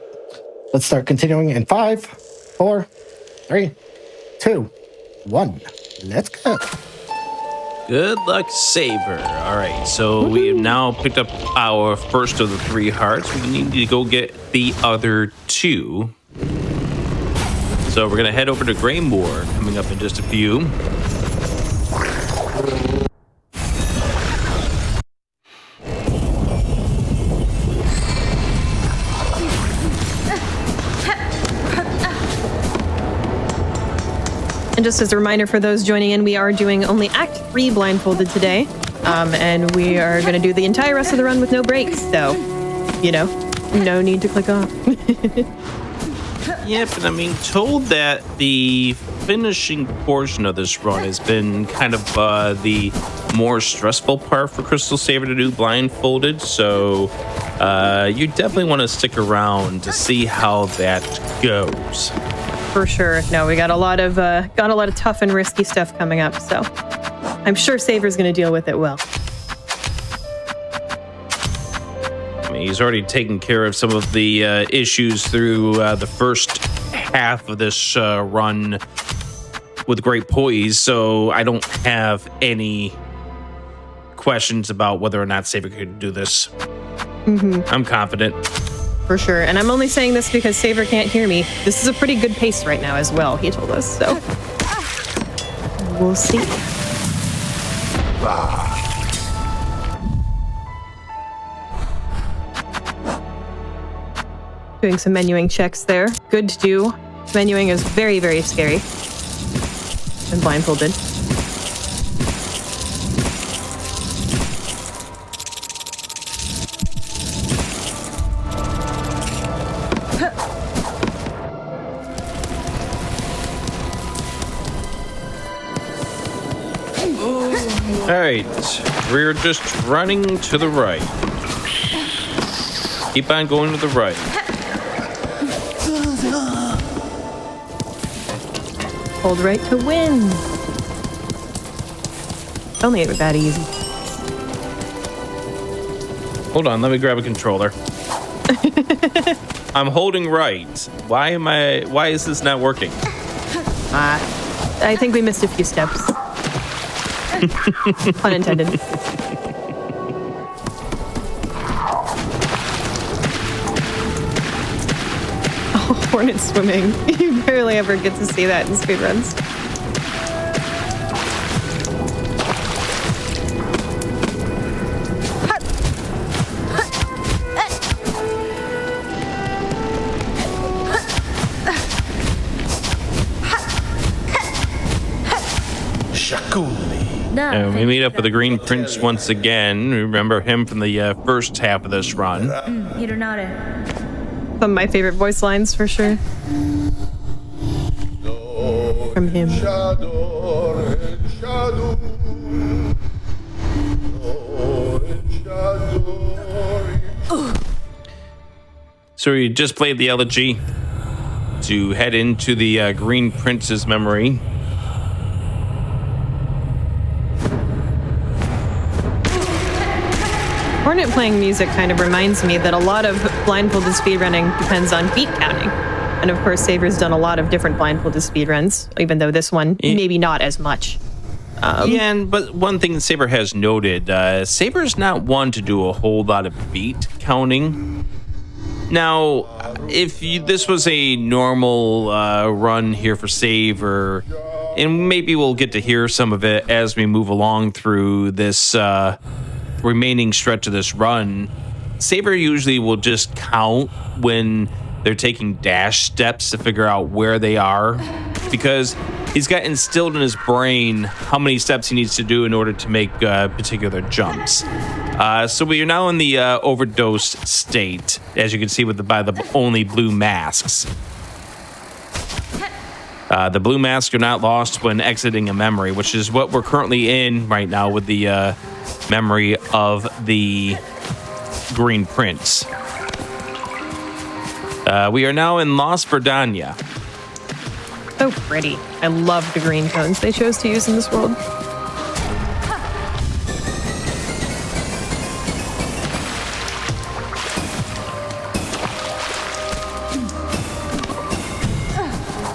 Let's start continuing in 5, 4, 3, 2, 1. Let's go. Good luck, Saber. All right, so we have now picked up our first of the 3 hearts. We need to go get the other 2. So we're going to head over to Greymoor coming up in just a few. And just as a reminder for those joining in, we are doing only Act 3 Blindfolded today. And we are going to do the entire rest of the run with no breaks. So, you know, no need to click off. Yep, and I'm being told that the finishing portion of this run has been kind of the more stressful part for Crystal Saber to do Blindfolded. So you definitely want to stick around to see how that goes. For sure. No, we got a lot of tough and risky stuff coming up, so I'm sure Saber's going to deal with it well. I mean, he's already taken care of some of the issues through the first half of this run with great poise, so I don't have any questions about whether or not Saber could do this. I'm confident. For sure. And I'm only saying this because Saber can't hear me. This is a pretty good pace right now as well, he told us, so we'll see. Doing some menuing checks there. Good to do. Menuing is very, very scary. And Blindfolded. All right, we're just running to the right. Keep on going to the right. Hold right to win. Only ain't that easy. Hold on, let me grab a controller. I'm holding right. Why is this not working? I think we missed a few steps. Pun intended. Oh, hornet swimming. You barely ever get to see that in speedruns. And we meet up with the Green Prince once again. Remember him from the first half of this run. Some of my favorite voice lines for sure. From him. So we just played the elegy to head into the Green Prince's memory. Hornet playing music kind of reminds me that a lot of blindfolded speedrunning depends on beat counting. And of course, Saber's done a lot of different blindfolded speedruns, even though this one, maybe not as much. But one thing that Saber has noted, Saber's not one to do a whole lot of beat counting. Now, if this was a normal run here for Saber, and maybe we'll get to hear some of it as we move along through this remaining stretch of this run, Saber usually will just count when they're taking dash steps to figure out where they are, because he's got instilled in his brain how many steps he needs to do in order to make particular jumps. So we are now in the overdose state, as you can see by the only blue masks. The blue masks are not lost when exiting a memory, which is what we're currently in right now with the memory of the Green Prince. We are now in Las Verdania. So pretty. I love the green cones they chose to use in this world.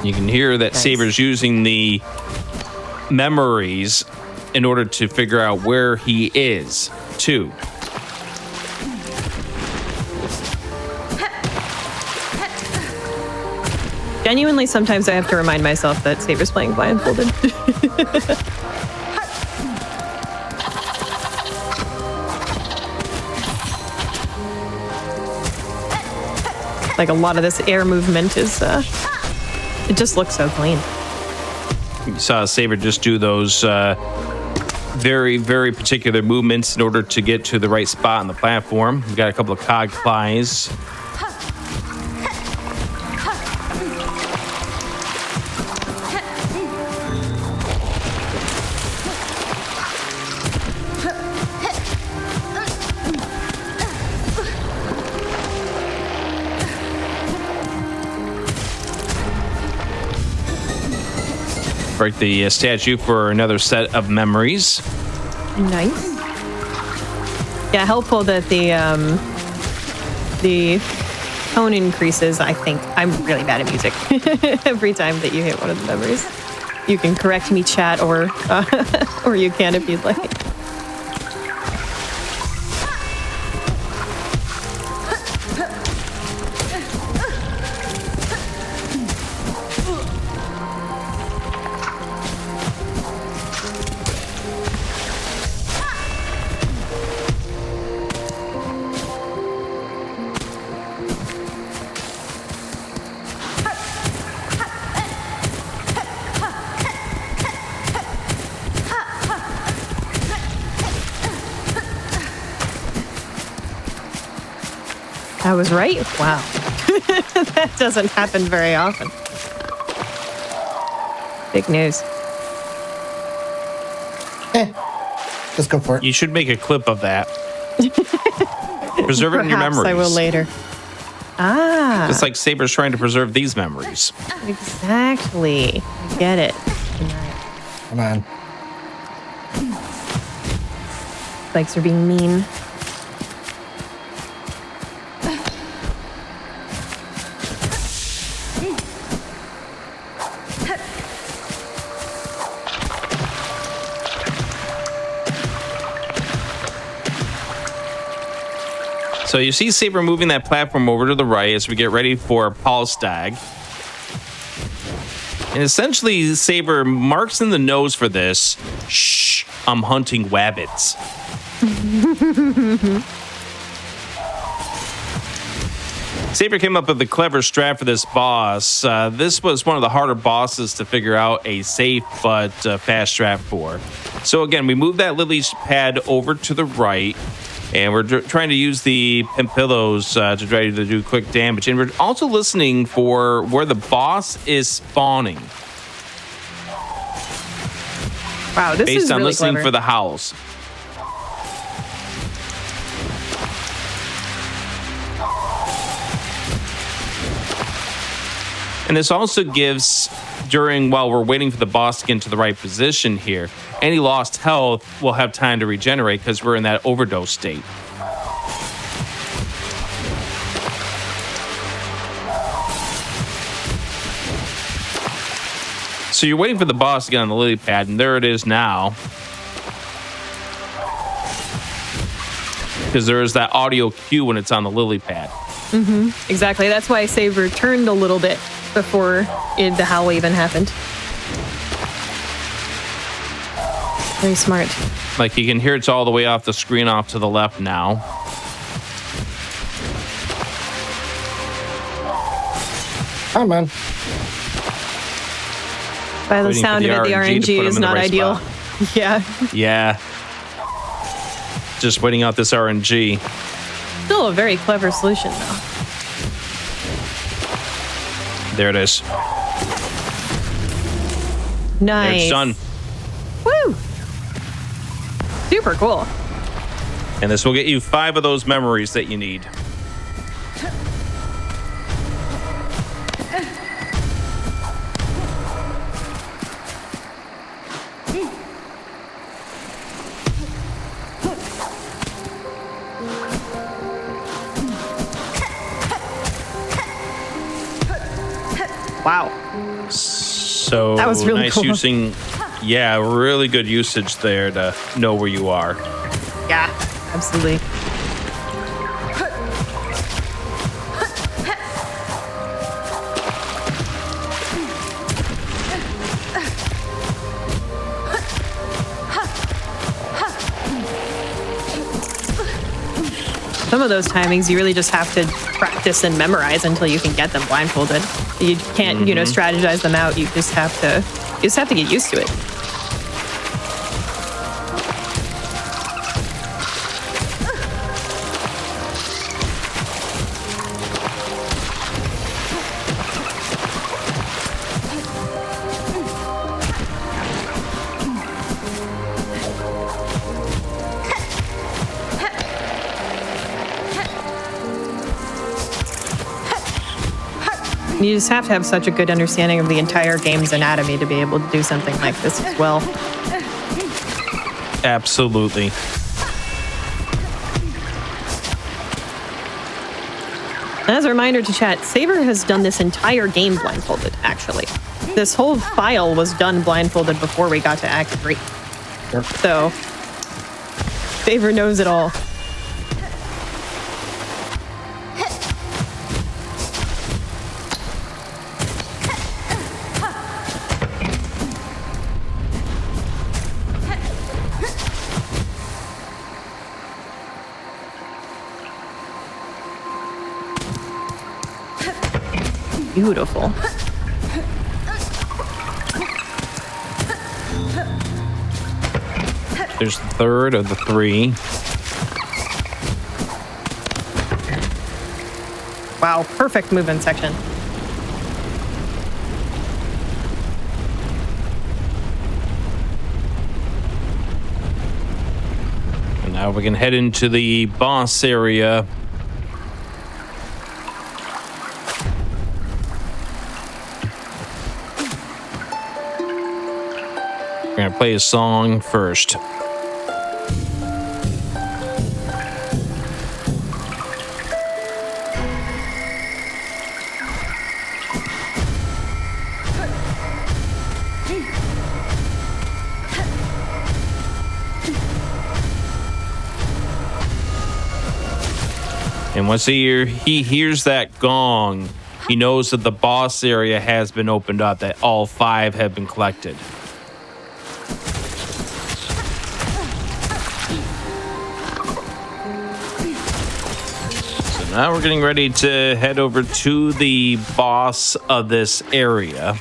You can hear that Saber's using the memories in order to figure out where he is, too. Genuinely, sometimes I have to remind myself that Saber's playing Blindfolded. Like, a lot of this air movement is, it just looks so clean. You saw Saber just do those very, very particular movements in order to get to the right spot on the platform. We've got a couple of cog flies. Break the statue for another set of memories. Nice. Yeah, helpful that the tone increases. I think I'm really bad at music. Every time that you hit one of the memories, you can correct me, chat, or you can if you'd like. I was right? Wow. That doesn't happen very often. Big news. Let's go for it. You should make a clip of that. Preserve it in your memories. I will later. Ah. Just like Saber's trying to preserve these memories. Exactly. I get it. Come on. Spikes are being mean. So you see Saber moving that platform over to the right as we get ready for Paul Stag. And essentially, Saber marks in the nose for this. Shh, I'm hunting wabbits. Saber came up with a clever strat for this boss. This was one of the harder bosses to figure out a safe but fast strat for. So again, we move that Lily's pad over to the right, and we're trying to use the pimp pillows to try to do quick damage. And we're also listening for where the boss is spawning. Wow, this based is on really listening clever. for the howls. And this also gives, while we're waiting for the boss to get into the right position here, any lost health will have time to regenerate because we're in that overdose state. So you're waiting for the boss to get on the lily pad, and there it is now. Because there is that audio cue when it's on the lily pad. Exactly. That's why save returned a little bit before the howl even happened. Very smart. Like you can hear it's all the way off the screen off to the left now. Come on. By the Waiting sound for of the it, the RNG to RNG put 'em is in the not right ideal. spot. Yeah. Yeah. Just waiting out this RNG. Still a very clever solution, though. There it is. Nice. There it's done. Woo! Super cool. And this will get you 5 of those memories that you need. Wow. So That was really nice cool. using, yeah, really good usage there to know where you are. Yeah, absolutely. Some of those timings you really just have to practice and memorize until you can get them blindfolded. You can't, strategize them out. You just have to get used to it. You just have to have such a good understanding of the entire game's anatomy to be able to do something like this as well. Absolutely. As a reminder to chat, Saber has done this entire game blindfolded, actually. This whole file was done blindfolded before we got to Act 3. So, Saber knows it all. Beautiful. There's the third of the 3. Wow, perfect movement section. And now we can head into the boss area. We're gonna play a song first. And once he hears that gong, he knows that the boss area has been opened up, that all 5 have been collected. So now we're getting ready to head over to the boss of this area.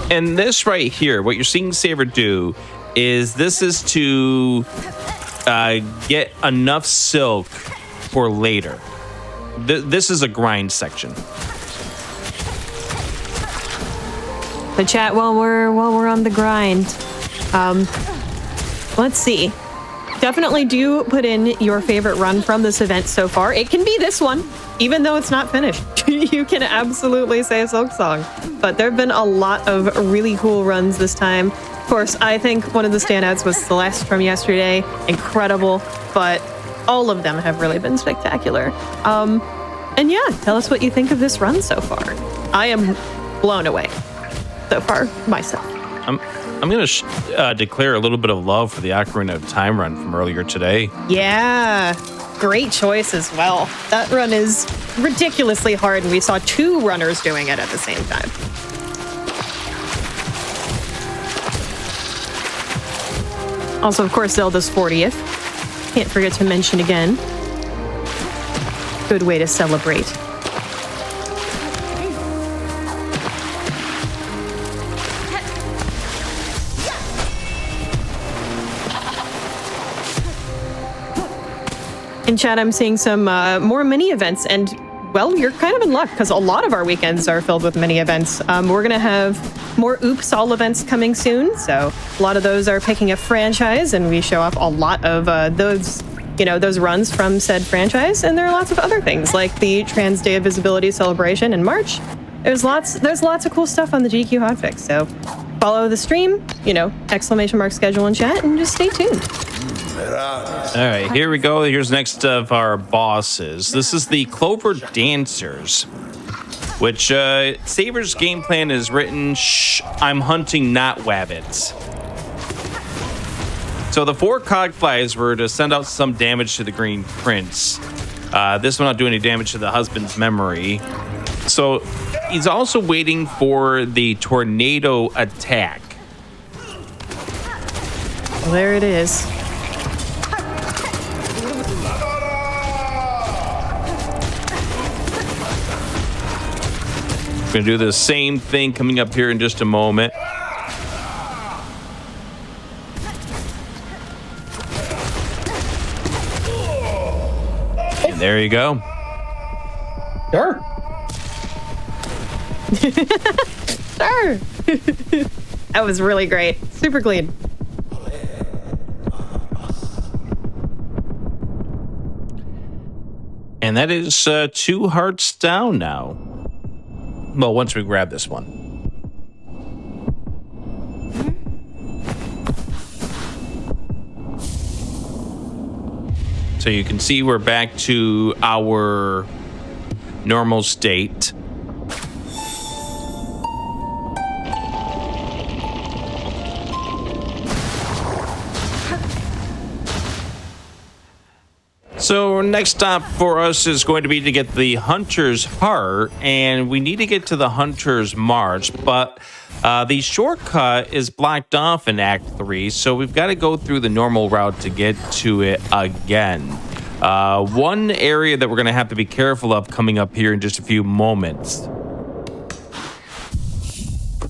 And this right here, what you're seeing Saber do is this is to get enough silk for later. This is a grind section. The chat while we're on the grind. Let's see. Definitely do put in your favorite run from this event so far. It can be this one, even though it's not finished. You can absolutely say Silksong. But there have been a lot of really cool runs this time. Of course, I think one of the standouts was Celeste from yesterday. Incredible. But all of them have really been spectacular. And yeah, tell us what you think of this run so far. I am blown away so far myself. I'm going to declare a little bit of love for the Ocarina of Time run from earlier today. Yeah, great choice as well. That run is ridiculously hard, and we saw 2 runners doing it at the same time. Also, of course, Zelda's 40th. Can't forget to mention again. Good way to celebrate. In chat, I'm seeing some more mini events, and well, you're kind of in luck because a lot of our weekends are filled with mini events. We're going to have more Oops All events coming soon, so a lot of those are picking a franchise, and we show off a lot of those runs from said franchise. And there are lots of other things like the Trans Day of Visibility celebration in March. There's lots of cool stuff on the GDQ Hotfix. So follow the stream, !! schedule in chat, and just stay tuned. All right, here we go. Here's next of our bosses. This is the Clover Dancers, which Saber's game plan is written, "Shh, I'm hunting not wabbits." So the 4 cogflies were to send out some damage to the Green Prince. This will not do any damage to the husband's memory. So he's also waiting for the tornado attack. Well, there it is. We're going to do the same thing coming up here in just a moment. And there you go. Sure. Sure. That was really great. Super clean. And that is 2 hearts down now. Well, once we grab this one. So you can see we're back to our normal state. So next stop for us is going to be to get the Hunter's Heart, and we need to get to the Hunter's March, but the shortcut is blocked off in Act 3, so we've got to go through the normal route to get to it again. One area that we're going to have to be careful of coming up here in just a few moments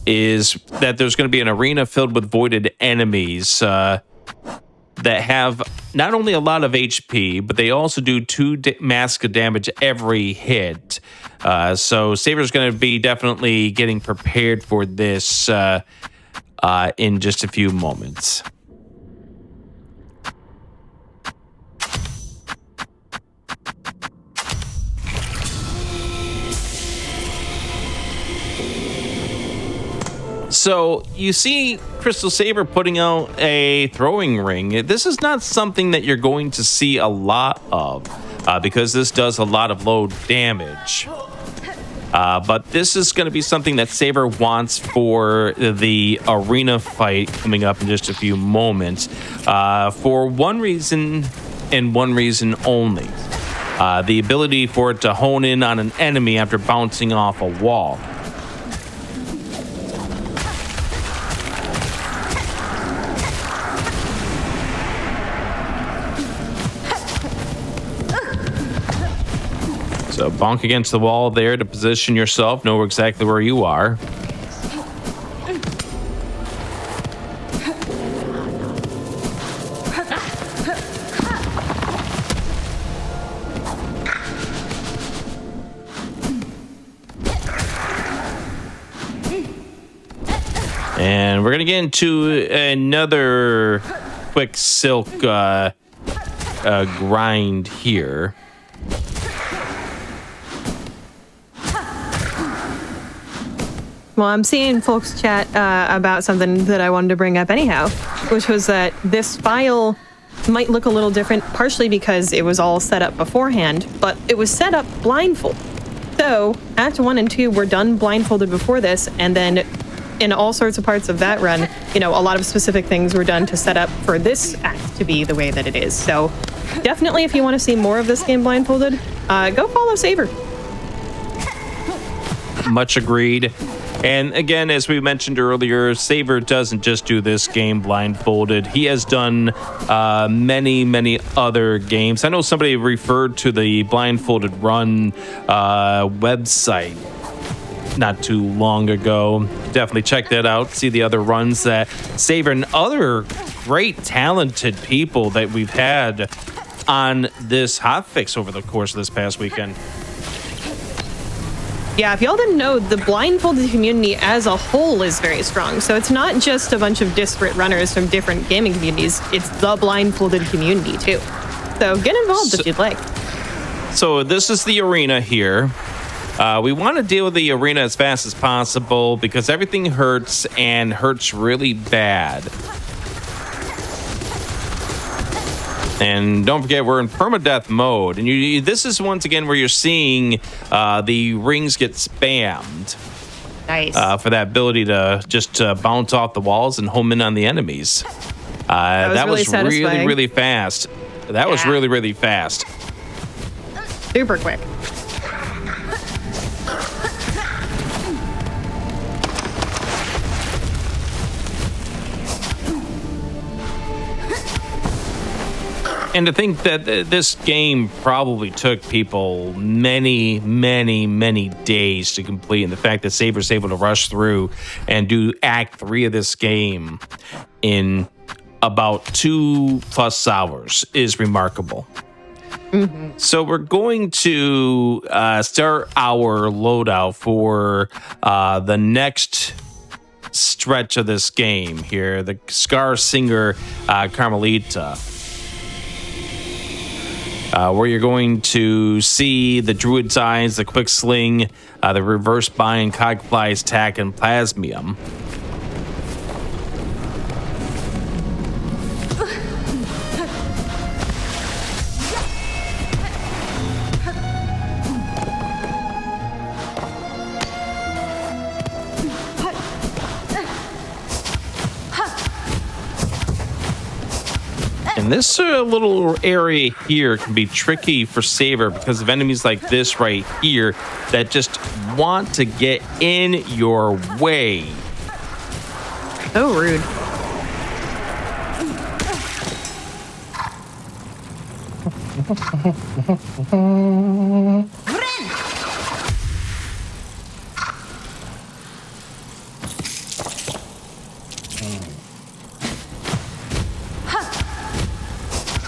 is that there's going to be an arena filled with voided enemies that have not only a lot of HP, but they also do 2 mask of damage every hit. So Saber's going to be definitely getting prepared for this in just a few moments. So you see Crystal Saber putting out a throwing ring. This is not something that you're going to see a lot of because this does a lot of low damage. But this is going to be something that Saber wants for the arena fight coming up in just a few moments for one reason and one reason only. The ability for it to hone in on an enemy after bouncing off a wall. So bonk against the wall there to position yourself, know exactly where you are. And we're going to get into another quick silk grind here. Well, I'm seeing folks chat about something that I wanted to bring up anyhow, which was that this file might look a little different, partially because it was all set up beforehand, but it was set up blindfold. So Act 1 and 2 were done blindfolded before this, and then in all sorts of parts of that run, a lot of specific things were done to set up for this act to be the way that it is. So definitely, if you want to see more of this game blindfolded, go follow Saber. Much agreed. And again, as we mentioned earlier, Saber doesn't just do this game blindfolded. He has done many, many other games. I know somebody referred to the Blindfolded Run website not too long ago. Definitely check that out. See the other runs that Saber and other great, talented people that we've had on this hotfix over the course of this past weekend. Yeah, if y'all didn't know, the blindfolded community as a whole is very strong. So it's not just a bunch of disparate runners from different gaming communities. It's the blindfolded community, too. So get involved if you'd like. So this is the arena here. We want to deal with the arena as fast as possible because everything hurts and hurts really bad. And don't forget, we're in permadeath mode. And this is once again where you're seeing the rings get spammed. Nice. For that ability to just bounce off the walls and home in on the enemies. That was really, really fast. That was really, really fast. Super quick. And to think that this game probably took people many, many, many days to complete, and the fact that Saber's able to rush through and do Act 3 of this game in about 2+ hours is remarkable. Mm-hmm. So we're going to start our loadout for the next stretch of this game here, the Scar Singer Carmelita. Where you're going to see the Druid's Eyes, the Quick Sling, the Reverse Bind, Cogfly's Tack, and Plasmium. And this little area here can be tricky for Saber because of enemies like this right here that just want to get in your way. So rude.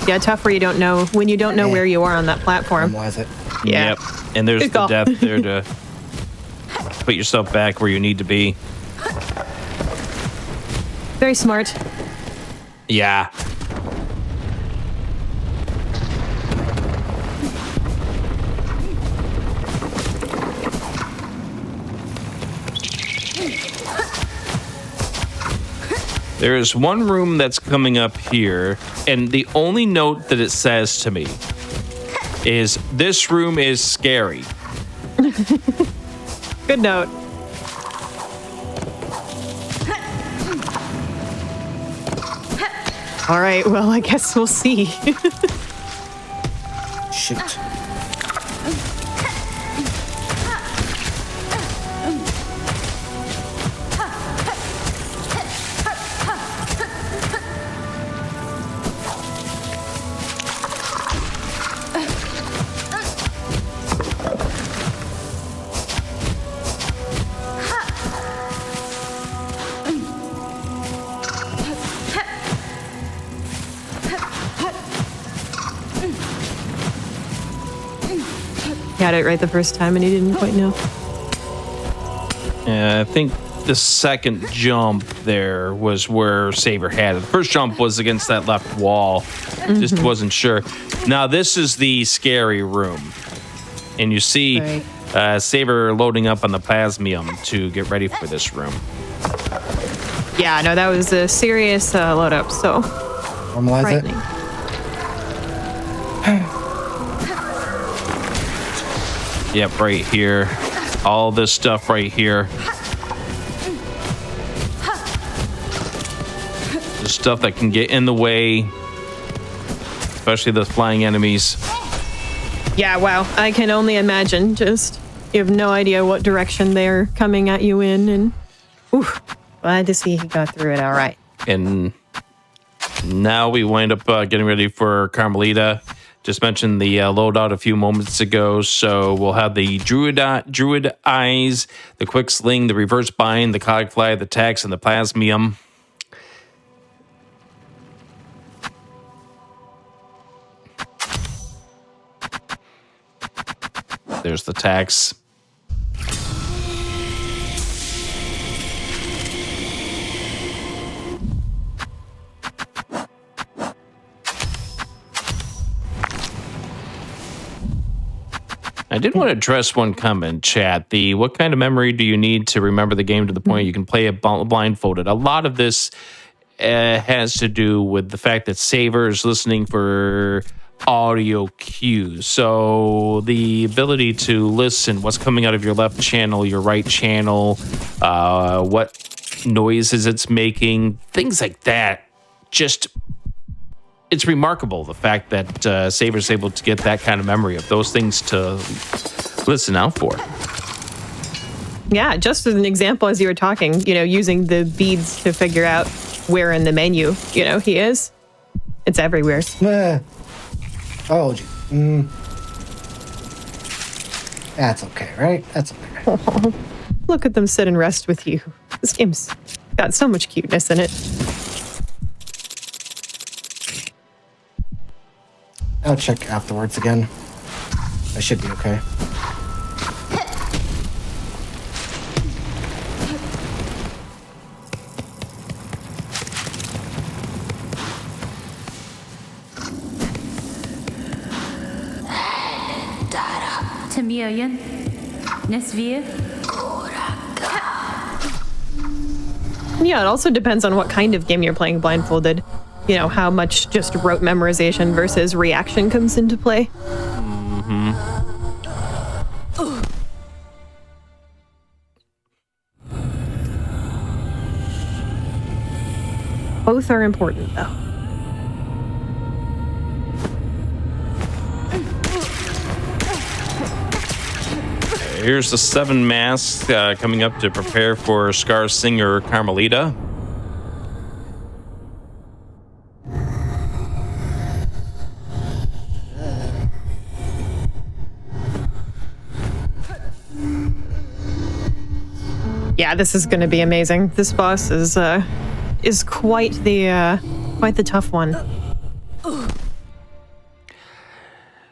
Yeah, tough where you don't know when you don't know where you are on that platform. Memorize it. Yeah. Yep. And there's Good the call. death there to put yourself back where you need to be. Very smart. Yeah. There is one room that's coming up here, and the only note that it says to me is, this room is scary. Good note. All right, well, I guess we'll see. Shoot. Got it right the first time and he didn't quite know. Yeah, I think the second jump there was where Saber had it. The first jump was against that left wall. Just wasn't sure. Now, this is the scary room. And you see Saber loading up on the Plasmium to get ready for this room. Yeah, no, that was a serious load up, so Normalize frightening. Yep, right here. All this stuff right here. The stuff that can get in the way, especially the flying enemies. Yeah, wow. I can only imagine. Just, you have no idea what direction they're coming at you in. And, oof, glad to see he got through it all right. And now we wind up getting ready for Carmelita. Just mentioned the loadout a few moments ago. So we'll have the Druid Eyes, the Quick Sling, the Reverse Bind, the Cogfly, the Tax, and the Plasmium. There's the Tax. I did want to address one comment in chat. What kind of memory do you need to remember the game to the point you can play it blindfolded? A lot of this has to do with the fact that Saber is listening for audio cues. So the ability to listen what's coming out of your left channel, your right channel, what noises it's making, things like that. Just, it's remarkable the fact that Saber's able to get that kind of memory of those things to listen out for. Yeah, just as an example, as you were talking, using the beads to figure out where in the menu, he is. It's everywhere. Oh, gee. That's okay, right? That's okay. Look at them sit and rest with you. This game's got so much cuteness in it. I'll check afterwards again. I should be okay. Tamiyan, Nesvir. Yeah, it also depends on what kind of game you're playing blindfolded. How much just rote memorization versus reaction comes into play. Both are important, though. Here's the 7 masks coming up to prepare for Scar Singer Carmelita. Yeah, this is going to be amazing. This boss is quite the tough one.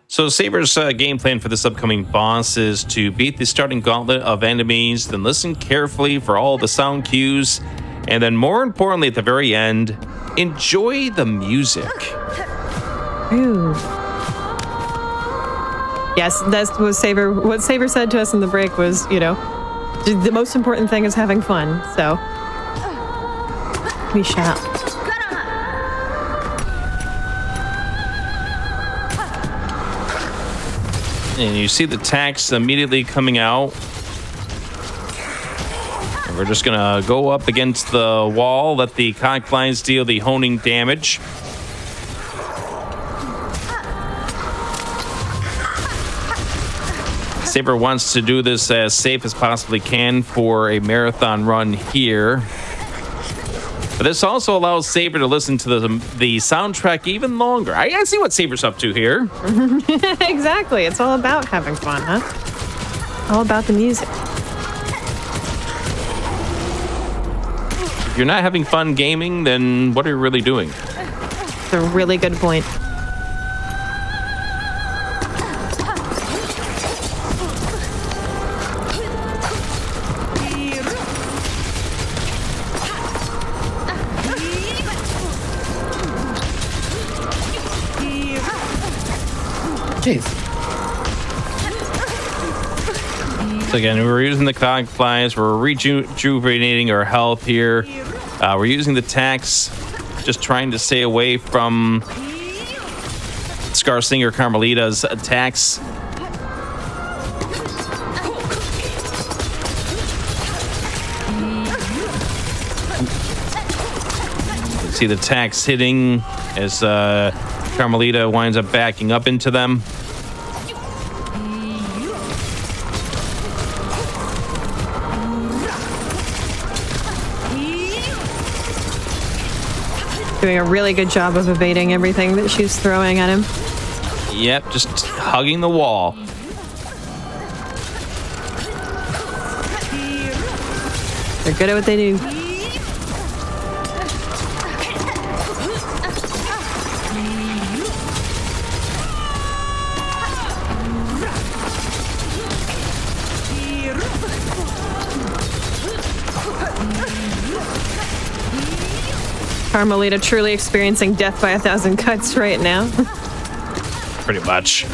So Saber's game plan for this upcoming boss is to beat the starting gauntlet of enemies, then listen carefully for all the sound cues, and then more importantly at the very end, enjoy the music. Ooh. Yes, that's what Saber said to us in the break was, the most important thing is having fun, so we shall. And you see the tax immediately coming out. And we're just gonna go up against the wall, let the conclines deal the honing damage. Saber wants to do this as safe as possibly can for a marathon run here. But this also allows Saber to listen to the soundtrack even longer. I see what Saber's up to here. Exactly. It's all about having fun, huh? All about the music. If you're not having fun gaming, then what are you really doing? It's a really good point. Jeez. So again, we're using the cog flies. We're rejuvenating our health here. We're using the tax, just trying to stay away from Scar Singer Carmelita's attacks. see the tax hitting as Carmelita winds up backing up into them. Doing a really good job of evading everything that she's throwing at him. Yep, just hugging the wall. They're good at what they do. Carmelita truly experiencing death by 1,000 cuts right now. Pretty much.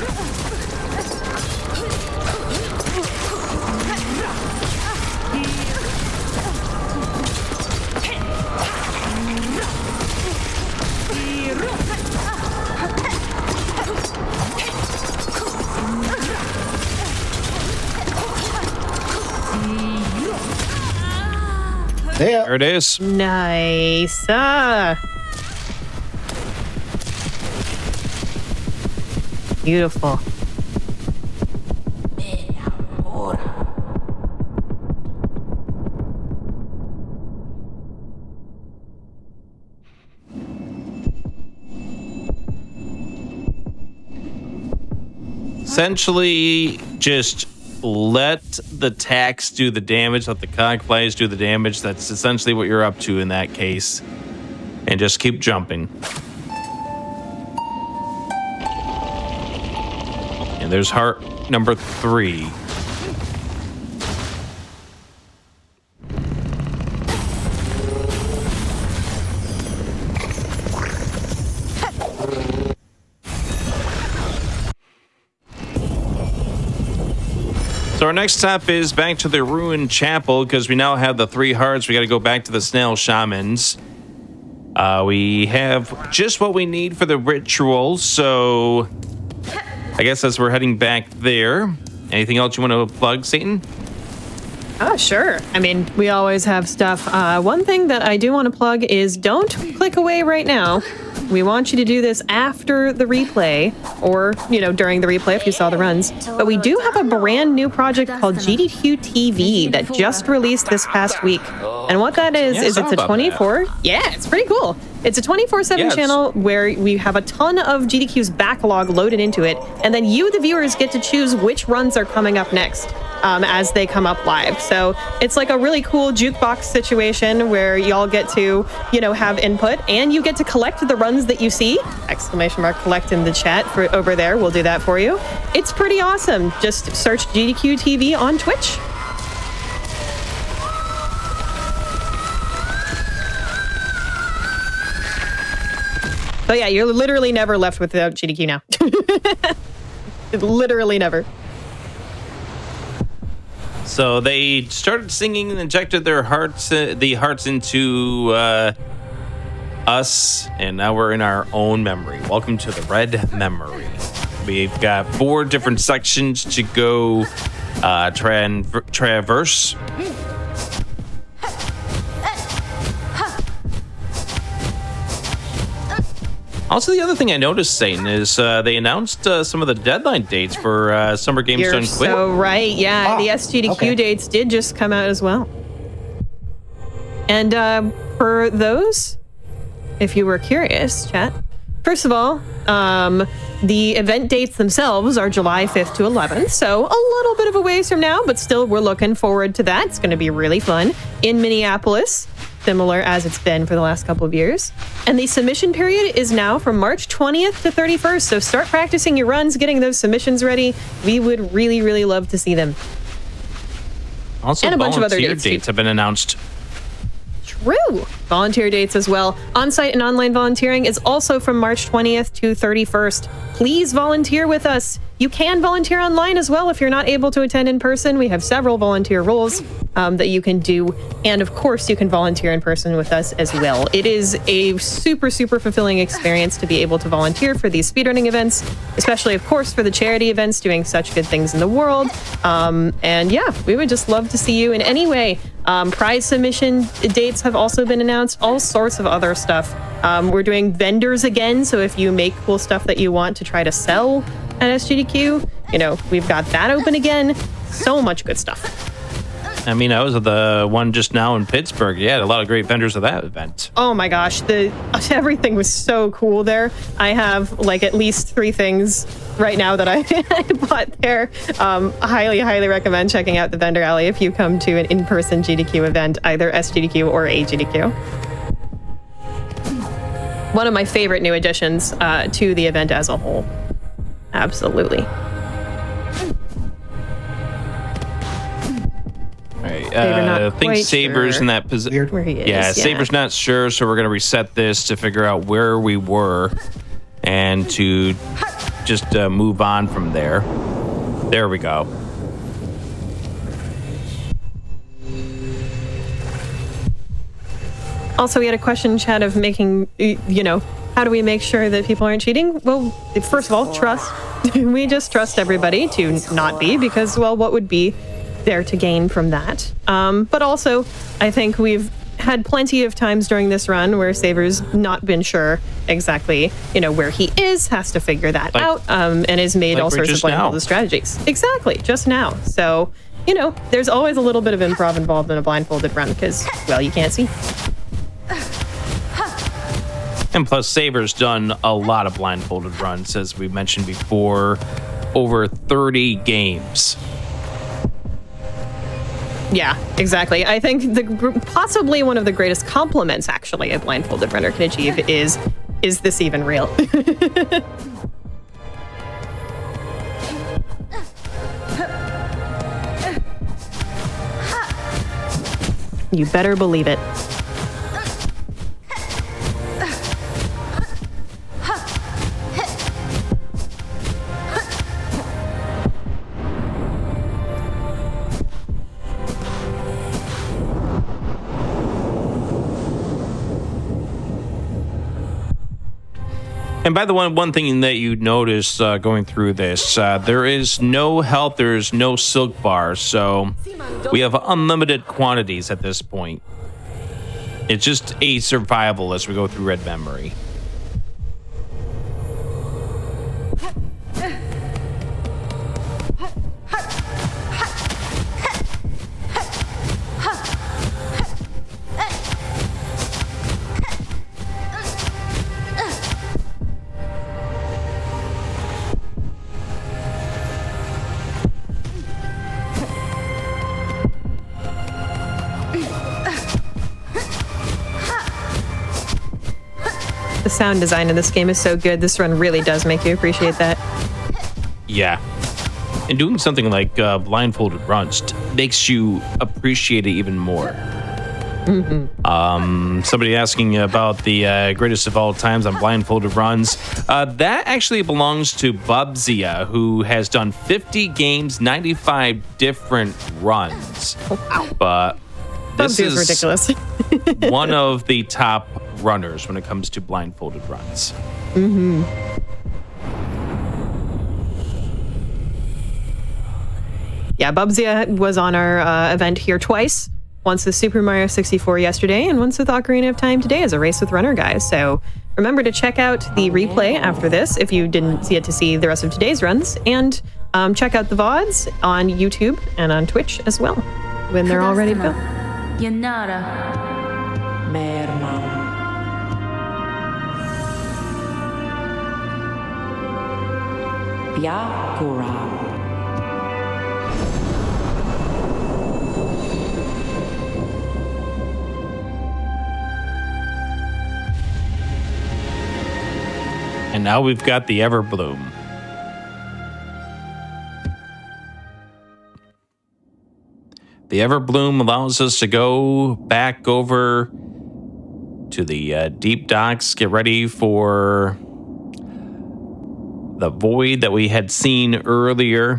Yeah. There it is. Nice. Beautiful. Essentially, just let the tax do the damage, let the cogflies do the damage. That's essentially what you're up to in that case. And just keep jumping. And there's heart number 3. So our next stop is back to the ruined chapel because we now have the 3 hearts. We got to go back to the snail shamans. We have just what we need for the ritual, so I guess as we're heading back there. Anything else you want to plug, Satan? Oh, sure. I mean, we always have stuff. One thing that I do want to plug is don't click away right now. We want you to do this after the replay or, during the replay if you saw the runs. But we do have a brand new project called GDQ TV that just released this past week. And what that is it's a 24... Yeah, it's pretty cool. It's a 24/7 channel where we have a ton of GDQ's backlog loaded into it. And then you, the viewers, get to choose which runs are coming up next. As they come up live. So it's like a really cool jukebox situation where y'all get to, have input and you get to collect the runs that you see. ! Collect in the chat for over there. We'll do that for you. It's pretty awesome. Just search GDQ TV on Twitch. So yeah, you're literally never left without GDQ now. Literally never. So they started singing and injected their hearts, the hearts into us, and now we're in our own memory. Welcome to the Red Memory. We've got 4 different sections to go traverse. Also, the other thing I noticed, Satan, is they announced some of the deadline dates for Summer Games Done Quick. So right, yeah, the SGDQ dates did just come out as well. And for those, if you were curious, chat, first of all, the event dates themselves are July 5th to 11th, so a little bit of a ways from now, but still we're looking forward to that. It's going to be really fun in Minneapolis, similar as it's been for the last couple of years. And the submission period is now from March 20th to 31st, so start practicing your runs, getting those submissions ready. We would really, really love to see them. Also, and a bunch of other dates have been announced. True. Volunteer dates as well. On-site and online volunteering is also from March 20th to 31st. Please volunteer with us. you can volunteer online as well if you're not able to attend in person. We have several volunteer roles that you can do. And of course, you can volunteer in person with us as well. It is a super, super fulfilling experience to be able to volunteer for these speedrunning events, especially, of course, for the charity events, doing such good things in the world. And yeah, we would just love to see you in any way. Prize submission dates have also been announced, all sorts of other stuff. We're doing vendors again, so if you make cool stuff that you want to try to sell at SGDQ, you know, we've got that open again. So much good stuff. I mean, I was at the one just now in Pittsburgh. Yeah, a lot of great vendors at that event. Oh my gosh, everything was so cool there. I have like at least 3 things right now that I bought there. Highly, highly recommend checking out the vendor alley if you come to an in-person GDQ event, either SGDQ or AGDQ. One of my favorite new additions to the event as a whole. Absolutely. I think Saber's in that position. Where he is. Yeah, Saber's not sure, so we're going to reset this to figure out where we were and to just move on from there. There we go. Also, we had a question in chat of making, you know, how do we make sure that people aren't cheating? Well, first of all, trust. We just trust everybody to not be, because, well, what would be there to gain from that? But also, I think we've had plenty of times during this run where Saber's not been sure exactly, you know, where he is, has to figure that out, and has made all sorts of blindfolded strategies. Exactly, just now. So, you know, there's always a little bit of improv involved in a blindfolded run because, well, you can't see. And plus, Saber's done a lot of blindfolded runs, as we mentioned before, over 30 games. Yeah, exactly. I think possibly one of the greatest compliments, actually, a blindfolded runner can achieve is this even real? You better believe it. And by the one thing that you notice going through this, there is no health, there is no silk bars, so we have unlimited quantities at this point. It's just a survival as we go through Red Memory. The sound design in this game is so good. This run really does make you appreciate that. Yeah. And doing something like blindfolded runs makes you appreciate it even more. Mm-hmm. Somebody asking about the greatest of all times on blindfolded runs. That actually belongs to Bubzia, who has done 50 games, 95 different runs. Wow. But this is ridiculous. one of the top runners when it comes to blindfolded runs. Mm-hmm. Yeah, Bubzia was on our event here twice. Once with Super Mario 64 yesterday, and once with Ocarina of Time today as a Race with Runner guys. So remember to check out the replay after this if you didn't get to see the rest of today's runs, and check out the VODs on YouTube and on Twitch as well when they're all ready to go. Yanara. Merma. Yakura. And now we've got the Everbloom. The Everbloom allows us to go back over to the deep docks, get ready for the void that we had seen earlier.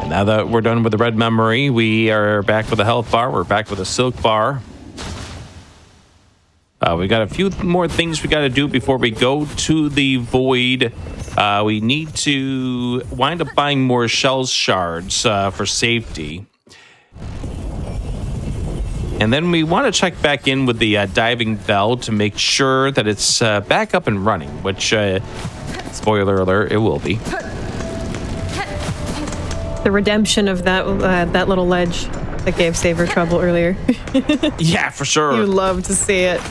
And now that we're done with the red memory, we are back with a health bar. We're back with a silk bar. We got a few more things we got to do before we go to the void. We need to wind up buying more shell shards for safety. And then we want to check back in with the diving bell to make sure that it's back up and running, which, spoiler alert, it will be. The redemption of that little ledge that gave Saber trouble earlier. Yeah, for sure. You love to see it.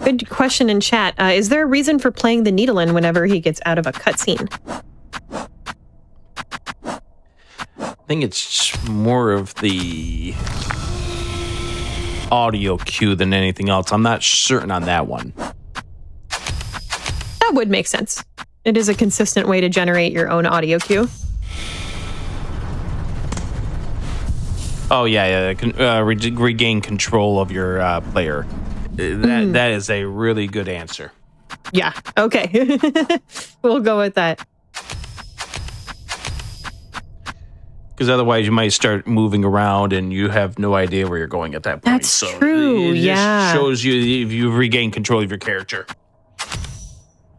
Good question in chat. Is there a reason for playing the Needlin whenever he gets out of a cutscene? I think it's more of the audio cue than anything else. I'm not certain on that one. That would make sense. It is a consistent way to generate your own audio cue. Oh, yeah. Regain control of your player. That is a really good answer. Yeah, okay. We'll go with that. Because otherwise you might start moving around and you have no idea where you're going at that point. That's true, it just yeah. shows you if you've regained control of your character.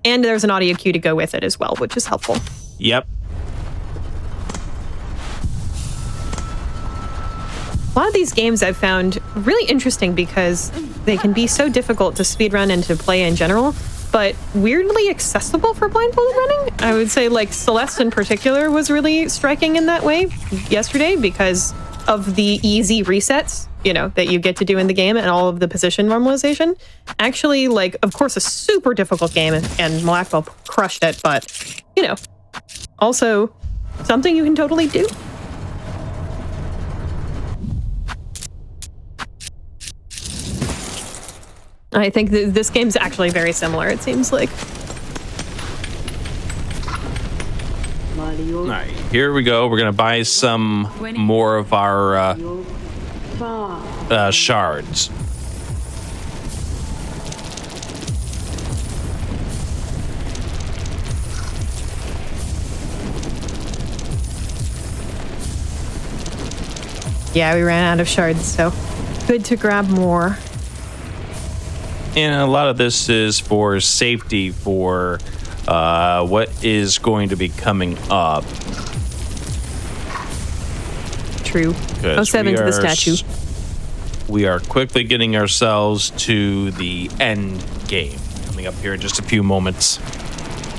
And there's an audio cue to go with it as well, which is helpful. Yep. A lot of these games I've found really interesting because they can be so difficult to speedrun and to play in general, but weirdly accessible for blindfolded running. I would say like Celeste in particular was really striking in that way yesterday because of the easy resets, you know, that you get to do in the game and all of the position normalization. Actually, like, of course, a super difficult game and Blackwell crushed it, but, you know, also something you can totally do. I think this game's actually very similar, it seems like. All right, here we go. We're going to buy some more of our shards. Yeah, we ran out of shards, so good to grab more. And a lot of this is for safety for what is going to be coming up. True. 07 to the statue. We are quickly getting ourselves to the end game. Coming up here in just a few moments.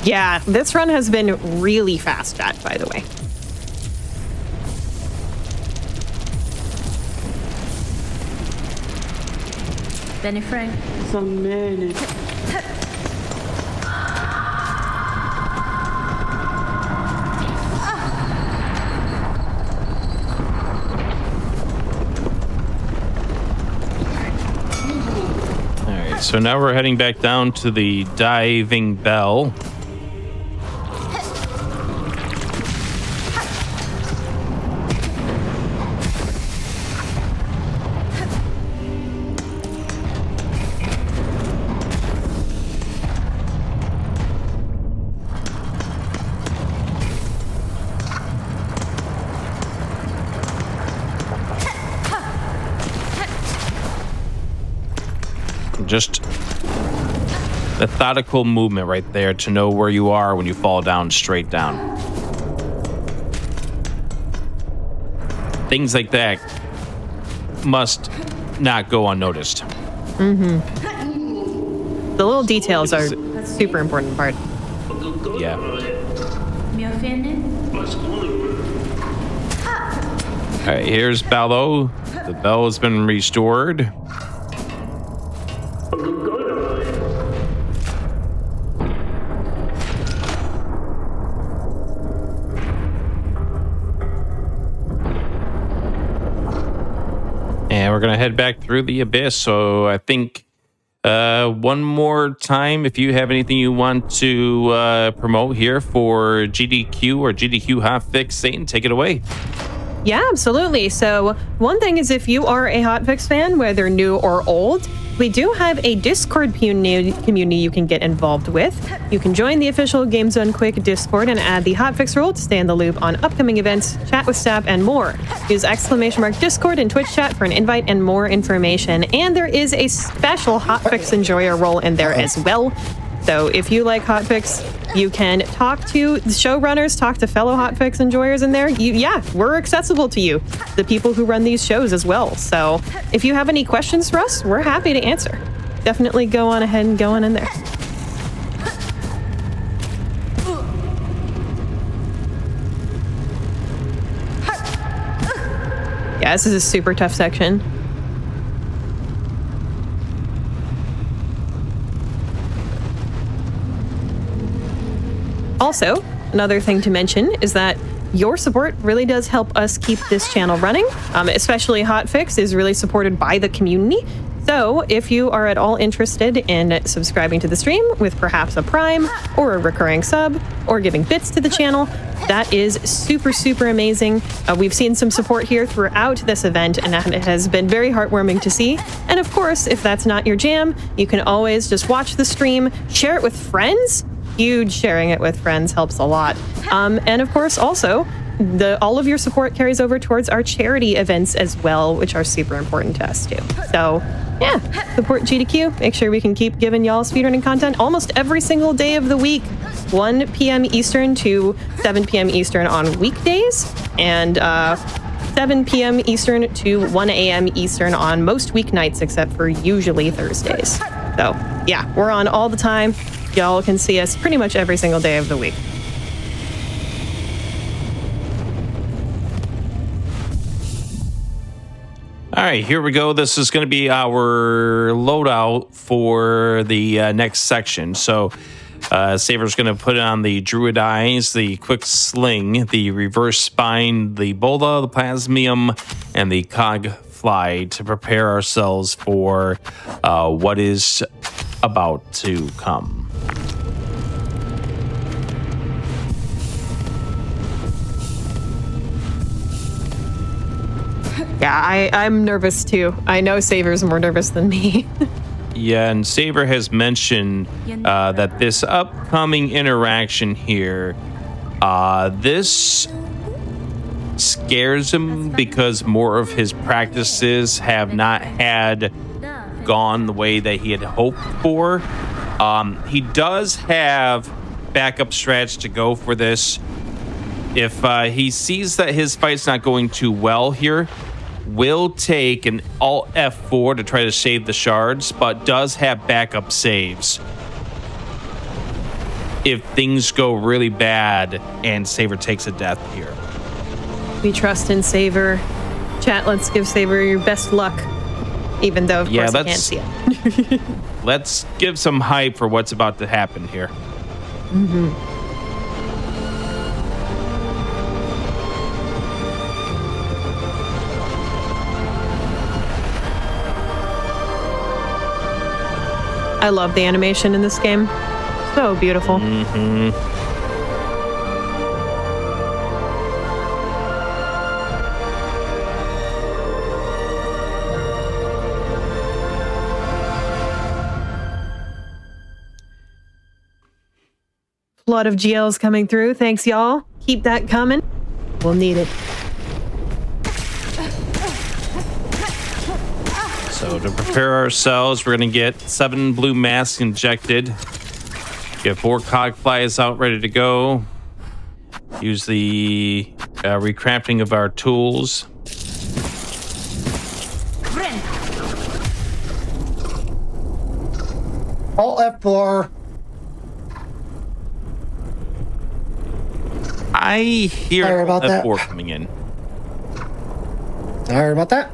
Yeah, this run has been really fast, chat, by the way. Benny Frank. Some minute. Alright, so now we're heading back down to the diving bell. Just methodical movement right there to know where you are when you fall down straight down. Things like that must not go unnoticed. Mm-hmm. The little details are a super important part. Yeah. All right, here's Bello. The bell has been restored. And we're going to head back through the abyss. So I think one more time, if you have anything you want to promote here for GDQ or GDQ Hotfix, Satan, take it away. Yeah, absolutely. So one thing is, if you are a Hotfix fan, whether new or old, we do have a Discord community you can get involved with. You can join the official Games Done Quick Discord and add the Hotfix role to stay in the loop on upcoming events, chat with staff, and more. Use !Discord and Twitch chat for an invite and more information. And there is a special Hotfix enjoyer role in there as well. So if you like Hotfix, you can talk to the showrunners, talk to fellow Hotfix enjoyers in there. We're accessible to you, the people who run these shows as well. So if you have any questions for us, we're happy to answer. Definitely go on ahead and go on in there. Yeah, this is a super tough section. Also, another thing to mention is that your support really does help us keep this channel running, especially Hotfix is really supported by the community. So if you are at all interested in subscribing to the stream with perhaps a Prime or a recurring sub or giving bits to the channel, that is super, super amazing. We've seen some support here throughout this event, and that has been very heartwarming to see. And of course, if that's not your jam, you can always just watch the stream, share it with friends. Huge sharing it with friends helps a lot. And of course, also, all of your support carries over towards our charity events as well, which are super important to us too. So yeah, support GDQ. Make sure we can keep giving y'all speedrunning content almost every single day of the week, 1 p.m. Eastern to 7 p.m. Eastern on weekdays, and 7 p.m. Eastern to 1 a.m. Eastern on most weeknights, except for usually Thursdays. So yeah, we're on all the time. Y'all can see us pretty much every single day of the week. All right, here we go. This is going to be our loadout for the next section. So Saber's going to put on the Druid Eyes, the Quick Sling, the Reverse Spine, the Bola, the Plasmium, and the Cog Fly to prepare ourselves for what is about to come. Yeah, I'm nervous too. I know Saber's more nervous than me. Yeah, and Saber has mentioned that this upcoming interaction here, this scares him because more of his practices have not had gone the way that he had hoped for. He does have backup strats to go for this. If he sees that his fight's not going too well here, will take an Alt F4 to try to save the shards, but does have backup saves if things go really bad and Saber takes a death here. We trust in Saber. Chat, let's give Saber your best luck, even though, of course, I can't see it. Let's give some hype for what's about to happen here. Mm-hmm. I love the animation in this game. So beautiful. Mm-hmm. Flood of GLs coming through. Thanks, y'all. Keep that coming. We'll need it. So to prepare ourselves, we're going to get 7 blue masks injected. Get 4 cog flies out ready to go. Use the recrafting of our tools. Alt F4. I hear Sorry about that. F4 coming in. Sorry about that.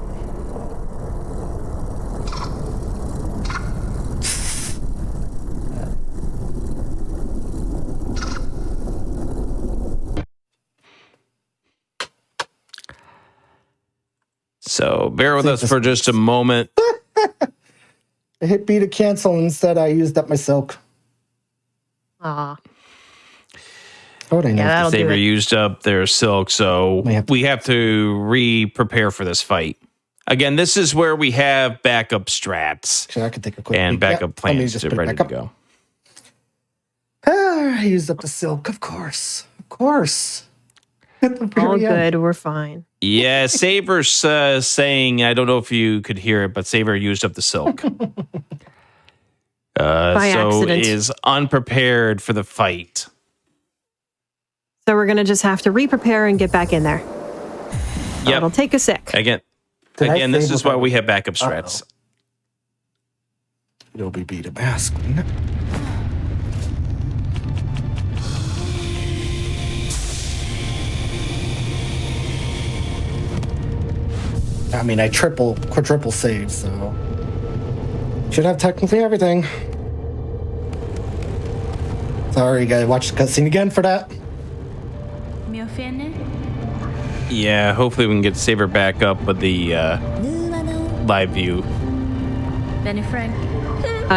So bear with us for just a moment. I hit B to cancel. Instead, I used up my silk. Aw. How would I know? Yeah, that'll do Saber it. used up their silk, so we have to re-prepare for this fight. Again, this is where we have backup strats Actually, I could take a quick and peek. backup Let me plans just to put it ready back to up. go. I used up the silk, of course. Of course. At the All very end. good. We're fine. Yeah, Saber's saying, I don't know if you could hear it, but Saber used up the silk. By so accident. is unprepared for the fight. So we're going to just have to re-prepare and get back in there. Yep. It'll take a sec. Again, Did I this save is why without- we have backup strats. It'll be B to mask, wouldn't it? I mean, I quadruple saved, so should have technically everything. Sorry, guys, watch the cutscene again for that. Mi offende? Yeah, hopefully we can get Saber back up with the live view. Benny Frank.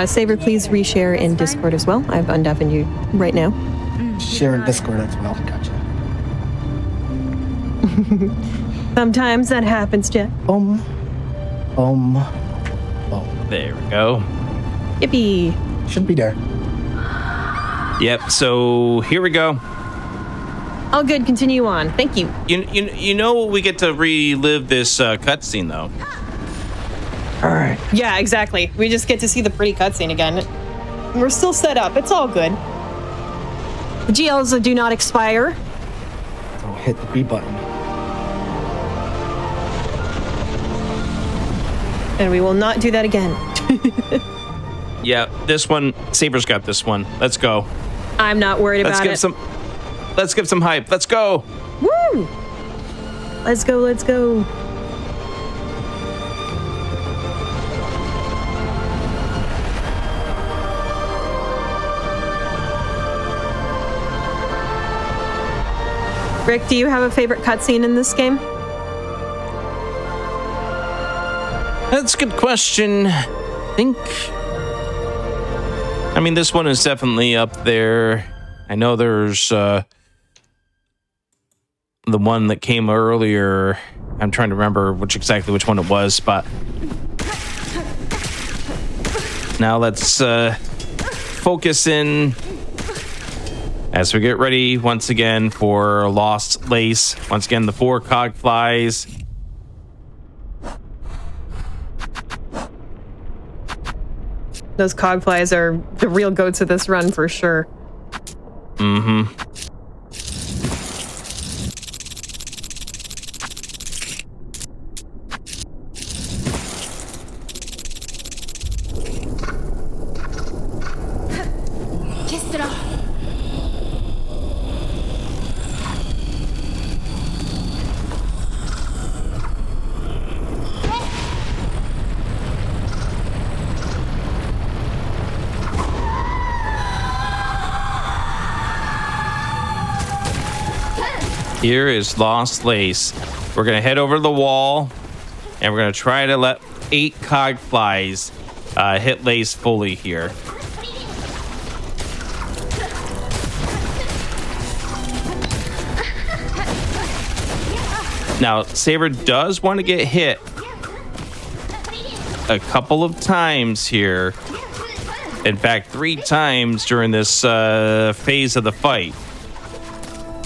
Saber, please reshare in Discord as well. I've undeafened you right now. Share in Discord as well. Gotcha. Sometimes that happens, Jack. There we go. Yippee. Should be there. Yep, so here we go. All good. Continue on. Thank you. You know we get to relive this cutscene though. All right. Yeah, exactly. We just get to see the pretty cutscene again. We're still set up. It's all good. The GLs do not expire. Don't hit the B button. And we will not do that again. Yeah, this one, Saber's got this one. Let's go. I'm not worried about it. Let's give some hype. Let's go. Woo! Let's go, let's go. Rick, do you have a favorite cutscene in this game? That's a good question. I mean, this one is definitely up there. I know there's the one that came earlier. I'm trying to remember which one it was, but now let's focus in as we get ready once again for Lost Lace. Once again, the 4 cog flies. Those cogflies are the real goats of this run for sure. Mm-hmm. Here is Lost Lace. We're going to head over to the wall, and we're going to try to let 8 cog flies hit Lace fully here. Now, Saber does want to get hit a couple of times here. In fact, 3 times during this phase of the fight.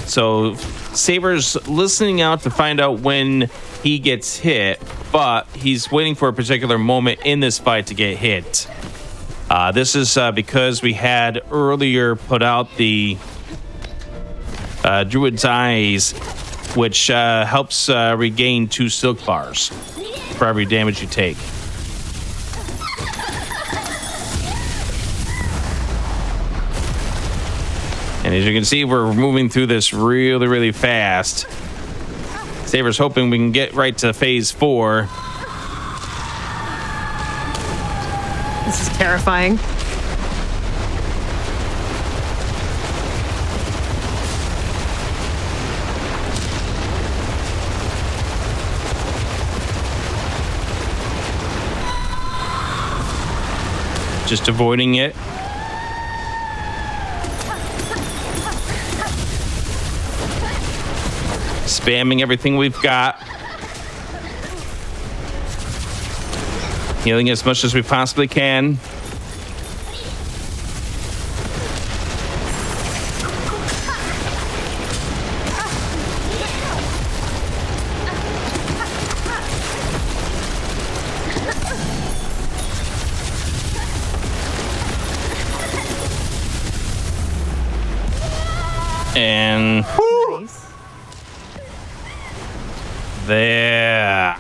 So Saber's listening out to find out when he gets hit, but he's waiting for a particular moment in this fight to get hit. This is because we had earlier put out the Druid's Eyes, which helps regain 2 silk bars for every damage you take. And as you can see, we're moving through this really, really fast. Saber's hoping we can get right to phase 4. This is terrifying. Just avoiding it. Spamming everything we've got. Healing as much as we possibly can. And Nice. there.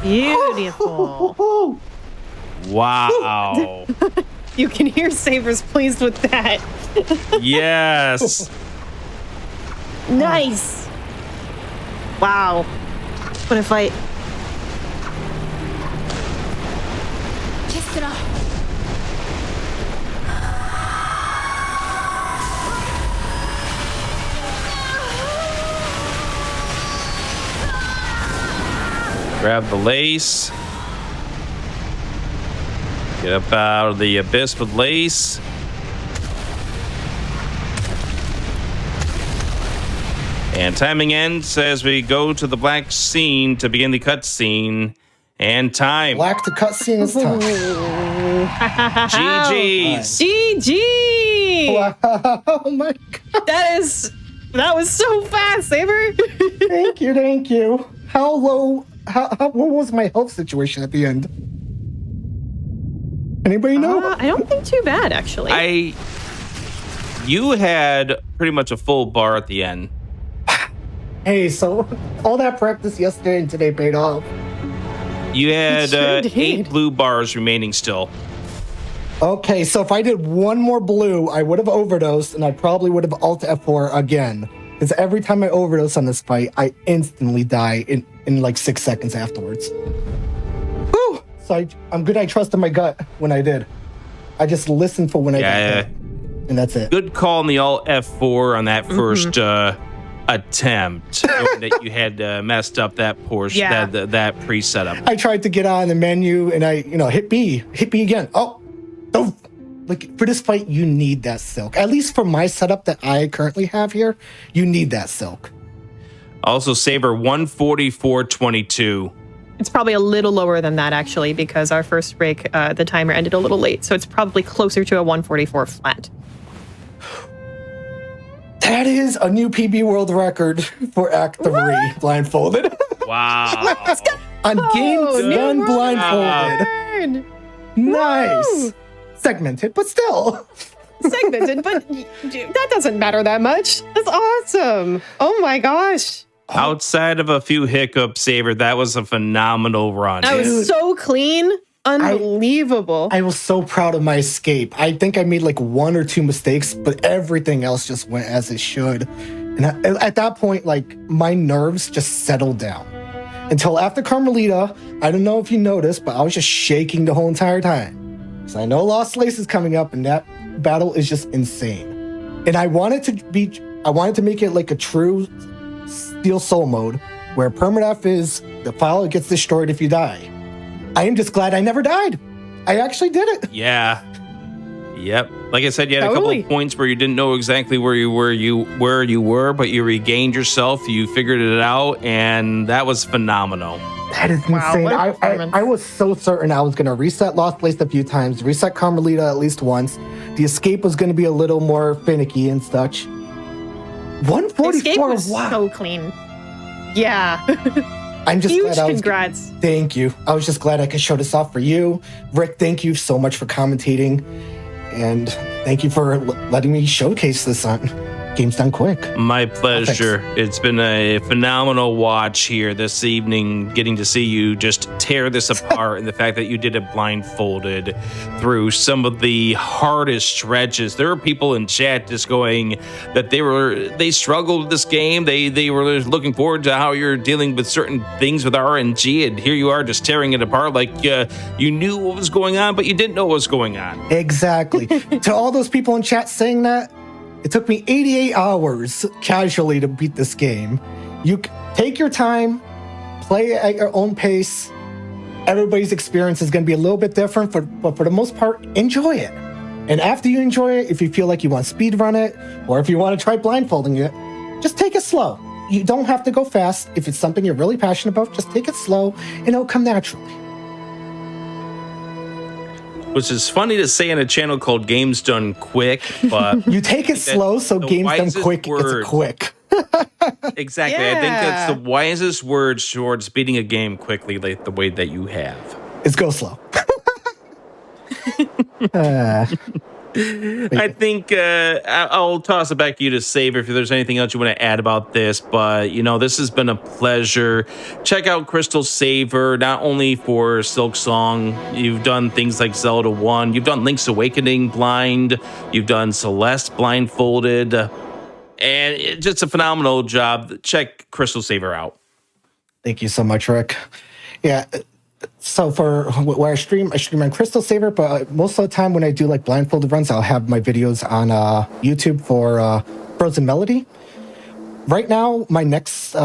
Beautiful. Wow. You can hear Saber's pleased with that. Yes. Nice. Wow. What a fight. Grab the lace. Get up out of the abyss with lace. And timing ends as we go to the black scene to begin the cutscene. And time. Black to cutscene is time. GG's. GG. Wow. Oh my god. That was so fast, Saber. Thank you. How low? What was my health situation at the end? Anybody know? I don't think too bad, actually. You had pretty much a full bar at the end. Hey, so all that practice yesterday and today paid off. You had Sure did. 8 blue bars remaining still. Okay, so if I did one more blue, I would have overdosed, and I probably would have alt F4 again. Because every time I overdose on this fight, I instantly die in like 6 seconds afterwards. Whew! So I'm good I trusted my gut when I did. I just listened for when I got hit, and that's it. Good call on the alt F4 on that first attempt. Knowing that you had messed up that portion, Yeah. that pre-setup. I tried to get on the menu, and I hit B again. Oh! Like, for this fight, you need that silk. At least for my setup that I currently have here, you need that silk. Also, Saber 144.22. It's probably a little lower than that, actually, because our first break, the timer ended a little late. So it's probably closer to a 144 flat. That is a new PB world record for Act 3 Blindfolded. Wow. On Games new Done world Blindfolded. record. Nice. Woo. Segmented, but still. Segmented, but that doesn't matter that much. That's awesome. Oh my gosh. Outside of a few hiccups, Saber, that was a phenomenal run. That was so clean. Unbelievable. I was so proud of my escape. I think I made like 1 or 2 mistakes, but everything else just went as it should. And at that point, like, my nerves just settled down. Until after Carmelita, I don't know if you noticed, but I was just shaking the whole entire time. Because I know Lost Lace is coming up, and that battle is just insane. And I wanted to make it like a true Steel Soul mode, where permadeath is the file gets destroyed if you die. I am just glad I never died. I actually did it. Yeah. Yep. Like I said, you had a couple of points where you didn't know exactly where you were, but you regained yourself. You figured it out, and that was phenomenal. That is insane. I was so certain I was going to reset Lost Place a few times, reset Carmelita at least once. The escape was going to be a little more finicky and such. 144. Escape was wow. so clean. Yeah. I'm just huge glad congrats. Thank you. I was just glad I could show this off for you. Rick, thank you so much for commentating. And thank you for letting me showcase this on Games Done Quick. My pleasure. It's been a phenomenal watch here this evening, getting to see you just tear this apart and the fact that you did it blindfolded through some of the hardest stretches. There are people in chat just going that they struggled with this game. They were looking forward to how you're dealing with certain things with RNG, and here you are just tearing it apart like you knew what was going on, but you didn't know what was going on. Exactly. To all those people in chat saying that, it took me 88 hours casually to beat this game. You take your time, play at your own pace, Everybody's experience is going to be a little bit different, but for the most part, enjoy it. And after you enjoy it, if you feel like you want to speedrun it, or if you want to try blindfolding it, just take it slow. You don't have to go fast. If it's something you're really passionate about, just take it slow, and it'll come naturally. Which is funny to say in a channel called Games Done Quick, but you take it slow, so Games Done Quick is quick. Exactly. Yeah. I think that's the wisest words towards beating a game quickly, like the way that you have. Is go slow. I think I'll toss it back to you to save if there's anything else you want to add about this. But, this has been a pleasure. Check out Crystal Saver, not only for Silksong. You've done things like Zelda 1. You've done Link's Awakening blind. You've done Celeste blindfolded. And it's just a phenomenal job. Check Crystal Saver out. Thank you so much, Rick. Yeah. So for where I stream on Crystal Saver, but most of the time when I do like blindfolded runs, I'll have my videos on YouTube for Frozen Melody. Right now, my next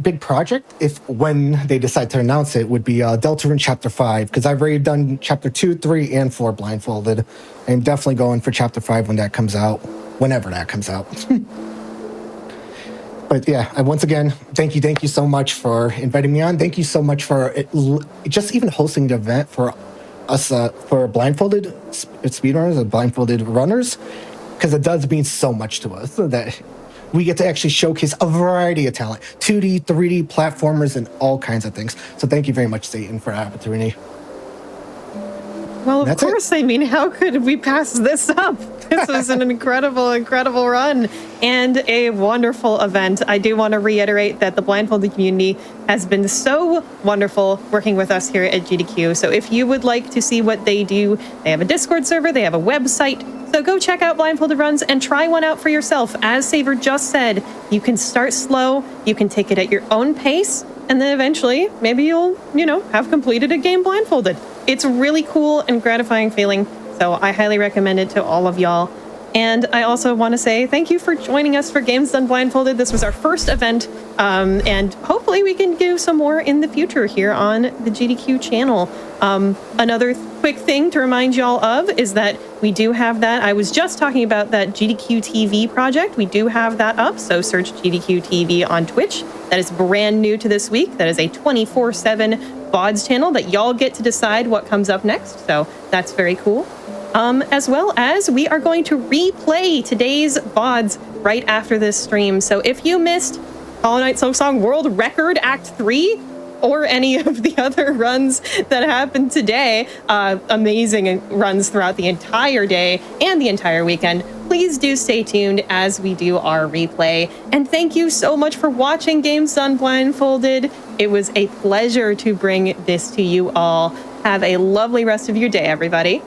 big project, when they decide to announce it, would be Deltarune Chapter 5, because I've already done Chapter 2, 3, and 4 blindfolded. I'm definitely going for Chapter 5 when that comes out, whenever that comes out. But yeah, and once again, thank you so much for inviting me on. Thank you so much for just even hosting the event for us, for blindfolded speedrunners and blindfolded runners, because it does mean so much to us that we get to actually showcase a variety of talent, 2D, 3D platformers, and all kinds of things. So thank you very much, Satan, for the opportunity. Well, of course. I mean, how could we pass this up? This was an incredible run and a wonderful event. I do want to reiterate that the blindfolded community has been so wonderful working with us here at GDQ. So if you would like to see what they do, they have a Discord server, they have a website. So go check out Blindfolded Runs and try one out for yourself. As Saver just said, you can start slow, you can take it at your own pace, and then eventually maybe you'll, have completed a game blindfolded. It's a really cool and gratifying feeling, so I highly recommend it to all of y'all. And I also want to say thank you for joining us for Games Done Blindfolded. This was our first event, and hopefully we can do some more in the future here on the GDQ channel. Another quick thing to remind y'all of is that we do have that. I was just talking about that GDQ TV project. We do have that up, so search GDQ TV on Twitch. That is brand new to this week. That is a 24/7 VODs channel that y'all get to decide what comes up next, so that's very cool. As well as we are going to replay today's VODs right after this stream. So if you missed Hollow Knight Silksong World Record Act 3 or any of the other runs that happened today, amazing runs throughout the entire day and the entire weekend, please do stay tuned as we do our replay. And thank you so much for watching Games Done Blindfolded. It was a pleasure to bring this to you all. Have a lovely rest of your day, everybody.